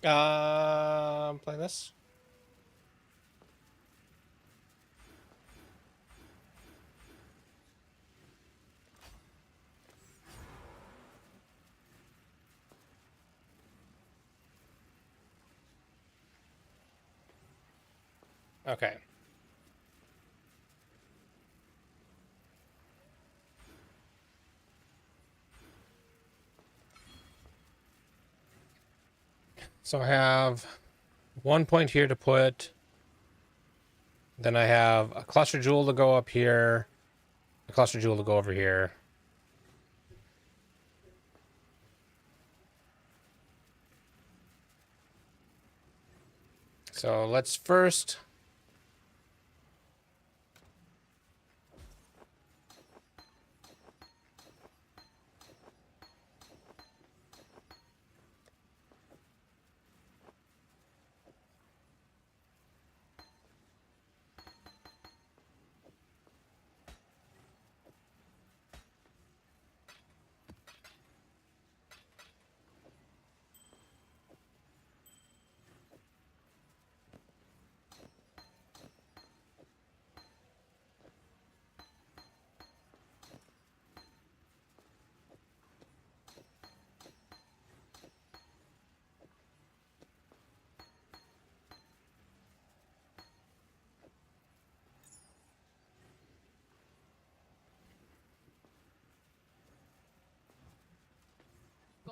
[SPEAKER 1] Play this. Okay. So I have 1 point here to put. Then I have a cluster jewel to go up here. A cluster jewel to go over here. So let's first...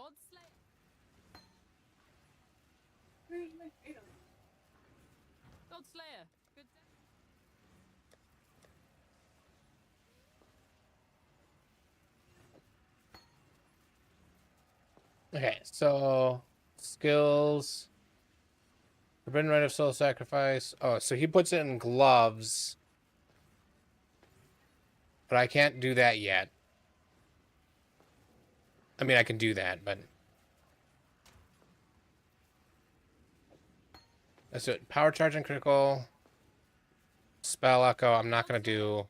[SPEAKER 3] God Slayer. God Slayer. Good day.
[SPEAKER 1] Okay, so skills. Forbidden Rite of Soul Sacrifice. Oh, so he puts it in gloves. But I can't do that yet. I mean, I can do that, but... Let's do it. Power Charge and Critical. Spell Echo. I'm not going to do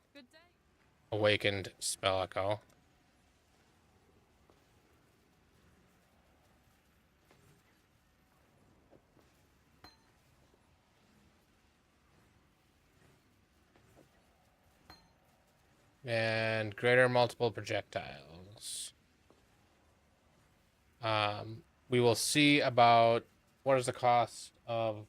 [SPEAKER 1] Awakened Spell Echo. And greater multiple projectiles. We will see about what is the cost of...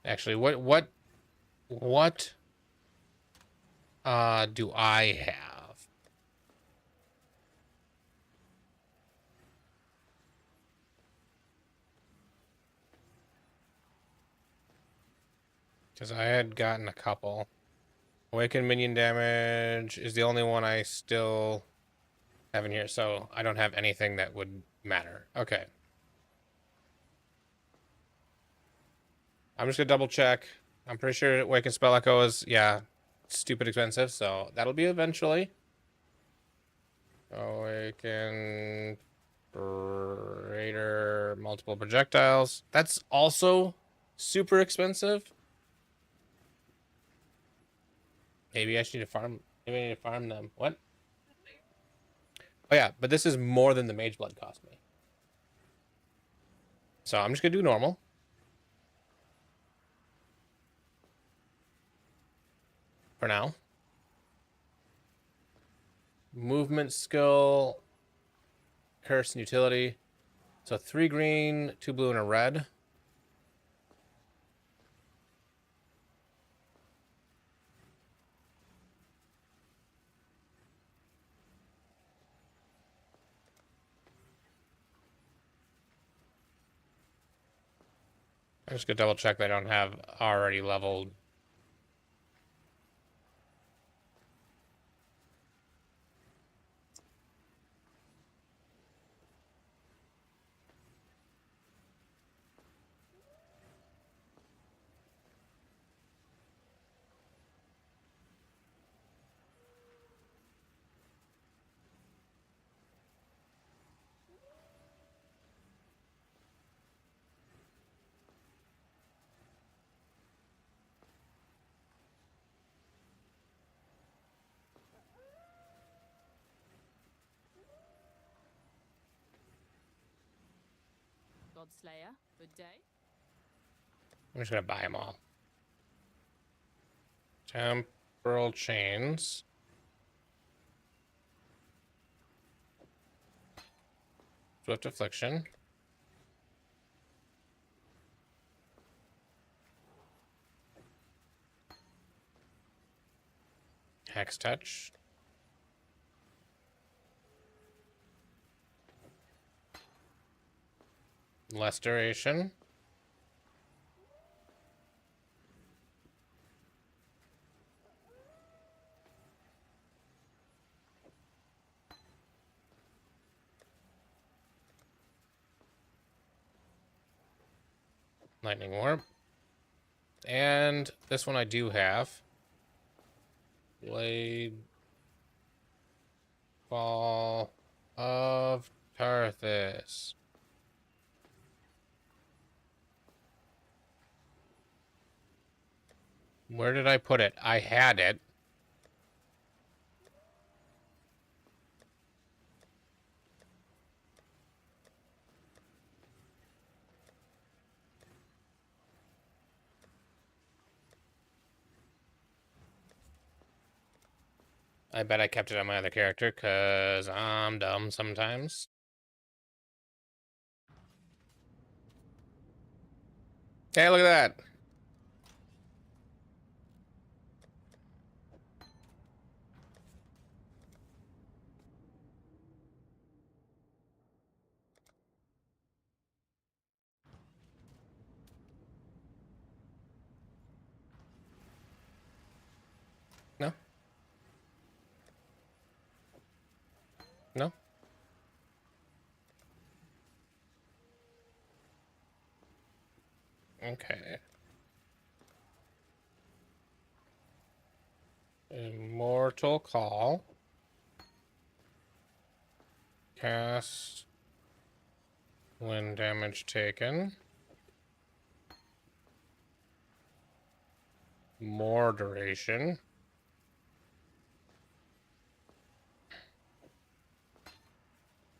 [SPEAKER 1] Actually, what do I have? Because I had gotten a couple. Awakened minion damage is the only one I still have in here, so I don't have anything that would matter. Okay. I'm just gonna double check. I'm pretty sure Awakened Spell Echo is, yeah, stupid expensive, so that'll be eventually. Awaken greater multiple projectiles. That's also super expensive. Maybe I should need to farm. Maybe I need to farm them. What? Oh yeah, but this is more than the Mage Blood cost me. So I'm just gonna do normal. For now. Movement skill. Curse and utility. So 3 green, 2 blue, and a red. I'm just gonna double check that I don't have already leveled.
[SPEAKER 3] Godslayer. Good day.
[SPEAKER 1] I'm just gonna buy them all. Temporal chains. Swift affliction. Hex touch. Less duration. Lightning Warp. And this one I do have. Blade Fall of Tarthus. Where did I put it? I had it. I bet I kept it on my other character, because I'm dumb sometimes. Hey, look at that. No? No? Okay. Immortal Call. Cast when damage taken. More duration.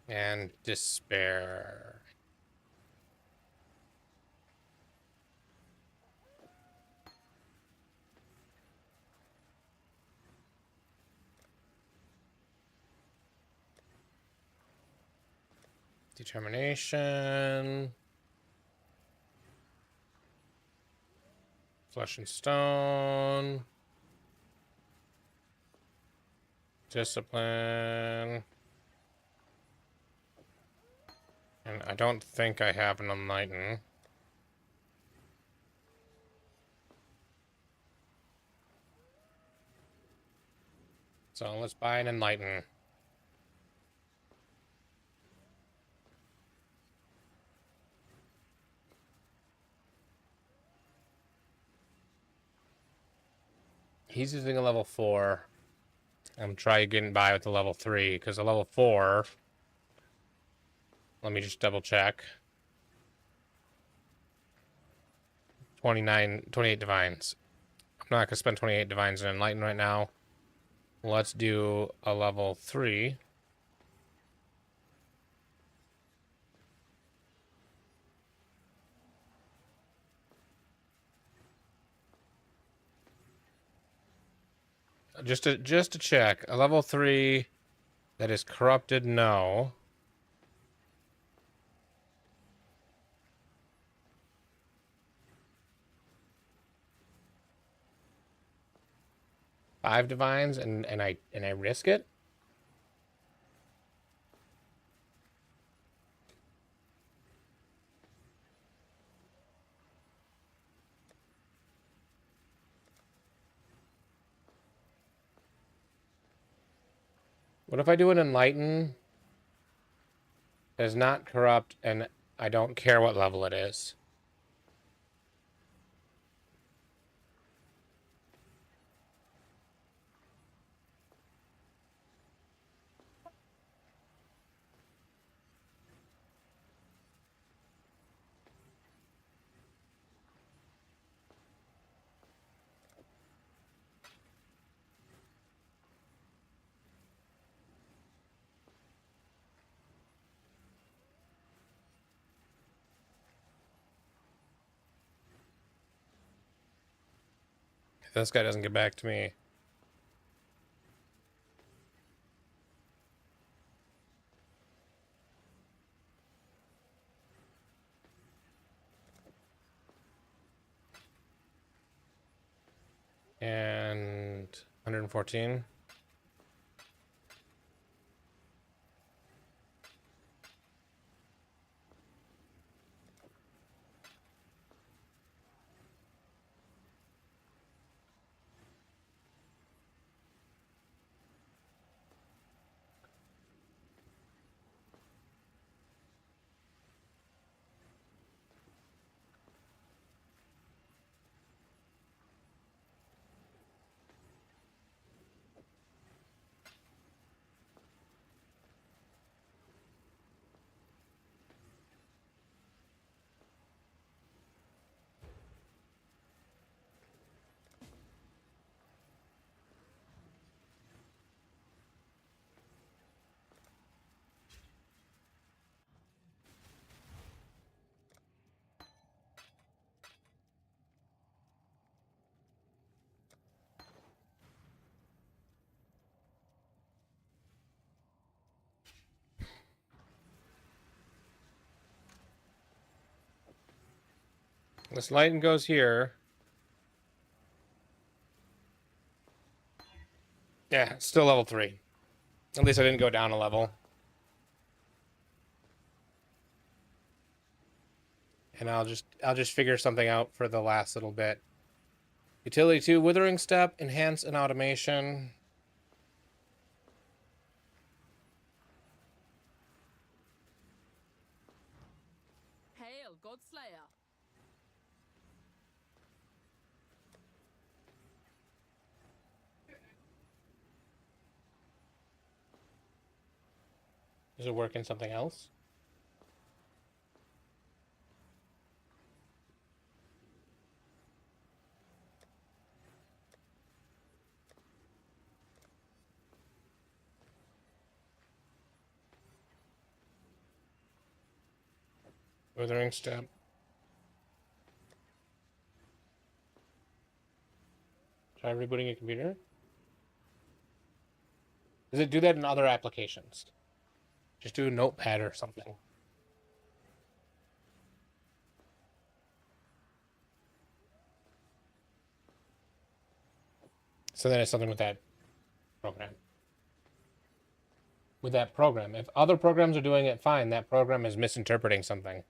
[SPEAKER 1] And despair. Determination. Flesh and Stone. Discipline. And I don't think I have an Enlighten. So let's buy an Enlighten. He's using a level 4. I'm trying getting by with the level 3, because a level 4... Let me just double check. 28 divines. I'm not going to spend 28 divines in Enlighten right now. Let's do a level 3. Just to check. A level 3 that is corrupted, no. Five divines and I risk it? What if I do an Enlighten that is not corrupt and I don't care what level it is? This guy doesn't get back to me. And 114. This light goes here. Yeah, still level 3. At least I didn't go down a level. And I'll just figure something out for the last little bit. Utility 2, Withering Step, Enhance and Automation.
[SPEAKER 3] Hail, Godslayer.
[SPEAKER 1] Does it work in something else? Withering Step. Try rebooting your computer. Does it do that in other applications? Just do a notepad or something. So then it's something with that program. With that program. If other programs are doing it fine, that program is misinterpreting something.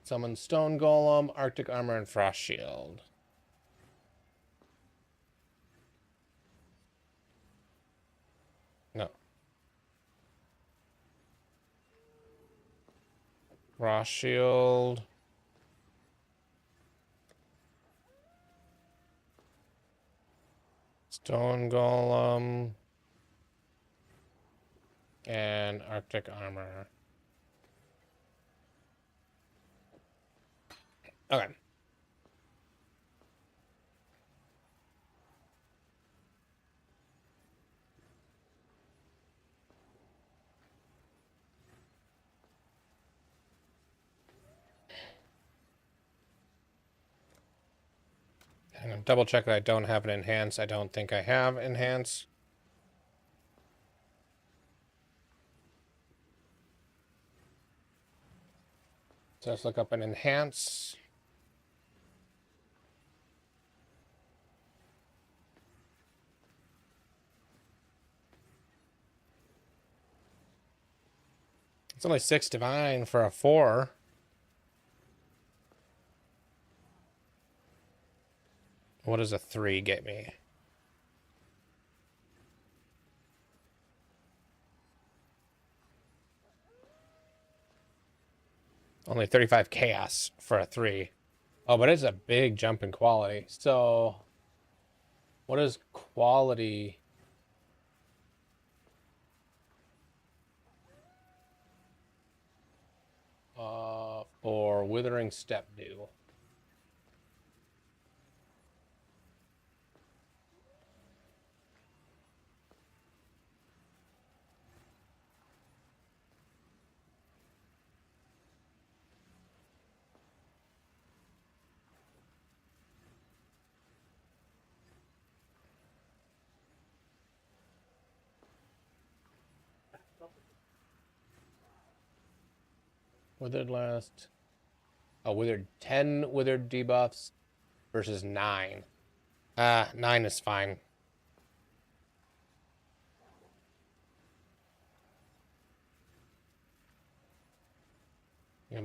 [SPEAKER 1] Summon Stone Golem, Arctic Armor, and Frost Shield. No. Frost Shield. Stone Golem. And Arctic Armor. Okay. I'm gonna double check that I don't have an enhance. I don't think I have enhance. So let's look up an enhance. It's only 6 divine for a 4. What does a 3 get me? Only 35 chaos for a 3. Oh, but it's a big jump in quality. So, what is quality? For Withering Step do? Withered last. Oh, withered 10 withered debuffs versus 9. 9 is fine. Yep.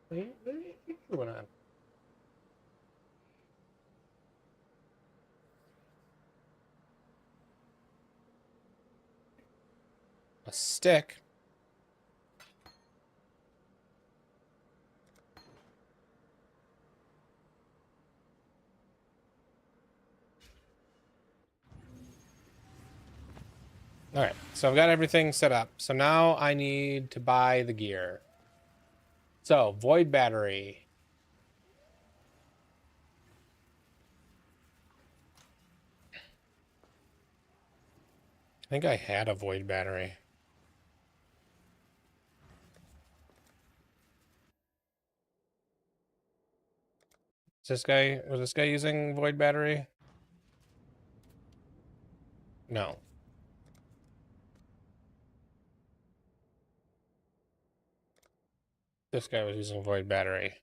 [SPEAKER 1] What are you doing on? A stick? Alright, so I've got everything set up. So now I need to buy the gear. So, void battery. I think I had a void battery. Was this guy using void battery? No. This guy was using void battery.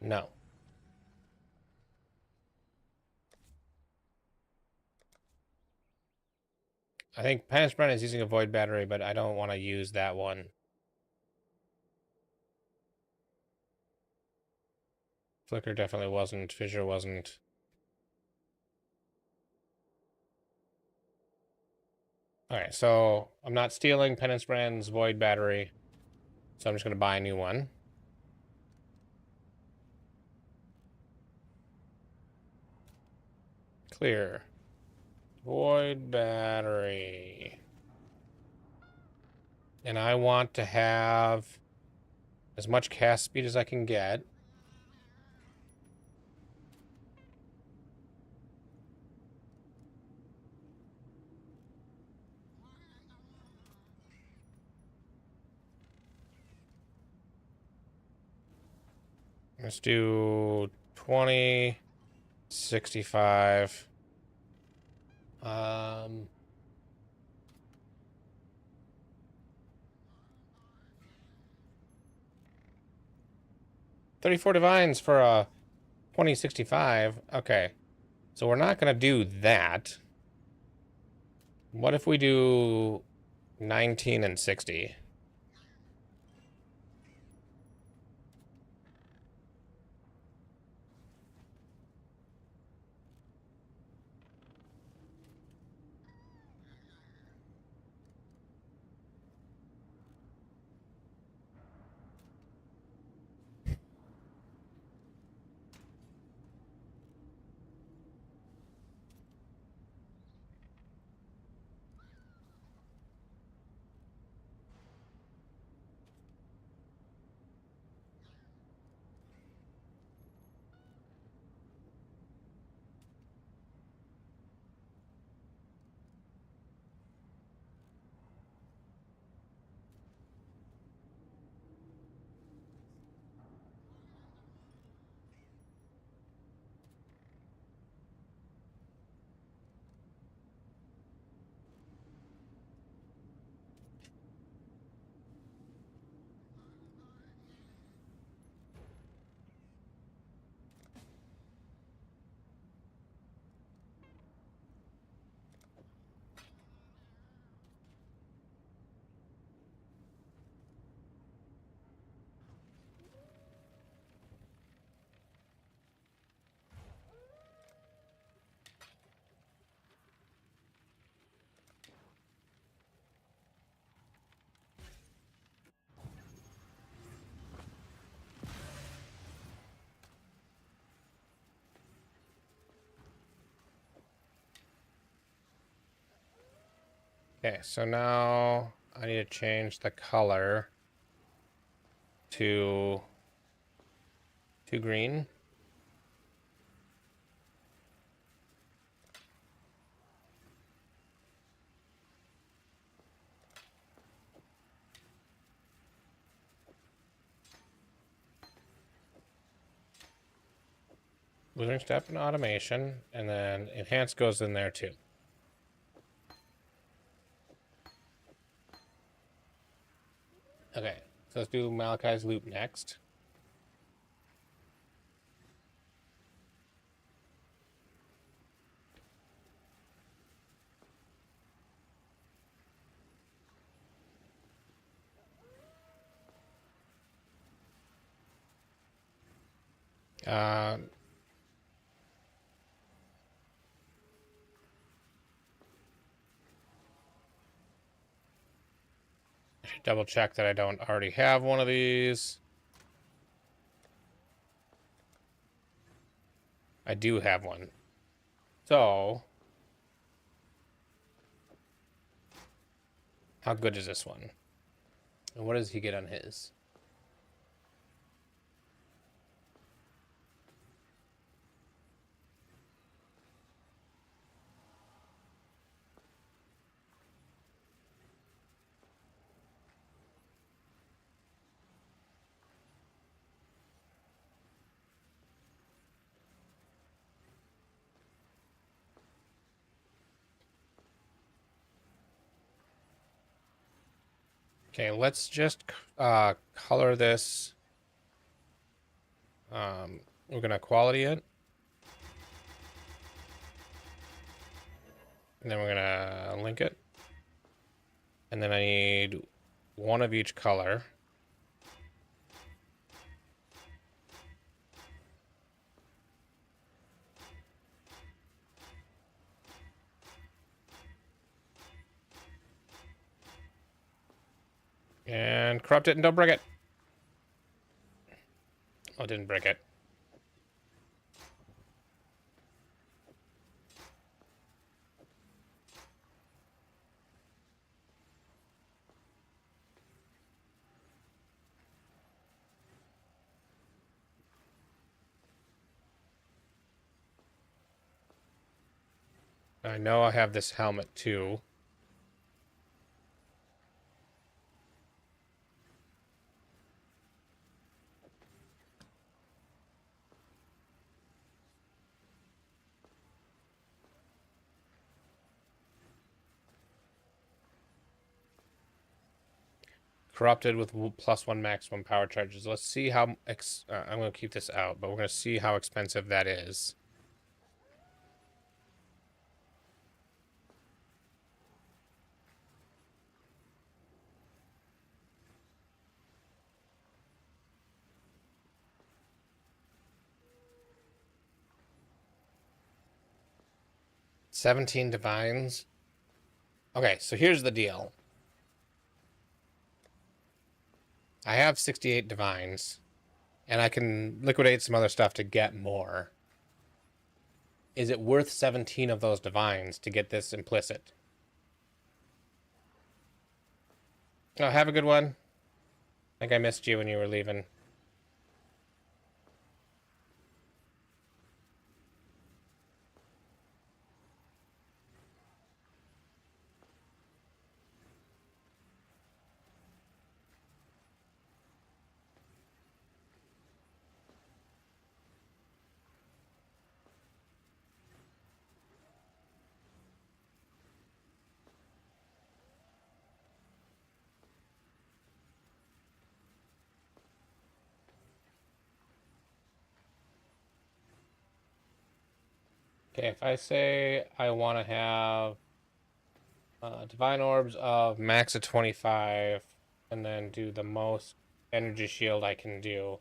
[SPEAKER 1] No. I think Panic Brand is using a void battery, but I don't want to use that one. Flicker definitely wasn't. Fissure wasn't. Alright, so I'm not stealing Penance Brand's void battery. So I'm just going to buy a new one. Clear. Void battery. And I want to have as much cast speed as I can get. Let's do 20, 65. 34 divines for a 2065. Okay. So we're not going to do that. What if we do 19 and 60? Okay, so now I need to change the color to green. Withering step and automation, and then enhance goes in there too. Okay, so let's do Malachi's loop next. Uh, I should double check that I don't already have one of these. I do have one. So, how good is this one? And what does he get on his? Okay, let's just color this. We're gonna quality it. And then we're gonna link it. And then I need one of each color. And corrupt it and don't break it. Oh, it didn't break it. I know I have this helmet too. Corrupted with +1 maximum power charges. Let's see how... I'm going to keep this out, but we're going to see how expensive that is. $17 divines. Okay, so here's the deal. I have 68 divines, and I can liquidate some other stuff to get more. Is it worth 17 of those divines to get this implicit? Oh, have a good one. I think I missed you when you were leaving. Okay, if I say I want to have divine orbs of max of 25 and then do the most energy shield I can do.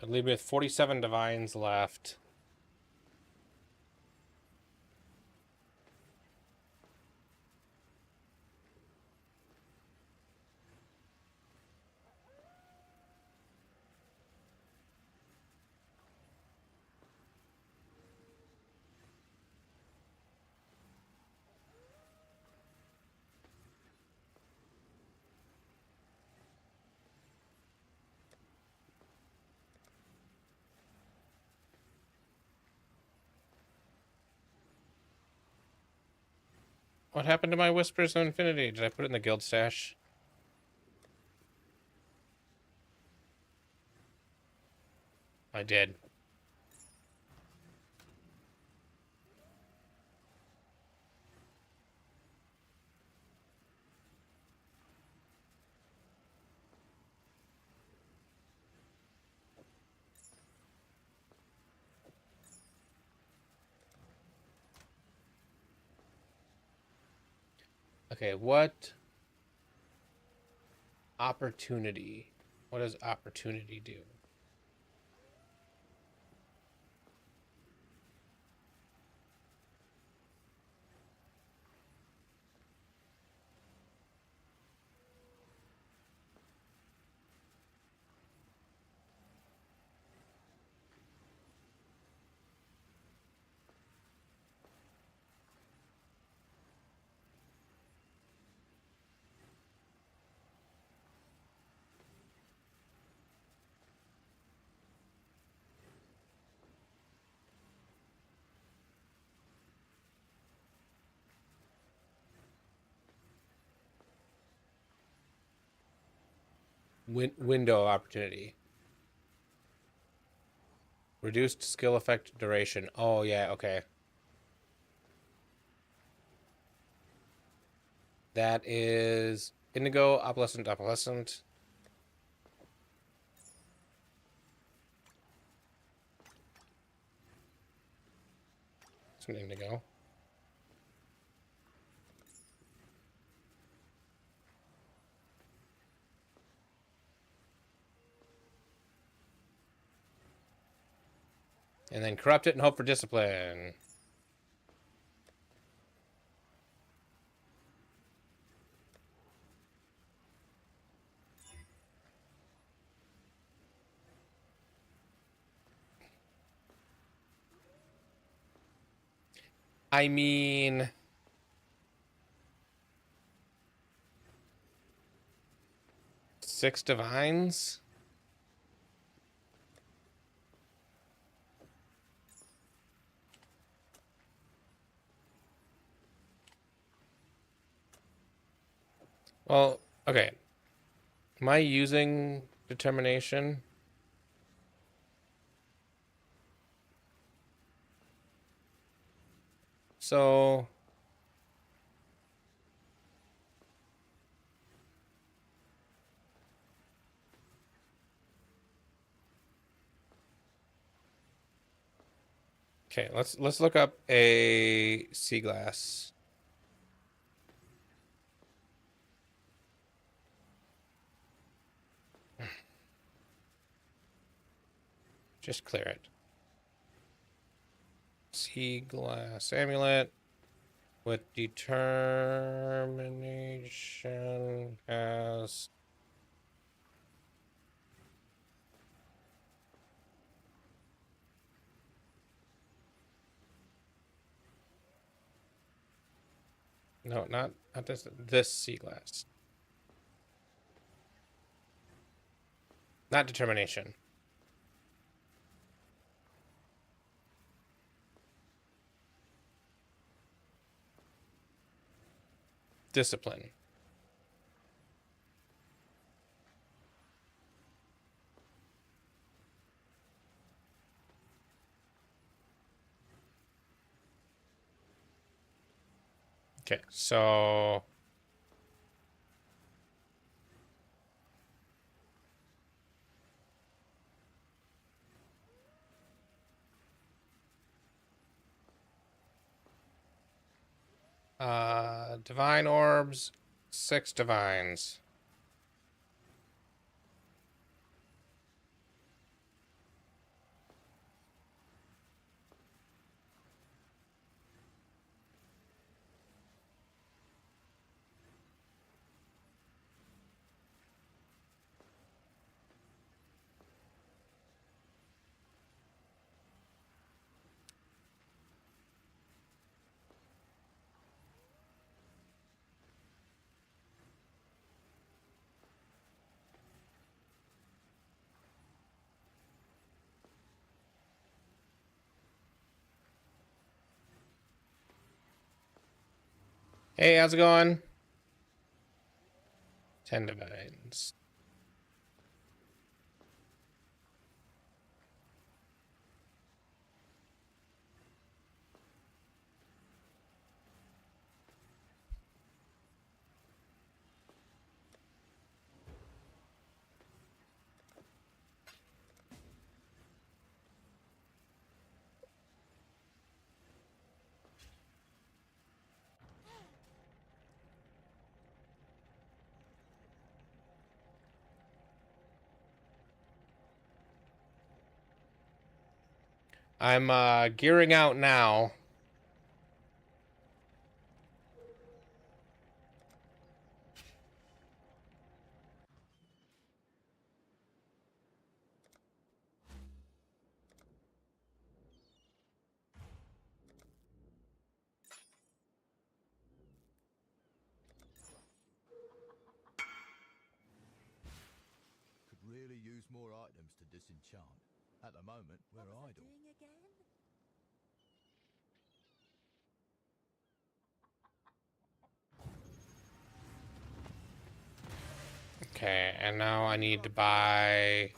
[SPEAKER 1] I'd leave me with 47 divines left. What happened to my Whispers of Infinity? Did I put it in the guild stash? I did. Okay, what opportunity? What does opportunity do? Window opportunity. Reduced skill effect duration. Oh, yeah, okay. That is Indigo, Opalescent, Opalescent. It's an Indigo. And then corrupt it and hope for discipline. I mean, six divines. Well, okay. Am I using determination? So okay, let's look up a sea glass. Just clear it. Sea glass amulet with determination has no, not this sea glass. Not determination. Discipline. Okay, so divine orbs, 6 divines. Hey, how's it going? 10 divines. I'm gearing out now.
[SPEAKER 12] Could really use more items to disenchant. At the moment, we're idle.
[SPEAKER 1] Okay, and now I need to buy...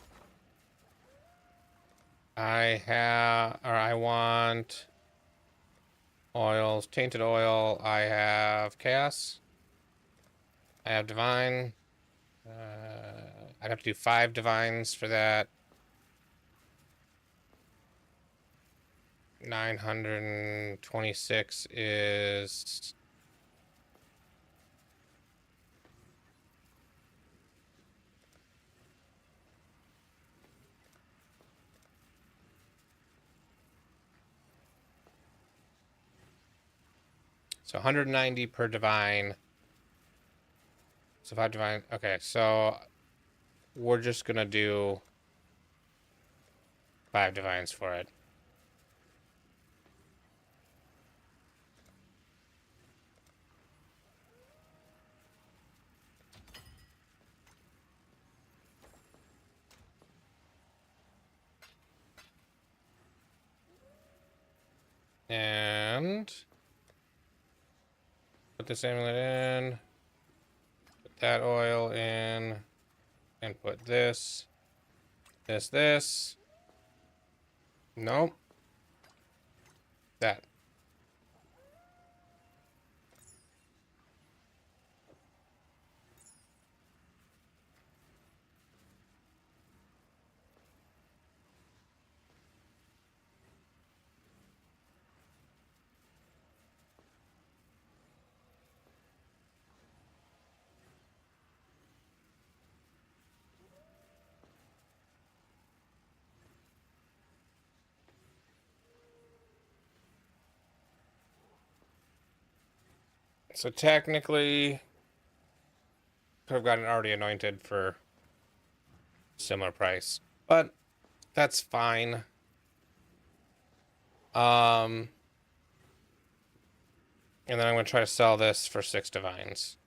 [SPEAKER 1] I want oils, tainted oil. I have chaos. I have divine. I'd have to do 5 divines for that. 926 is... So 190 per divine. So 5 divine. Okay, so we're just gonna do 5 divines for it. And put this amulet in. Put that oil in. And put this. This. Nope. That. So technically, could have gotten already anointed for similar price, but that's fine. And then I'm going to try to sell this for 6 divines.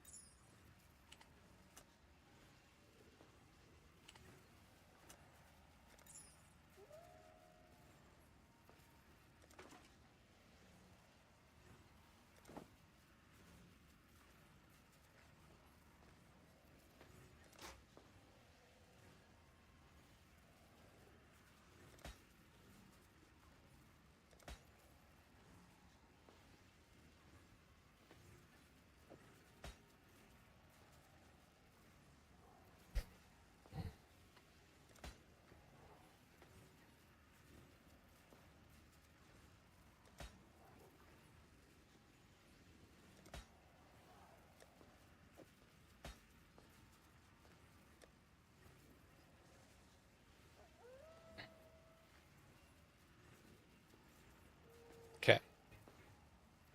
[SPEAKER 1] Okay.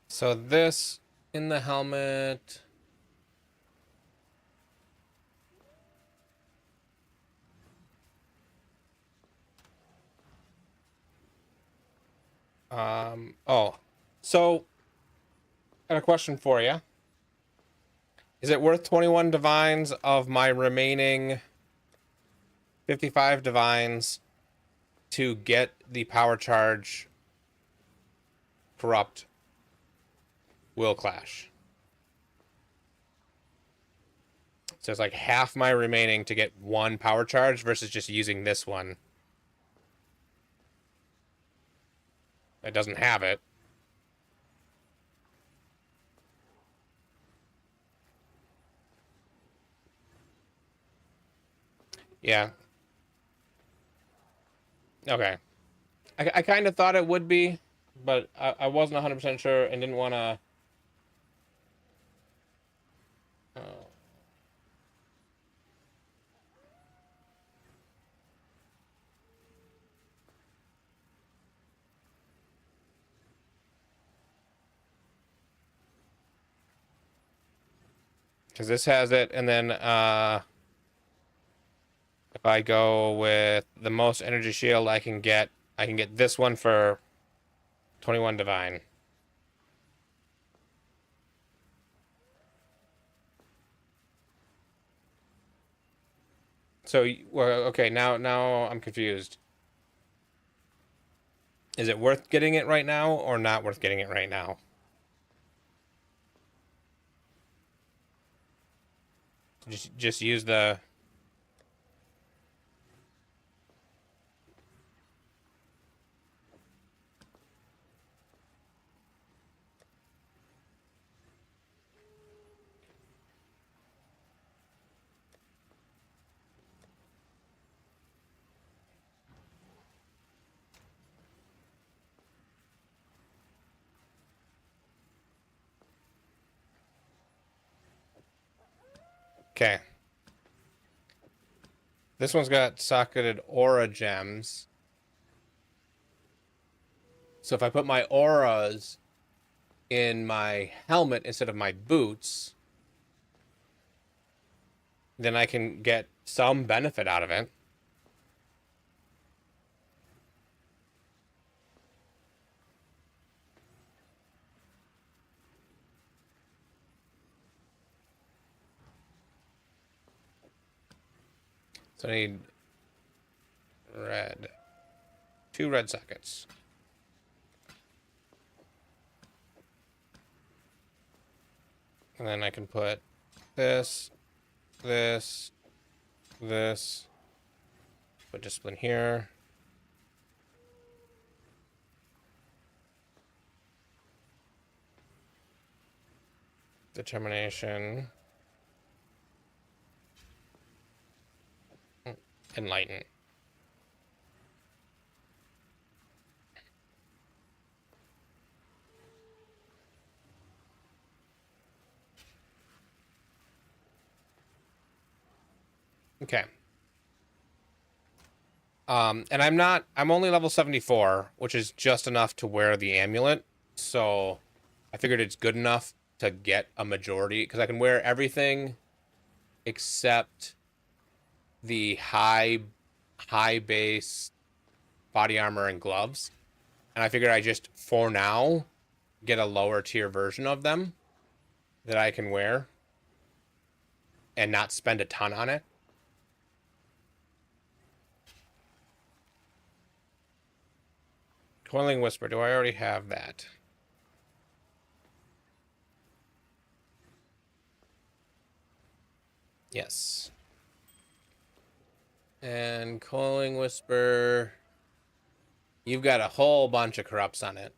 [SPEAKER 1] So this in the helmet. Oh. So, I got a question for you. Is it worth 21 divines of my remaining 55 divines to get the power charge corrupt will clash? So it's like half my remaining to get one power charge versus just using this one. It doesn't have it. Yeah. Okay. I kind of thought it would be, but I wasn't 100% sure and didn't want to... Because this has it, and then if I go with the most energy shield, I can get this one for 21 divine. So, well, okay, now I'm confused. Is it worth getting it right now or not worth getting it right now? Just use the... Okay. This one's got socketed aura gems. So if I put my auras in my helmet instead of my boots, then I can get some benefit out of it. So I need red. 2 red sockets. And then I can put this, this, this. Put discipline here. Determination. Enlighten. Okay. And I'm only level 74, which is just enough to wear the amulet. So I figured it's good enough to get a majority, because I can wear everything except the high base body armor and gloves. And I figured I just, for now, get a lower tier version of them that I can wear and not spend a ton on it. Coiling Whisper, do I already have that? Yes. And Coiling Whisper, you've got a whole bunch of corrupts on it.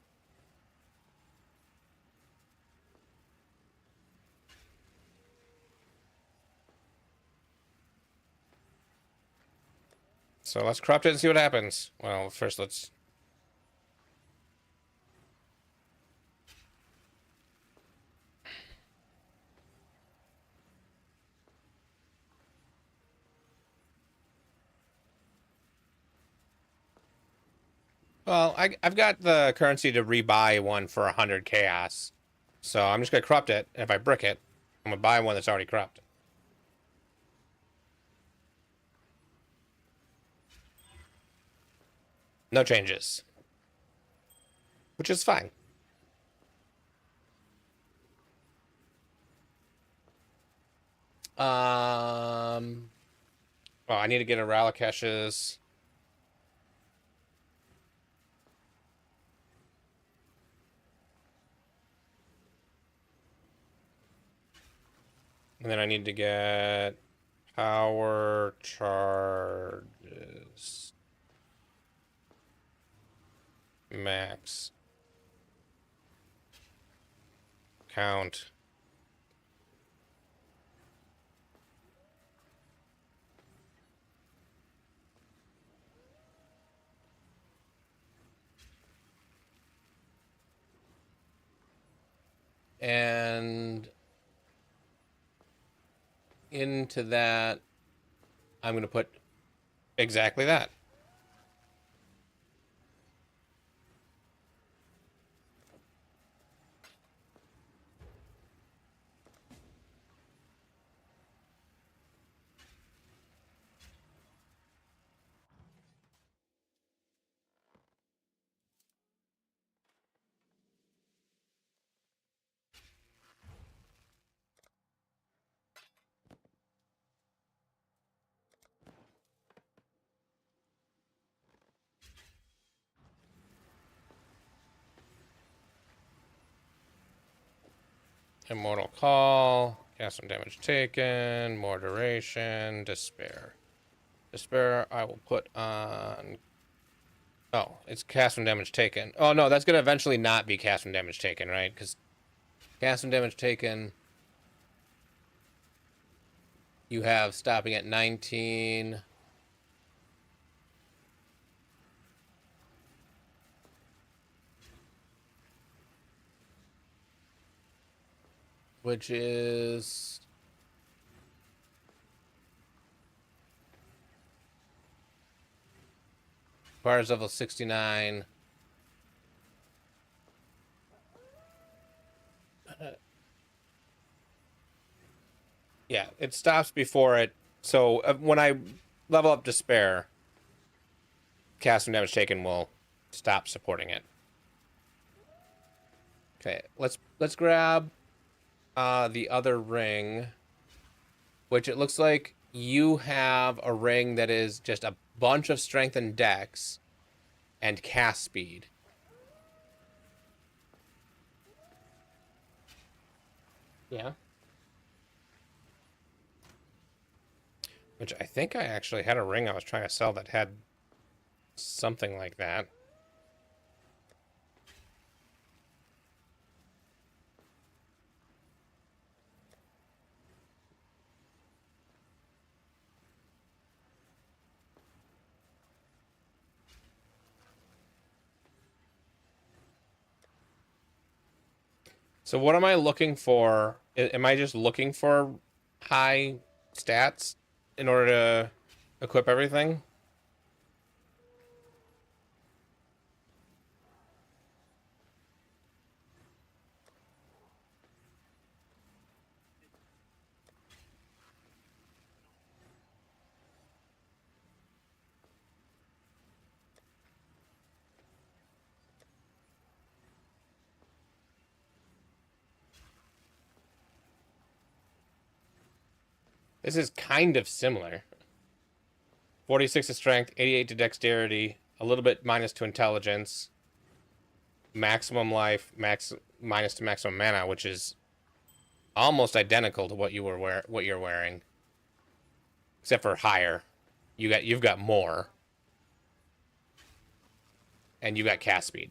[SPEAKER 1] So let's corrupt it and see what happens. Well, first let's... Well, I've got the currency to rebuy one for 100 chaos. So I'm just going to corrupt it, and if I brick it, I'm going to buy one that's already corrupted. No changes. Which is fine. Well, I need to get a Ralakesh's. And then I need to get power charges. Max. Count. And into that, I'm going to put exactly that. Immortal Call, cast some damage taken, more duration, Despair. Despair, I will put on... Oh, it's cast from damage taken. Oh, no, that's going to eventually not be cast from damage taken, right? Because cast from damage taken, you have stopping at 19... which is... Requires level 69. Yeah, it stops before it. So when I level up Despair, cast from damage taken will stop supporting it. Okay, let's grab the other ring, which it looks like you have a ring that is just a bunch of strength and dex and cast speed. Yeah. Which I think I actually had a ring I was trying to sell that had something like that. So what am I looking for? Am I just looking for high stats in order to equip everything? This is kind of similar. 46 to strength, 88 to dexterity, a little bit minus to intelligence, maximum life, minus to maximum mana, which is almost identical to what you're wearing, except for higher. You've got more, and you got cast speed.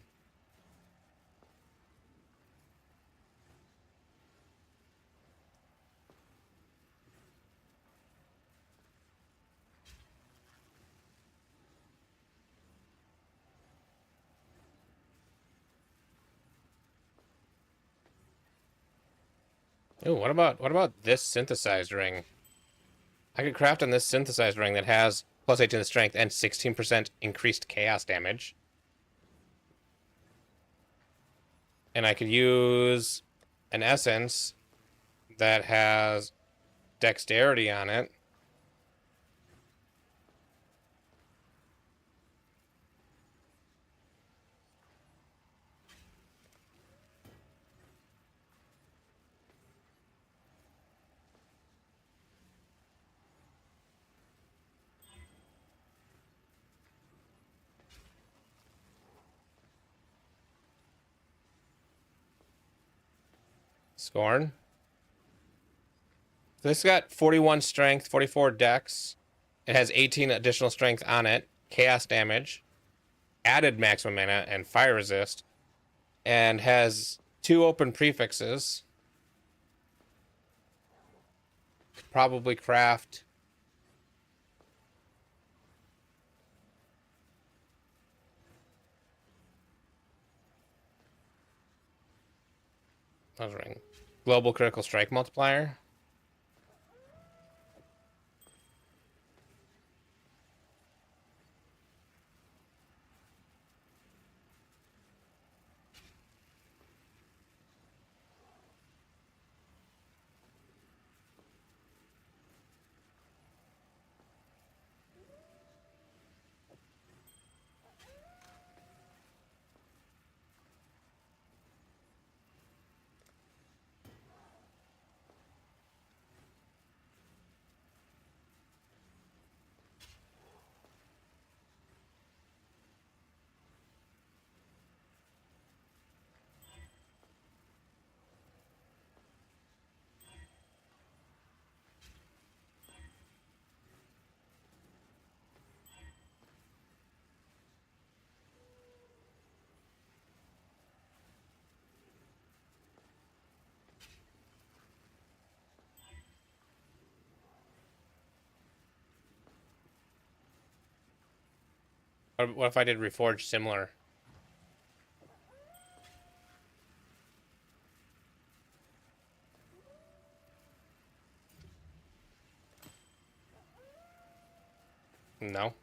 [SPEAKER 1] Ooh, what about this synthesized ring? I could craft on this synthesized ring that has plus 18 to strength and 16% increased chaos damage. And I could use an essence that has dexterity on it. Scorn. So this got 41 strength, 44 dex. It has 18 additional strength on it. Chaos damage. Added maximum mana and fire resist. And has 2 open prefixes. Could probably craft... How's it ring? Global critical strike multiplier. Or what if I did Reforge similar? No?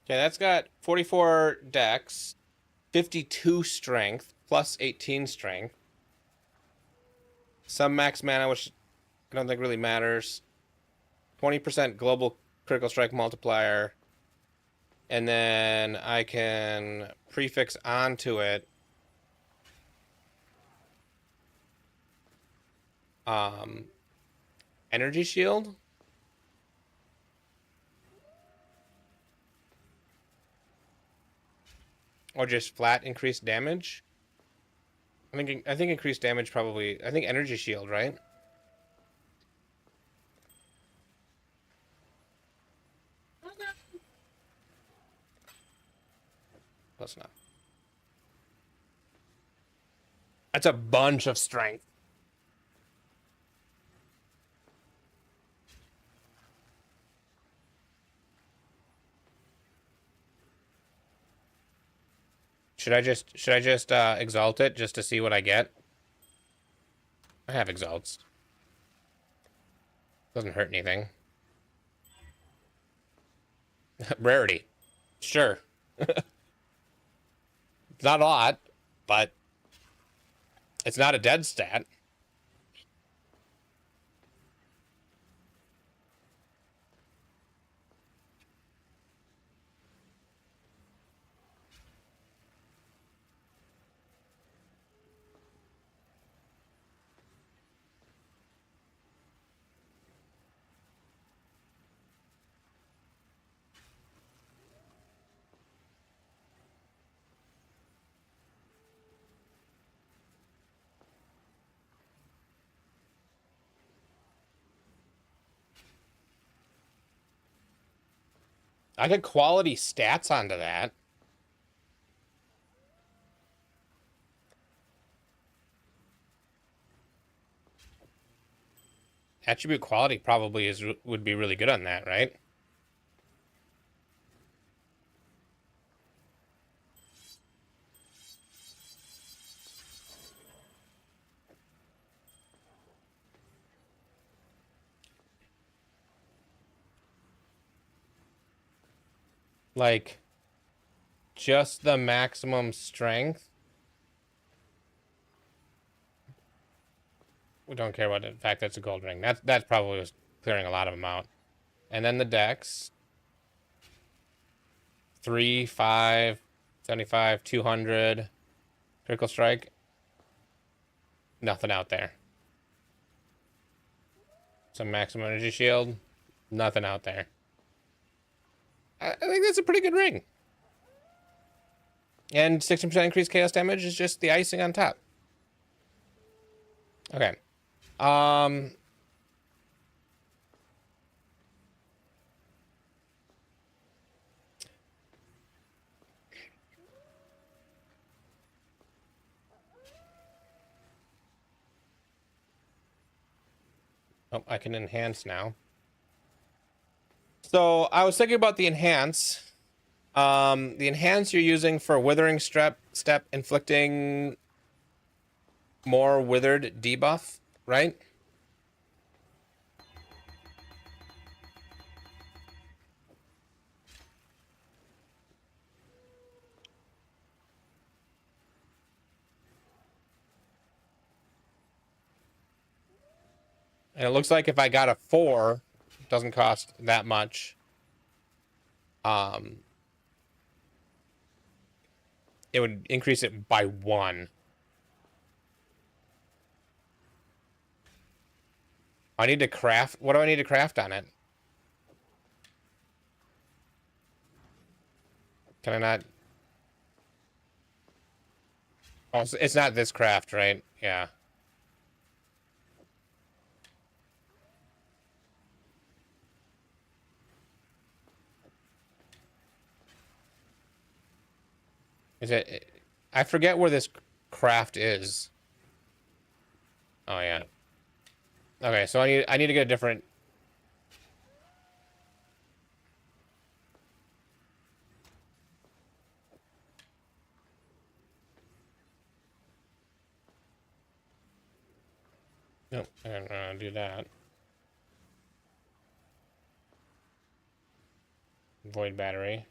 [SPEAKER 1] Okay, that's got 44 dex, 52 strength, plus 18 strength. Some max mana, which I don't think really matters. 20% global critical strike multiplier. And then I can prefix onto it energy shield. Or just flat increased damage. I think increased damage probably. I think energy shield, right? Close enough. That's a bunch of strength. Should I just exalt it just to see what I get? I have exalts. Doesn't hurt anything. Rarity. Sure. It's not a lot, but it's not a dead stat. I could quality stats onto that. Attribute quality probably would be really good on that, right? Like, just the maximum strength. We don't care about the fact that it's a gold ring. That probably was clearing a lot of them out. And then the dex. 3, 5, 75, 200. Critical strike. Nothing out there. Some maximum energy shield. Nothing out there. I think that's a pretty good ring. And 16% increased chaos damage is just the icing on top. Okay. Oh, I can enhance now. So I was thinking about the enhance. The enhance you're using for withering step inflicting more withered debuff, right? And it looks like if I got a 4, it doesn't cost that much. It would increase it by 1. I need to craft. What do I need to craft on it? Can I not? Oh, it's not this craft, right? Yeah. Is it? I forget where this craft is. Oh yeah. Okay, so I need to get a different. Nope, I'm gonna do that. Void battery.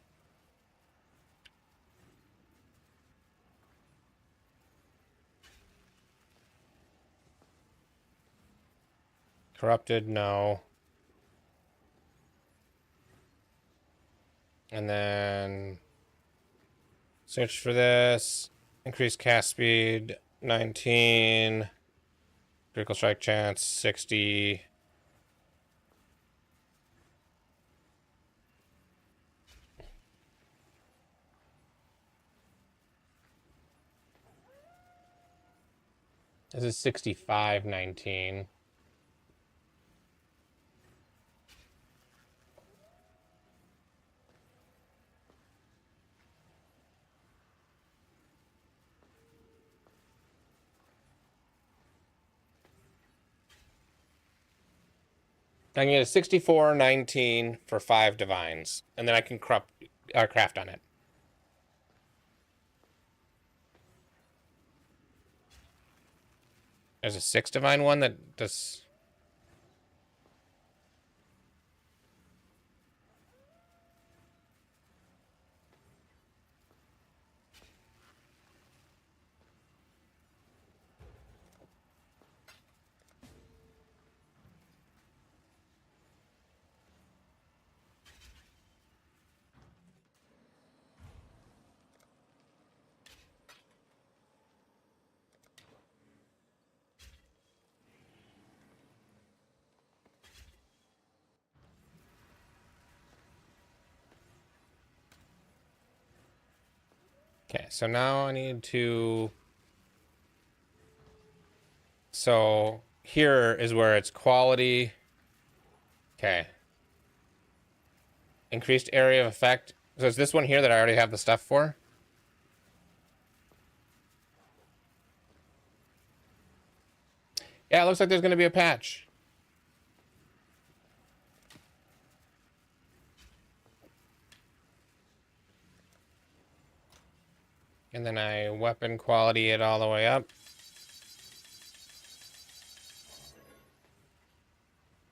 [SPEAKER 1] Corrupted, no. And then search for this. Increase cast speed 19. Critical strike chance 60. This is 65-19. I can get a 64-19 for 5 divines, and then I can craft on it. There's a 6 divine one that does. Okay, so now I need to. So here is where it's quality. Okay. Increased area of effect. So it's this one here that I already have the stuff for. Yeah, it looks like there's going to be a patch. And then I weapon quality it all the way up.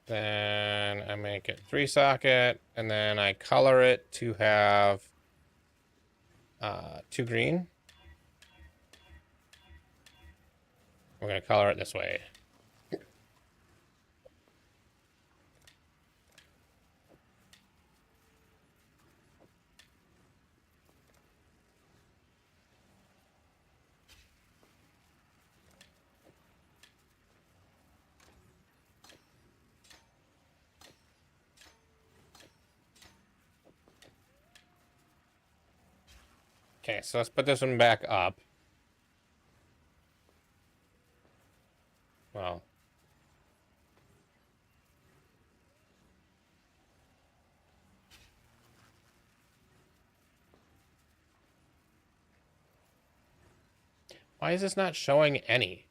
[SPEAKER 1] Then I make it 3-socket, and then I color it to have 2 green. We're going to color it this way. Okay, so let's put this one back up. Well. Why is this not showing any?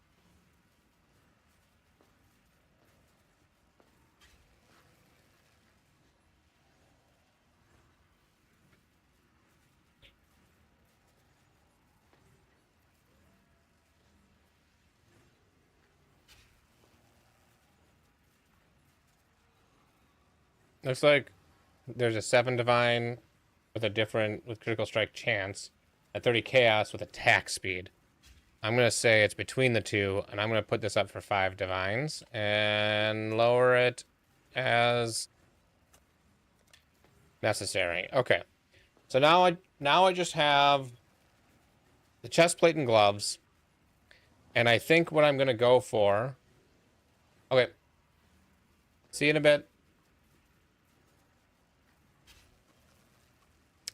[SPEAKER 1] Looks like there's a 7 divine with critical strike chance, a 30 chaos with attack speed. I'm gonna say it's between the two, and I'm gonna put this up for 5 divines and lower it as necessary. Okay. So now I just have the chest plate and gloves. And I think what I'm gonna go for. Okay. See you in a bit.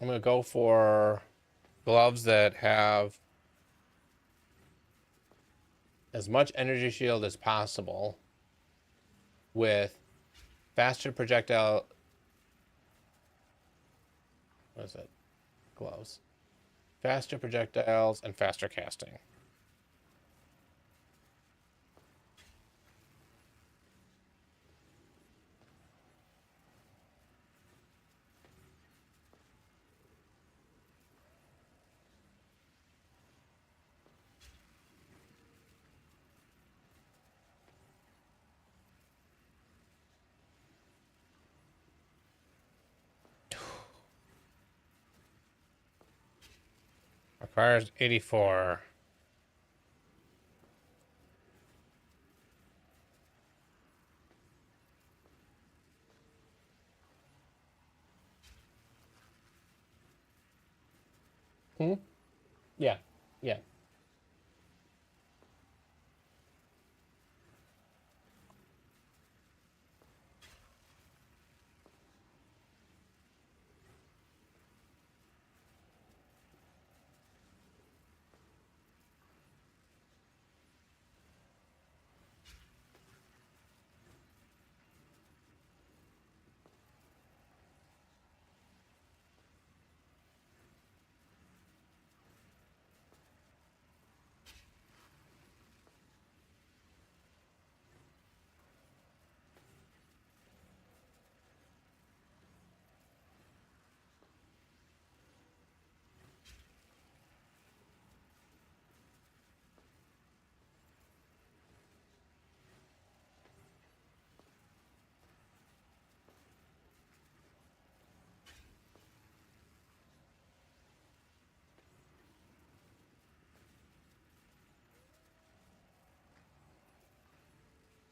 [SPEAKER 1] I'm gonna go for gloves that have as much energy shield as possible with faster projectile. What is it? Gloves. Faster projectiles and faster casting. Requires 84. Hmm? Yeah. Yeah.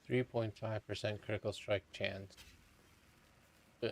[SPEAKER 1] .5% critical strike chance. Ugh.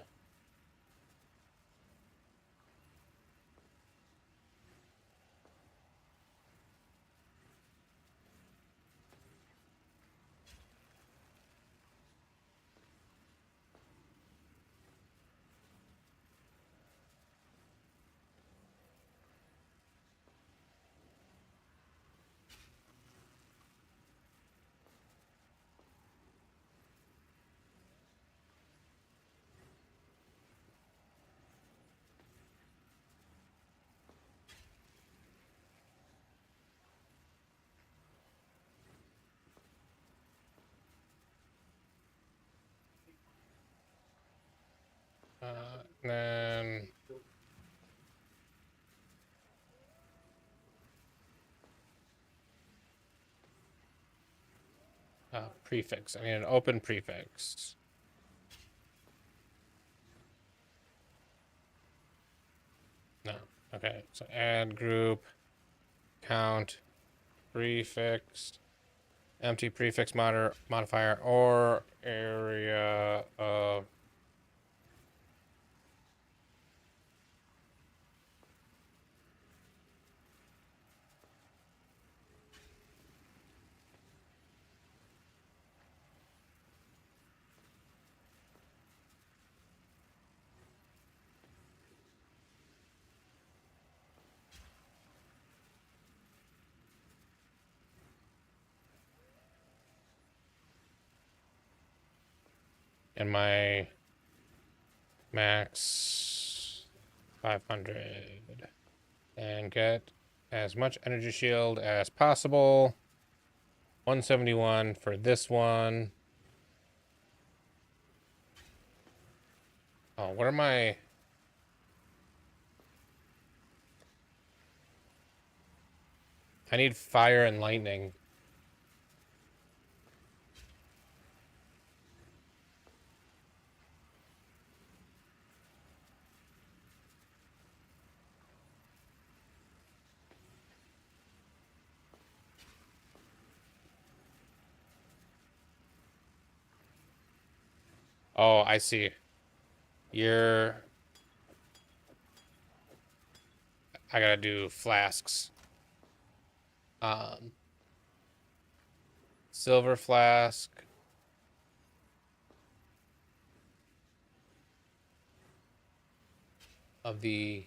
[SPEAKER 1] Then prefix. I need an open prefix. No. Okay. So add group count prefix empty prefix modifier or area of And my max 500. And get as much energy shield as possible. 171 for this one. Oh, what are my... I need fire and lightning. Oh, I see. You're... I gotta do flasks. Silver flask. Of the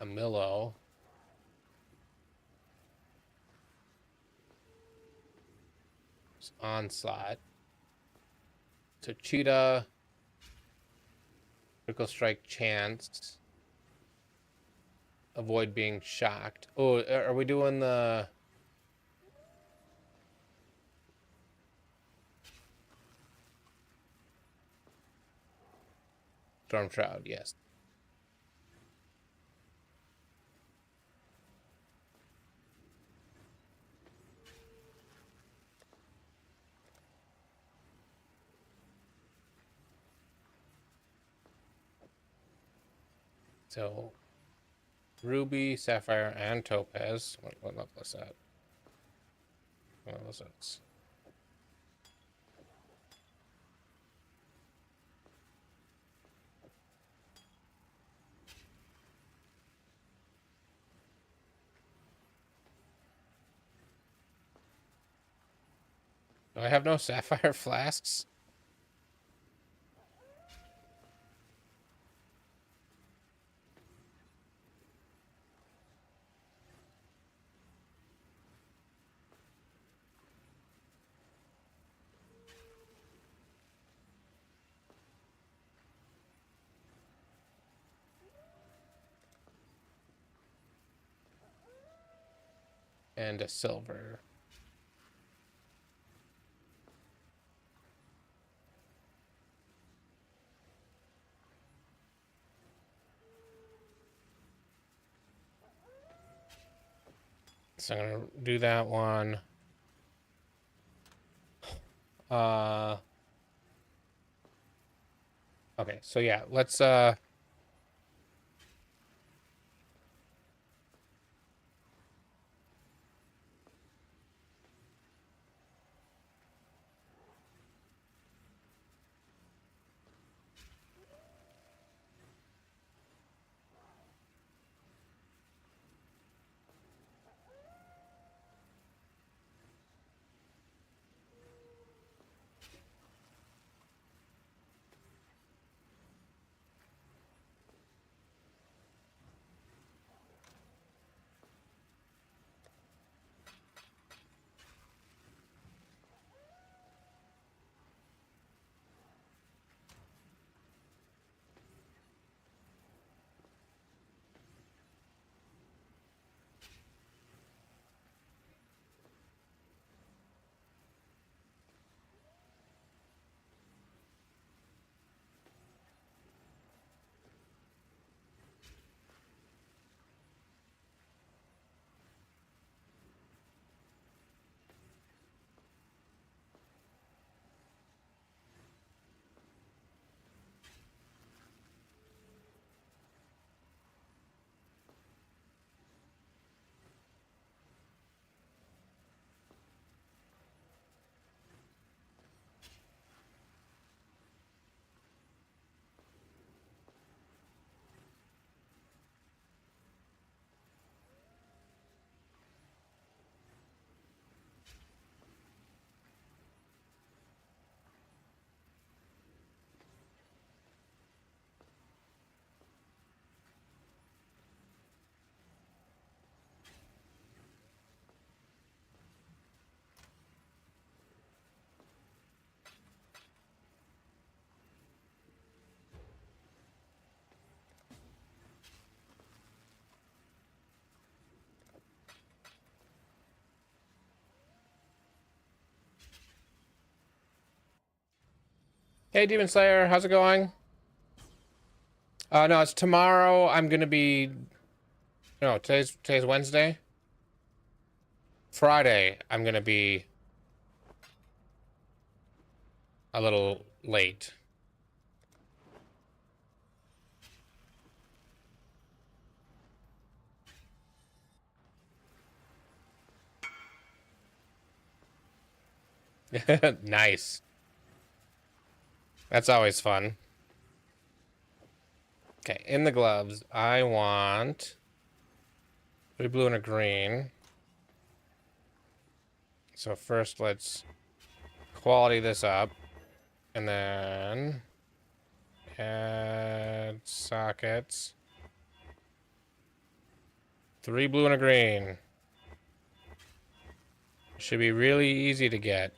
[SPEAKER 1] Amillo. Onslaught. So Cheetah. Critical strike chance. Avoid being shocked. Oh, are we doing the... Storm Shroud, yes. So, Ruby, Sapphire, and Topaz. What level is that? What level is that? Do I have no Sapphire flasks? And a silver. So I'm gonna do that one. Okay, so yeah, let's Hey, Demon Slayer, how's it going? No, it's tomorrow. I'm gonna be. No, today's Wednesday. Friday, I'm gonna be a little late. Nice. That's always fun. Okay, in the gloves, I want 3 blue and a green. So first, let's quality this up, and then add sockets. 3 blue and a green. Should be really easy to get.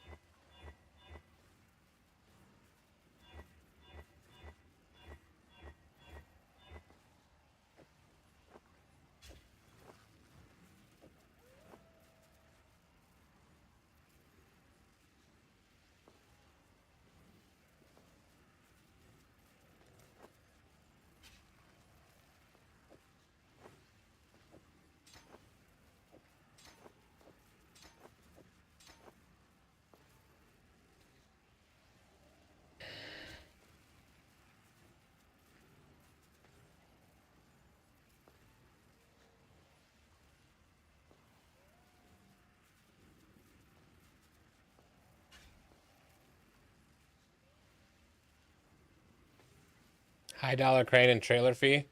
[SPEAKER 1] High dollar crane and trailer fee.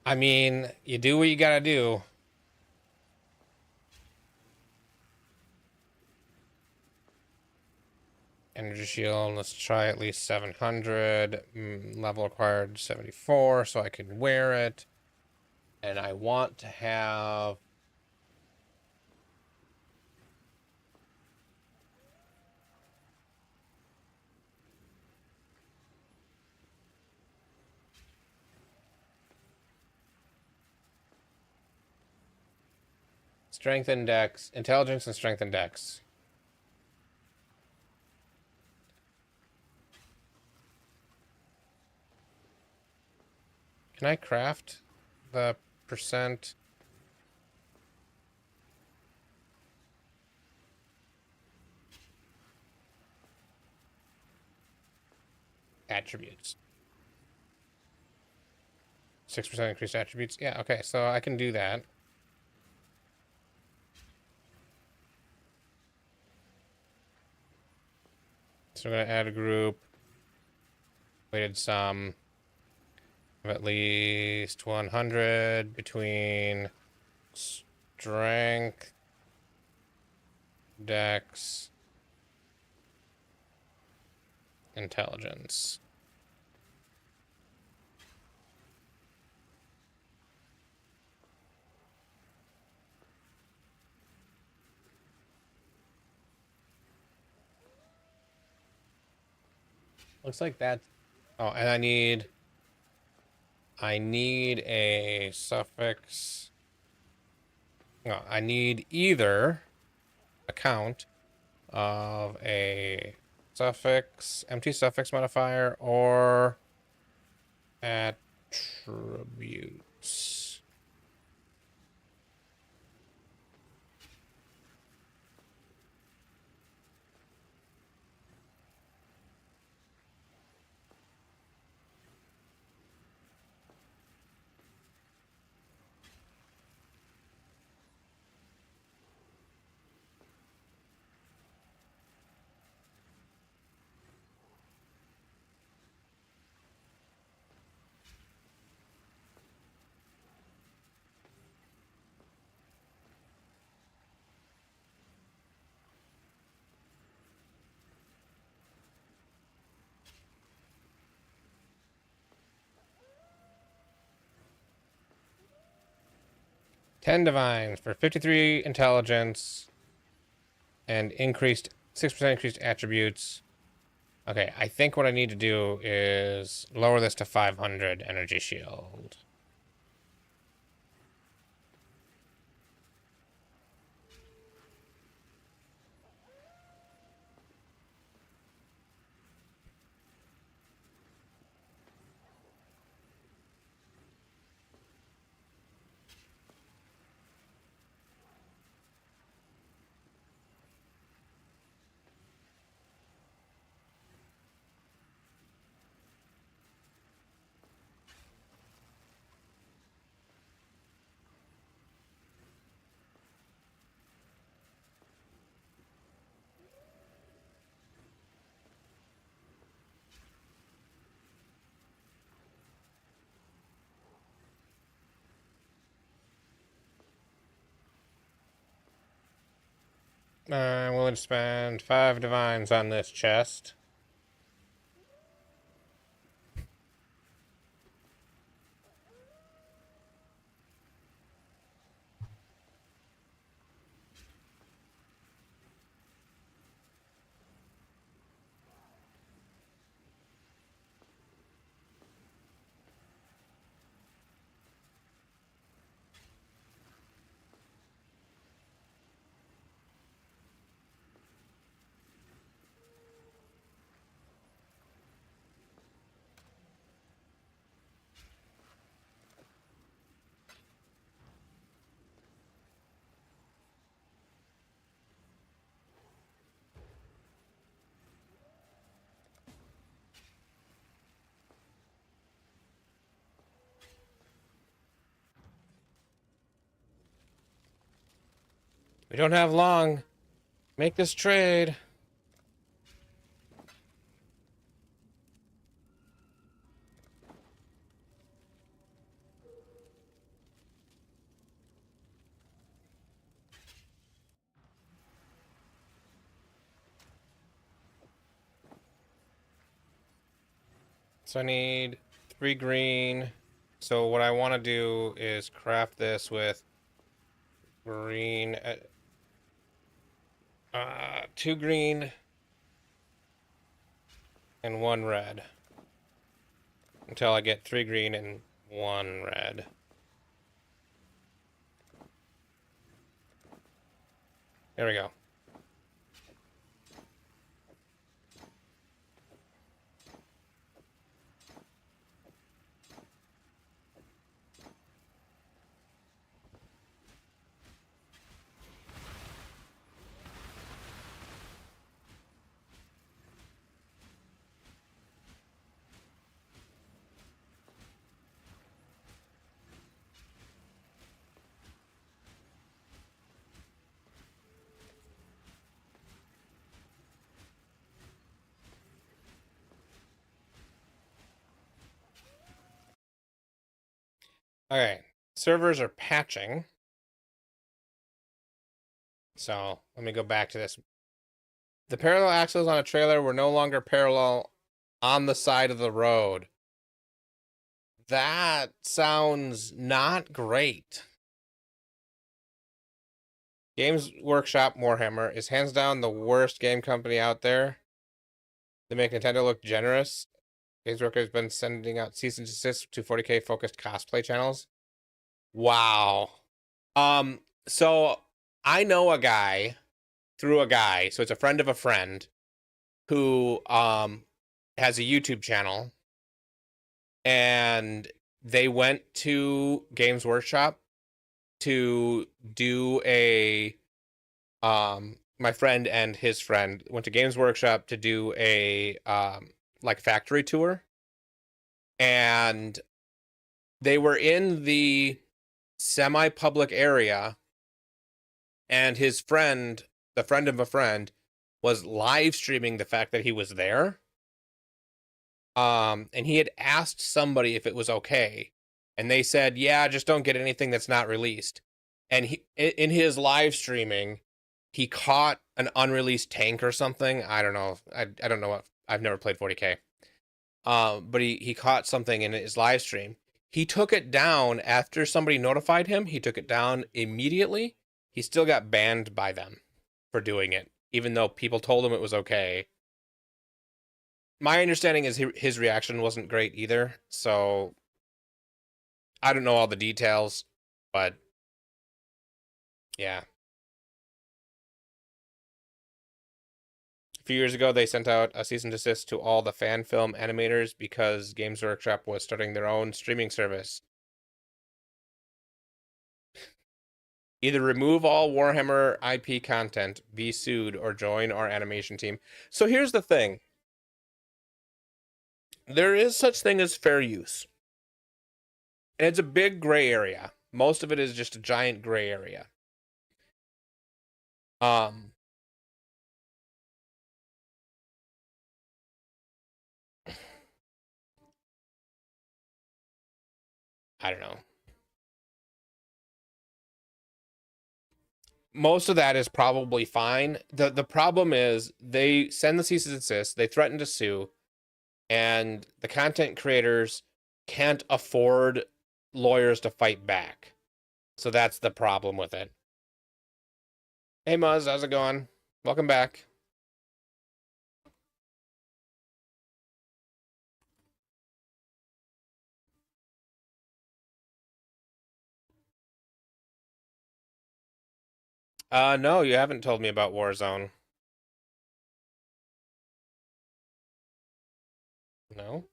[SPEAKER 1] I mean, you do what you gotta do. Energy shield, let's try at least 700. Level required 74, so I can wear it. And I want to have... Strength index, intelligence and strength index. Can I craft the percent? Attributes. 6% increased attributes. Yeah, okay, so I can do that. So we're going to add a group. Weighted sum of at least 100 between strength, dex, intelligence. Looks like that. Oh, and I need a suffix. No, I need either a count of a suffix, empty suffix modifier, or attributes. Ten divines for 53 intelligence and increased 6% increased attributes. Okay, I think what I need to do is lower this to 500 energy shield. I'm willing to spend 5 divines on this chest. We don't have long. Make this trade. So I need 3 green. So what I want to do is craft this with green, 2 green and 1 red until I get 3 green and 1 red. There we go. Okay, servers are patching. So let me go back to this. The parallel axles on a trailer were no longer parallel on the side of the road. That sounds not great. Games Workshop Warhammer is hands down the worst game company out there. They make Nintendo look generous. Games Workshop has been sending out cease and desist to 40K focused cosplay channels. Wow. So I know a guy through a guy, so it's a friend of a friend who has a YouTube channel, and they went to Games Workshop to do a my friend and his friend went to Games Workshop to do a like factory tour, and they were in the semi-public area, and his friend, the friend of a friend, was live streaming the fact that he was there. And he had asked somebody if it was okay, and they said, "Yeah, just don't get anything that's not released." And he, in his live streaming, he caught an unreleased tank or something. I don't know. I don't know what. I've never played 40K. But he caught something in his live stream. He took it down after somebody notified him. He took it down immediately. He still got banned by them for doing it, even though people told him it was okay. My understanding is his reaction wasn't great either. So I don't know all the details, but yeah. A few years ago, they sent out a cease and desist to all the fan film animators because Games Workshop was starting their own streaming service. Either remove all Warhammer IP content, be sued, or join our animation team. So here's the thing. There is such thing as fair use. And it's a big gray area. Most of it is just a giant gray area. I don't know. most of that is probably fine. The problem is they send the cease and desist, they threaten to sue, and the content creators can't afford lawyers to fight back. So that's the problem with it. Hey Muzz, how's it going? Welcome back. No, you haven't told me about Warzone. No?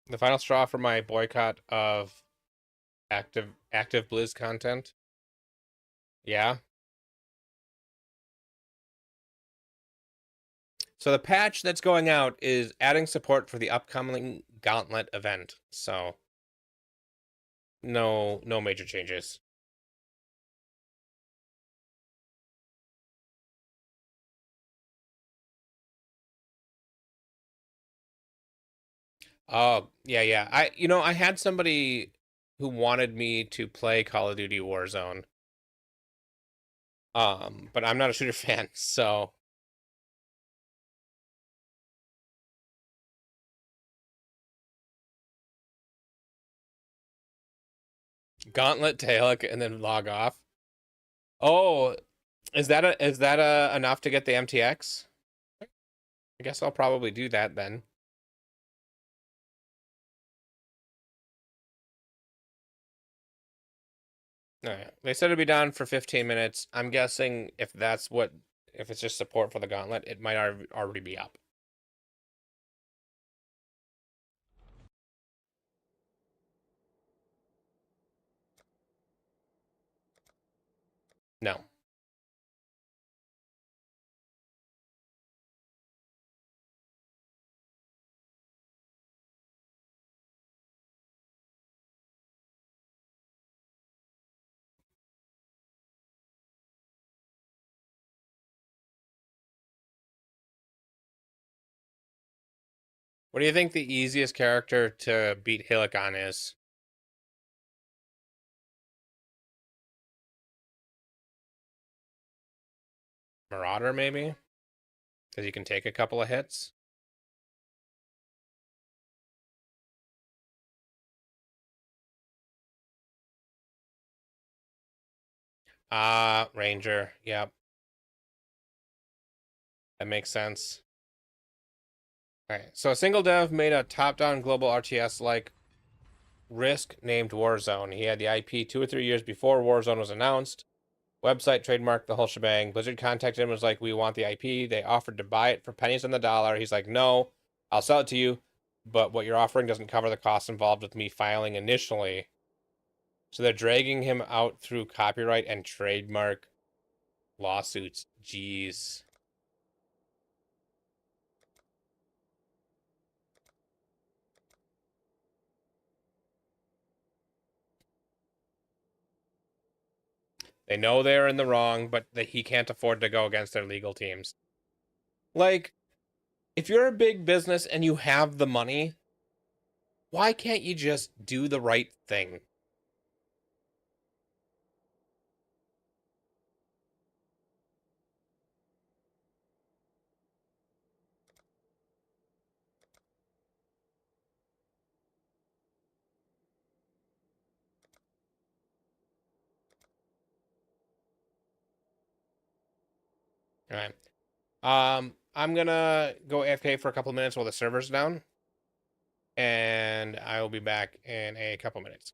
[SPEAKER 1] The final straw for my boycott of active Blizz content. Yeah. So the patch that's going out is adding support for the upcoming Gauntlet event. So no major changes. Oh, yeah. I had somebody who wanted me to play Call of Duty Warzone. But I'm not a shooter fan, so Gauntlet, Tailak, and then log off. Oh, is that enough to get the MTX? I guess I'll probably do that then. All right. They said it'd be down for 15 minutes. I'm guessing if it's just support for the Gauntlet, it might already be up. No. What do you think the easiest character to beat Helicon is? Marauder, maybe? Because you can take a couple of hits. Ranger. Yep. That makes sense. All right. So a single dev made a top-down global RTS like Risk named Warzone. He had the IP 2 or 3 years before Warzone was announced. Website trademarked the whole shebang. Blizzard contacted him and was like, we want the IP. They offered to buy it for pennies on the dollar. He's like, no, I'll sell it to you, but what you're offering doesn't cover the costs involved with me filing initially. So they're dragging him out through copyright and trademark lawsuits. Jeez. They know they're in the wrong, but that he can't afford to go against their legal teams. Like, if you're a big business and you have the money, why can't you just do the right thing? All right. I'm gonna go AFK for a couple minutes while the server's down, and I will be back in a couple minutes.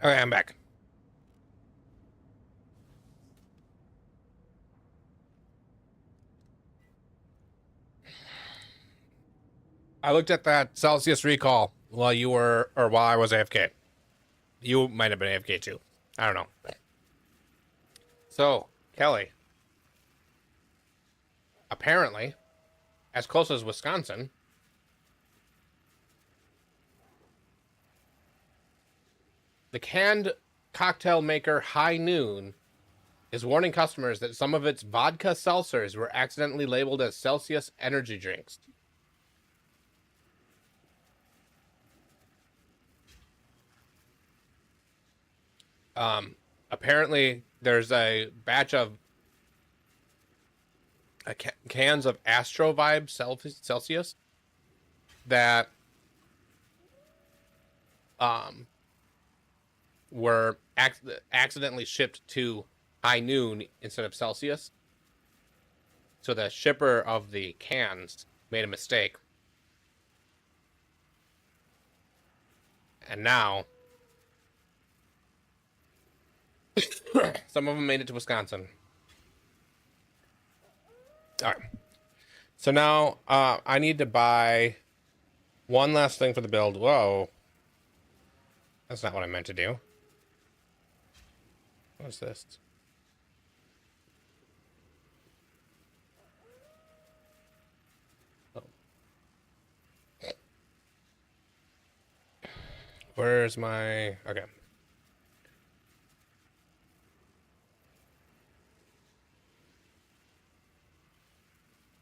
[SPEAKER 1] Okay, I'm back. I looked at that Celsius recall while you were, or while I was AFK. You might have been AFK too. I don't know. So, Kelly, apparently, as close as Wisconsin, the canned cocktail maker High Noon is warning customers that some of its vodka seltzers were accidentally labeled as Celsius energy drinks. Apparently, there's a batch of cans of Astro Vibe Celsius that were accidentally shipped to High Noon instead of Celsius. So the shipper of the cans made a mistake. And now some of them made it to Wisconsin. All right. So now I need to buy one last thing for the build. Whoa. That's not what I meant to do. What's this? Oh. Where's my... Okay.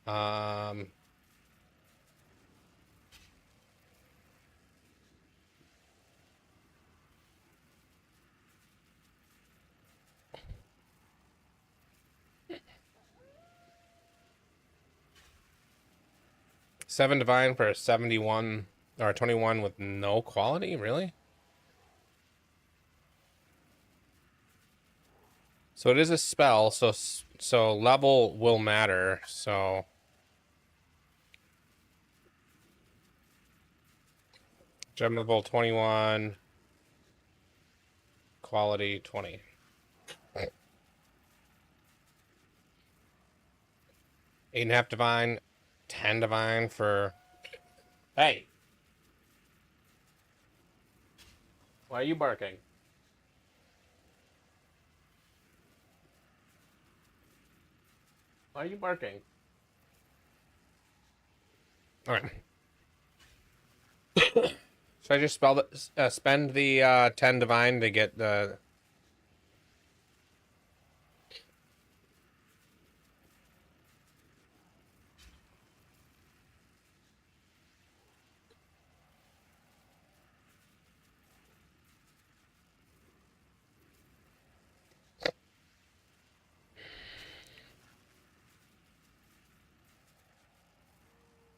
[SPEAKER 1] Um... Seven divine for a 71 or a 21 with no quality, really? So it is a spell, so level will matter. So gem level 21, quality 20. 8.5 divine, 10 divine for... Hey! Why are you barking? Why are you barking? Alright. Should I just spend the 10 divine to get the...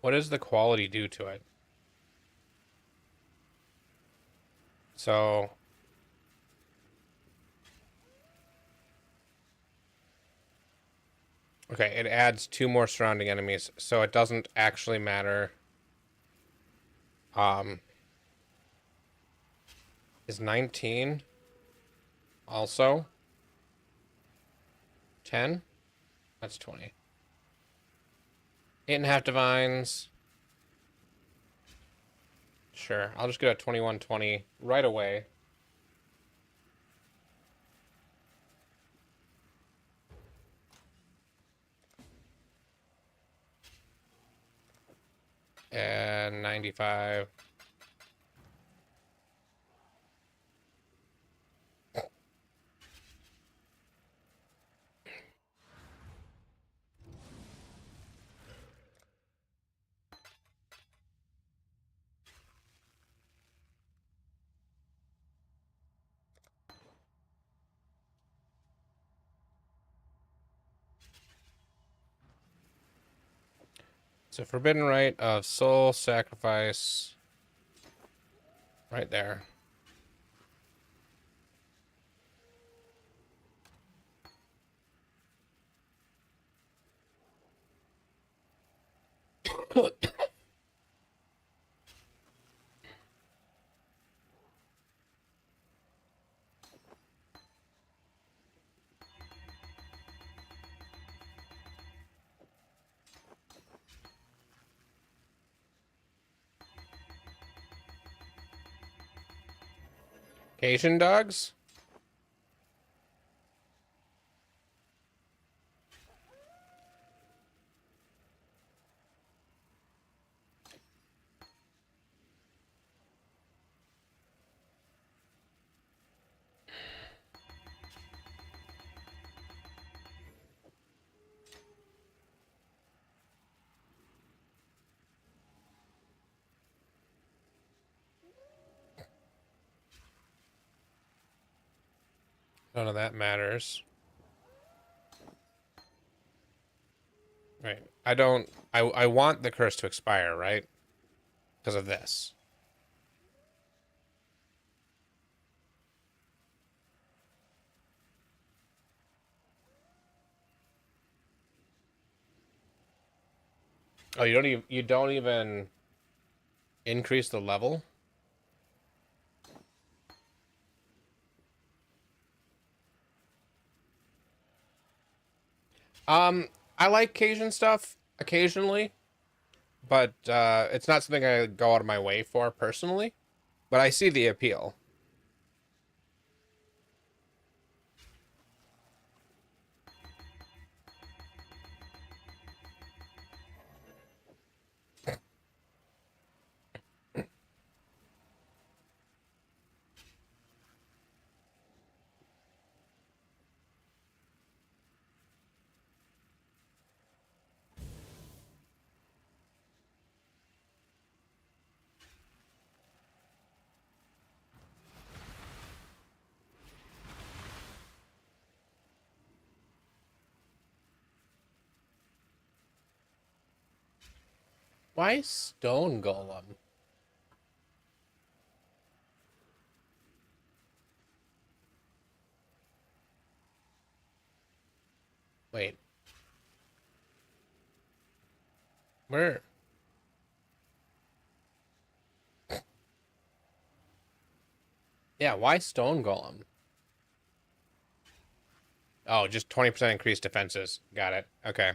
[SPEAKER 1] What does the quality do to it? So... Okay, it adds 2 more surrounding enemies, so it doesn't actually matter. Is 19 also 10? That's 20. 8.5 divines. Sure, I'll just get a 21-20 right away. And 95. So Forbidden Rite of Soul Sacrifice. Right there. Asian dogs? None of that matters. Right. I want the curse to expire, right? Because of this. Oh, you don't even increase the level? I like Cajun stuff occasionally, but it's not something I go out of my way for personally. But I see the appeal. Why stone golem? Wait. Where? Yeah, why stone golem? Oh, just 20% increased defenses. Got it. Okay.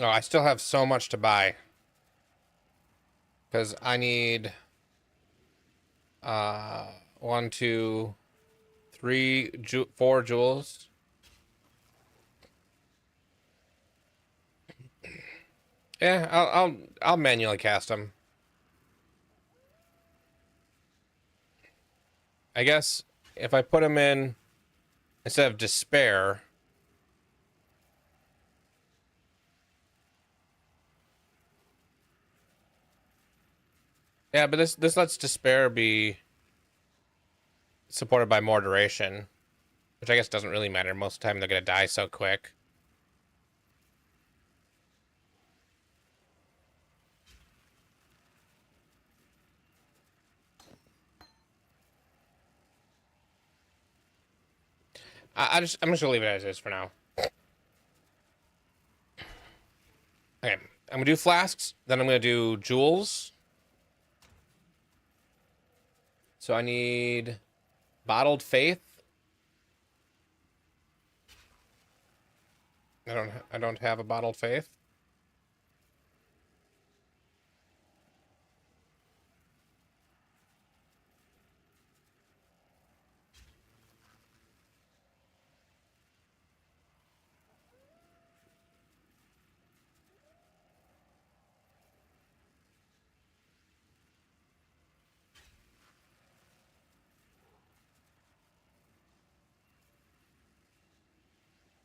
[SPEAKER 1] Oh, I still have so much to buy. Because I need... one, two, three, 4 jewels. Yeah, I'll manually cast them. I guess if I put them in instead of despair. Yeah, but this lets despair be supported by more duration, which I guess doesn't really matter. Most of the time they're gonna die so quick. I'm just gonna leave it as is for now. Okay, I'm gonna do flasks, then I'm gonna do jewels. So I need bottled faith. I don't have a bottled faith.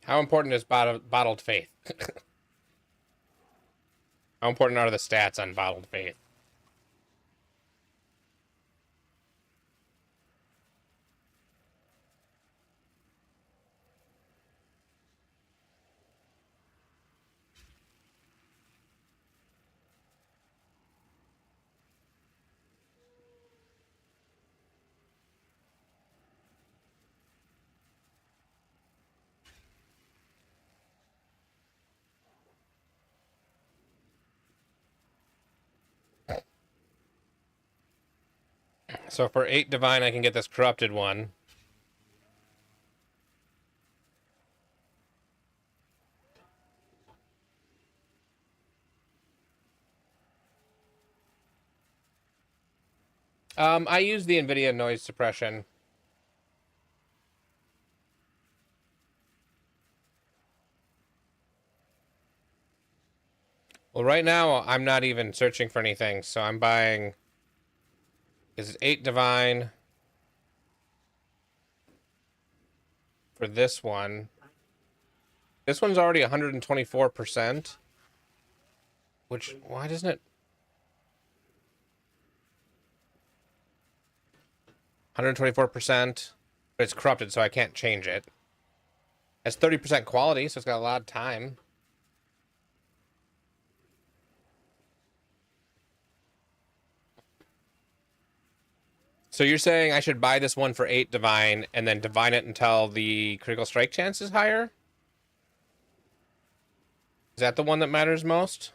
[SPEAKER 1] How important is bottled faith? How important are the stats on bottled faith? So for 8 divine, I can get this corrupted one. I use the NVIDIA noise suppression. Well, right now, I'm not even searching for anything, so I'm buying... This is 8 Divine for this one. This one's already 124%. Which, why doesn't it... 124%. But it's corrupted, so I can't change it. It's 30% quality, so it's got a lot of time. So you're saying I should buy this one for 8 Divine, and then divine it until the critical strike chance is higher? Is that the one that matters most?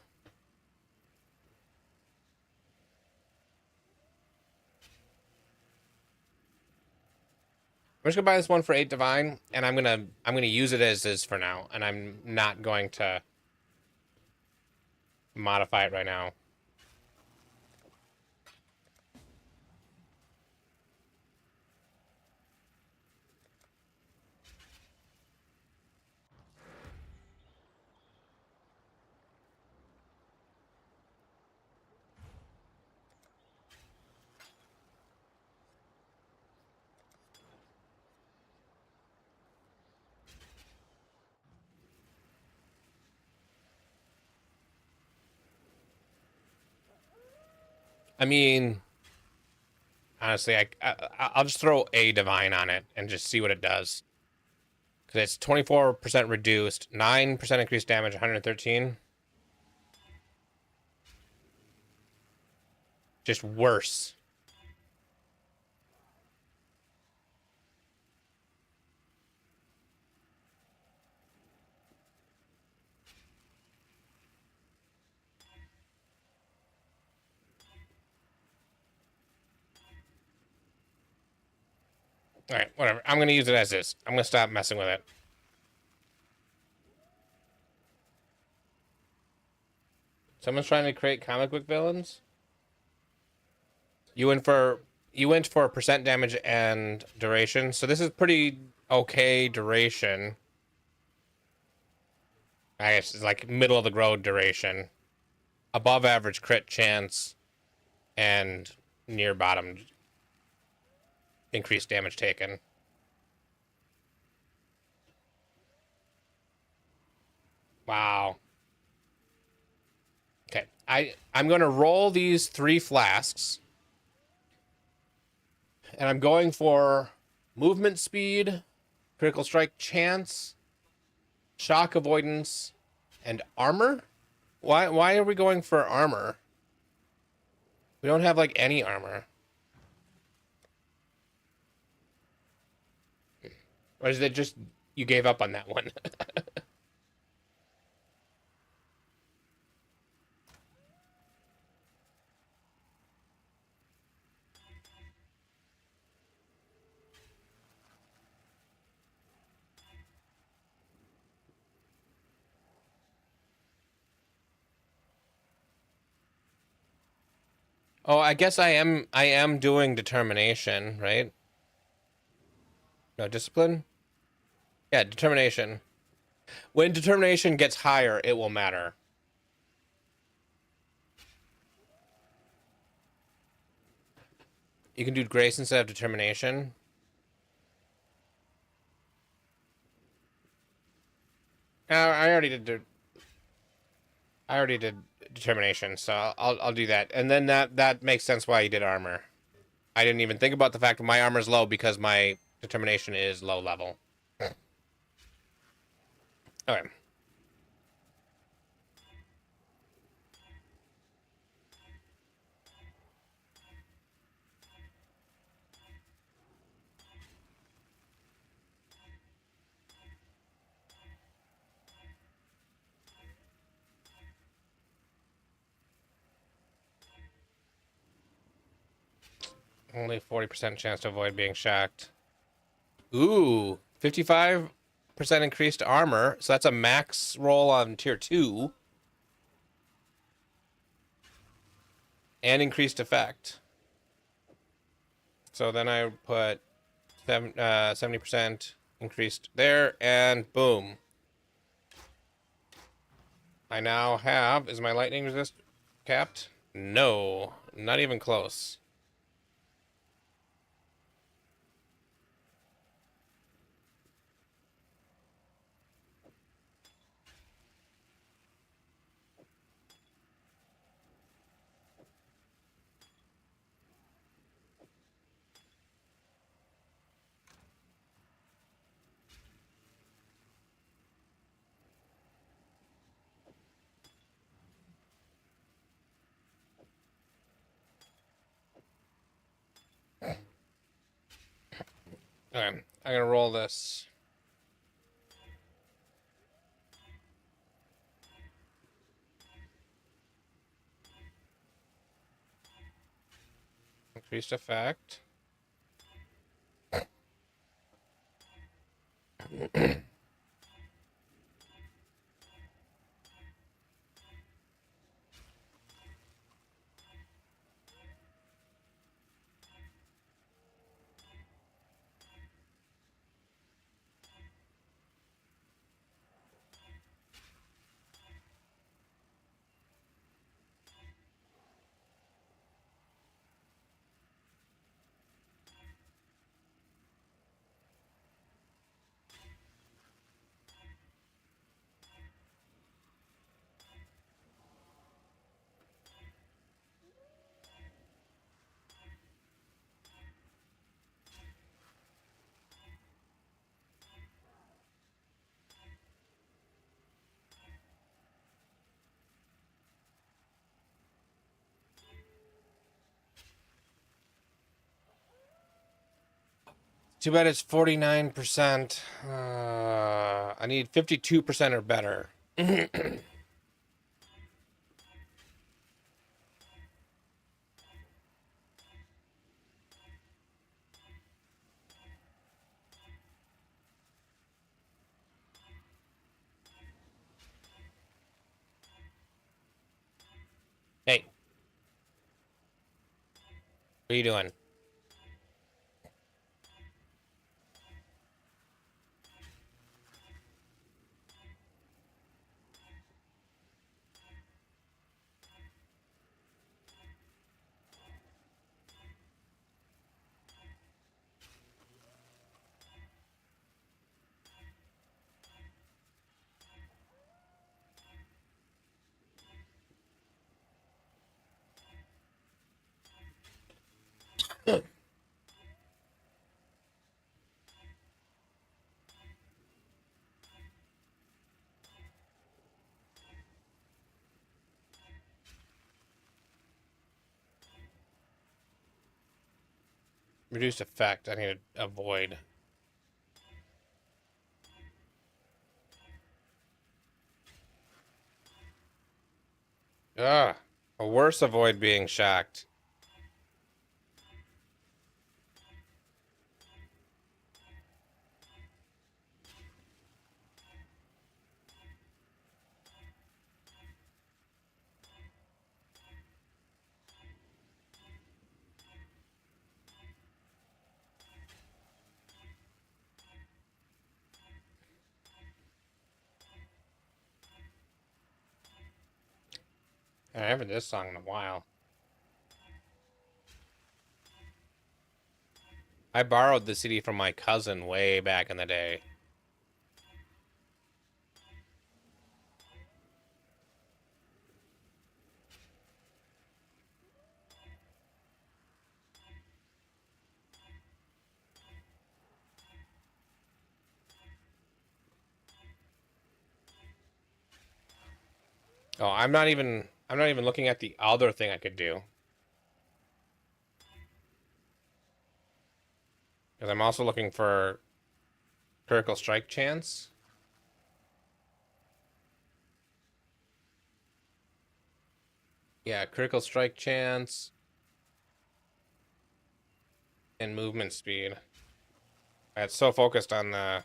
[SPEAKER 1] I'm just gonna buy this one for 8 Divine, and I'm gonna use it as is for now, and I'm not going to modify it right now. I mean, honestly, I'll just throw a Divine on it and just see what it does. Because it's 24% reduced, 9% increased damage, 113. Just worse. Alright, whatever. I'm going to use it as is. I'm going to stop messing with it. Someone's trying to create comic book villains? You went for percent damage and duration. So this is pretty okay duration. I guess it's like middle of the road duration. Above average crit chance and near bottom increased damage taken. Wow. Okay, I'm going to roll these 3 flasks. And I'm going for movement speed, critical strike chance, shock avoidance, and armor? Why are we going for armor? We don't have, like, any armor. Or is it just you gave up on that one? Oh, I guess I am doing determination, right? No, discipline? Yeah, determination. When determination gets higher, it will matter. You can do grace instead of determination. I already did. I already did determination, so I'll do that. And then that makes sense why you did armor. I didn't even think about the fact that my armor is low because my determination is low level. Okay. Only 40% chance to avoid being shocked. Ooh, 55% increased armor. So that's a max roll on tier 2. And increased effect. So then I put 70% increased there, and boom. I now have, is my lightning resist capped? No, not even close. Okay, I'm gonna roll this. Increased effect. Too bad it's 49%. I need 52% or better. Hey. What are you doing? Reduced effect. I need to avoid. Ah, a worse avoid being shocked. I haven't heard this song in a while. I borrowed the CD from my cousin way back in the day. Oh, I'm not even looking at the other thing I could do. Because I'm also looking for critical strike chance. Yeah, critical strike chance and movement speed. It's so focused on the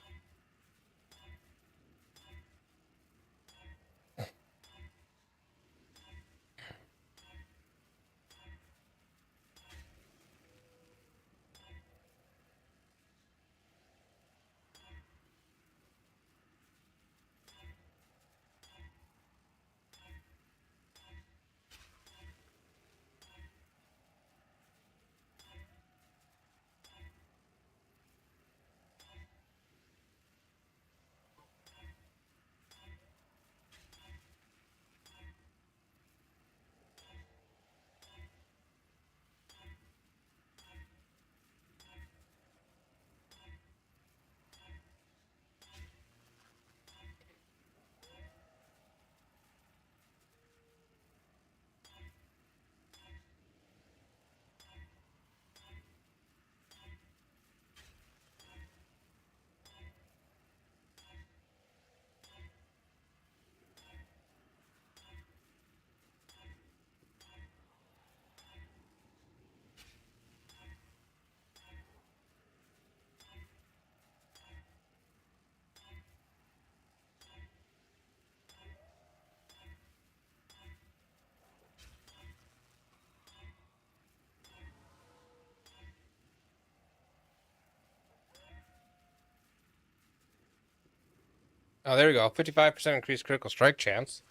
[SPEAKER 1] Oh, there we go. 55% increased critical strike chance.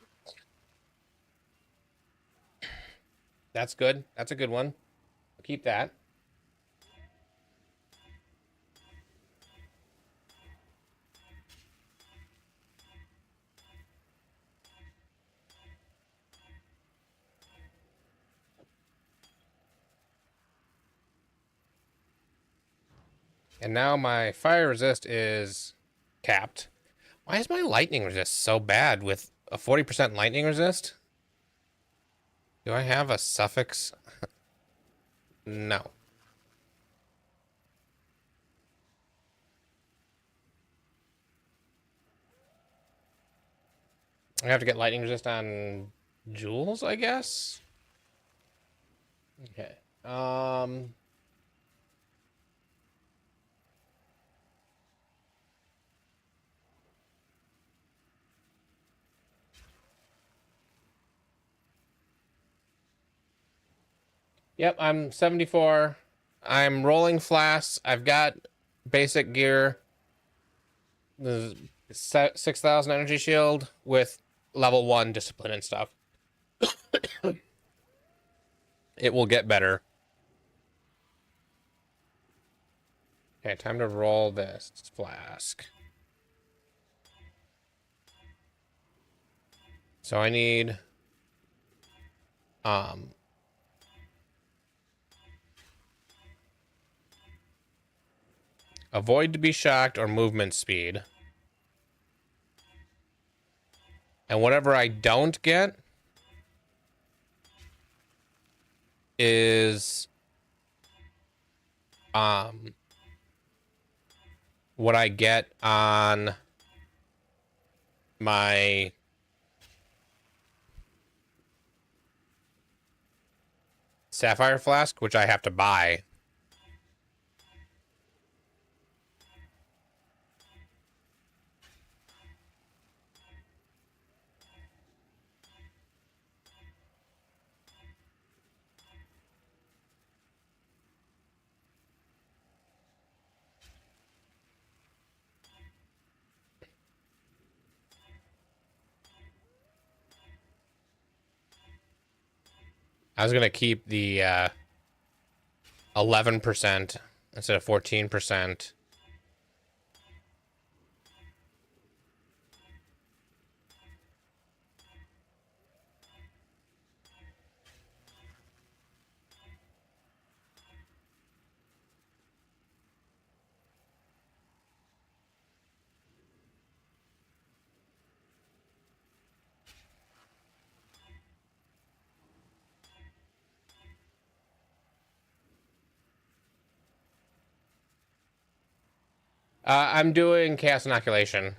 [SPEAKER 1] That's good. That's a good one. I'll keep that. And now my fire resist is capped. Why is my lightning resist so bad with a 40% lightning resist? Do I have a suffix? No. I have to get lightning resist on jewels, I guess? Okay. Yep, I'm 74. I'm rolling flasks. I've got basic gear. The 6,000 energy shield with level 1 discipline and stuff. It will get better. Okay, time to roll this flask. So I need avoid to be shocked or movement speed. And whatever I don't get is what I get on my sapphire flask, which I have to buy. I was gonna keep the 11% instead of 14%. I'm doing chaos inoculation.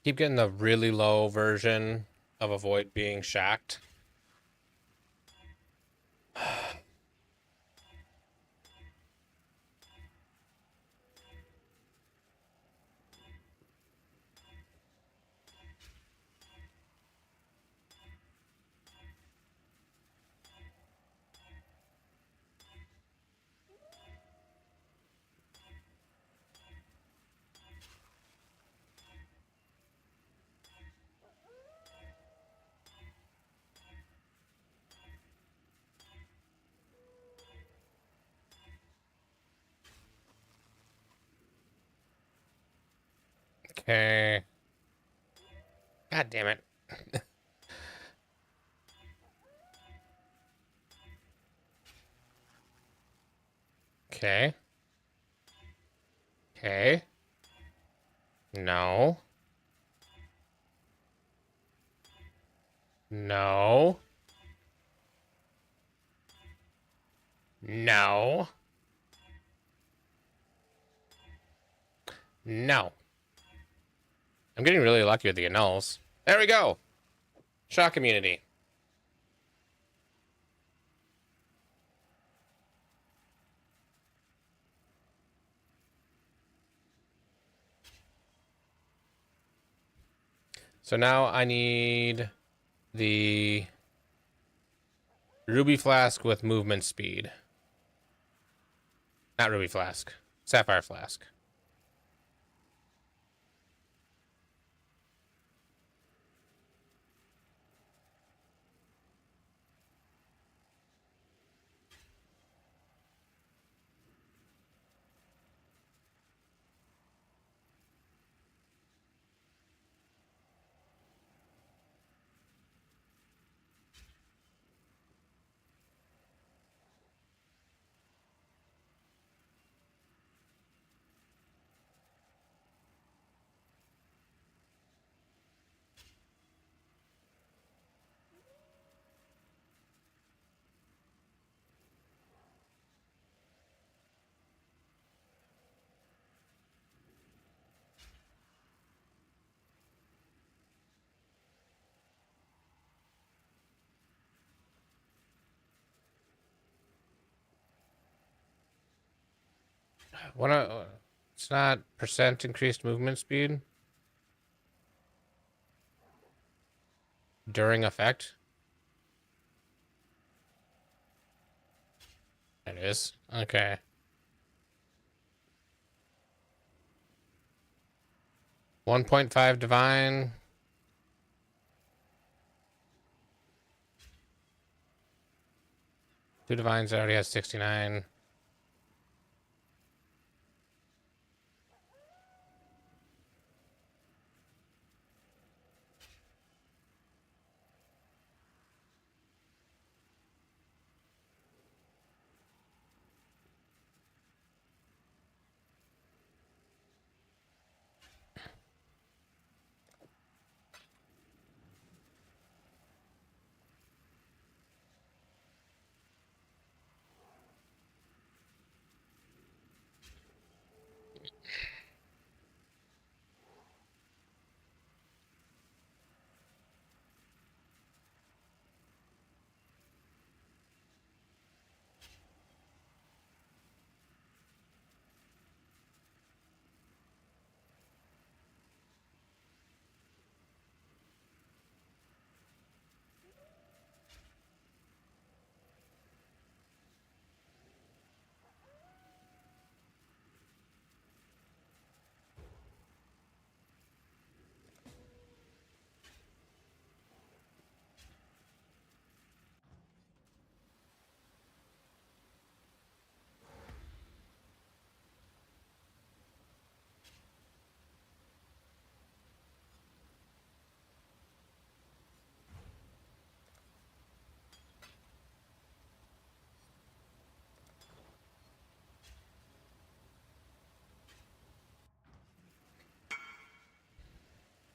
[SPEAKER 1] Keep getting the really low version of avoid being shocked. Okay. God damn it. Okay. Okay. No. No. No. No. I'm getting really lucky with the annuls. There we go. Shock immunity. So now I need the ruby flask with movement speed. Not ruby flask. Sapphire flask. It's not percent increased movement speed during effect. It is. Okay. .5 divine. Two divines already has 69.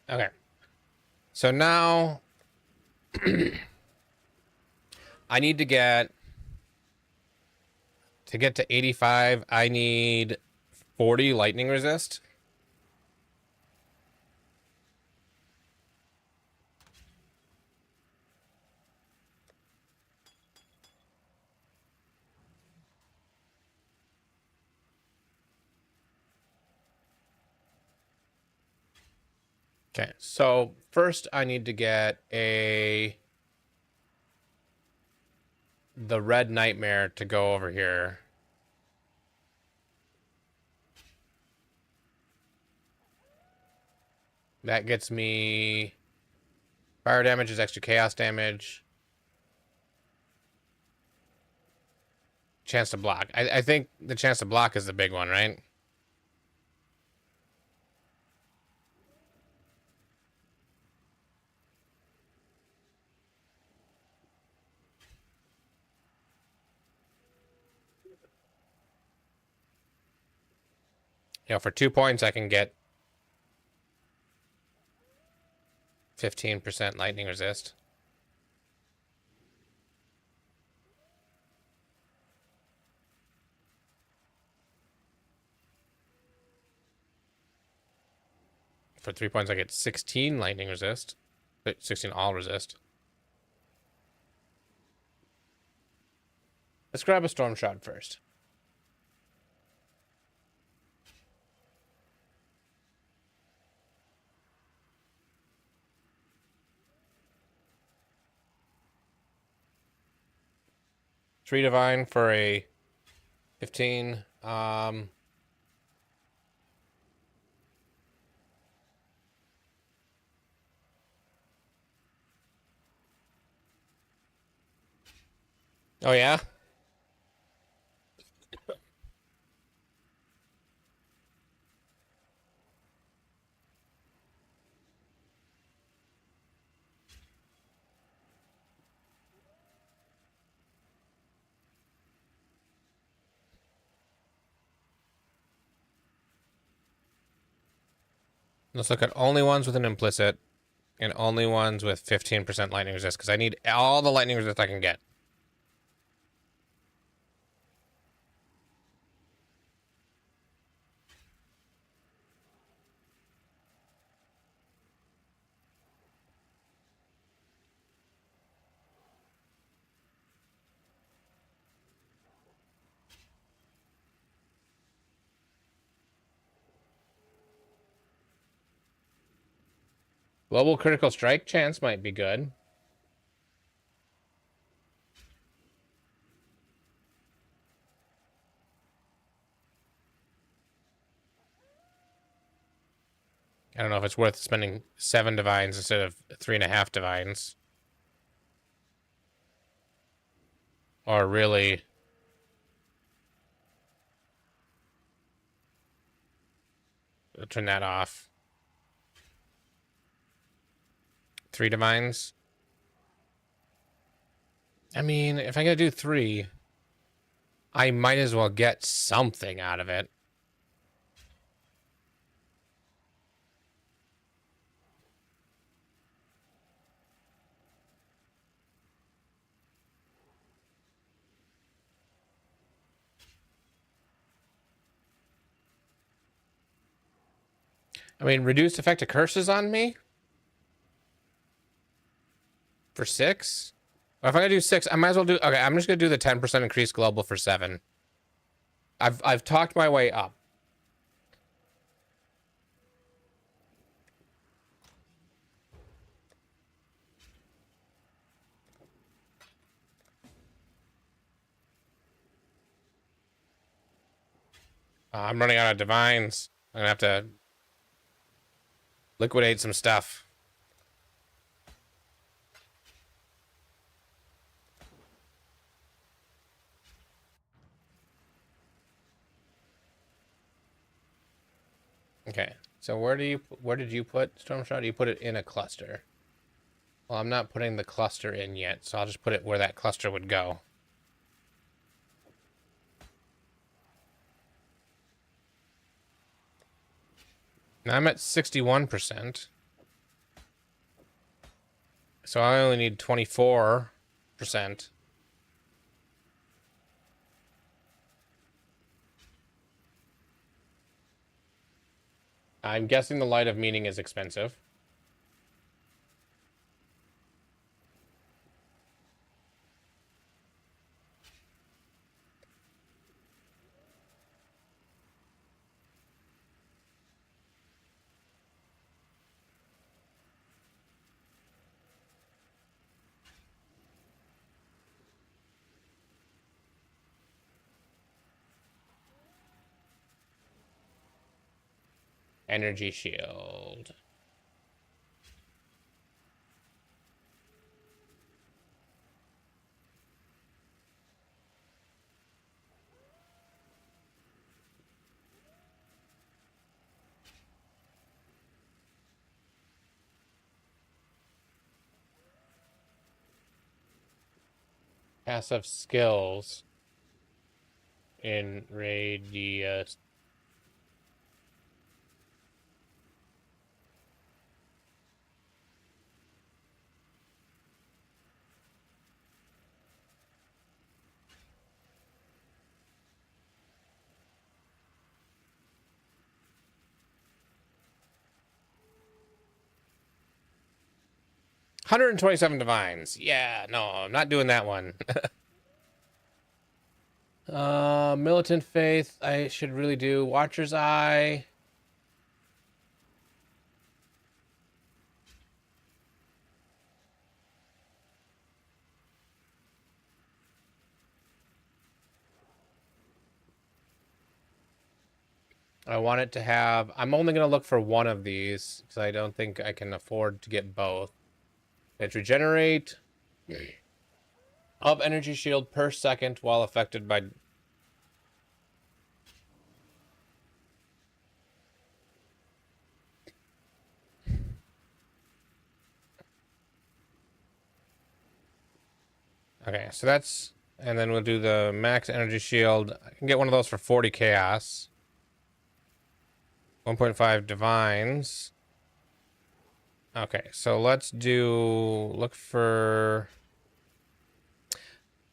[SPEAKER 1] Okay. So now I need to get to 85, I need 40 lightning resist. Okay, so first I need to get the red nightmare to go over here. That gets me fire damage is extra chaos damage. Chance to block. I think the chance to block is the big one, right? You know, for 2 points, I can get 15% lightning resist. For 3 points, I get 16 lightning resist. 16 all resist. Let's grab a storm shot first. Three divine for a 15. Oh yeah. Let's look at only ones with an implicit and only ones with 15% lightning resist, because I need all the lightning resist I can get. Global critical strike chance might be good. I don't know if it's worth spending 7 divines instead of 3.5 divines. Or really... turn that off. 3 divines. I mean, if I gotta do 3, I might as well get something out of it. I mean, reduced effect of curses on me? For 6? Or if I gotta do 6, I might as well do... Okay, I'm just gonna do the 10% increased global for 7. I've talked my way up. I'm running out of divines. I'm gonna have to liquidate some stuff. Okay, so where did you put Storm Shot? You put it in a cluster. Well, I'm not putting the cluster in yet, so I'll just put it where that cluster would go. Now I'm at 61%. So I only need 24%. I'm guessing the Light of Meaning is expensive. Energy Shield. Passive skills in radius 127 divines. Yeah, no, I'm not doing that one. Militant Faith, I should really do. Watcher's Eye. I want it to have... I'm only going to look for one of these, because I don't think I can afford to get both. It's regenerate of energy shield per second while affected by... Okay, so that's... And then we'll do the max energy shield. I can get one of those for 40 chaos. 1.5 divines. Okay, so let's do... Look for...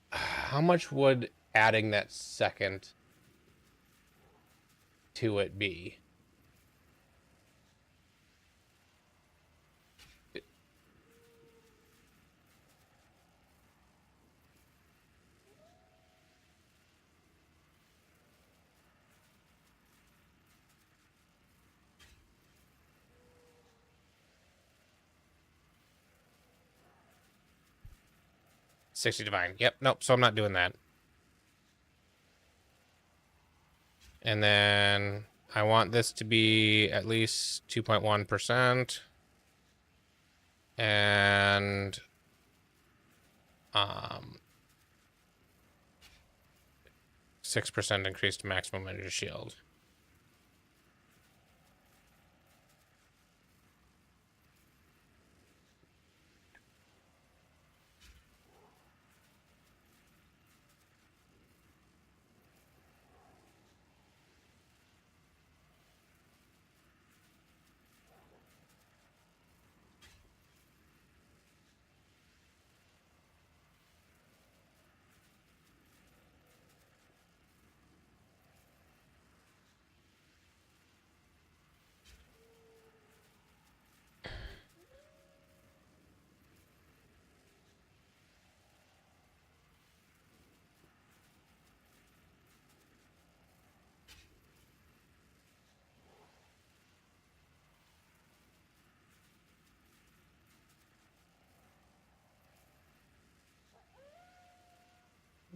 [SPEAKER 1] How much would adding that second to it be? $60 divine. Yep, nope, so I'm not doing that. And then I want this to be at least 2.1%. And 6% increased maximum energy shield.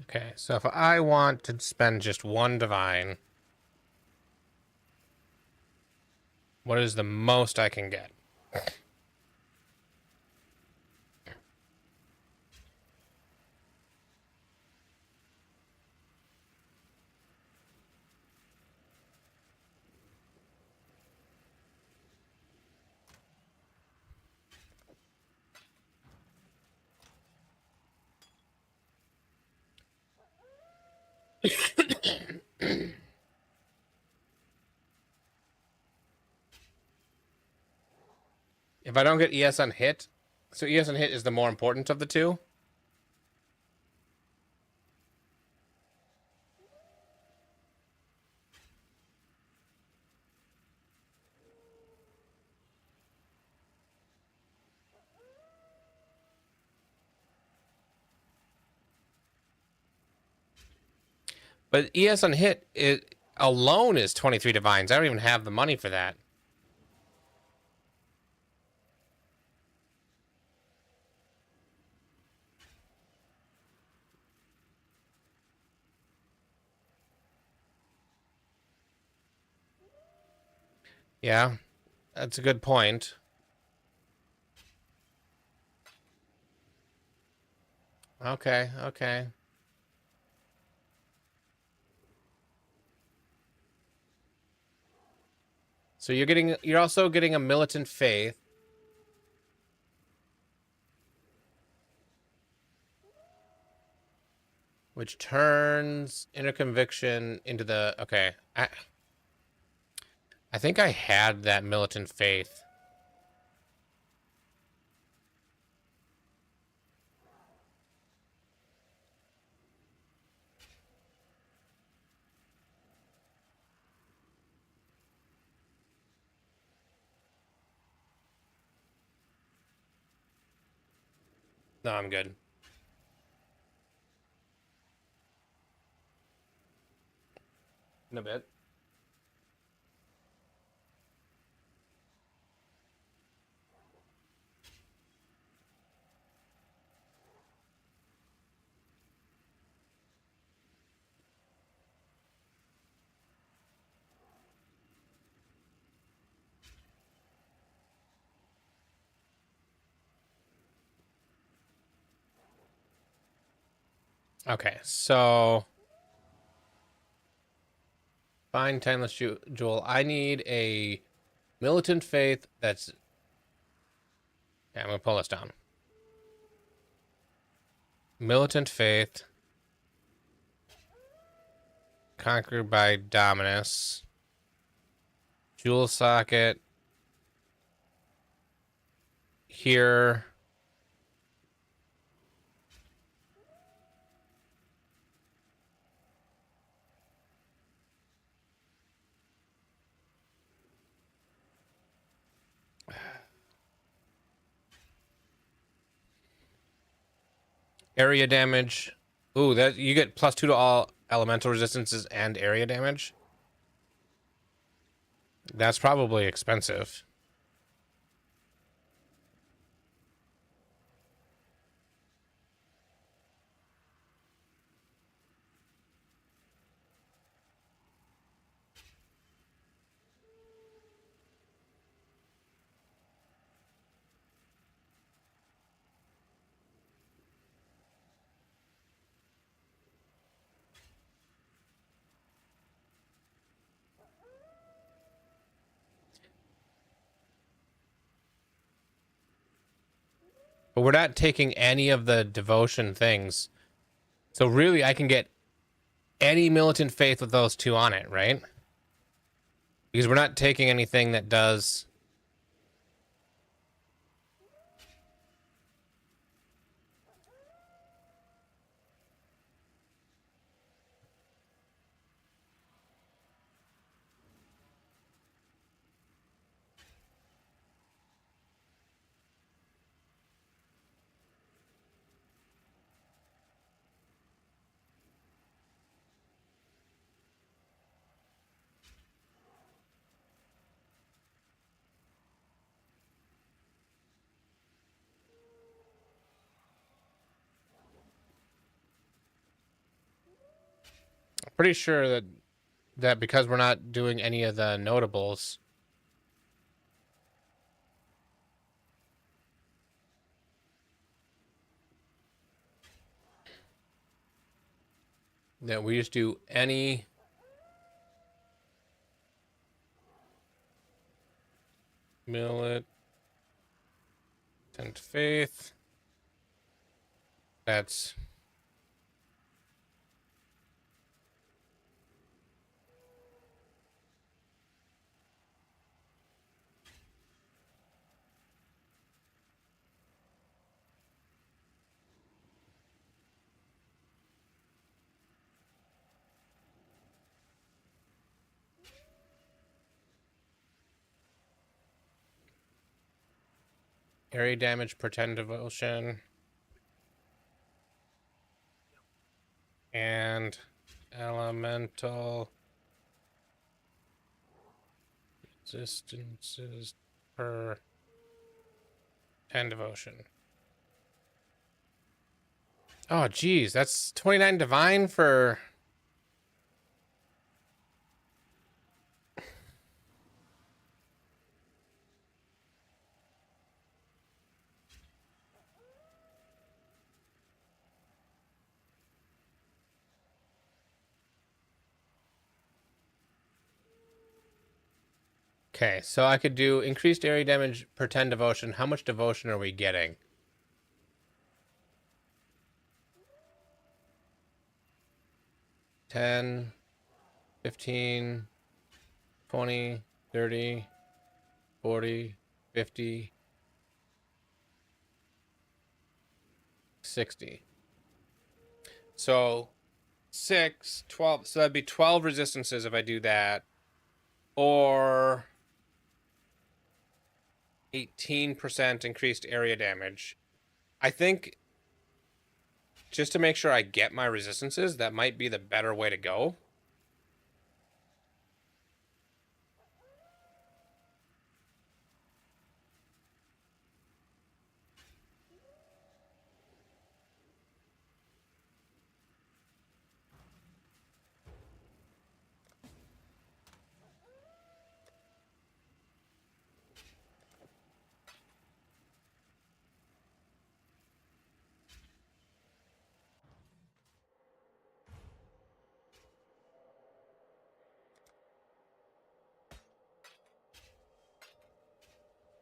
[SPEAKER 1] Okay, so if I want to spend just one divine, what is the most I can get? If I don't get ES on hit, so ES on hit is the more important of the two. But ES on hit it alone is 23 divines. I don't even have the money for that. Yeah, that's a good point. Okay, okay. So you're also getting a militant faith. Which turns inner conviction into the... Okay. I think I had that militant faith. No, I'm good. In a bit. Okay, so find timeless jewel. I need a militant faith that's. Okay, I'm gonna pull this down. Militant faith conquered by Dominus. Jewel socket here. Area damage. Ooh, that you get +2 to all elemental resistances and area damage. That's probably expensive. But we're not taking any of the devotion things. So really, I can get any militant faith with those two on it, right? Because we're not taking anything that does... Pretty sure that because we're not doing any of the notables, that we just do any militant faith. That's area damage, pretend devotion, and elemental resistances per 10 devotion. Oh, geez, that's 29 divine for... Okay, so I could do increased area damage per 10 devotion. How much devotion are we getting? 10, 15, 20, 30, 40, 50, 60. So 6, 12. So that'd be 12 resistances if I do that. Or 18% increased area damage. I think just to make sure I get my resistances, that might be the better way to go.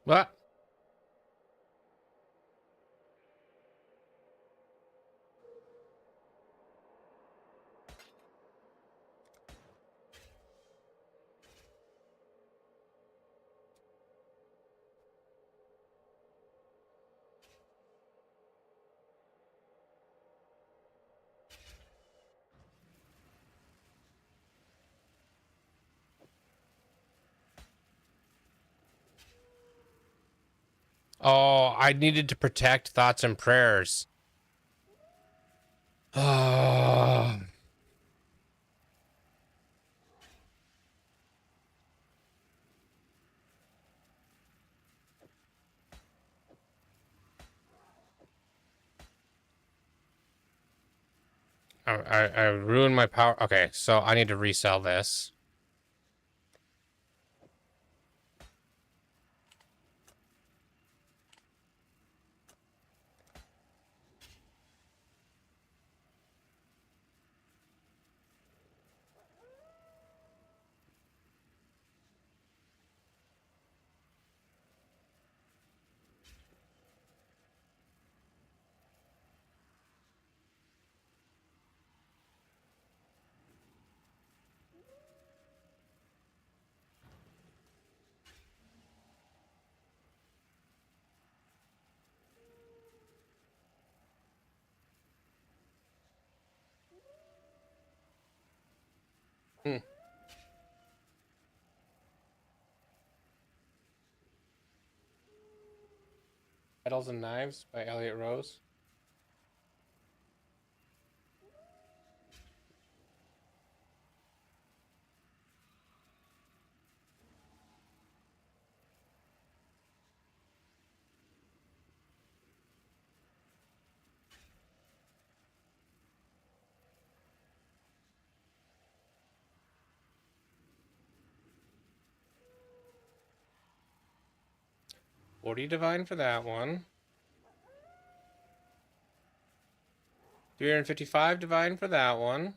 [SPEAKER 1] What? Oh, I needed to protect thoughts and prayers. Oh. I ruined my power. Okay, so I need to resell this. Hmm. Petals and Knives by Elliot Rose. $40 divine for that one. 355 divine for that one.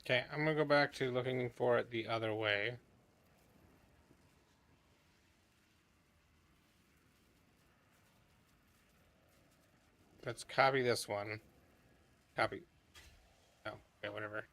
[SPEAKER 1] Okay, I'm gonna go back to looking for it the other way. Let's copy this one. Copy. Oh, okay, whatever.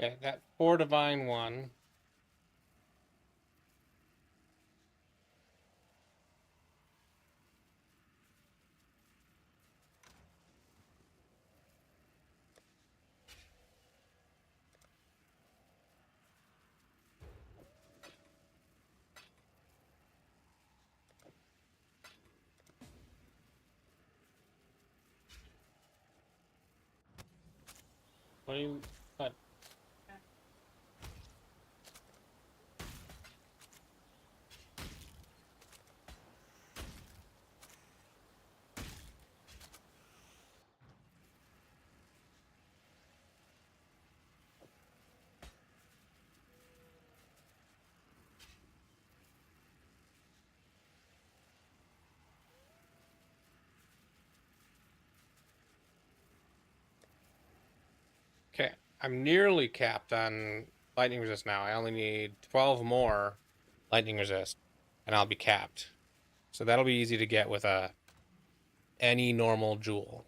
[SPEAKER 1] Okay, that 4 divine one. What do you... What? Okay, I'm nearly capped on lightning resist now. I only need 12 more lightning resist, and I'll be capped. So that'll be easy to get with any normal jewel.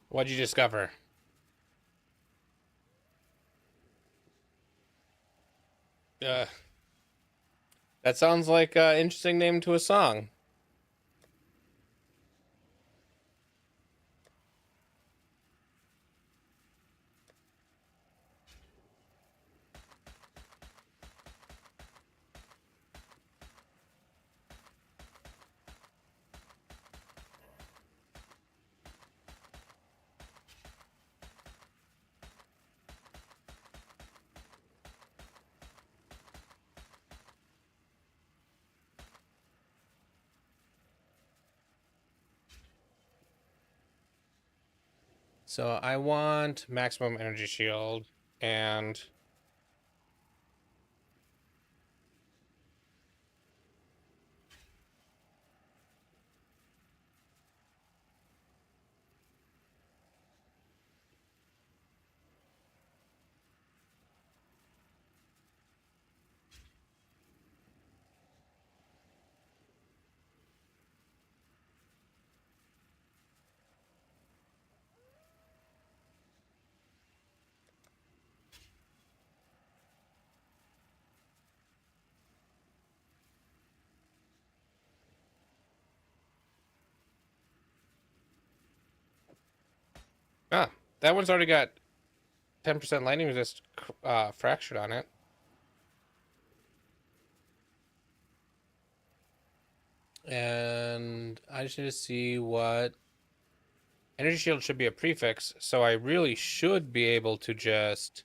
[SPEAKER 1] What'd you discover? Uh, that sounds like an interesting name to a song. So I want maximum energy shield and that one's already got 10% lightning resist fractured on it. And I just need to see what energy shield should be a prefix, so I really should be able to just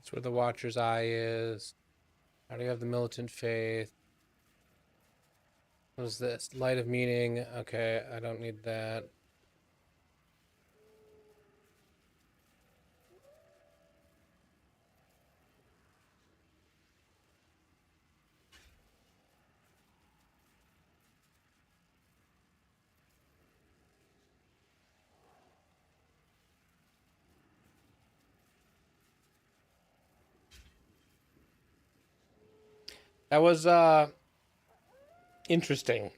[SPEAKER 1] That's where the Watcher's Eye is. How do you have the Militant Faith? What is this? Light of Meaning. Okay, I don't need that. That was interesting.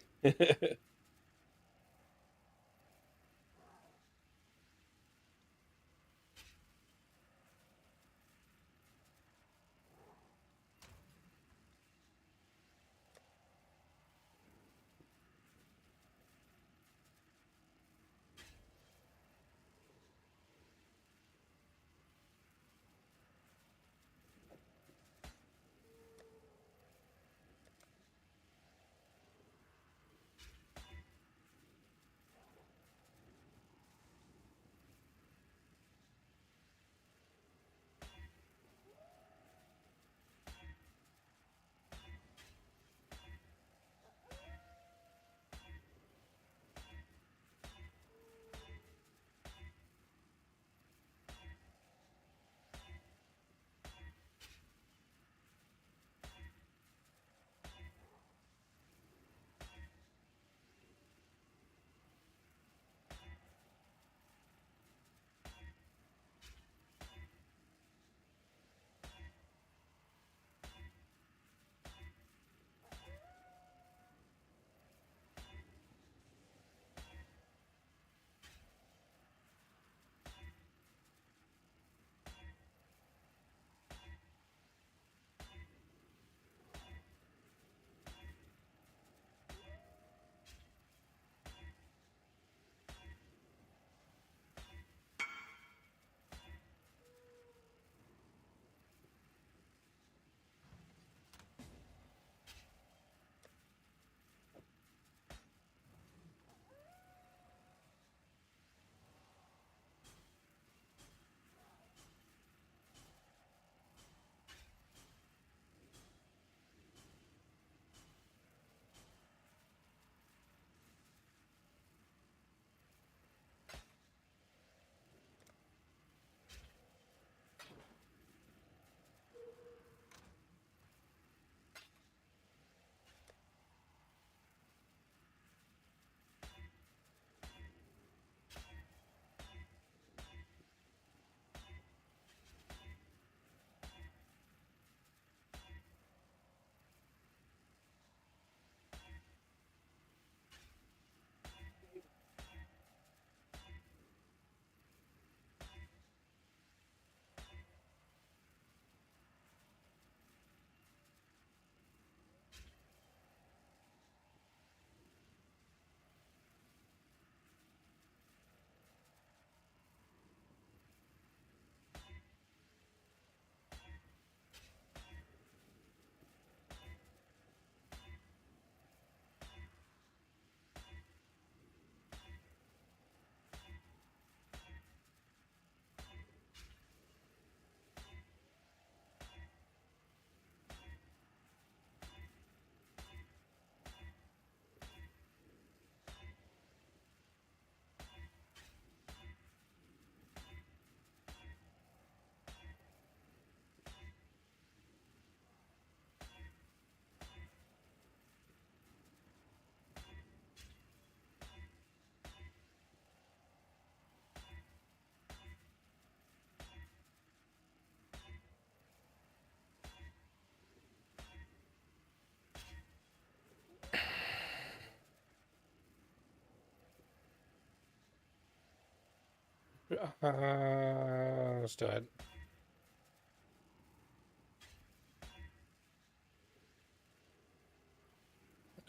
[SPEAKER 1] Let's do it.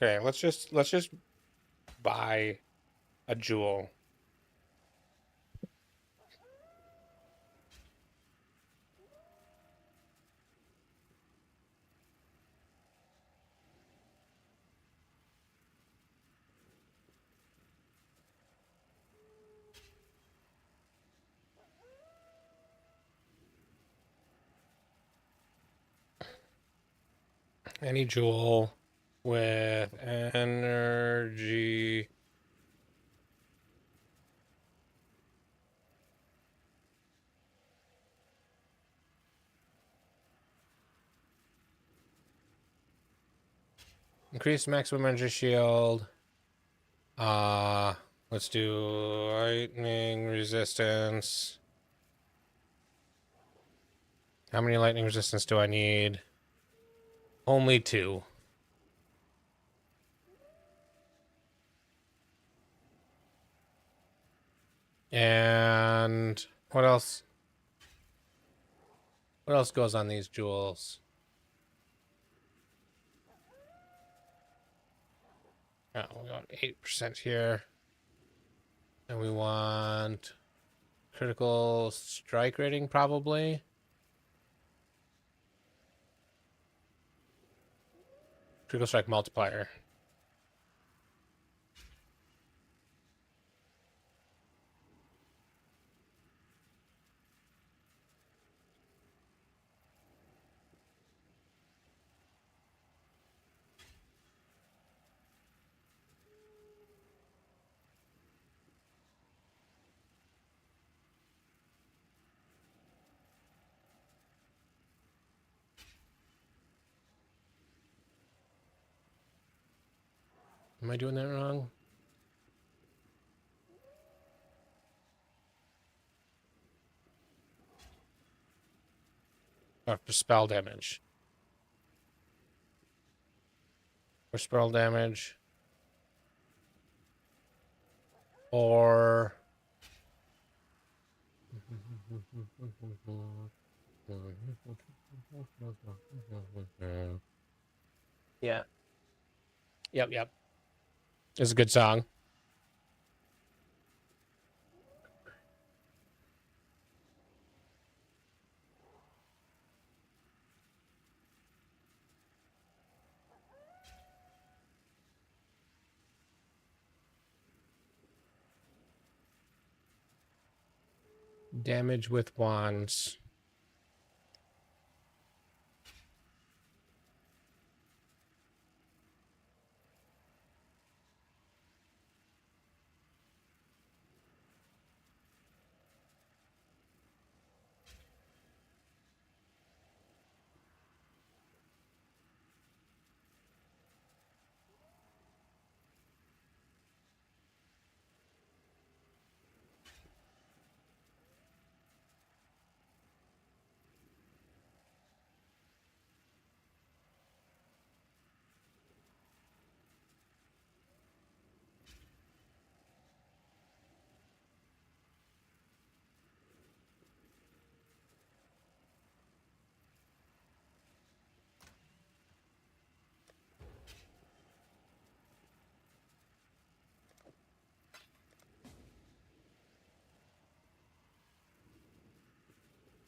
[SPEAKER 1] Okay, let's just buy a jewel. Any jewel with energy. Increase maximum energy shield. Let's do lightning resistance. How many lightning resistance do I need? Only 2. And what else? What else goes on these jewels? Oh, we got 8% here. And we want critical strike rating, probably. Critical strike multiplier. Am I doing that wrong? Oh, for spell damage. For spell damage. Or... Yeah. Yep. It's a good song. Damage with wands.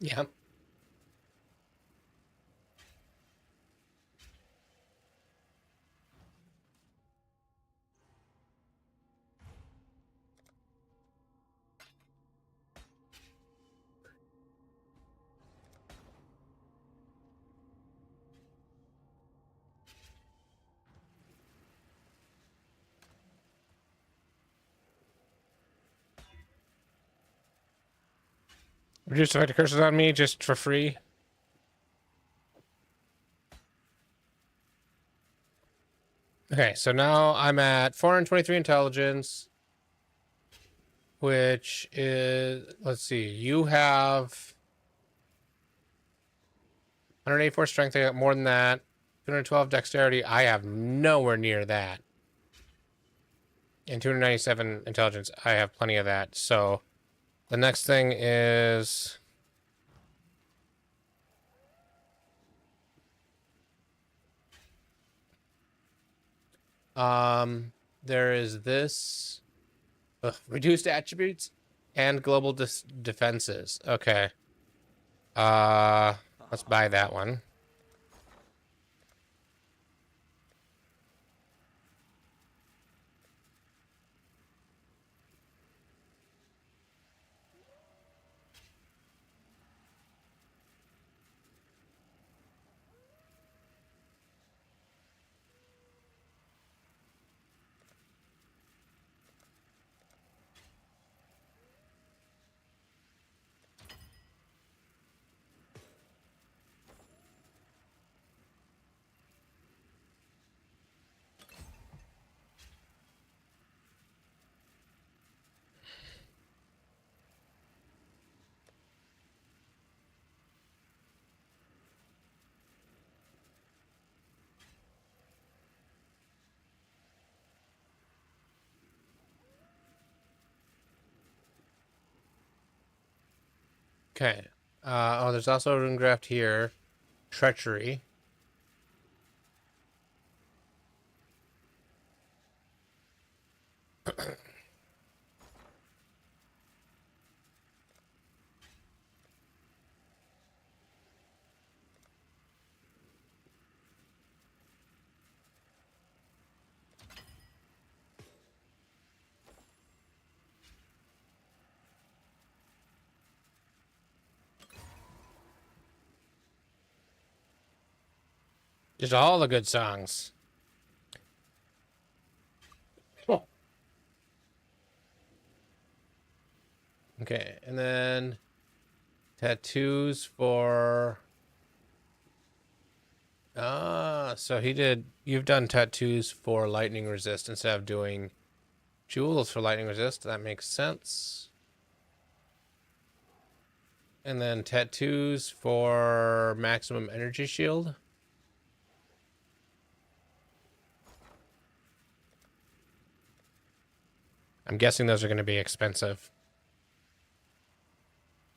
[SPEAKER 1] Yeah. Reduce effective curses on me just for free. Okay, so now I'm at 423 intelligence, which is, let's see, you have 184 strength, I got more than that. 212 dexterity, I have nowhere near that. And 297 intelligence, I have plenty of that. So the next thing is... there is this... reduced attributes and global defenses. Okay. Let's buy that one. Okay. Oh, there's also a rune graft here. Treachery. Just all the good songs. Oh. Okay, and then tattoos for... so you've done tattoos for lightning resist instead of doing jewels for lightning resist. That makes sense. And then tattoos for maximum energy shield. I'm guessing those are going to be expensive.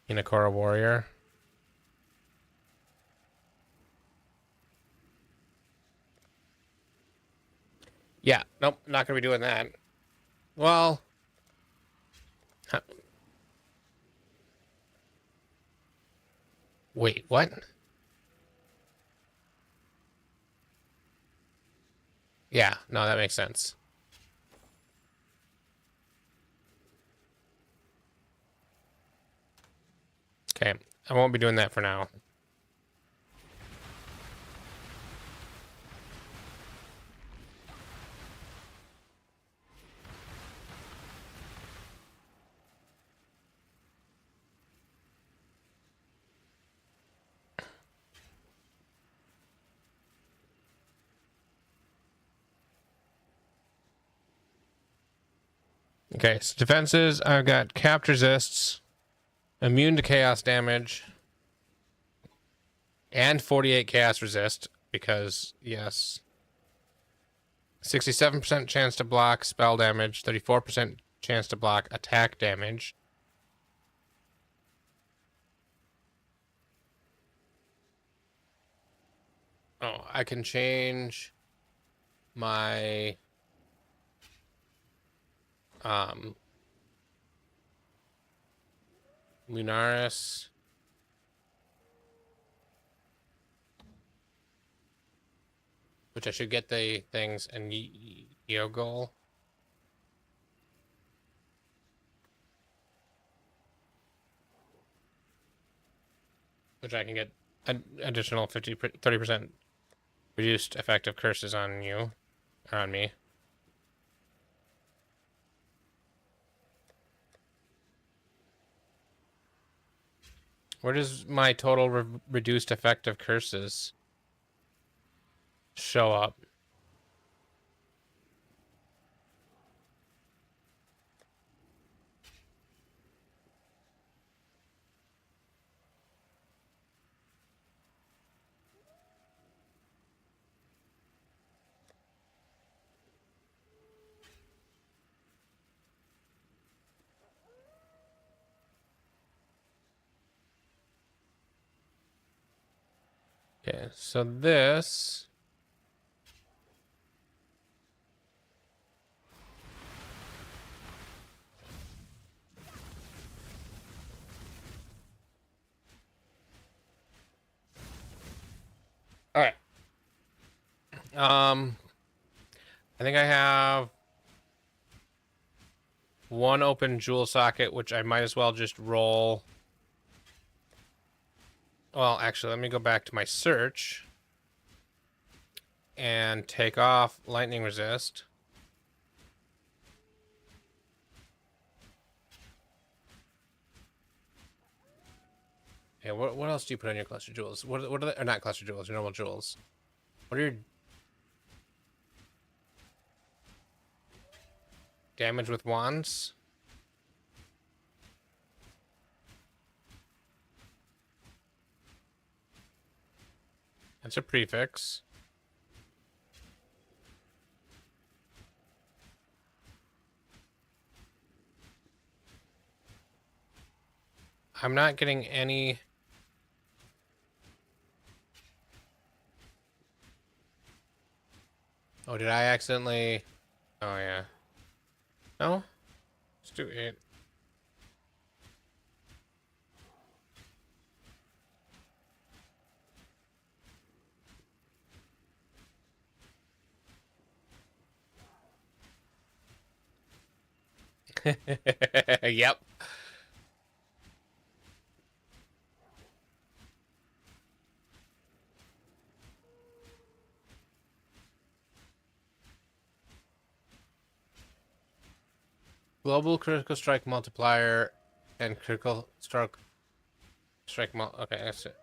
[SPEAKER 1] Inakora Warrior. Yeah, nope, not going to be doing that. Well... Huh. Wait, what? Yeah, no, that makes sense. Okay, I won't be doing that for now. Okay, so defenses, I've got capped resists, immune to chaos damage, and 48 chaos resist, because, yes. 67% chance to block spell damage, 34% chance to block attack damage. Oh, I can change my Lunaris. Which I should get the things and Yogol. Which I can get an additional 30% reduced effective curses on you, or on me. Where does my total reduced effective curses show up? Okay, so this... All right. I think I have one open jewel socket, which I might as well just roll. Well, actually, let me go back to my search and take off lightning resist. Okay, what else do you put on your cluster jewels? What are they? Or not cluster jewels, your normal jewels. What are your damage with wands? That's a prefix. I'm not getting any... Oh, did I accidentally... Oh, yeah. No? Let's do 8. Yep. Global critical strike multiplier and critical strike okay, that's it.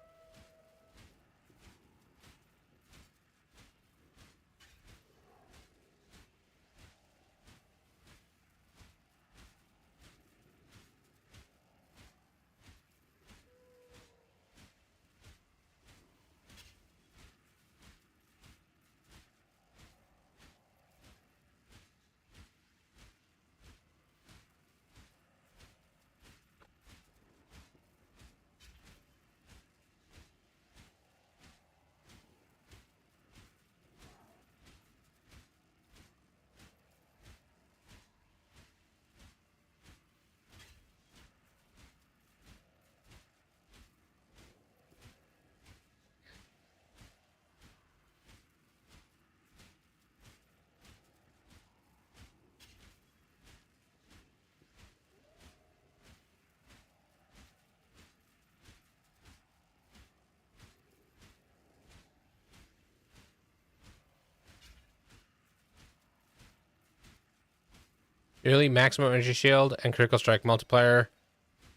[SPEAKER 1] Really, maximum energy shield and critical strike multiplier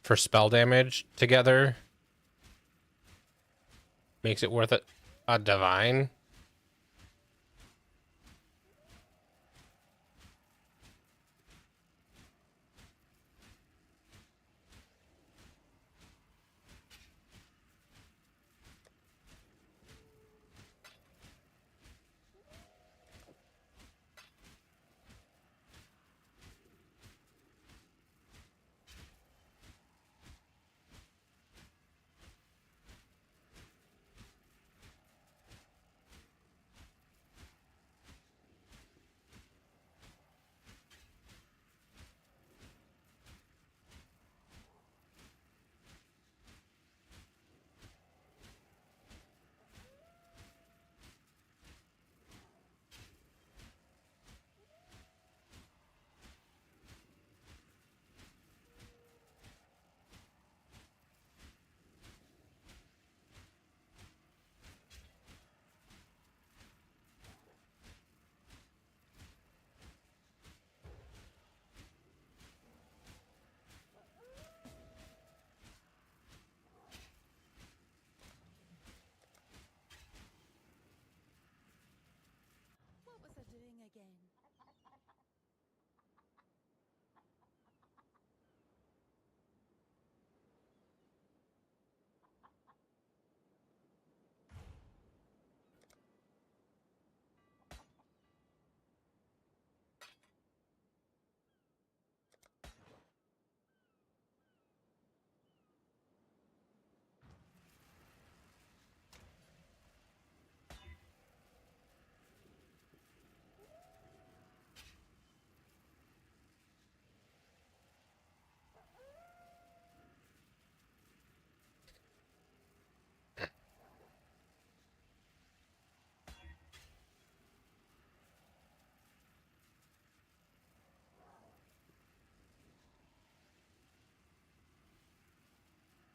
[SPEAKER 1] for spell damage together makes it worth it. A divine.
[SPEAKER 5] What was I doing again?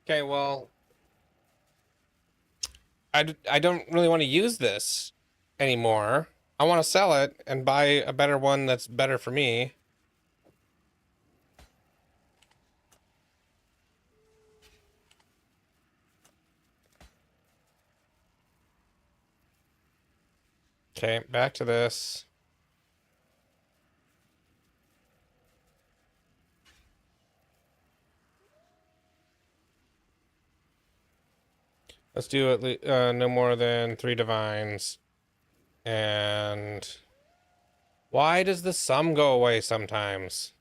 [SPEAKER 1] Okay, well, I don't really want to use this anymore. I want to sell it and buy a better one that's better for me. Okay, back to this. Let's do at least no more than 3 divines. And why does the sum go away sometimes?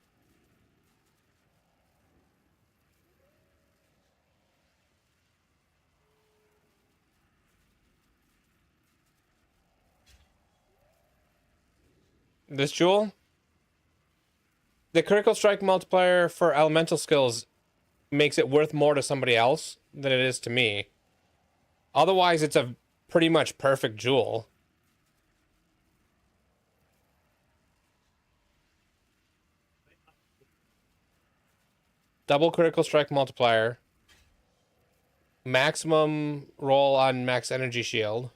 [SPEAKER 1] This jewel? The critical strike multiplier for elemental skills makes it worth more to somebody else than it is to me. Otherwise, it's a pretty much perfect jewel. Double critical strike multiplier. Maximum roll on max energy shield.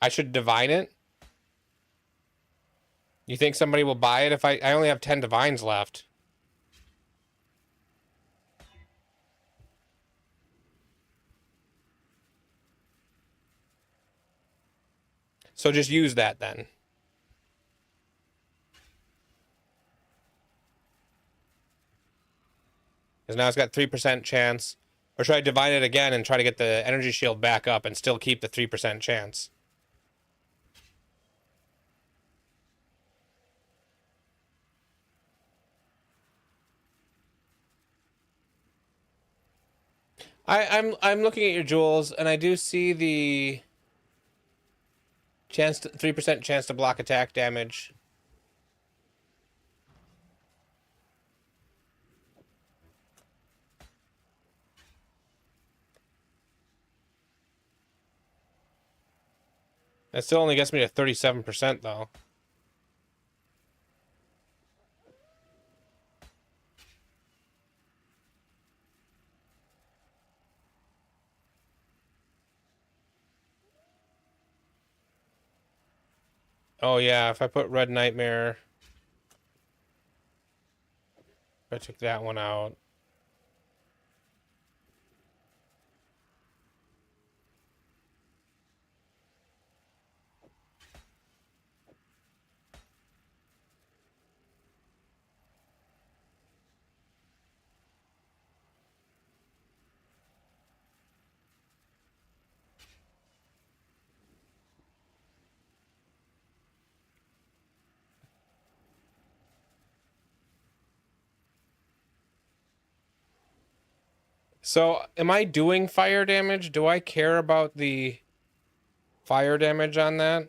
[SPEAKER 1] I should divine it? You think somebody will buy it if I only have 10 divines left? So just use that then. Because now it's got 3% chance. Or should I divine it again and try to get the energy shield back up and still keep the 3% chance? I'm looking at your jewels and I do see the chance to 3% chance to block attack damage. That still only gets me to 37% though. Oh yeah, if I put Red Nightmare, if I took that one out. So, am I doing fire damage? Do I care about the fire damage on that?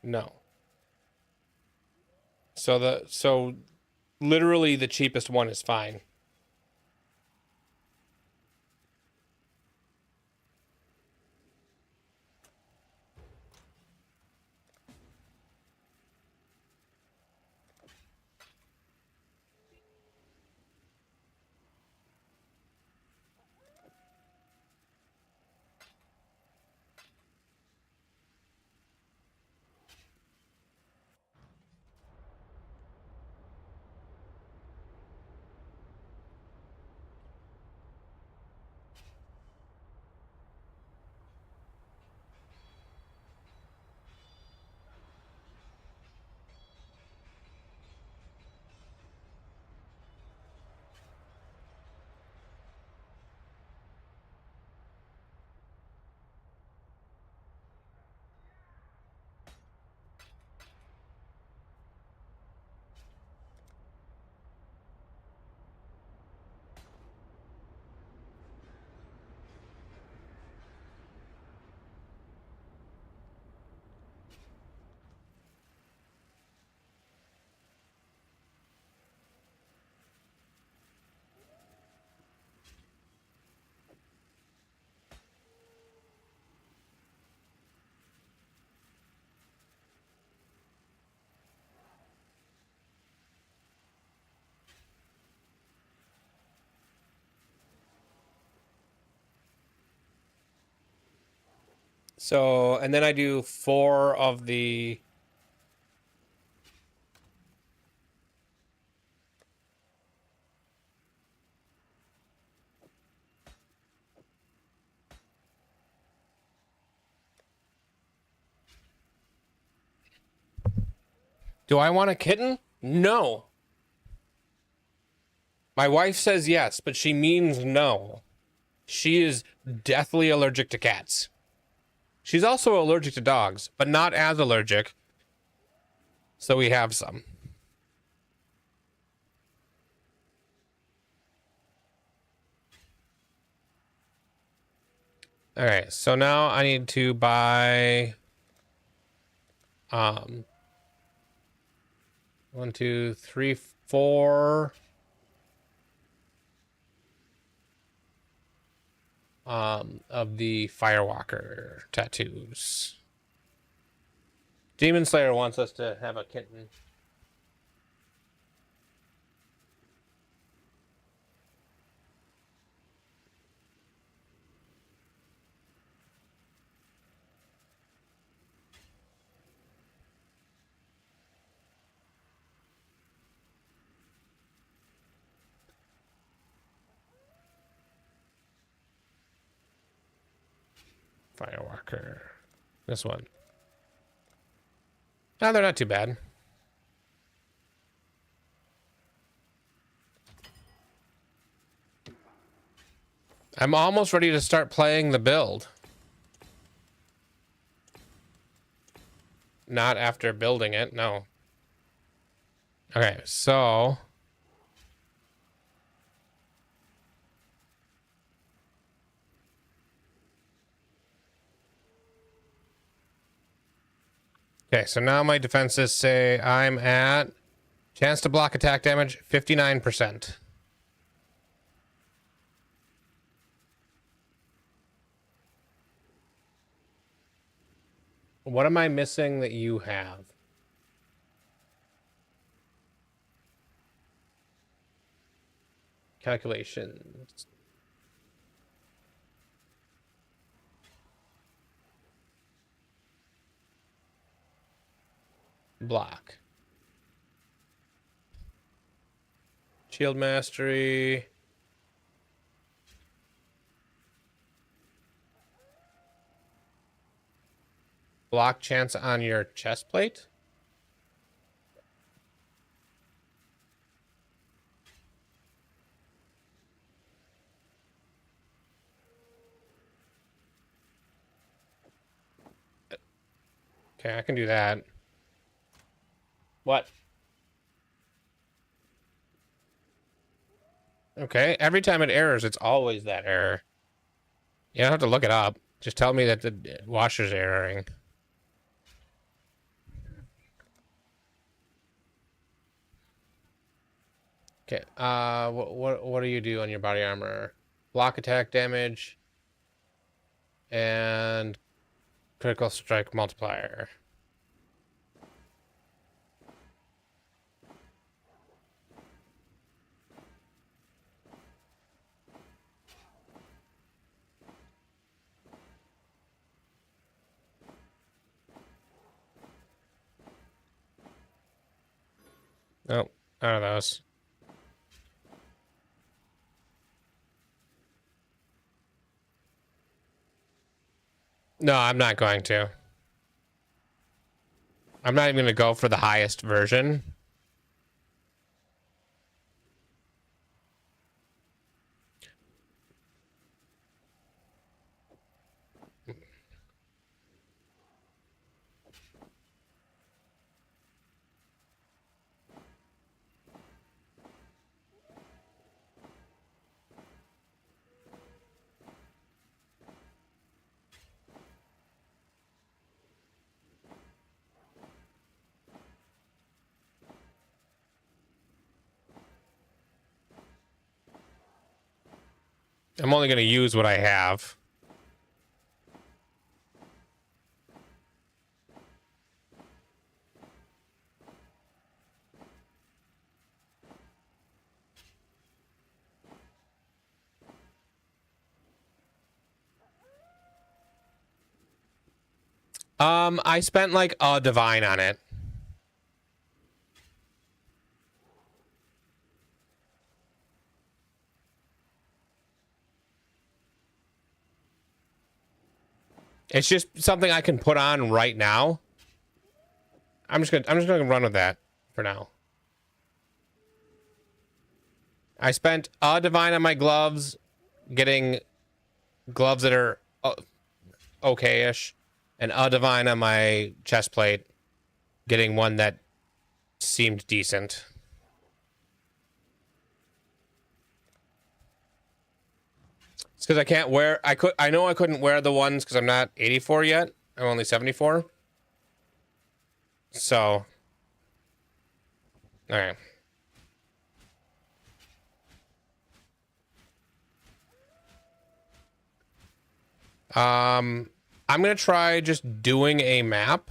[SPEAKER 1] No. So literally the cheapest one is fine. So, and then I do 4 of the Do I want a kitten? No. My wife says yes, but she means no. She is deathly allergic to cats. She's also allergic to dogs, but not as allergic. So we have some. All right, so now I need to buy 1, 2, 3, 4 of the Firewalker tattoos. Demon Slayer wants us to have a kitten. Firewalker. This one. No, they're not too bad. I'm almost ready to start playing the build. Not after building it, no. Okay, so... Okay, so now my defenses say I'm at chance to block attack damage, 59%. What am I missing that you have? Calculations. Block. Shield mastery. Block chance on your chest plate. Okay, I can do that. What? Okay, every time it errors, it's always that error. You don't have to look it up. Just tell me that the washer's erroring. Okay, what do you do on your body armor? Block attack damage and critical strike multiplier. Oh, out of those. No, I'm not going to. I'm not even going to go for the highest version. I'm only going to use what I have. I spent like a divine on it. It's just something I can put on right now. I'm just gonna run with that for now. I spent a divine on my gloves, getting gloves that are okay-ish, and a divine on my chest plate, getting one that seemed decent. It's because I can't wear. I know I couldn't wear the ones because I'm not 84 yet. I'm only 74. So, all right. I'm gonna try just doing a map.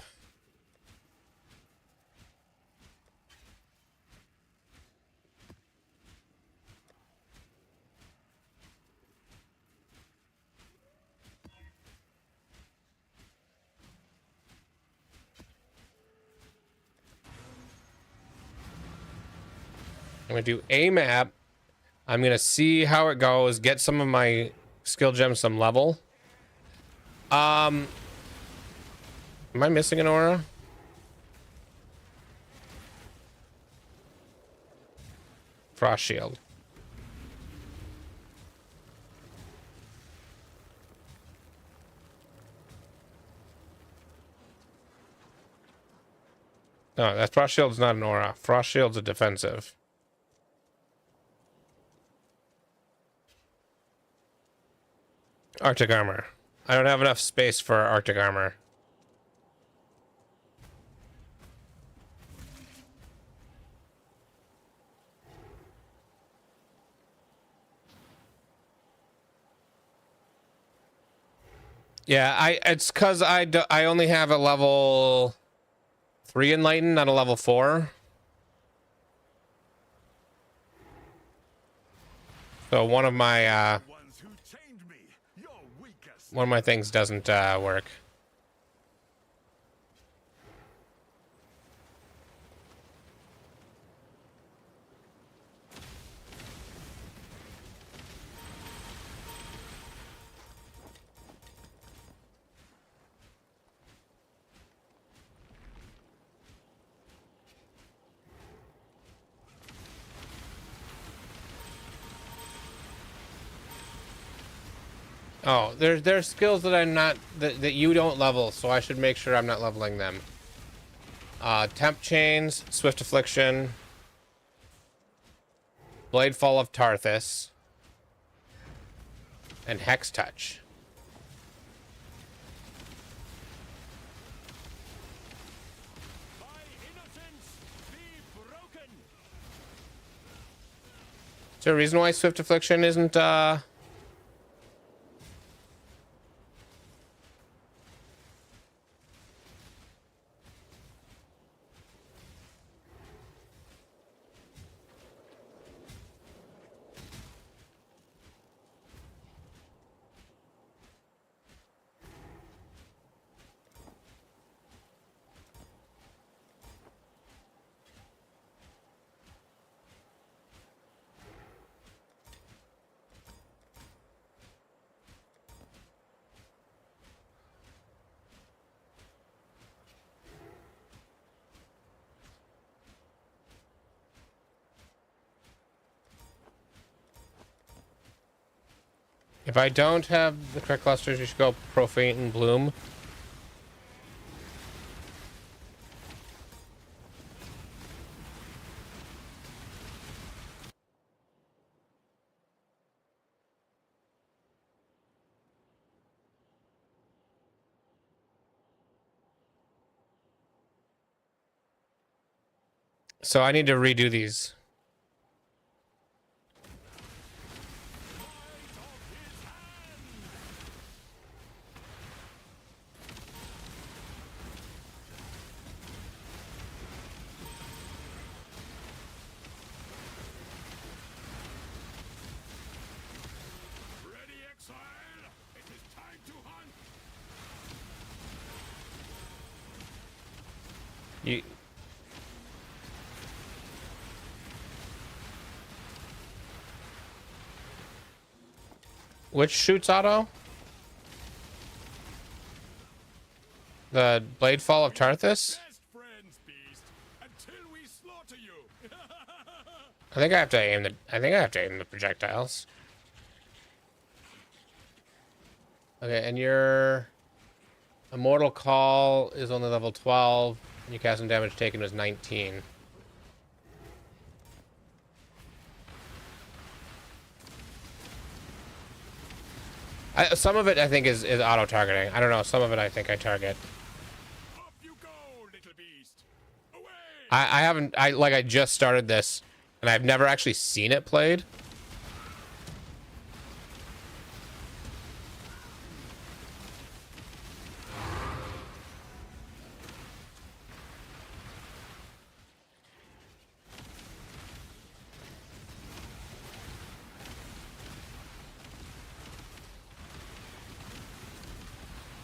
[SPEAKER 1] I'm gonna do a map. I'm gonna see how it goes. Get some of my skill gems some level. Am I missing an aura? Frost shield. No, that frost shield's not an aura. Frost shield's a defensive. Arctic armor. I don't have enough space for Arctic armor. Yeah, it's because I only have a level 3 enlightened, not a level 4. So one of my things doesn't work. Oh, there's skills that I'm not that you don't level, so I should make sure I'm not leveling them. Temp chains, swift affliction, blade fall of Tarthus, and hex touch. Is there a reason why swift affliction isn't If I don't have the correct clusters, you should go Profane and Bloom. So I need to redo these.
[SPEAKER 10] Ready, Exile? It is time to hunt.
[SPEAKER 1] You. Which shoots auto? The blade fall of Tarthus?
[SPEAKER 10] Best friends, beast, until we slaughter you.
[SPEAKER 1] I think I have to aim the projectiles. Okay, and your Immortal Call is only level 12, and your casting damage taken is 19. Some of it I think is auto-targeting. I don't know, some of it I think I target.
[SPEAKER 10] Off you go, little beast. Away!
[SPEAKER 1] I haven't, I just started this, and I've never actually seen it played.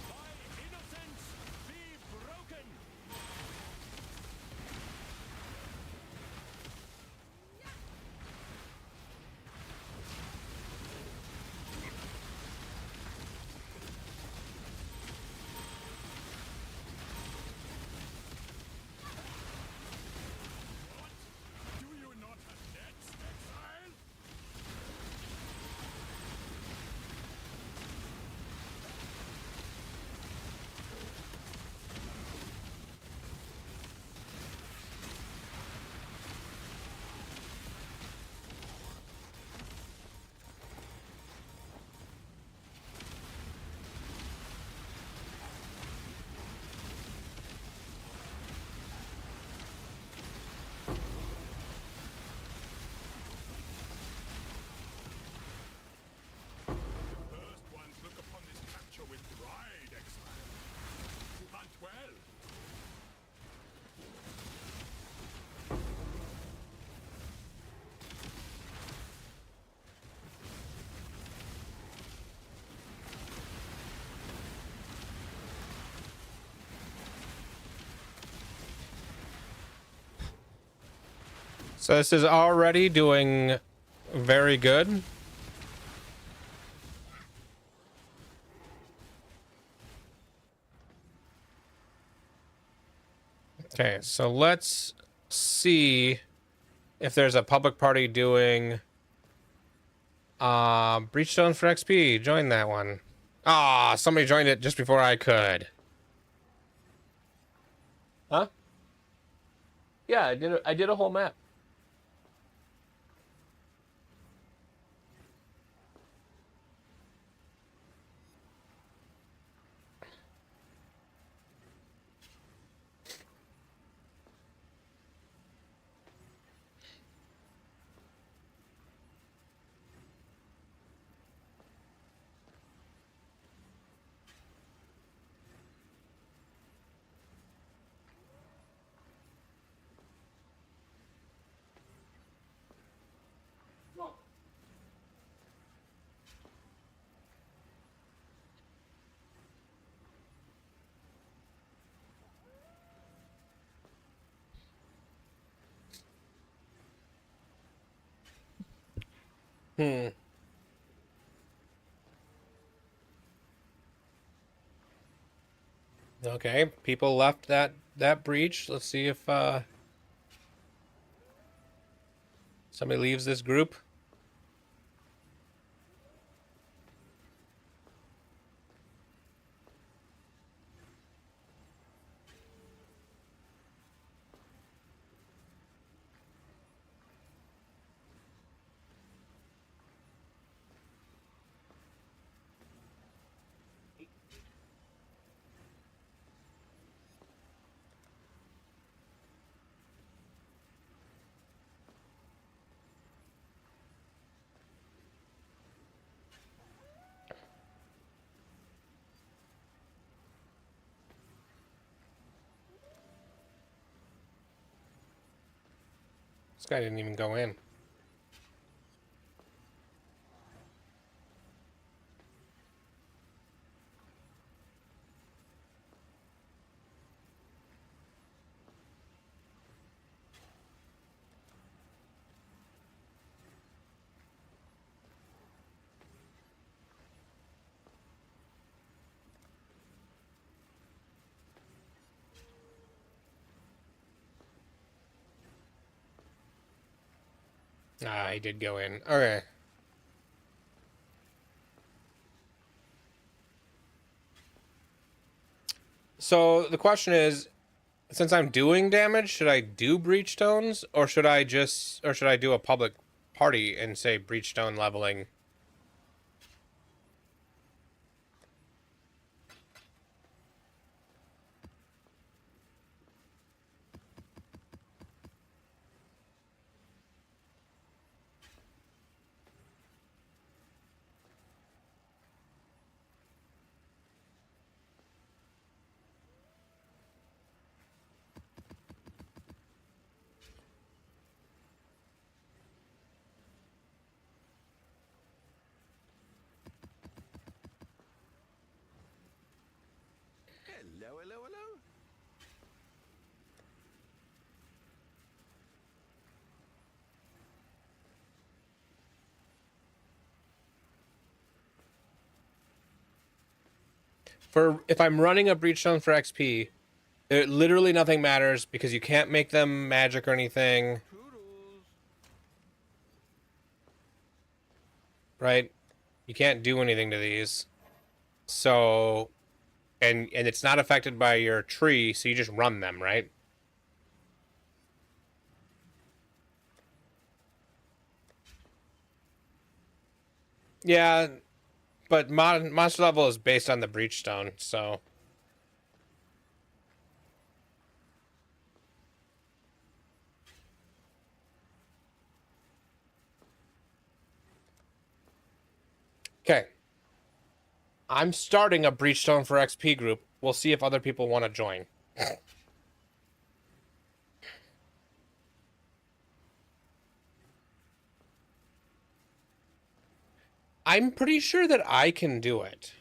[SPEAKER 10] My innocence be broken. What? Do you not have nets, Exile? First ones look upon this capture with pride, Exile. Hunt well.
[SPEAKER 1] So this is already doing very good. Okay, so let's see if there's a public party doing Breachstone for XP. Join that one. Ah, somebody joined it just before I could. Huh? Yeah, I did a whole map. Hmm. Okay, people left that breach. Let's see if somebody leaves this group. This guy didn't even go in. Ah, he did go in. Okay. So the question is, since I'm doing damage, should I do Breachstones, or should I do a public party and say Breachstone leveling?
[SPEAKER 10] Hello, hello, hello.
[SPEAKER 1] For if I'm running a Breachstone for XP, literally nothing matters because you can't make them magic or anything.
[SPEAKER 10] Toodles.
[SPEAKER 1] Right? You can't do anything to these. So, and it's not affected by your tree, so you just run them, right? Yeah, but monster level is based on the Breachstone, so... Okay. I'm starting a Breachstone for XP group. We'll see if other people want to join. I'm pretty sure that I can do it.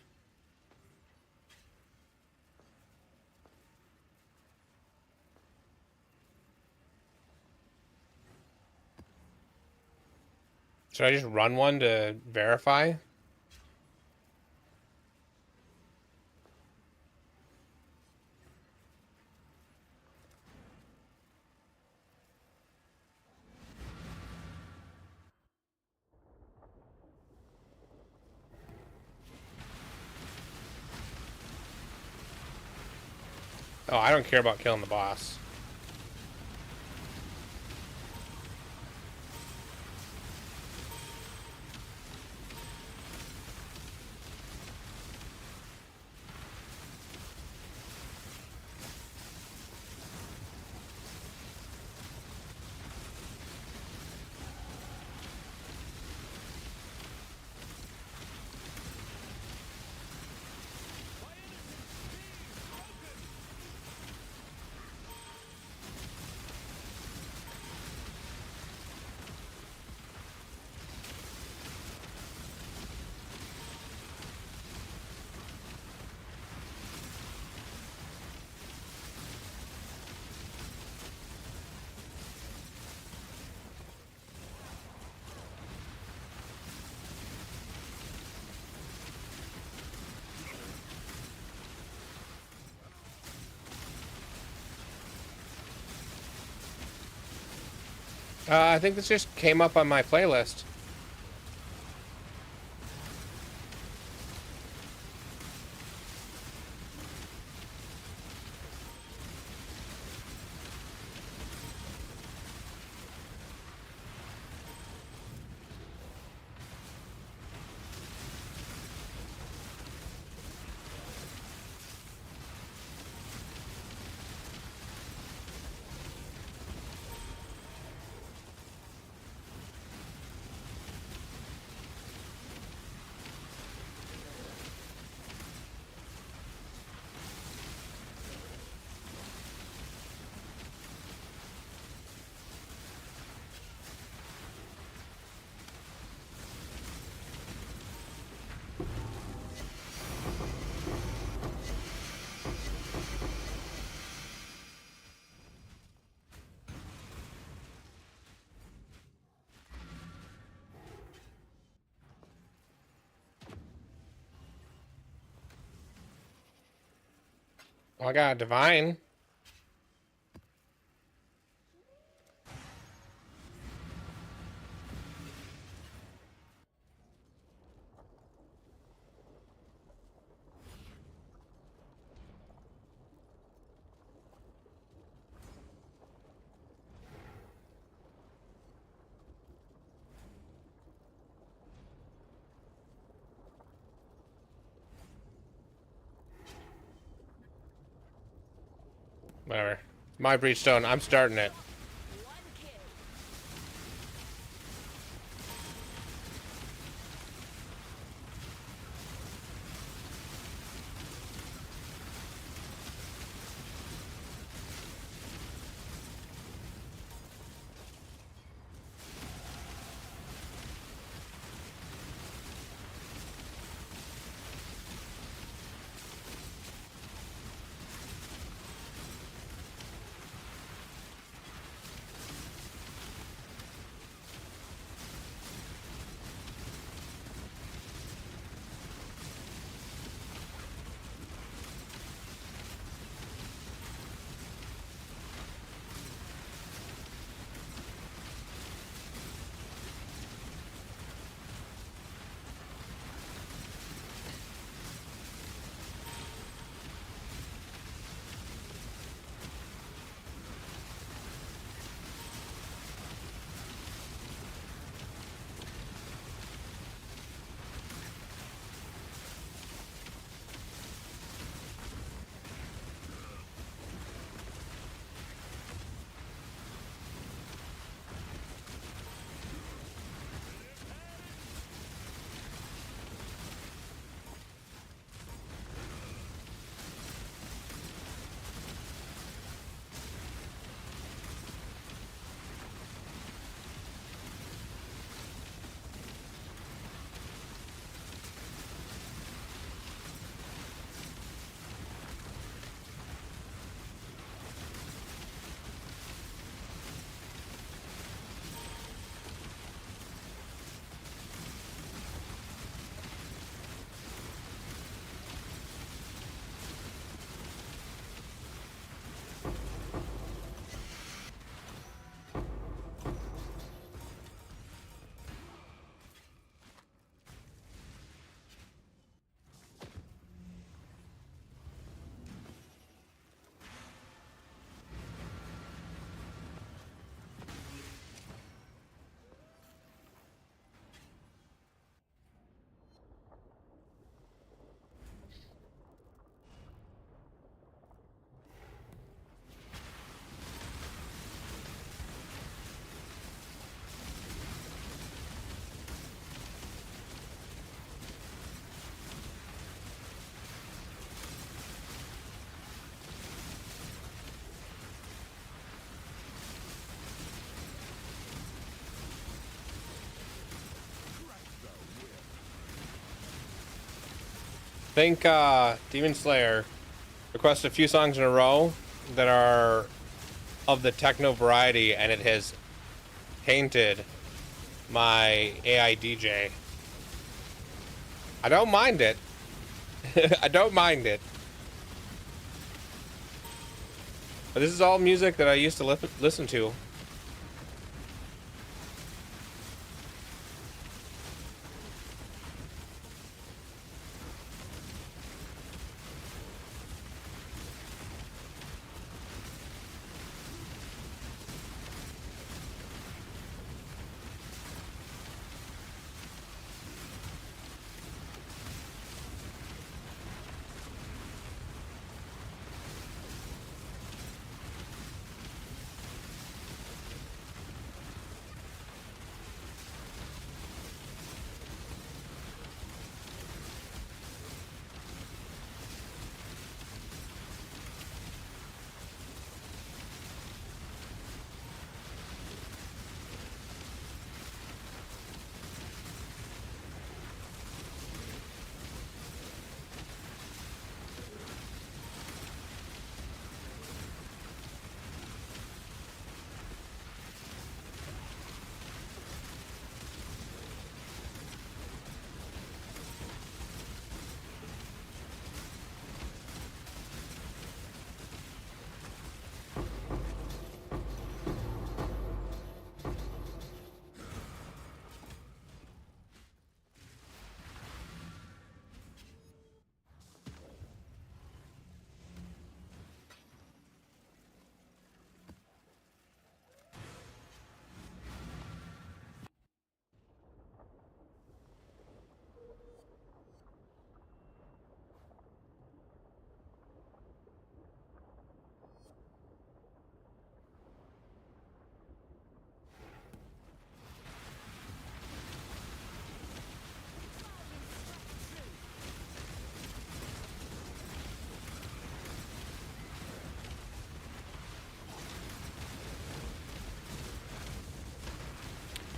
[SPEAKER 1] Should I just run one to verify? Oh, I don't care about killing the boss. I think this just came up on my playlist. Well, I got a divine. Whatever. My Breachstone. I'm starting it. Think Demon Slayer requested a few songs in a row that are of the techno variety, and it has tainted my AI DJ. I don't mind it. I don't mind it. But this is all music that I used to listen to.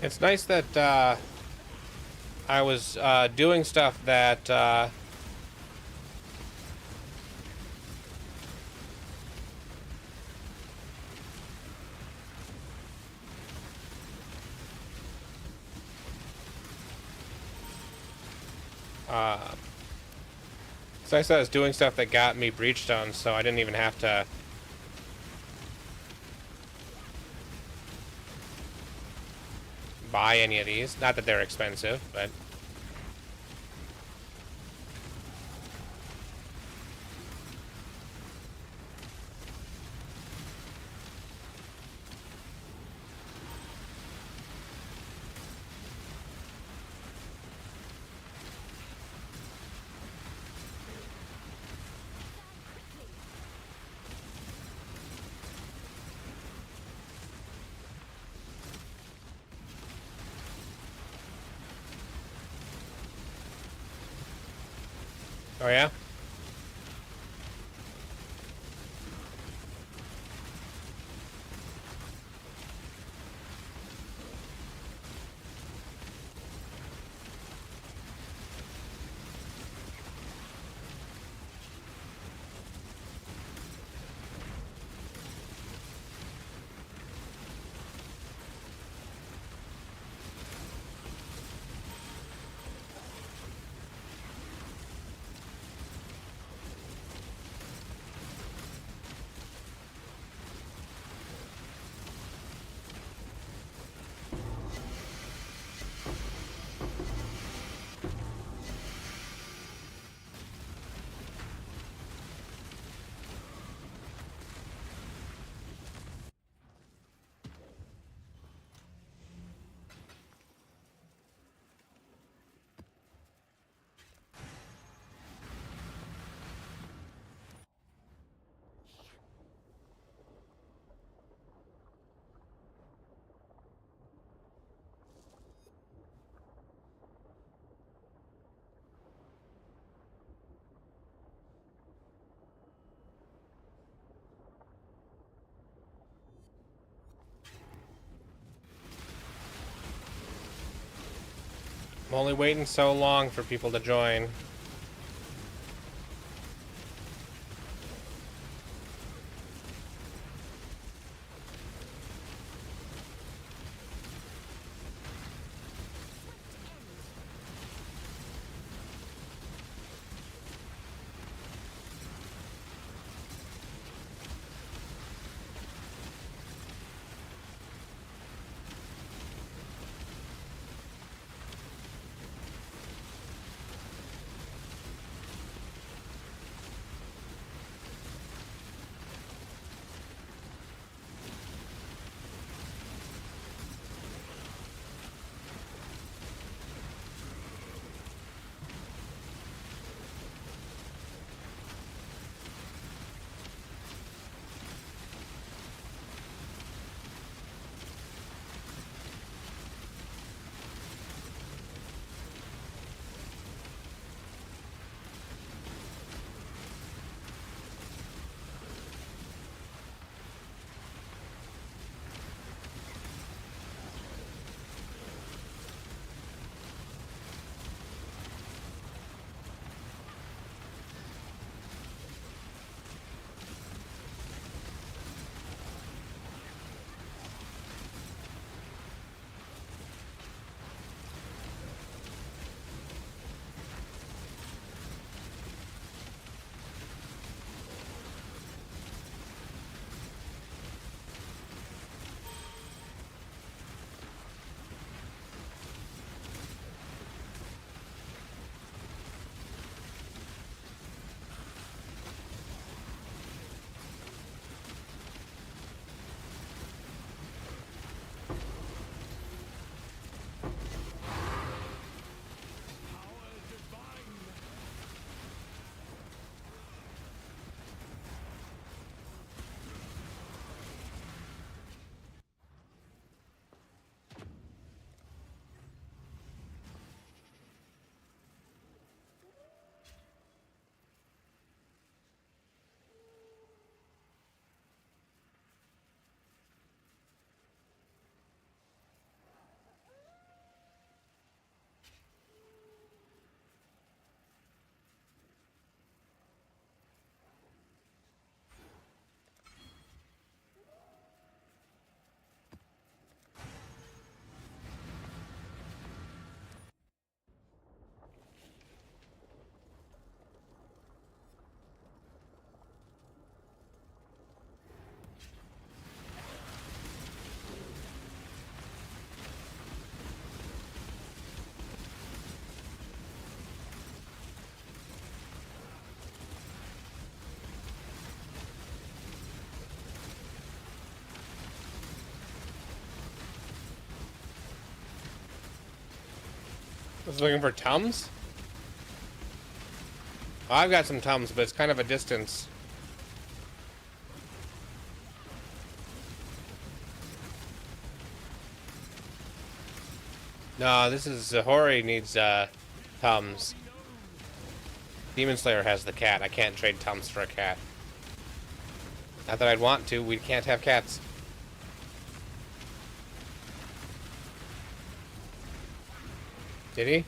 [SPEAKER 1] It's nice that I was doing stuff that it's nice that I was doing stuff that got me breachstones, so I didn't even have to buy any of these. Not that they're expensive, but oh yeah? I'm only waiting so long for people to join. Was looking for Tums? Oh, I've got some Tums, but it's kind of a distance. No, this is Zahori needs Tums. Demon Slayer has the cat. I can't trade Tums for a cat. Not that I'd want to. We can't have cats. Did he?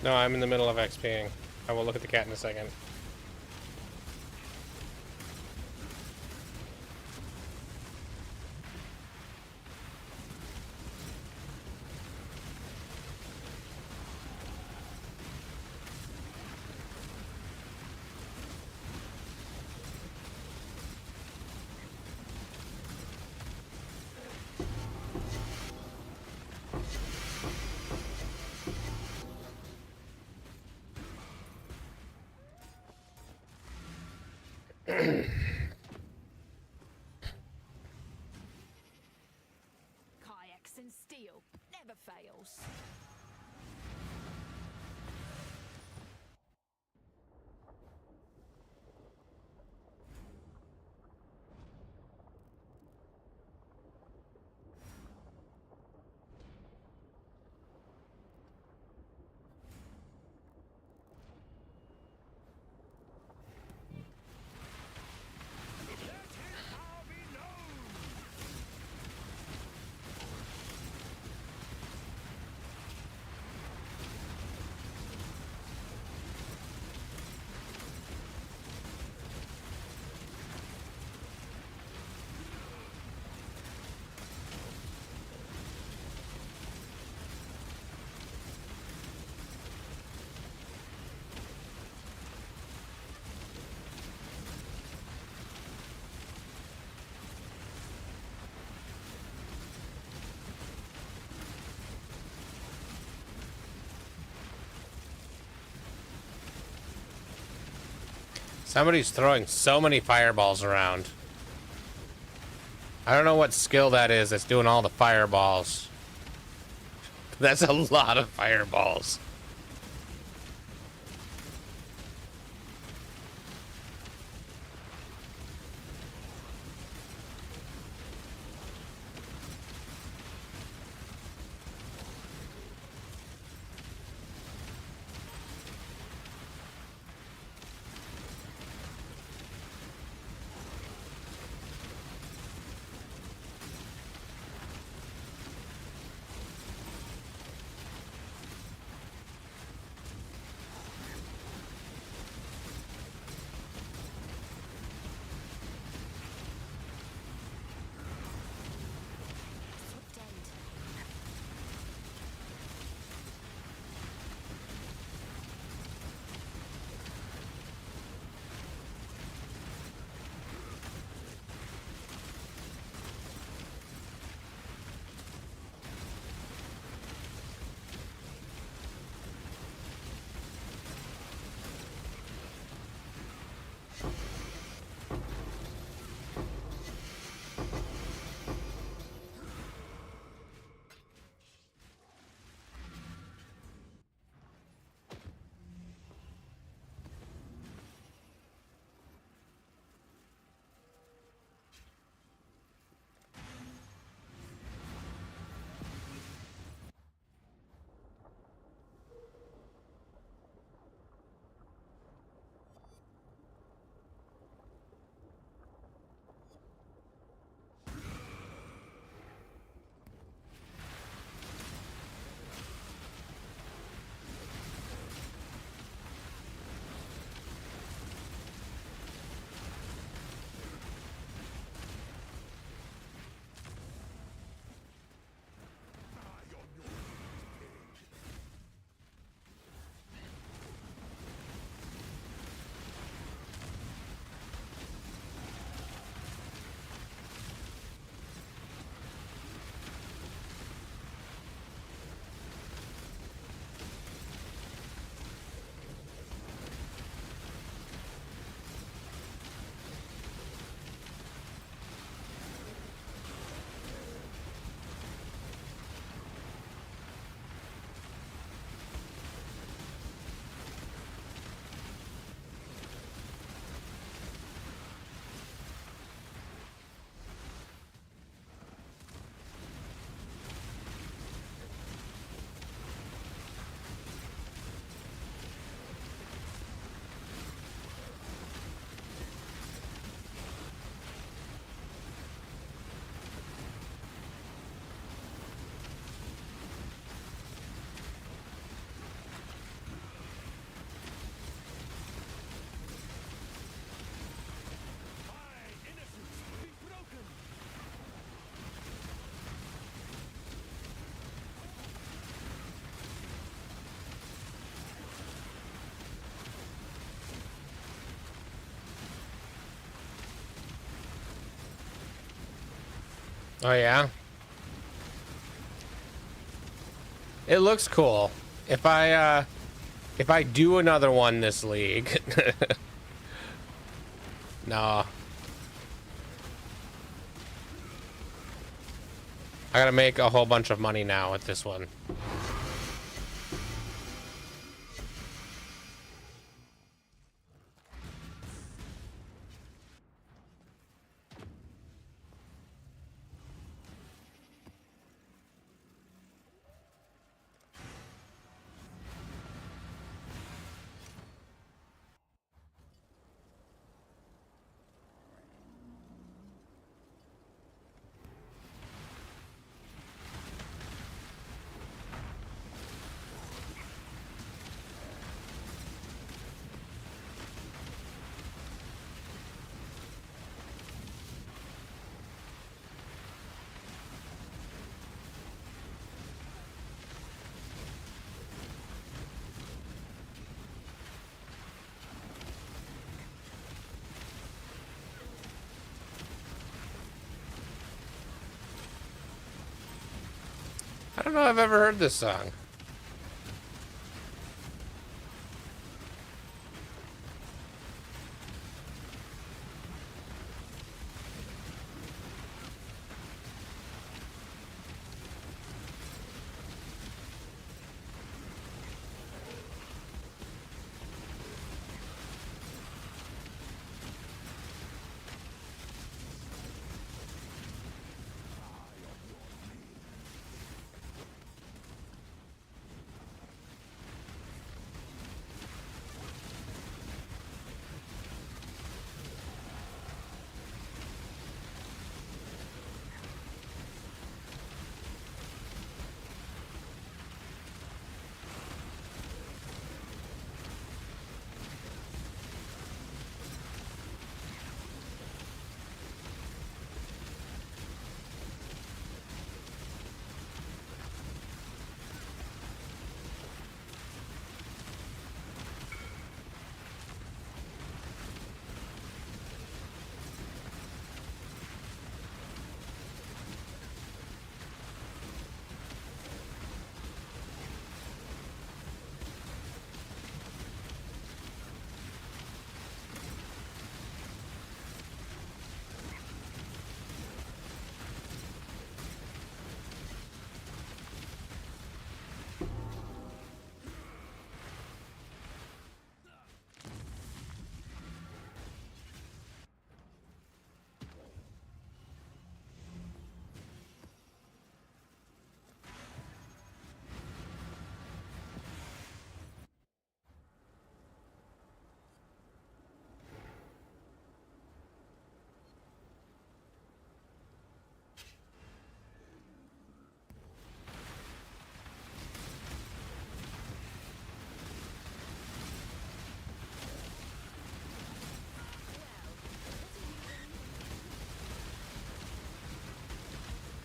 [SPEAKER 1] No, I'm in the middle of XPing. I will look at the cat in a second.
[SPEAKER 6] Kayaks and steel never fails.
[SPEAKER 1] Somebody's throwing so many fireballs around. I don't know what skill that is that's doing all the fireballs. That's a lot of fireballs. Oh yeah? It looks cool. If I do another one this league. Nah. I gotta make a whole bunch of money now with this one. I don't know if I've ever heard this song.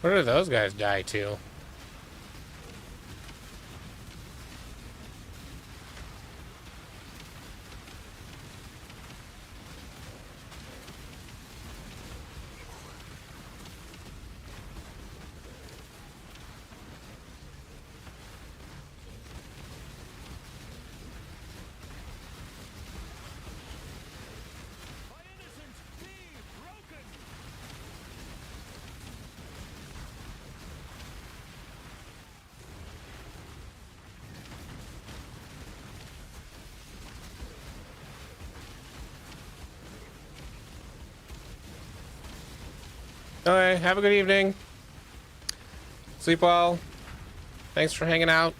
[SPEAKER 1] Where do those guys die to?
[SPEAKER 10] My innocence be broken!
[SPEAKER 1] Okay, have a good evening. Sleep well. Thanks for hanging out.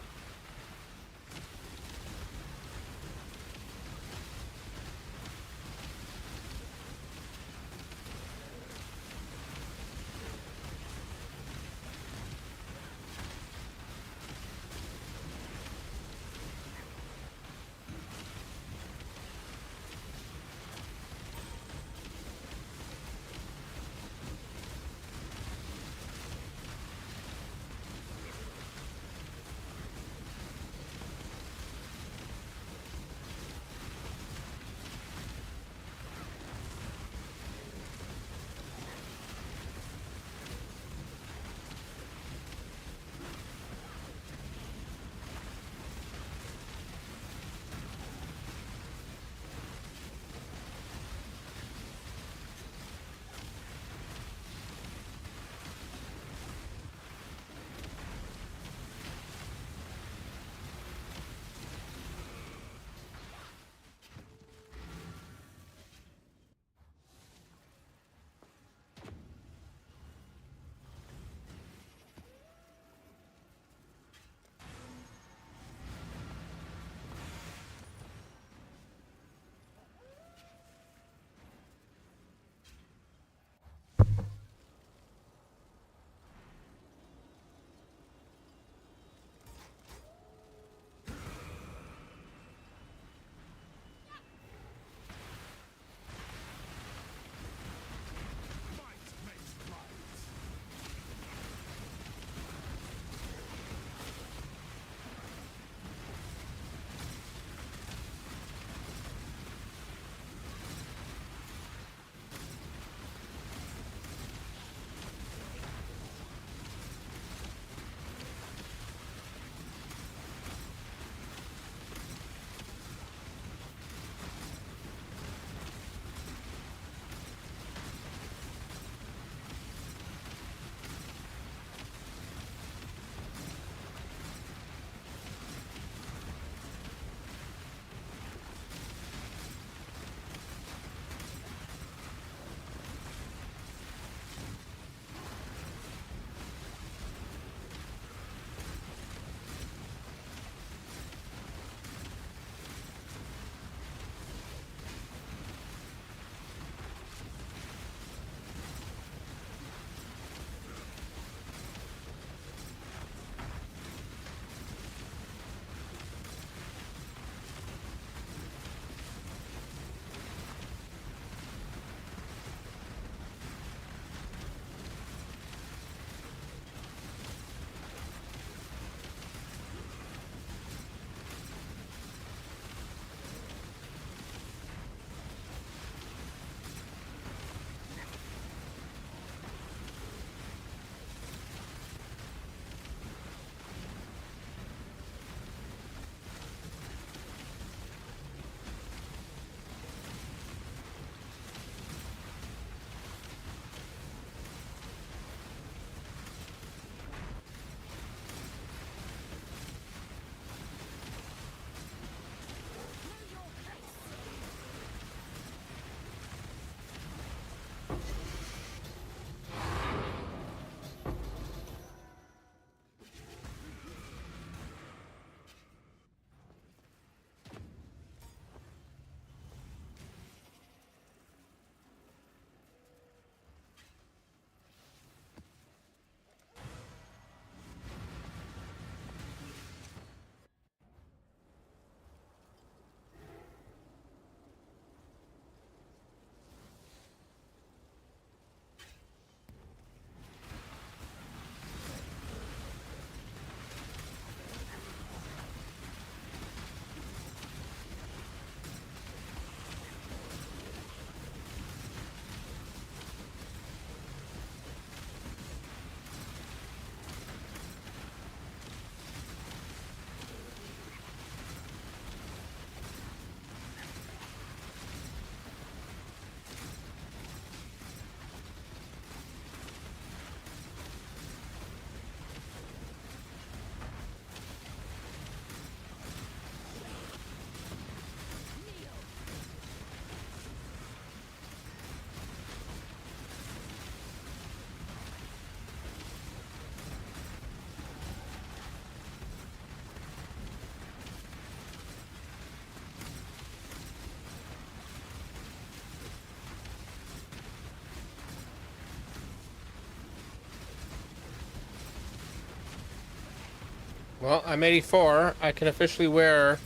[SPEAKER 1] Well, I'm 84. I can officially wear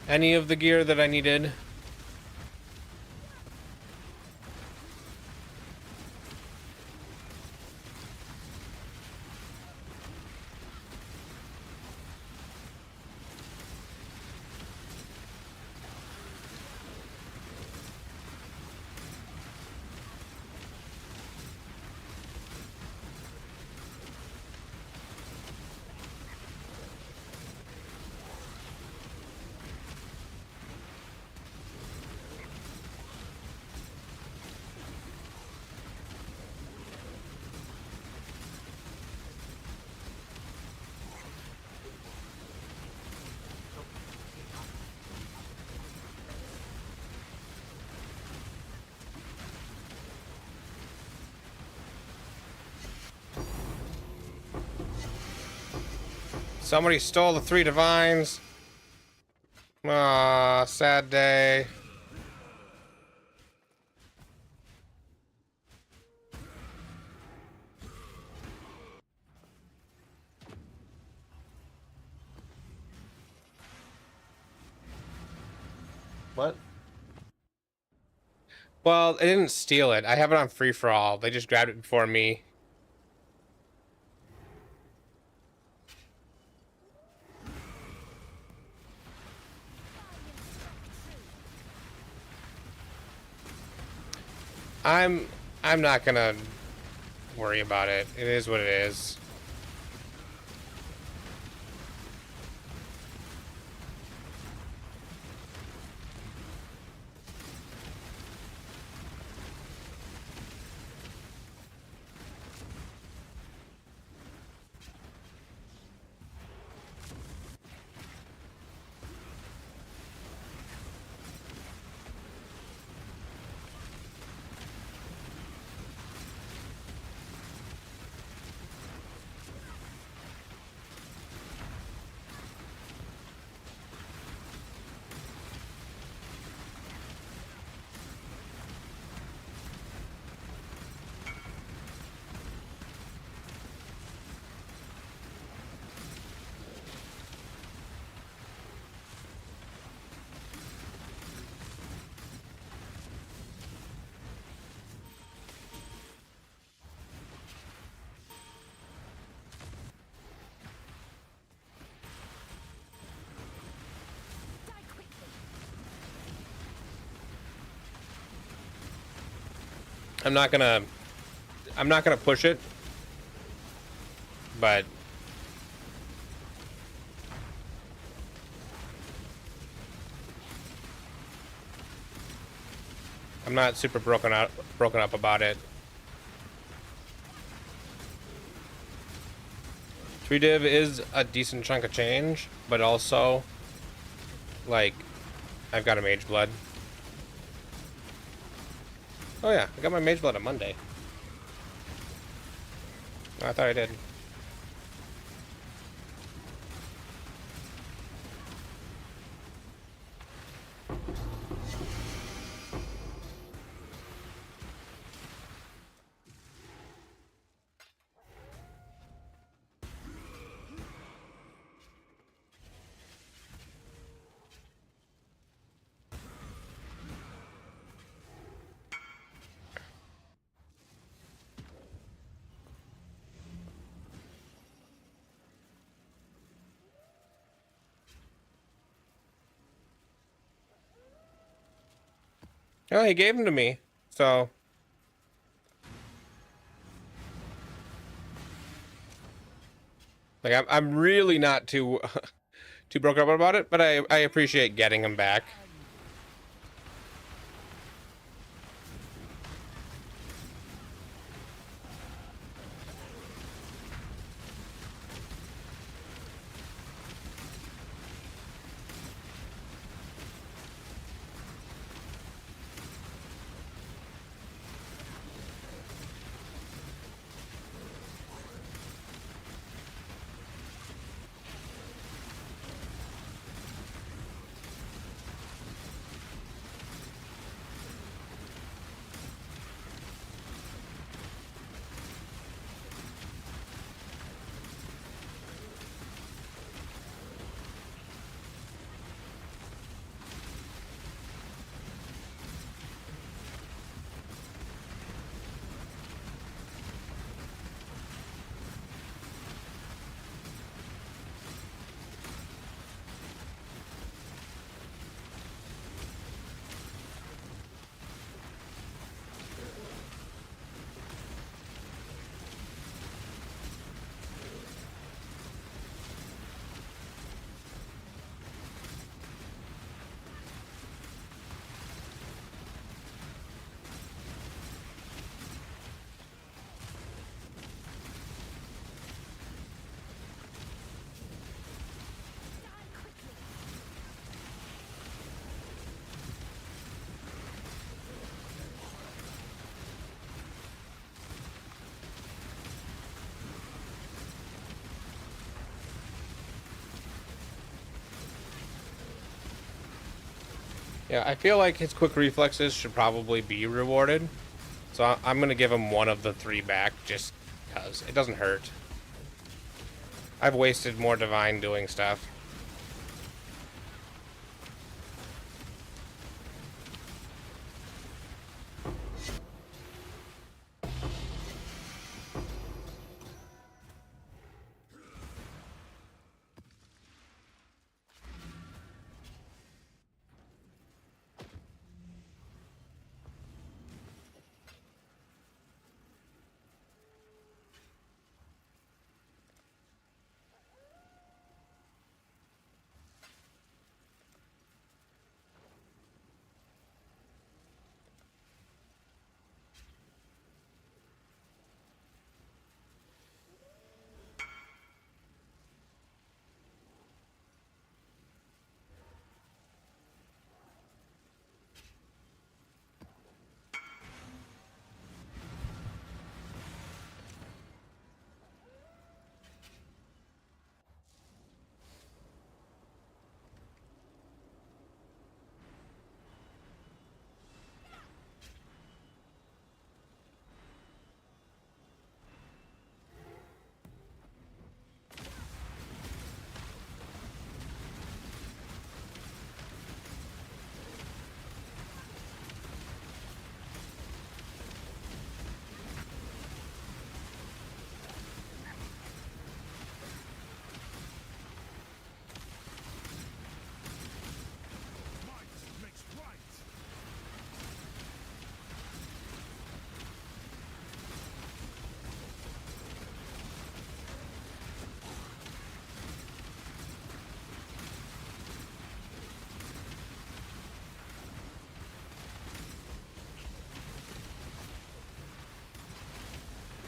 [SPEAKER 1] any of the gear that I needed. Somebody stole the 3 divines. Aw, sad day. What? Well, they didn't steal it. I have it on free-for-all. They just grabbed it before me. I'm not gonna worry about it. It is what it is. I'm not gonna push it, but I'm not super broken up about it. 3 div is a decent chunk of change, but also, like, I've got a mage blood. Oh yeah, I got my mage blood on Monday. I thought I did. Oh, he gave them to me, so. Like, I'm really not too too broken up about it, but I appreciate getting them back. Yeah, I feel like his quick reflexes should probably be rewarded. So I'm going to give him one of the 3 back just because it doesn't hurt. I've wasted more divine doing stuff.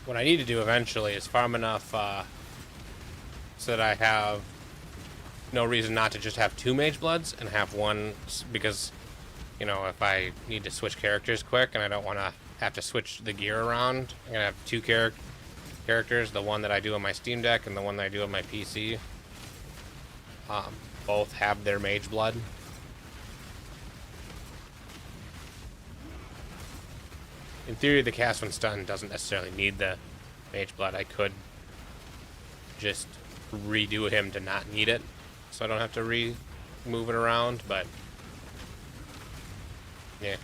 [SPEAKER 1] What I need to do eventually is farm enough so that I have no reason not to just have 2 Mage Bloods and have one, because, you know, if I need to switch characters quick and I don't want to have to switch the gear around, I'm going to have 2 characters, the one that I do on my Steam Deck and the one that I do on my PC. Both have their Mage Blood. In theory, the cast when stunned doesn't necessarily need the Mage Blood. I could just redo him to not need it, so I don't have to move it around, but yeah.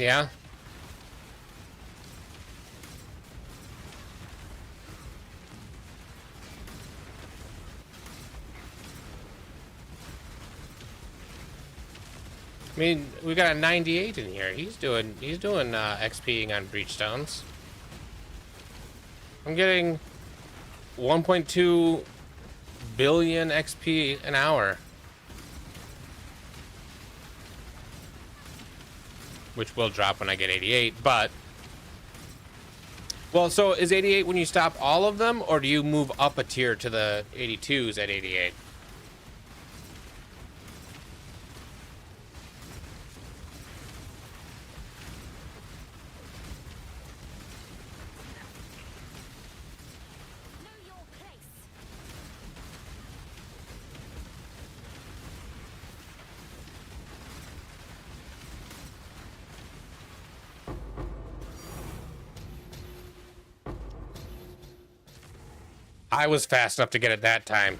[SPEAKER 1] Yeah. I mean, we got a 98 in here. He's doing XPing on breachstones. I'm getting 1.2 billion XP an hour, which will drop when I get 88. But well, so is 88 when you stop all of them, or do you move up a tier to the 82s at 88? I was fast enough to get it that time.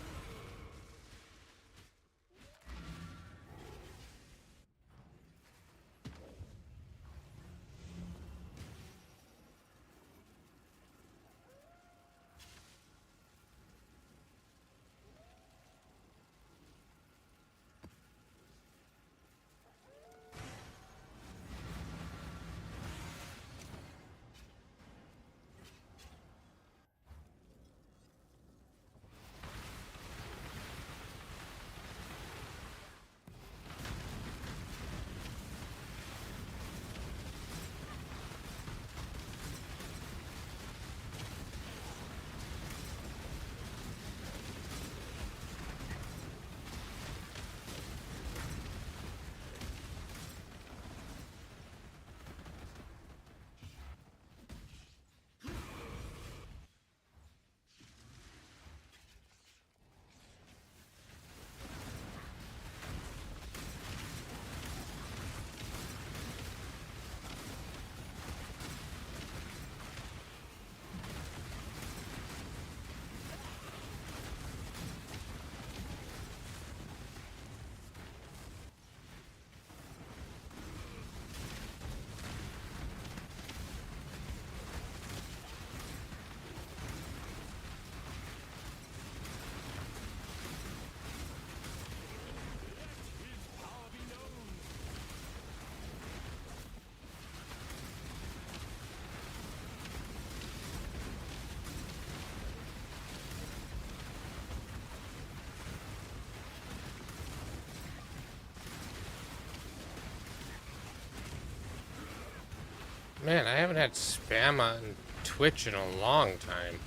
[SPEAKER 1] Man, I haven't had spam on Twitch in a long time.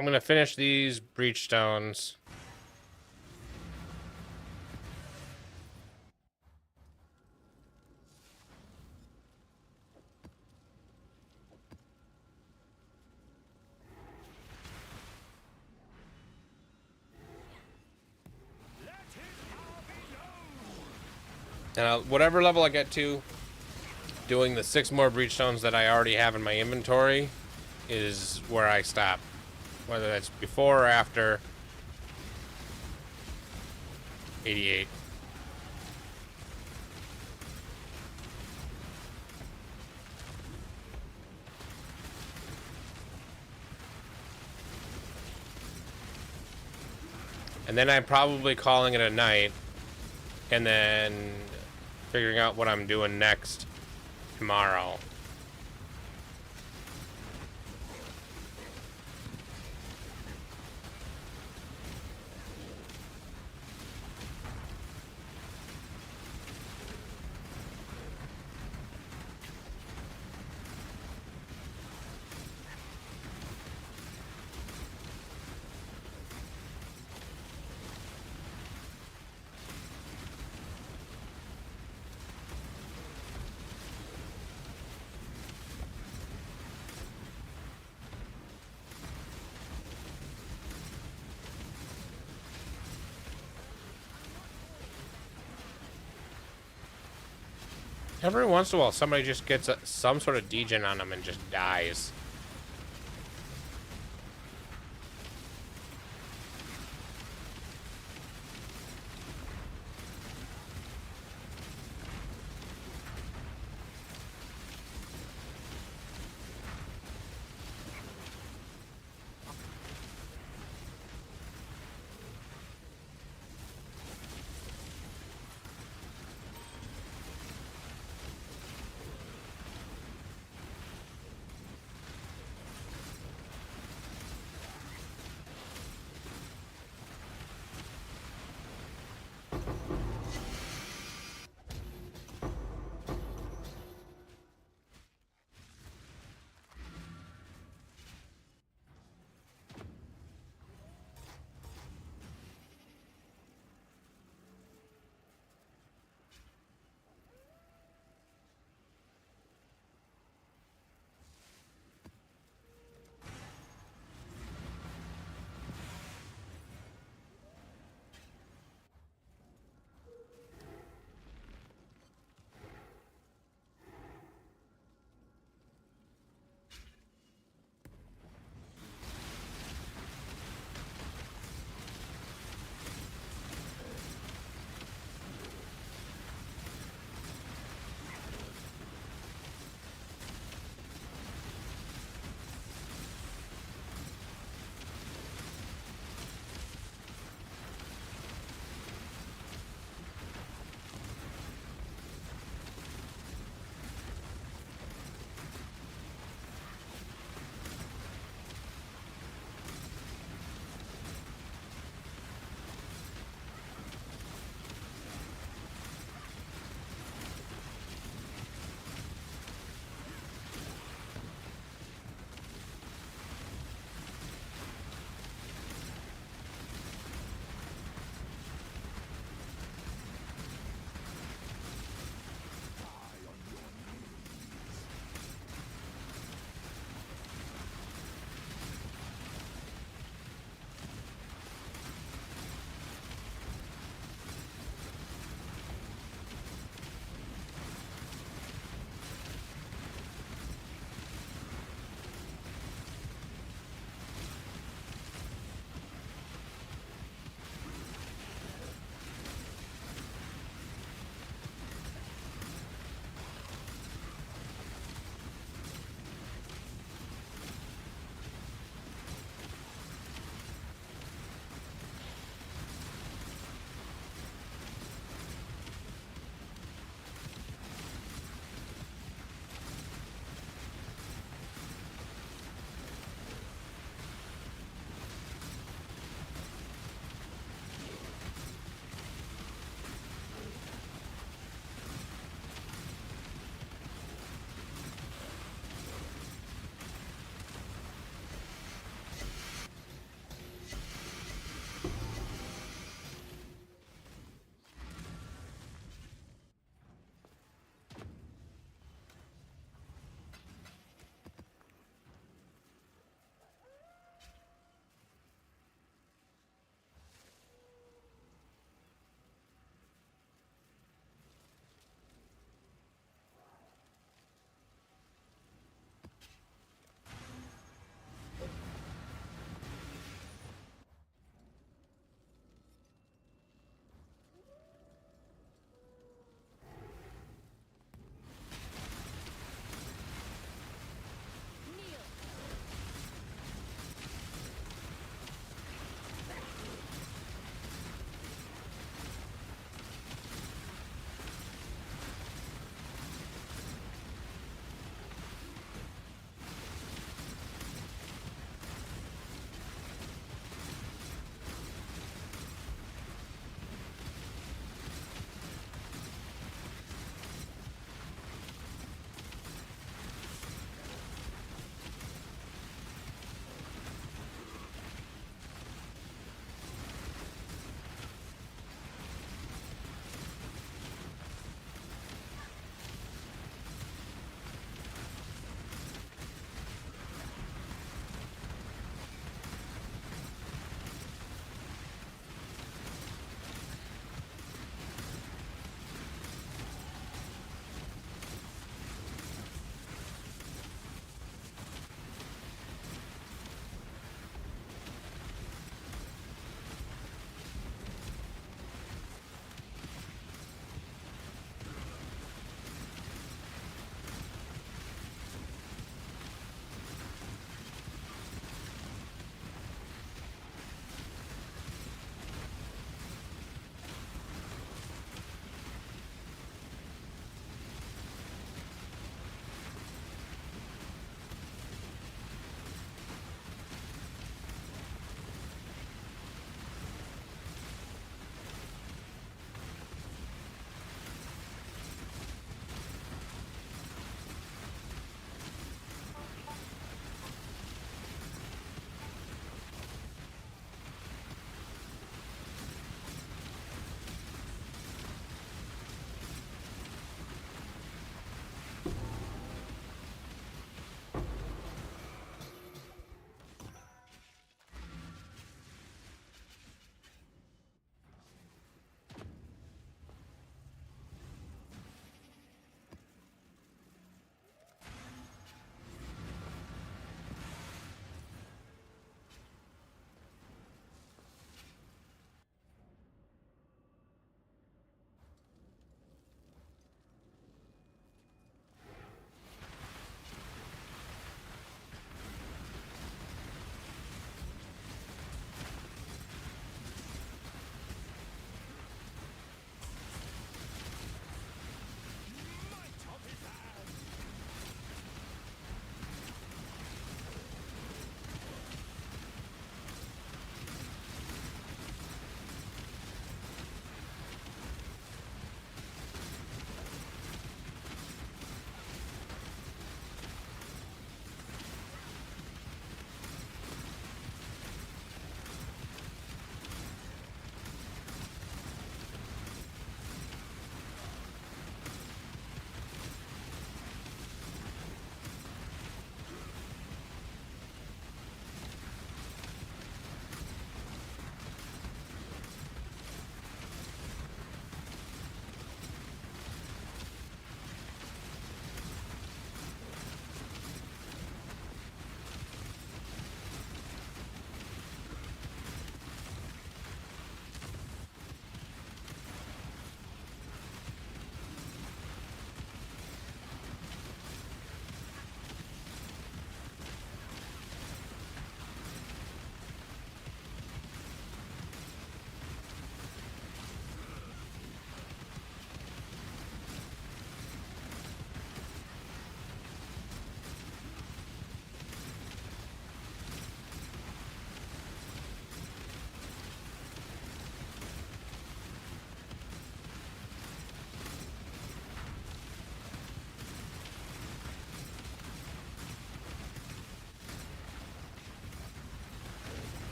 [SPEAKER 1] I'm gonna finish these breachstones. And whatever level I get to, doing the 6 more breachstones that I already have in my inventory is where I stop. Whether that's before or after 88. And then I'm probably calling it a night, and then figuring out what I'm doing next tomorrow. Every once in a while, somebody just gets some sort of degen on them and just dies.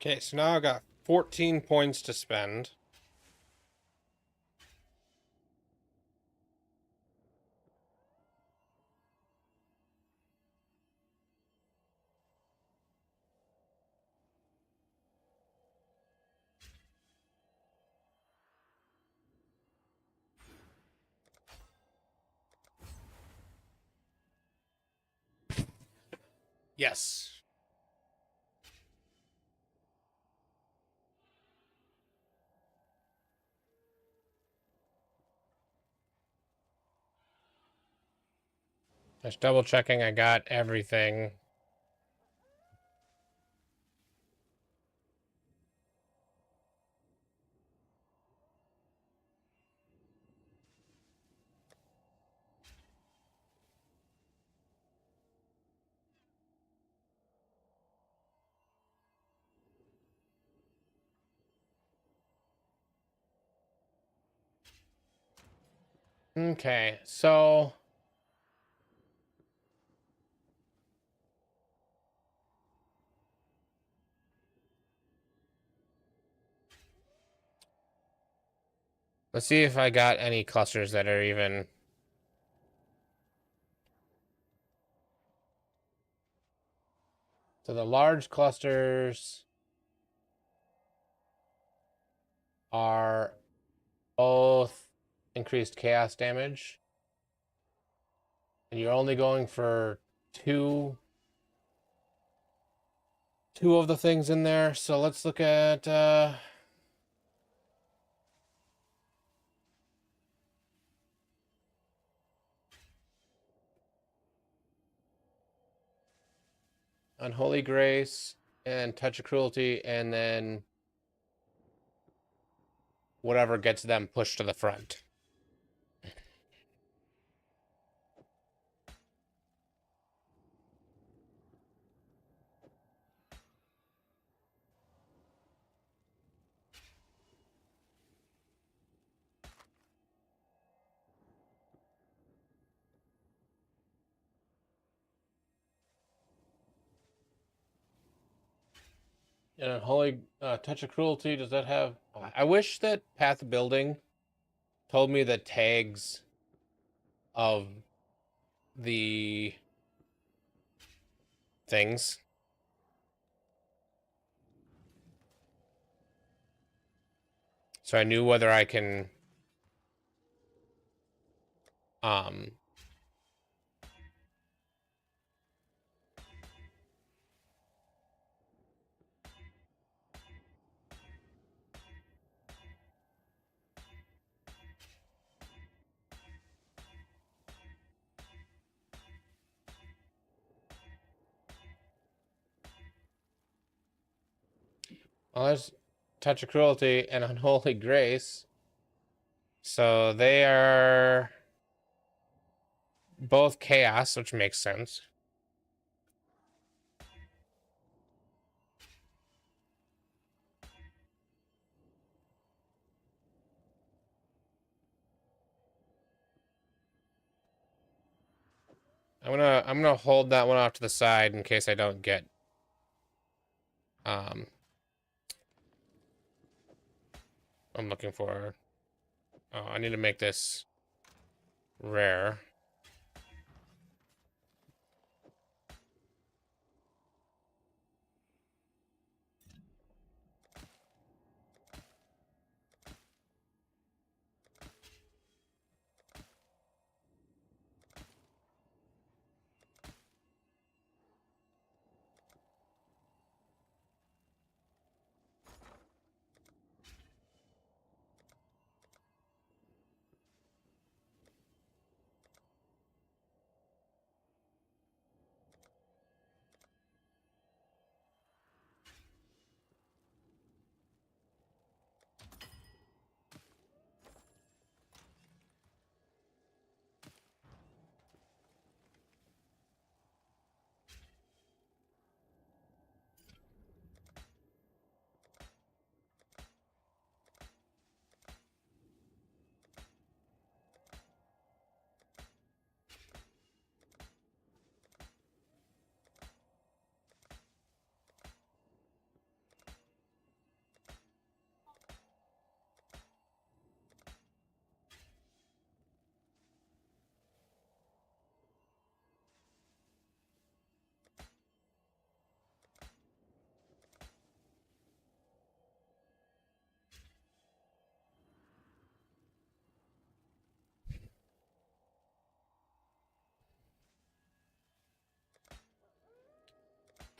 [SPEAKER 1] Okay, so now I got 14 points to spend. Yes. Just double checking I got everything. Okay, so let's see if I got any clusters that are even... So the large clusters are both increased chaos damage. And you're only going for two of the things in there. So let's look at Unholy Grace and Touch of Cruelty, and then whatever gets them pushed to the front. And Unholy Touch of Cruelty, does that have... I wish that Path Building told me the tags of the things. So I knew whether I can um well, there's Touch of Cruelty and Unholy Grace. So they are both chaos, which makes sense. I'm gonna hold that one off to the side in case I don't get I'm looking for... Oh, I need to make this rare.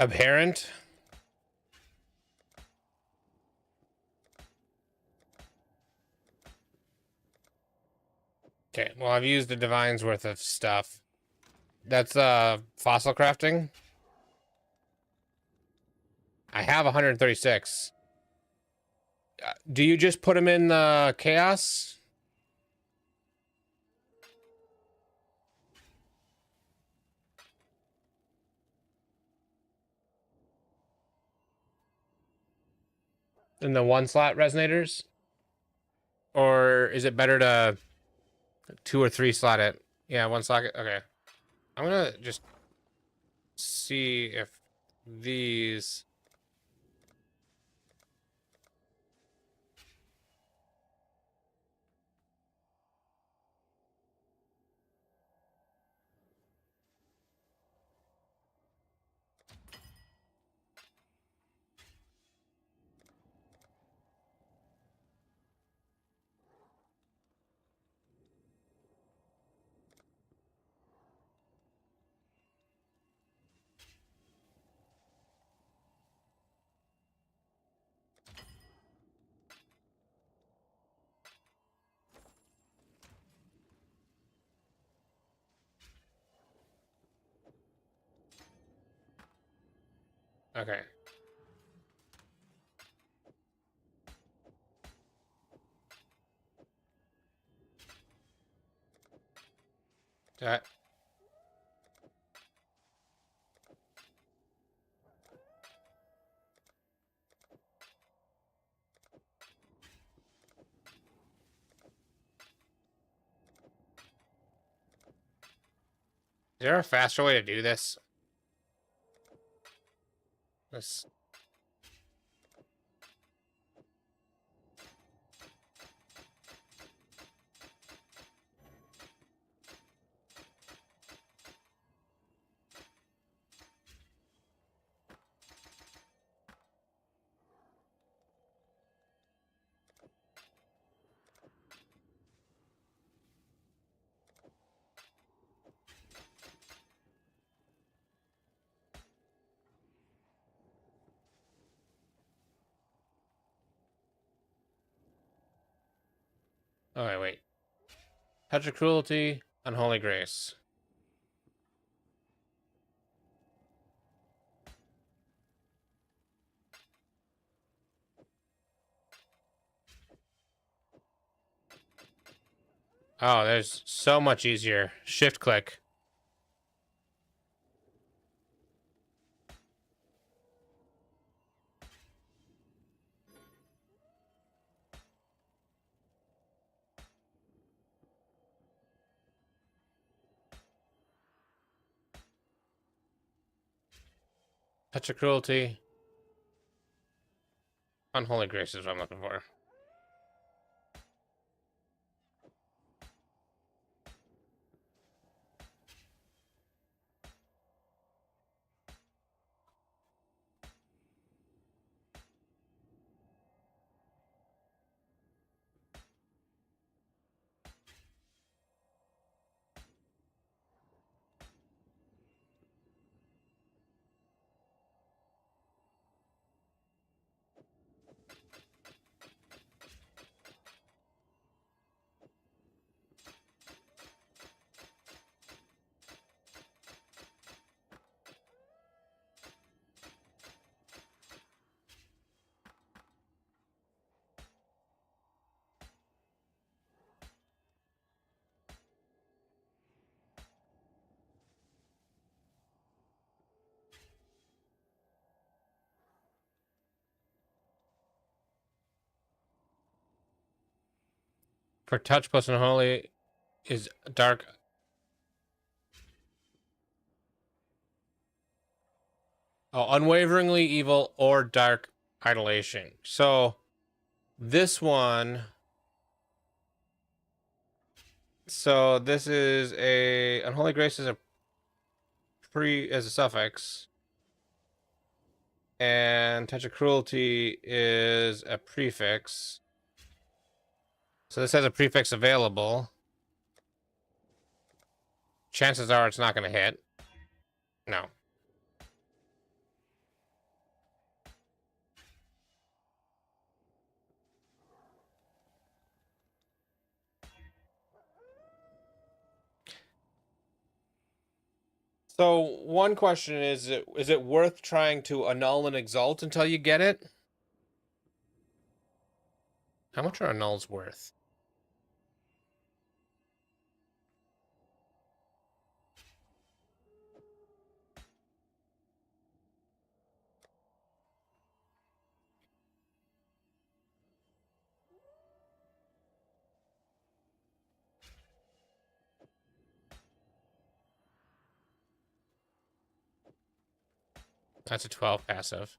[SPEAKER 1] Abhorrent. Okay, well, I've used a divine's worth of stuff. That's fossil crafting. I have 136. Do you just put them in the chaos? In the 1-slot resonators? Or is it better to 2 or 3 slot it? Yeah, 1 socket. Okay. I'm gonna just see if these. Okay. That. Is there a faster way to do this? This. Oh, wait. Touch of cruelty, unholy grace. Oh, there's so much easier. Shift click. Touch of cruelty. Unholy grace is what I'm looking for. For touch plus unholy is dark. Oh, unwaveringly evil or dark idolation. So this one. So this is a unholy grace is a suffix, and touch of cruelty is a prefix. So this has a prefix available. Chances are it's not going to hit. No. So one question is it worth trying to annul and exalt until you get it? How much are annuls worth? That's a 12 passive.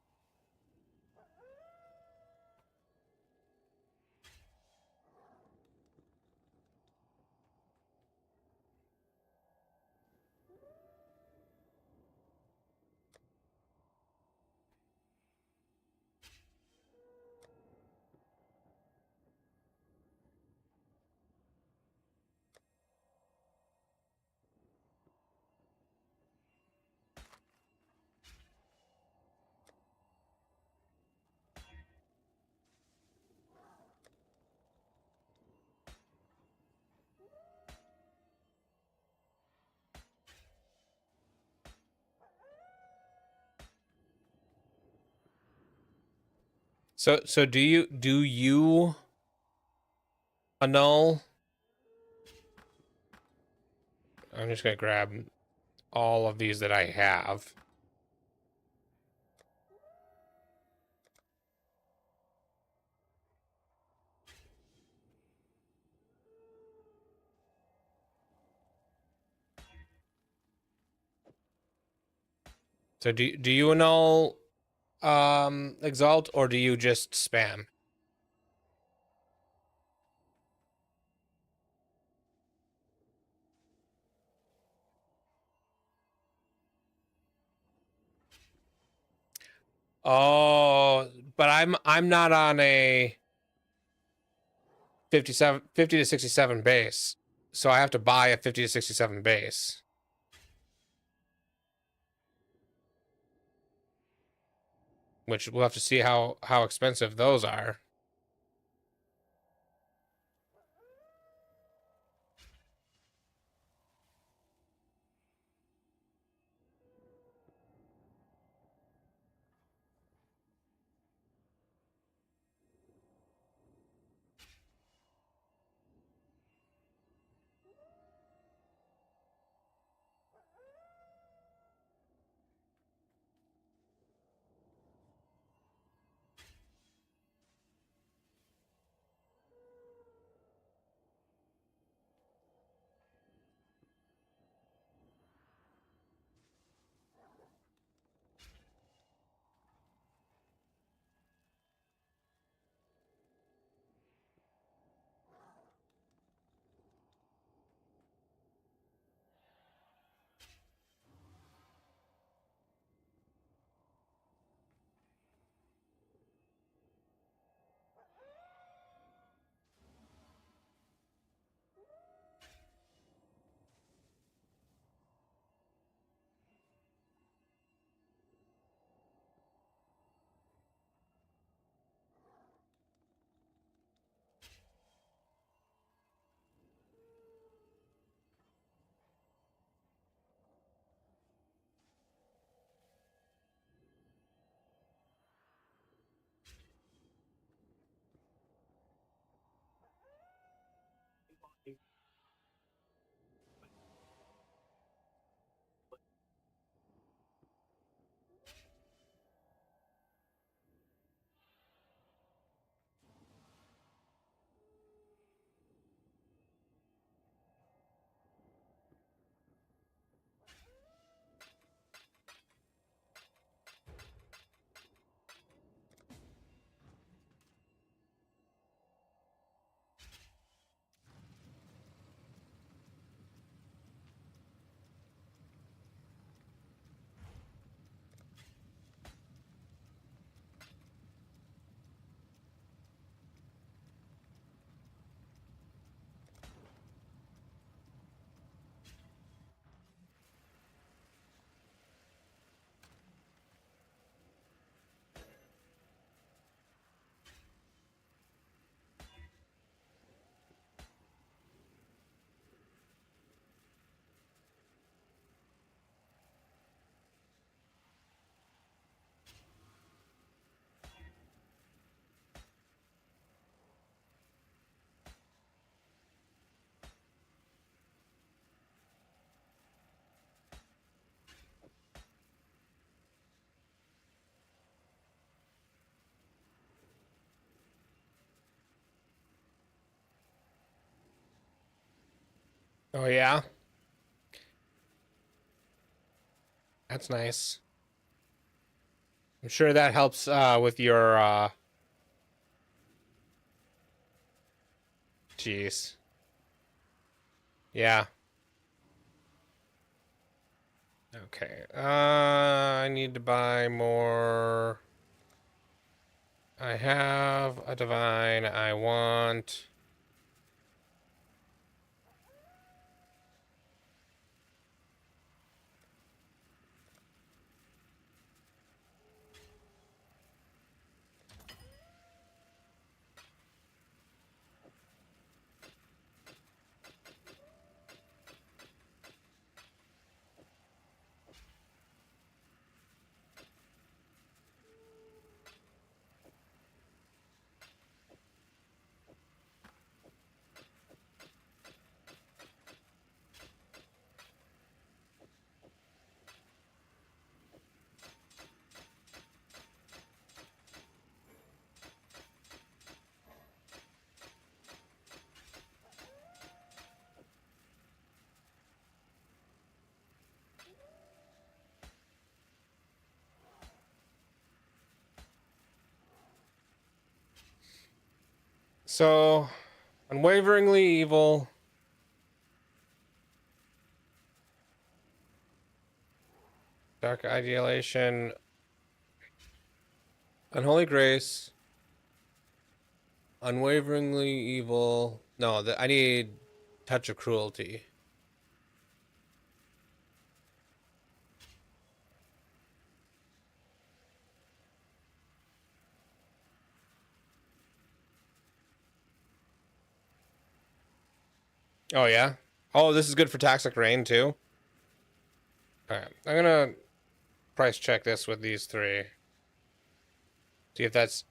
[SPEAKER 1] So do you annul? I'm just gonna grab all of these that I have. So do you annul exalt, or do you just spam? Oh, but I'm not on a 50 to 67 base. So I have to buy a 50 to 67 base. Which we'll have to see how expensive those are. Oh yeah, that's nice. I'm sure that helps with your jeez. Yeah. Okay. I need to buy more. I have a divine. I want. So, unwaveringly evil. Dark ideation. Unholy grace. Unwaveringly evil. No, I need touch of cruelty. Oh yeah. Oh, this is good for toxic rain too. All right, I'm gonna price check this with these three. See if that's.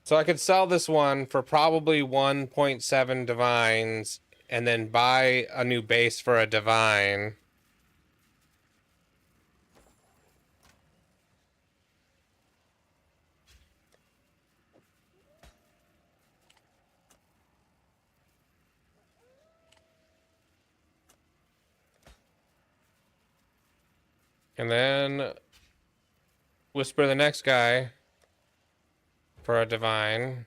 [SPEAKER 1] So I could sell this one for probably 1.7 divines, and then buy a new base for a divine. And then whisper the next guy for a divine.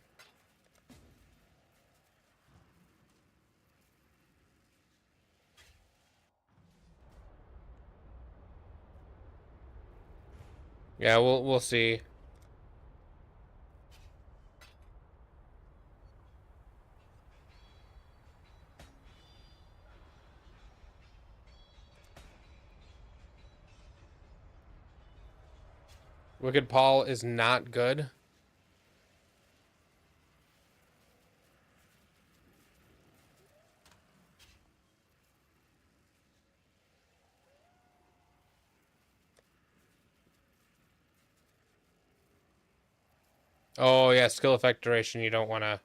[SPEAKER 1] Yeah, we'll see. Wicked Paul is not good. Oh yeah, skill effect duration. You don't want to.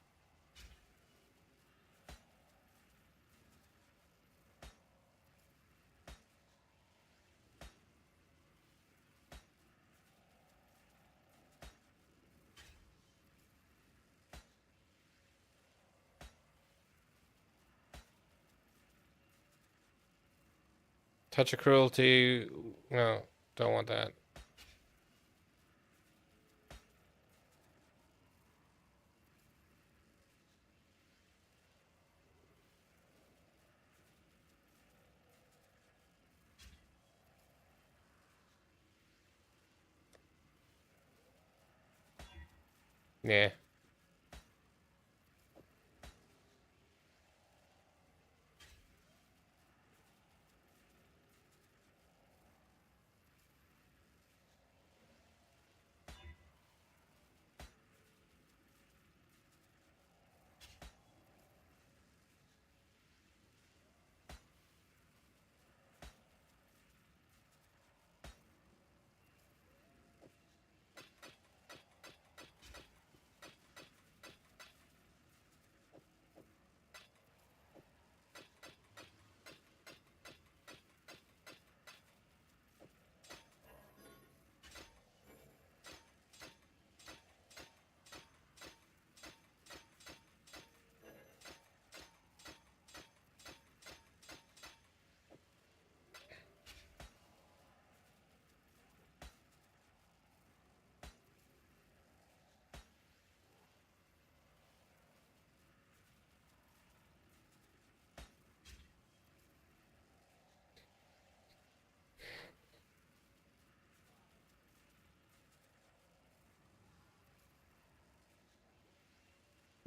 [SPEAKER 1] Touch of cruelty. No, don't want that. Yeah.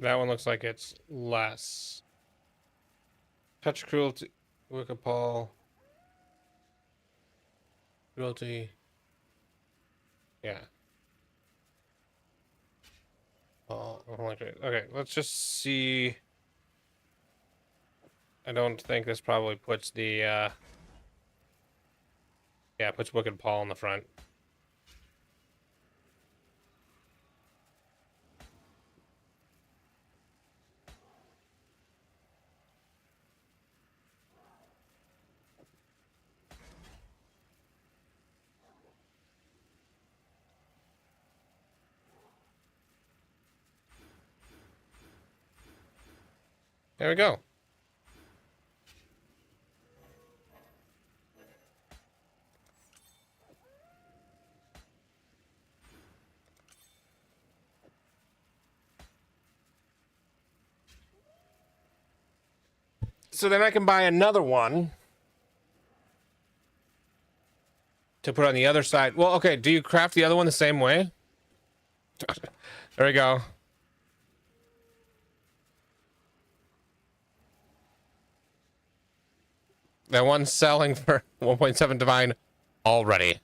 [SPEAKER 1] That one looks like it's less. Touch cruelty, wicked Paul. Cruelty. Yeah. Oh, okay, let's just see. I don't think this probably puts the, yeah, puts Wicked Paul in the front. There we go. So then I can buy another one to put on the other side. Well, okay, do you craft the other one the same way? There we go. That one's selling for 1.7 divine already.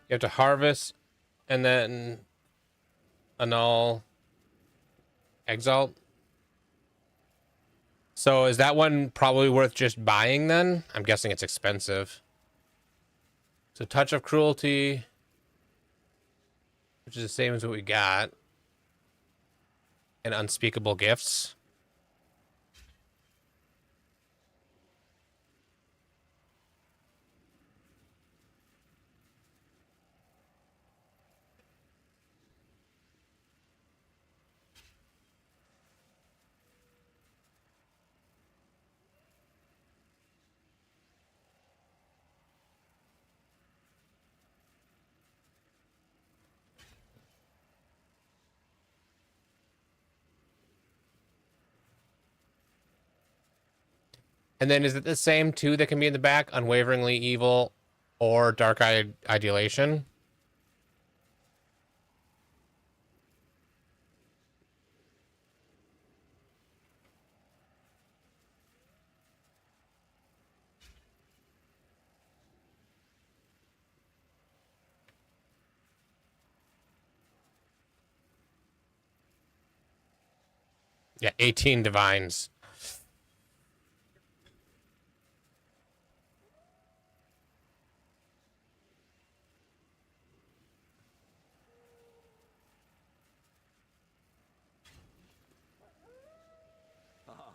[SPEAKER 1] You have to harvest and then annul Exile. So is that one probably worth just buying then? I'm guessing it's expensive. So Touch of Cruelty, which is the same as what we got. And Unspeakable Gifts. And then is it the same two that can be in the back? Unwaveringly Evil or Dark Ideation? Yeah, 18 divines.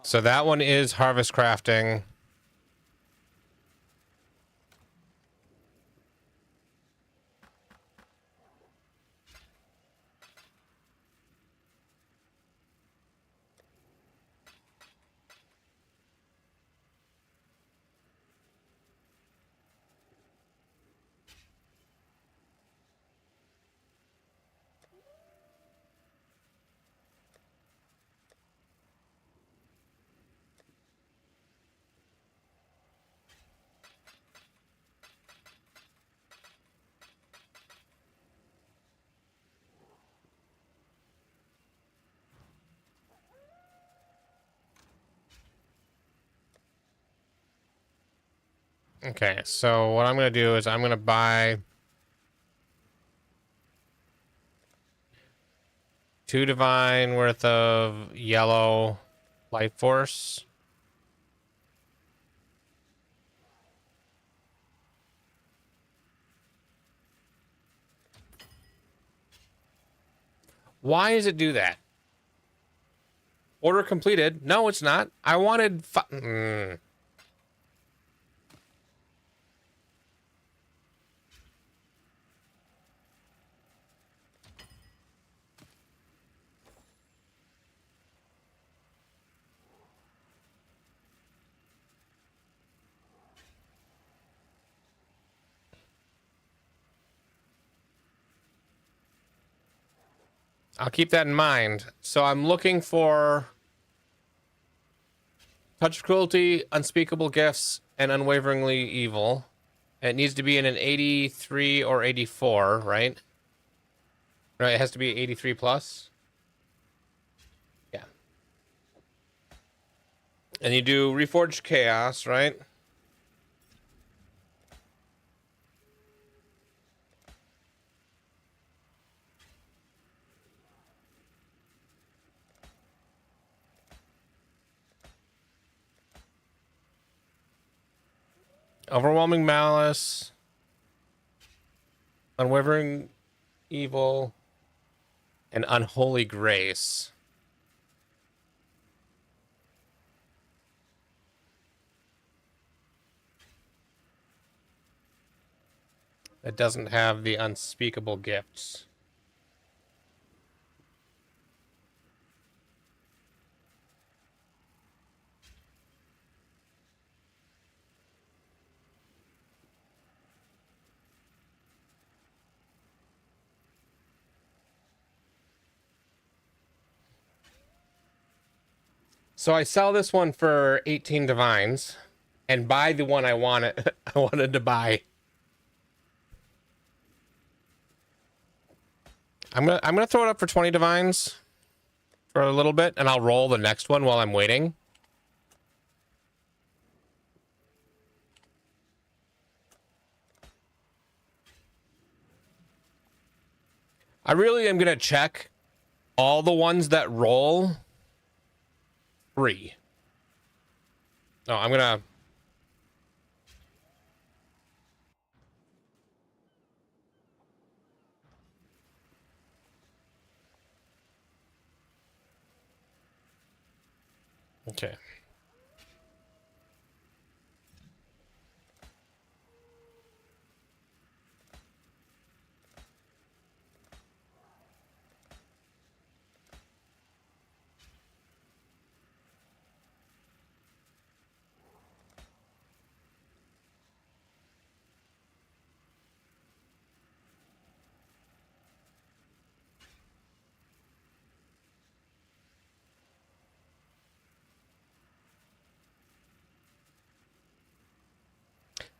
[SPEAKER 1] So that one is harvest crafting. Okay, so what I'm going to do is I'm going to buy 2 divine worth of yellow life force. Why does it do that? Order completed. No, it's not. I wanted... I'll keep that in mind. So I'm looking for Touch of Cruelty, Unspeakable Gifts, and Unwaveringly Evil. It needs to be in an 83 or 84, right? Right, it has to be 83 plus. Yeah. And you do Reforged Chaos, right? Overwhelming Malice, Unwavering Evil, and Unholy Grace. It doesn't have the Unspeakable Gifts. So I sell this one for 18 divines and buy the one I wanted I wanted to buy. I'm gonna throw it up for 20 divines for a little bit, and I'll roll the next one while I'm waiting. I really am gonna check all the ones that roll free. No, I'm gonna. Okay.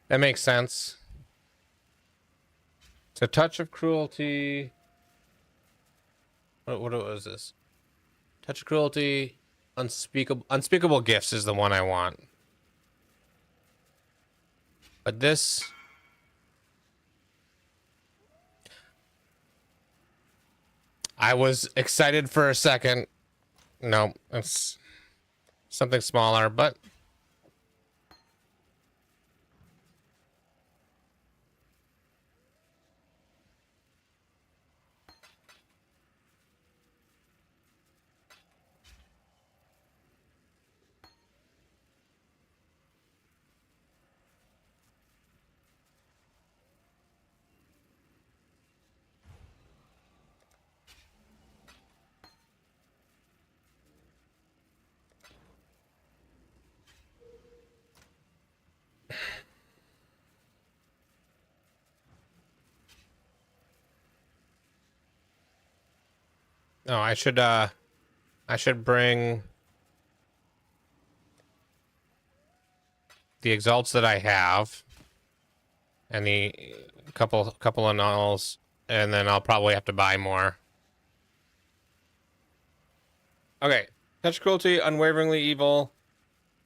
[SPEAKER 1] That makes sense. So Touch of Cruelty. What was this? Touch of Cruelty, Unspeakable Gifts is the one I want. But this. I was excited for a second. No, it's something smaller, but. No, I should bring the exalts that I have and the couple of nulls, and then I'll probably have to buy more. Okay, Touch Cruelty, Unwaveringly Evil.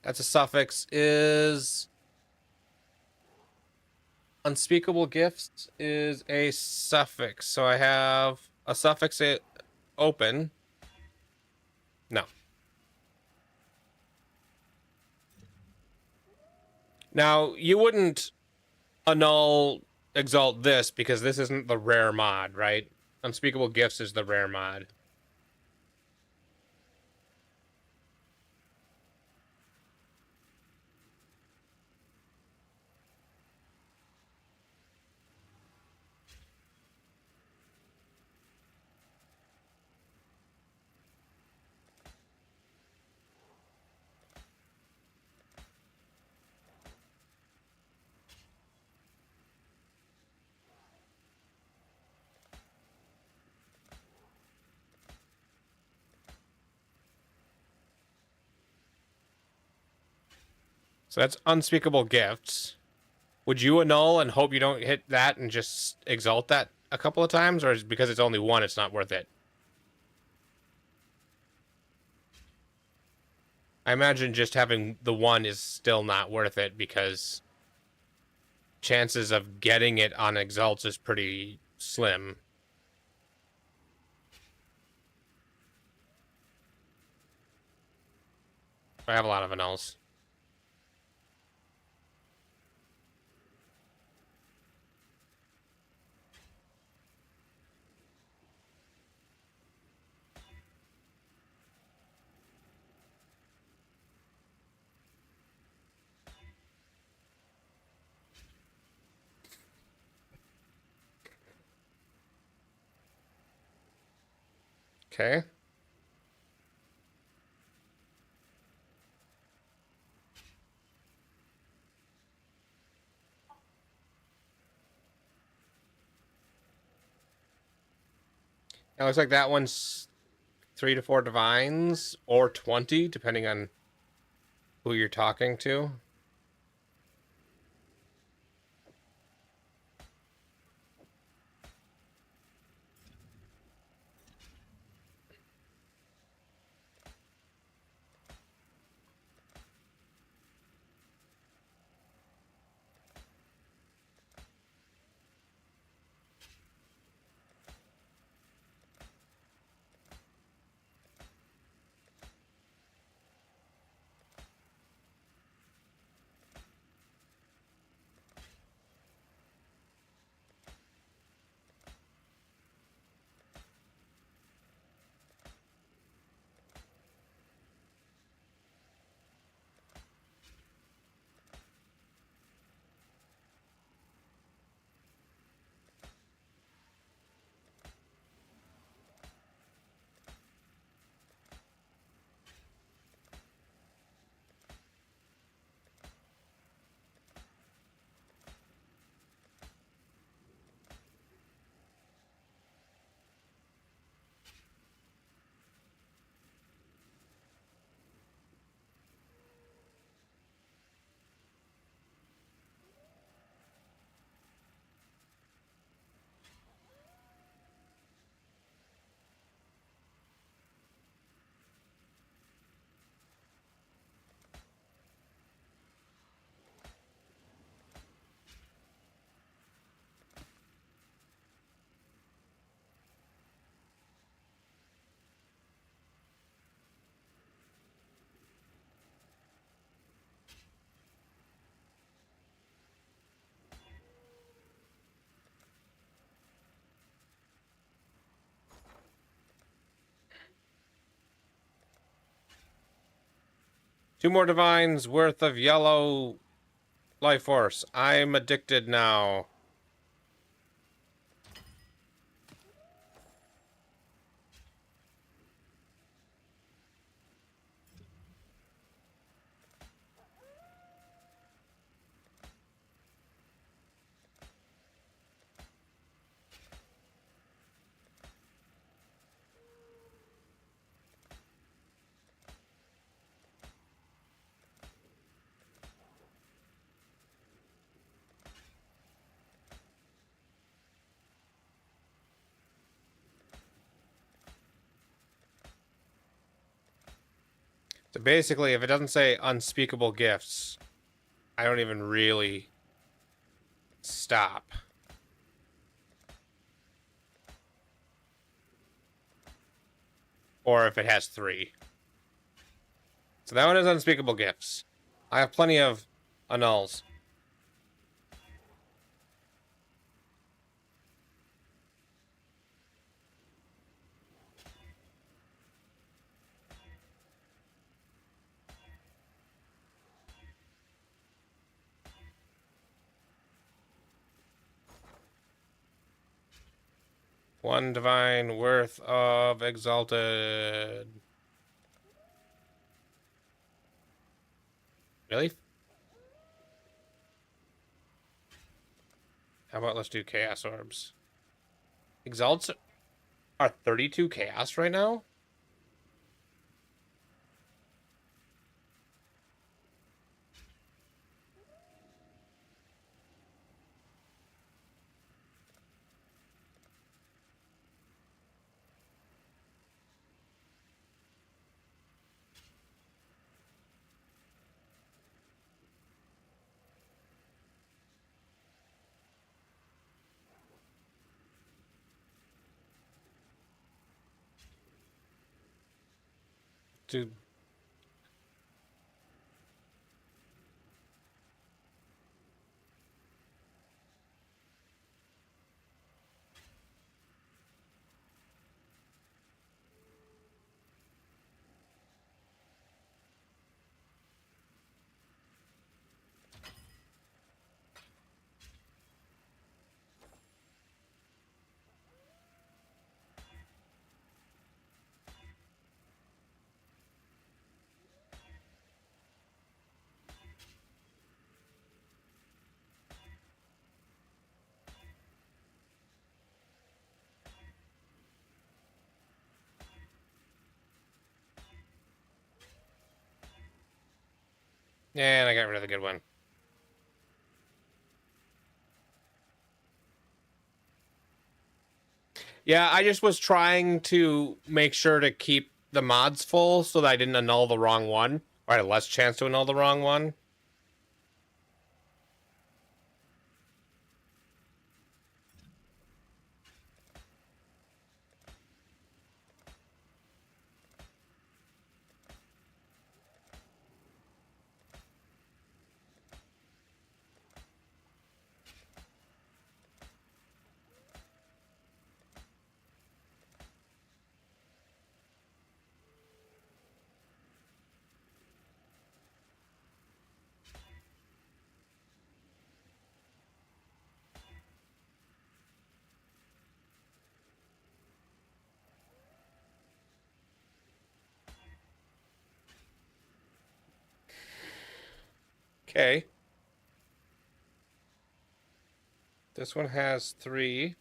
[SPEAKER 1] That's a suffix. Is Unspeakable Gifts is a suffix. So I have a suffix open. No. Now, you wouldn't annul exalt this because this isn't the rare mod, right? Unspeakable Gifts is the rare mod. So that's unspeakable gifts. Would you annul and hope you don't hit that and just exalt that a couple of times? Or is it because it's only one, it's not worth it? I imagine just having the one is still not worth it because chances of getting it on exalts is pretty slim. I have a lot of annuls. Okay. It looks like that one's 3 to 4 divines or 20, depending on who you're talking to. Two more divines worth of yellow life force. I'm addicted now. So basically, if it doesn't say unspeakable gifts, I don't even really stop. Or if it has 3. So that one is unspeakable gifts. I have plenty of annuls. One divine worth of exalted. Really? How about let's do chaos orbs? Exalts are 32 chaos right now? to... And I got rid of the good one. Yeah, I just was trying to make sure to keep the mods full so that I didn't annul the wrong one. Or I had less chance to annul the wrong one. Okay. This one has 3.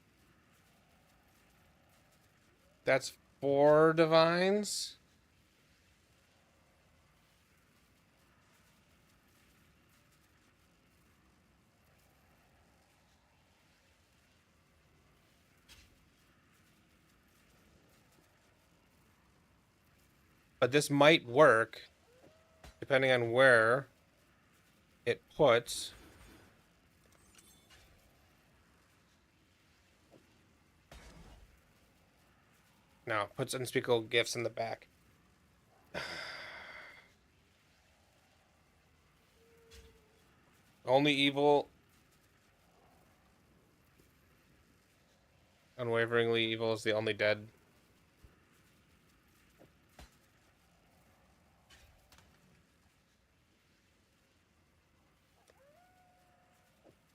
[SPEAKER 1] That's 4 divines. But this might work, depending on where it puts. No, puts unspeakable gifts in the back. Only evil. Unwaveringly evil is the only dead.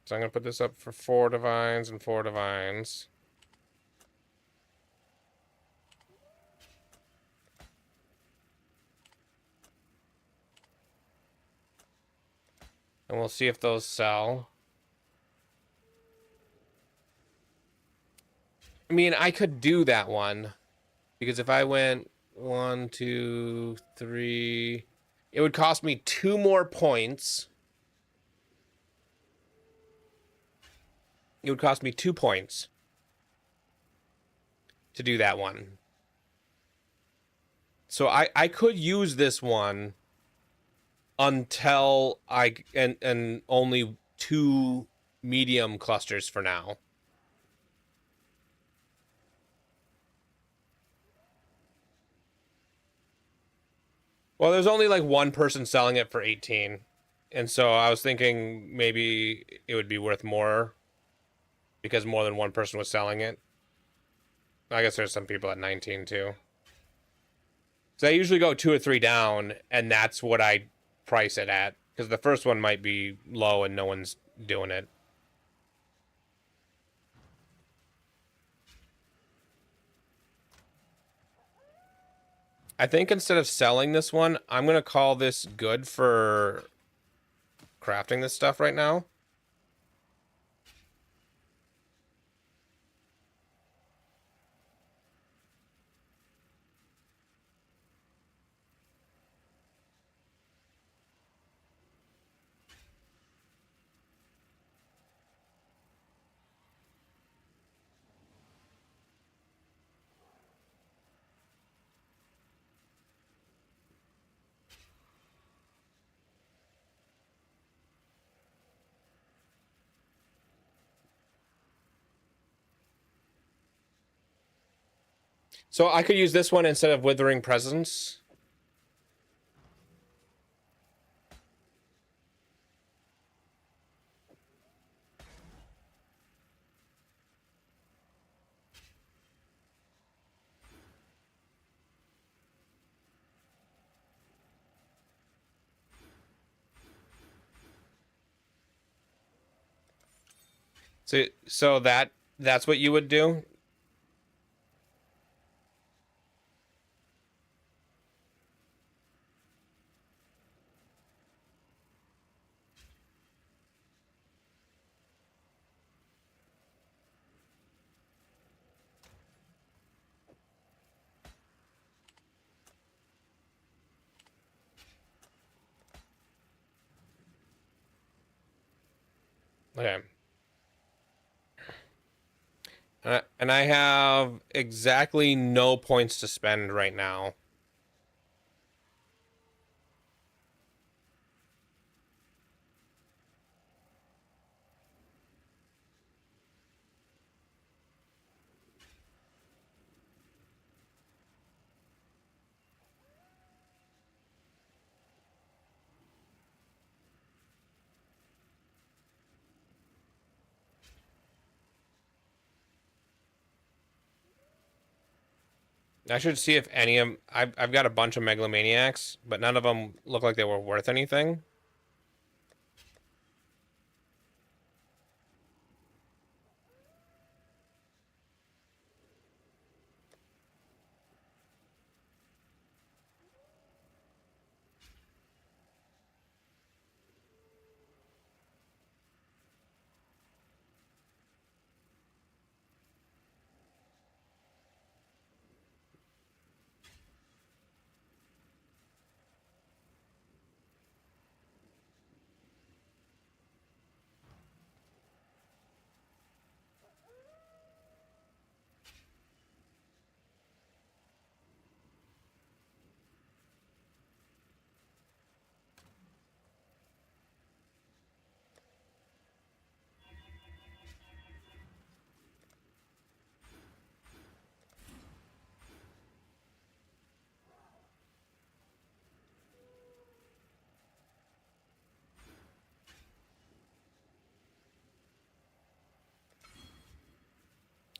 [SPEAKER 1] So I'm going to put this up for 4 divines and 4 divines. And we'll see if those sell. I mean, I could do that one. Because if I went 1, 2, 3... It would cost me 2 more points. It would cost me 2 points to do that one. So I could use this one until and only 2 medium clusters for now. Well, there's only like 1 person selling it for 18. And so I was thinking maybe it would be worth more because more than 1 person was selling it. I guess there's some people at 19 too. So I usually go 2 or 3 down, and that's what I price it at. Because the first one might be low and no one's doing it. I think instead of selling this one, I'm going to call this good for crafting this stuff right now. So I could use this one instead of Withering Presence. So that's what you would do? Okay. And I have exactly no points to spend right now. I should see if any of I've got a bunch of megalomaniacs, but none of them look like they were worth anything.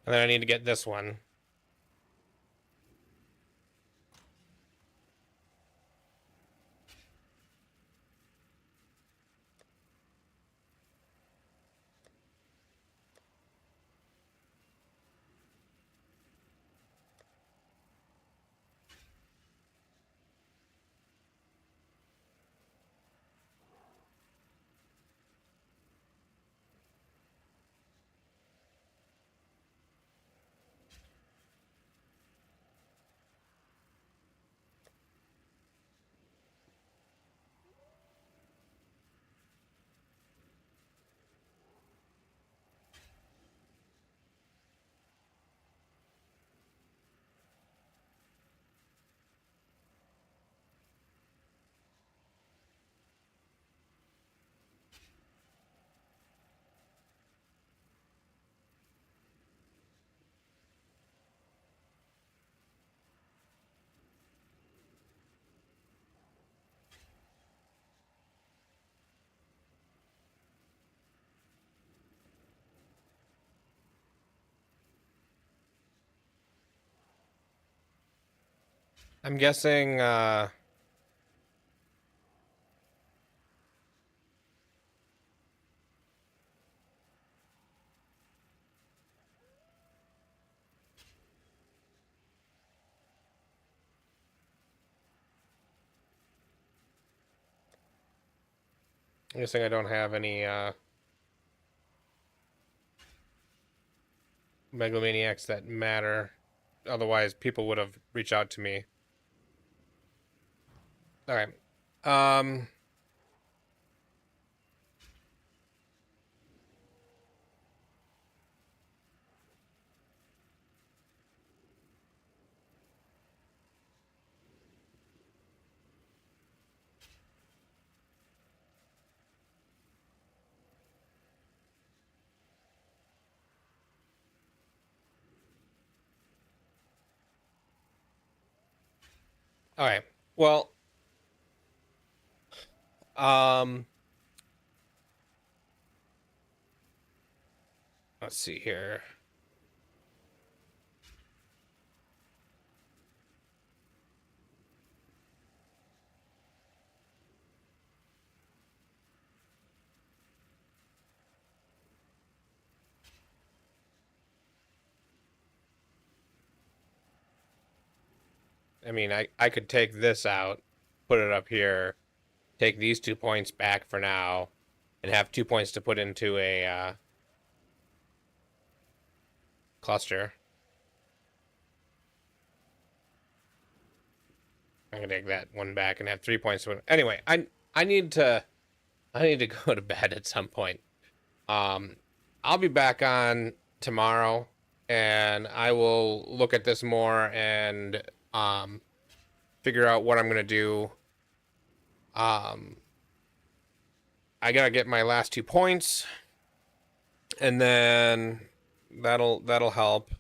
[SPEAKER 1] And then I need to get this one. I'm guessing I don't have any megalomaniacs that matter. Otherwise, people would have reached out to me. All right. All right. Well, let's see here. I mean, I could take this out, put it up here, take these 2 points back for now, and have 2 points to put into a cluster. I'm gonna take that one back and have 3 points to it. Anyway, I need to go to bed at some point. I'll be back on tomorrow, and I will look at this more and figure out what I'm gonna do. I gotta get my last 2 points, and then that'll help.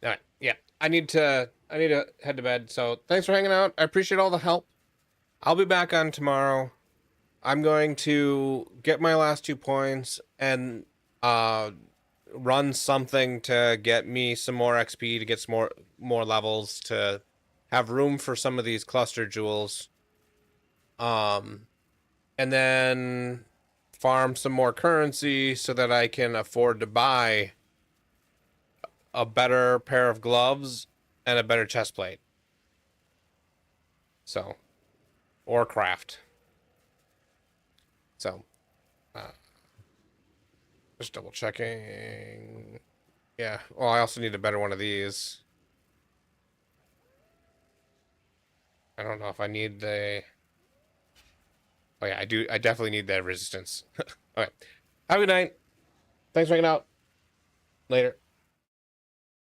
[SPEAKER 1] All right, yeah, I need to head to bed. So thanks for hanging out. I appreciate all the help. I'll be back on tomorrow. I'm going to get my last 2 points and run something to get me some more XP, to get some more levels, to have room for some of these cluster jewels. And then farm some more currency so that I can afford to buy a better pair of gloves and a better chest plate. So, or craft. So, just double checking. Yeah, well, I also need a better one of these. I don't know if I need the... Oh yeah, I do. I definitely need that resistance. All right. Have a good night. Thanks for hanging out. Later.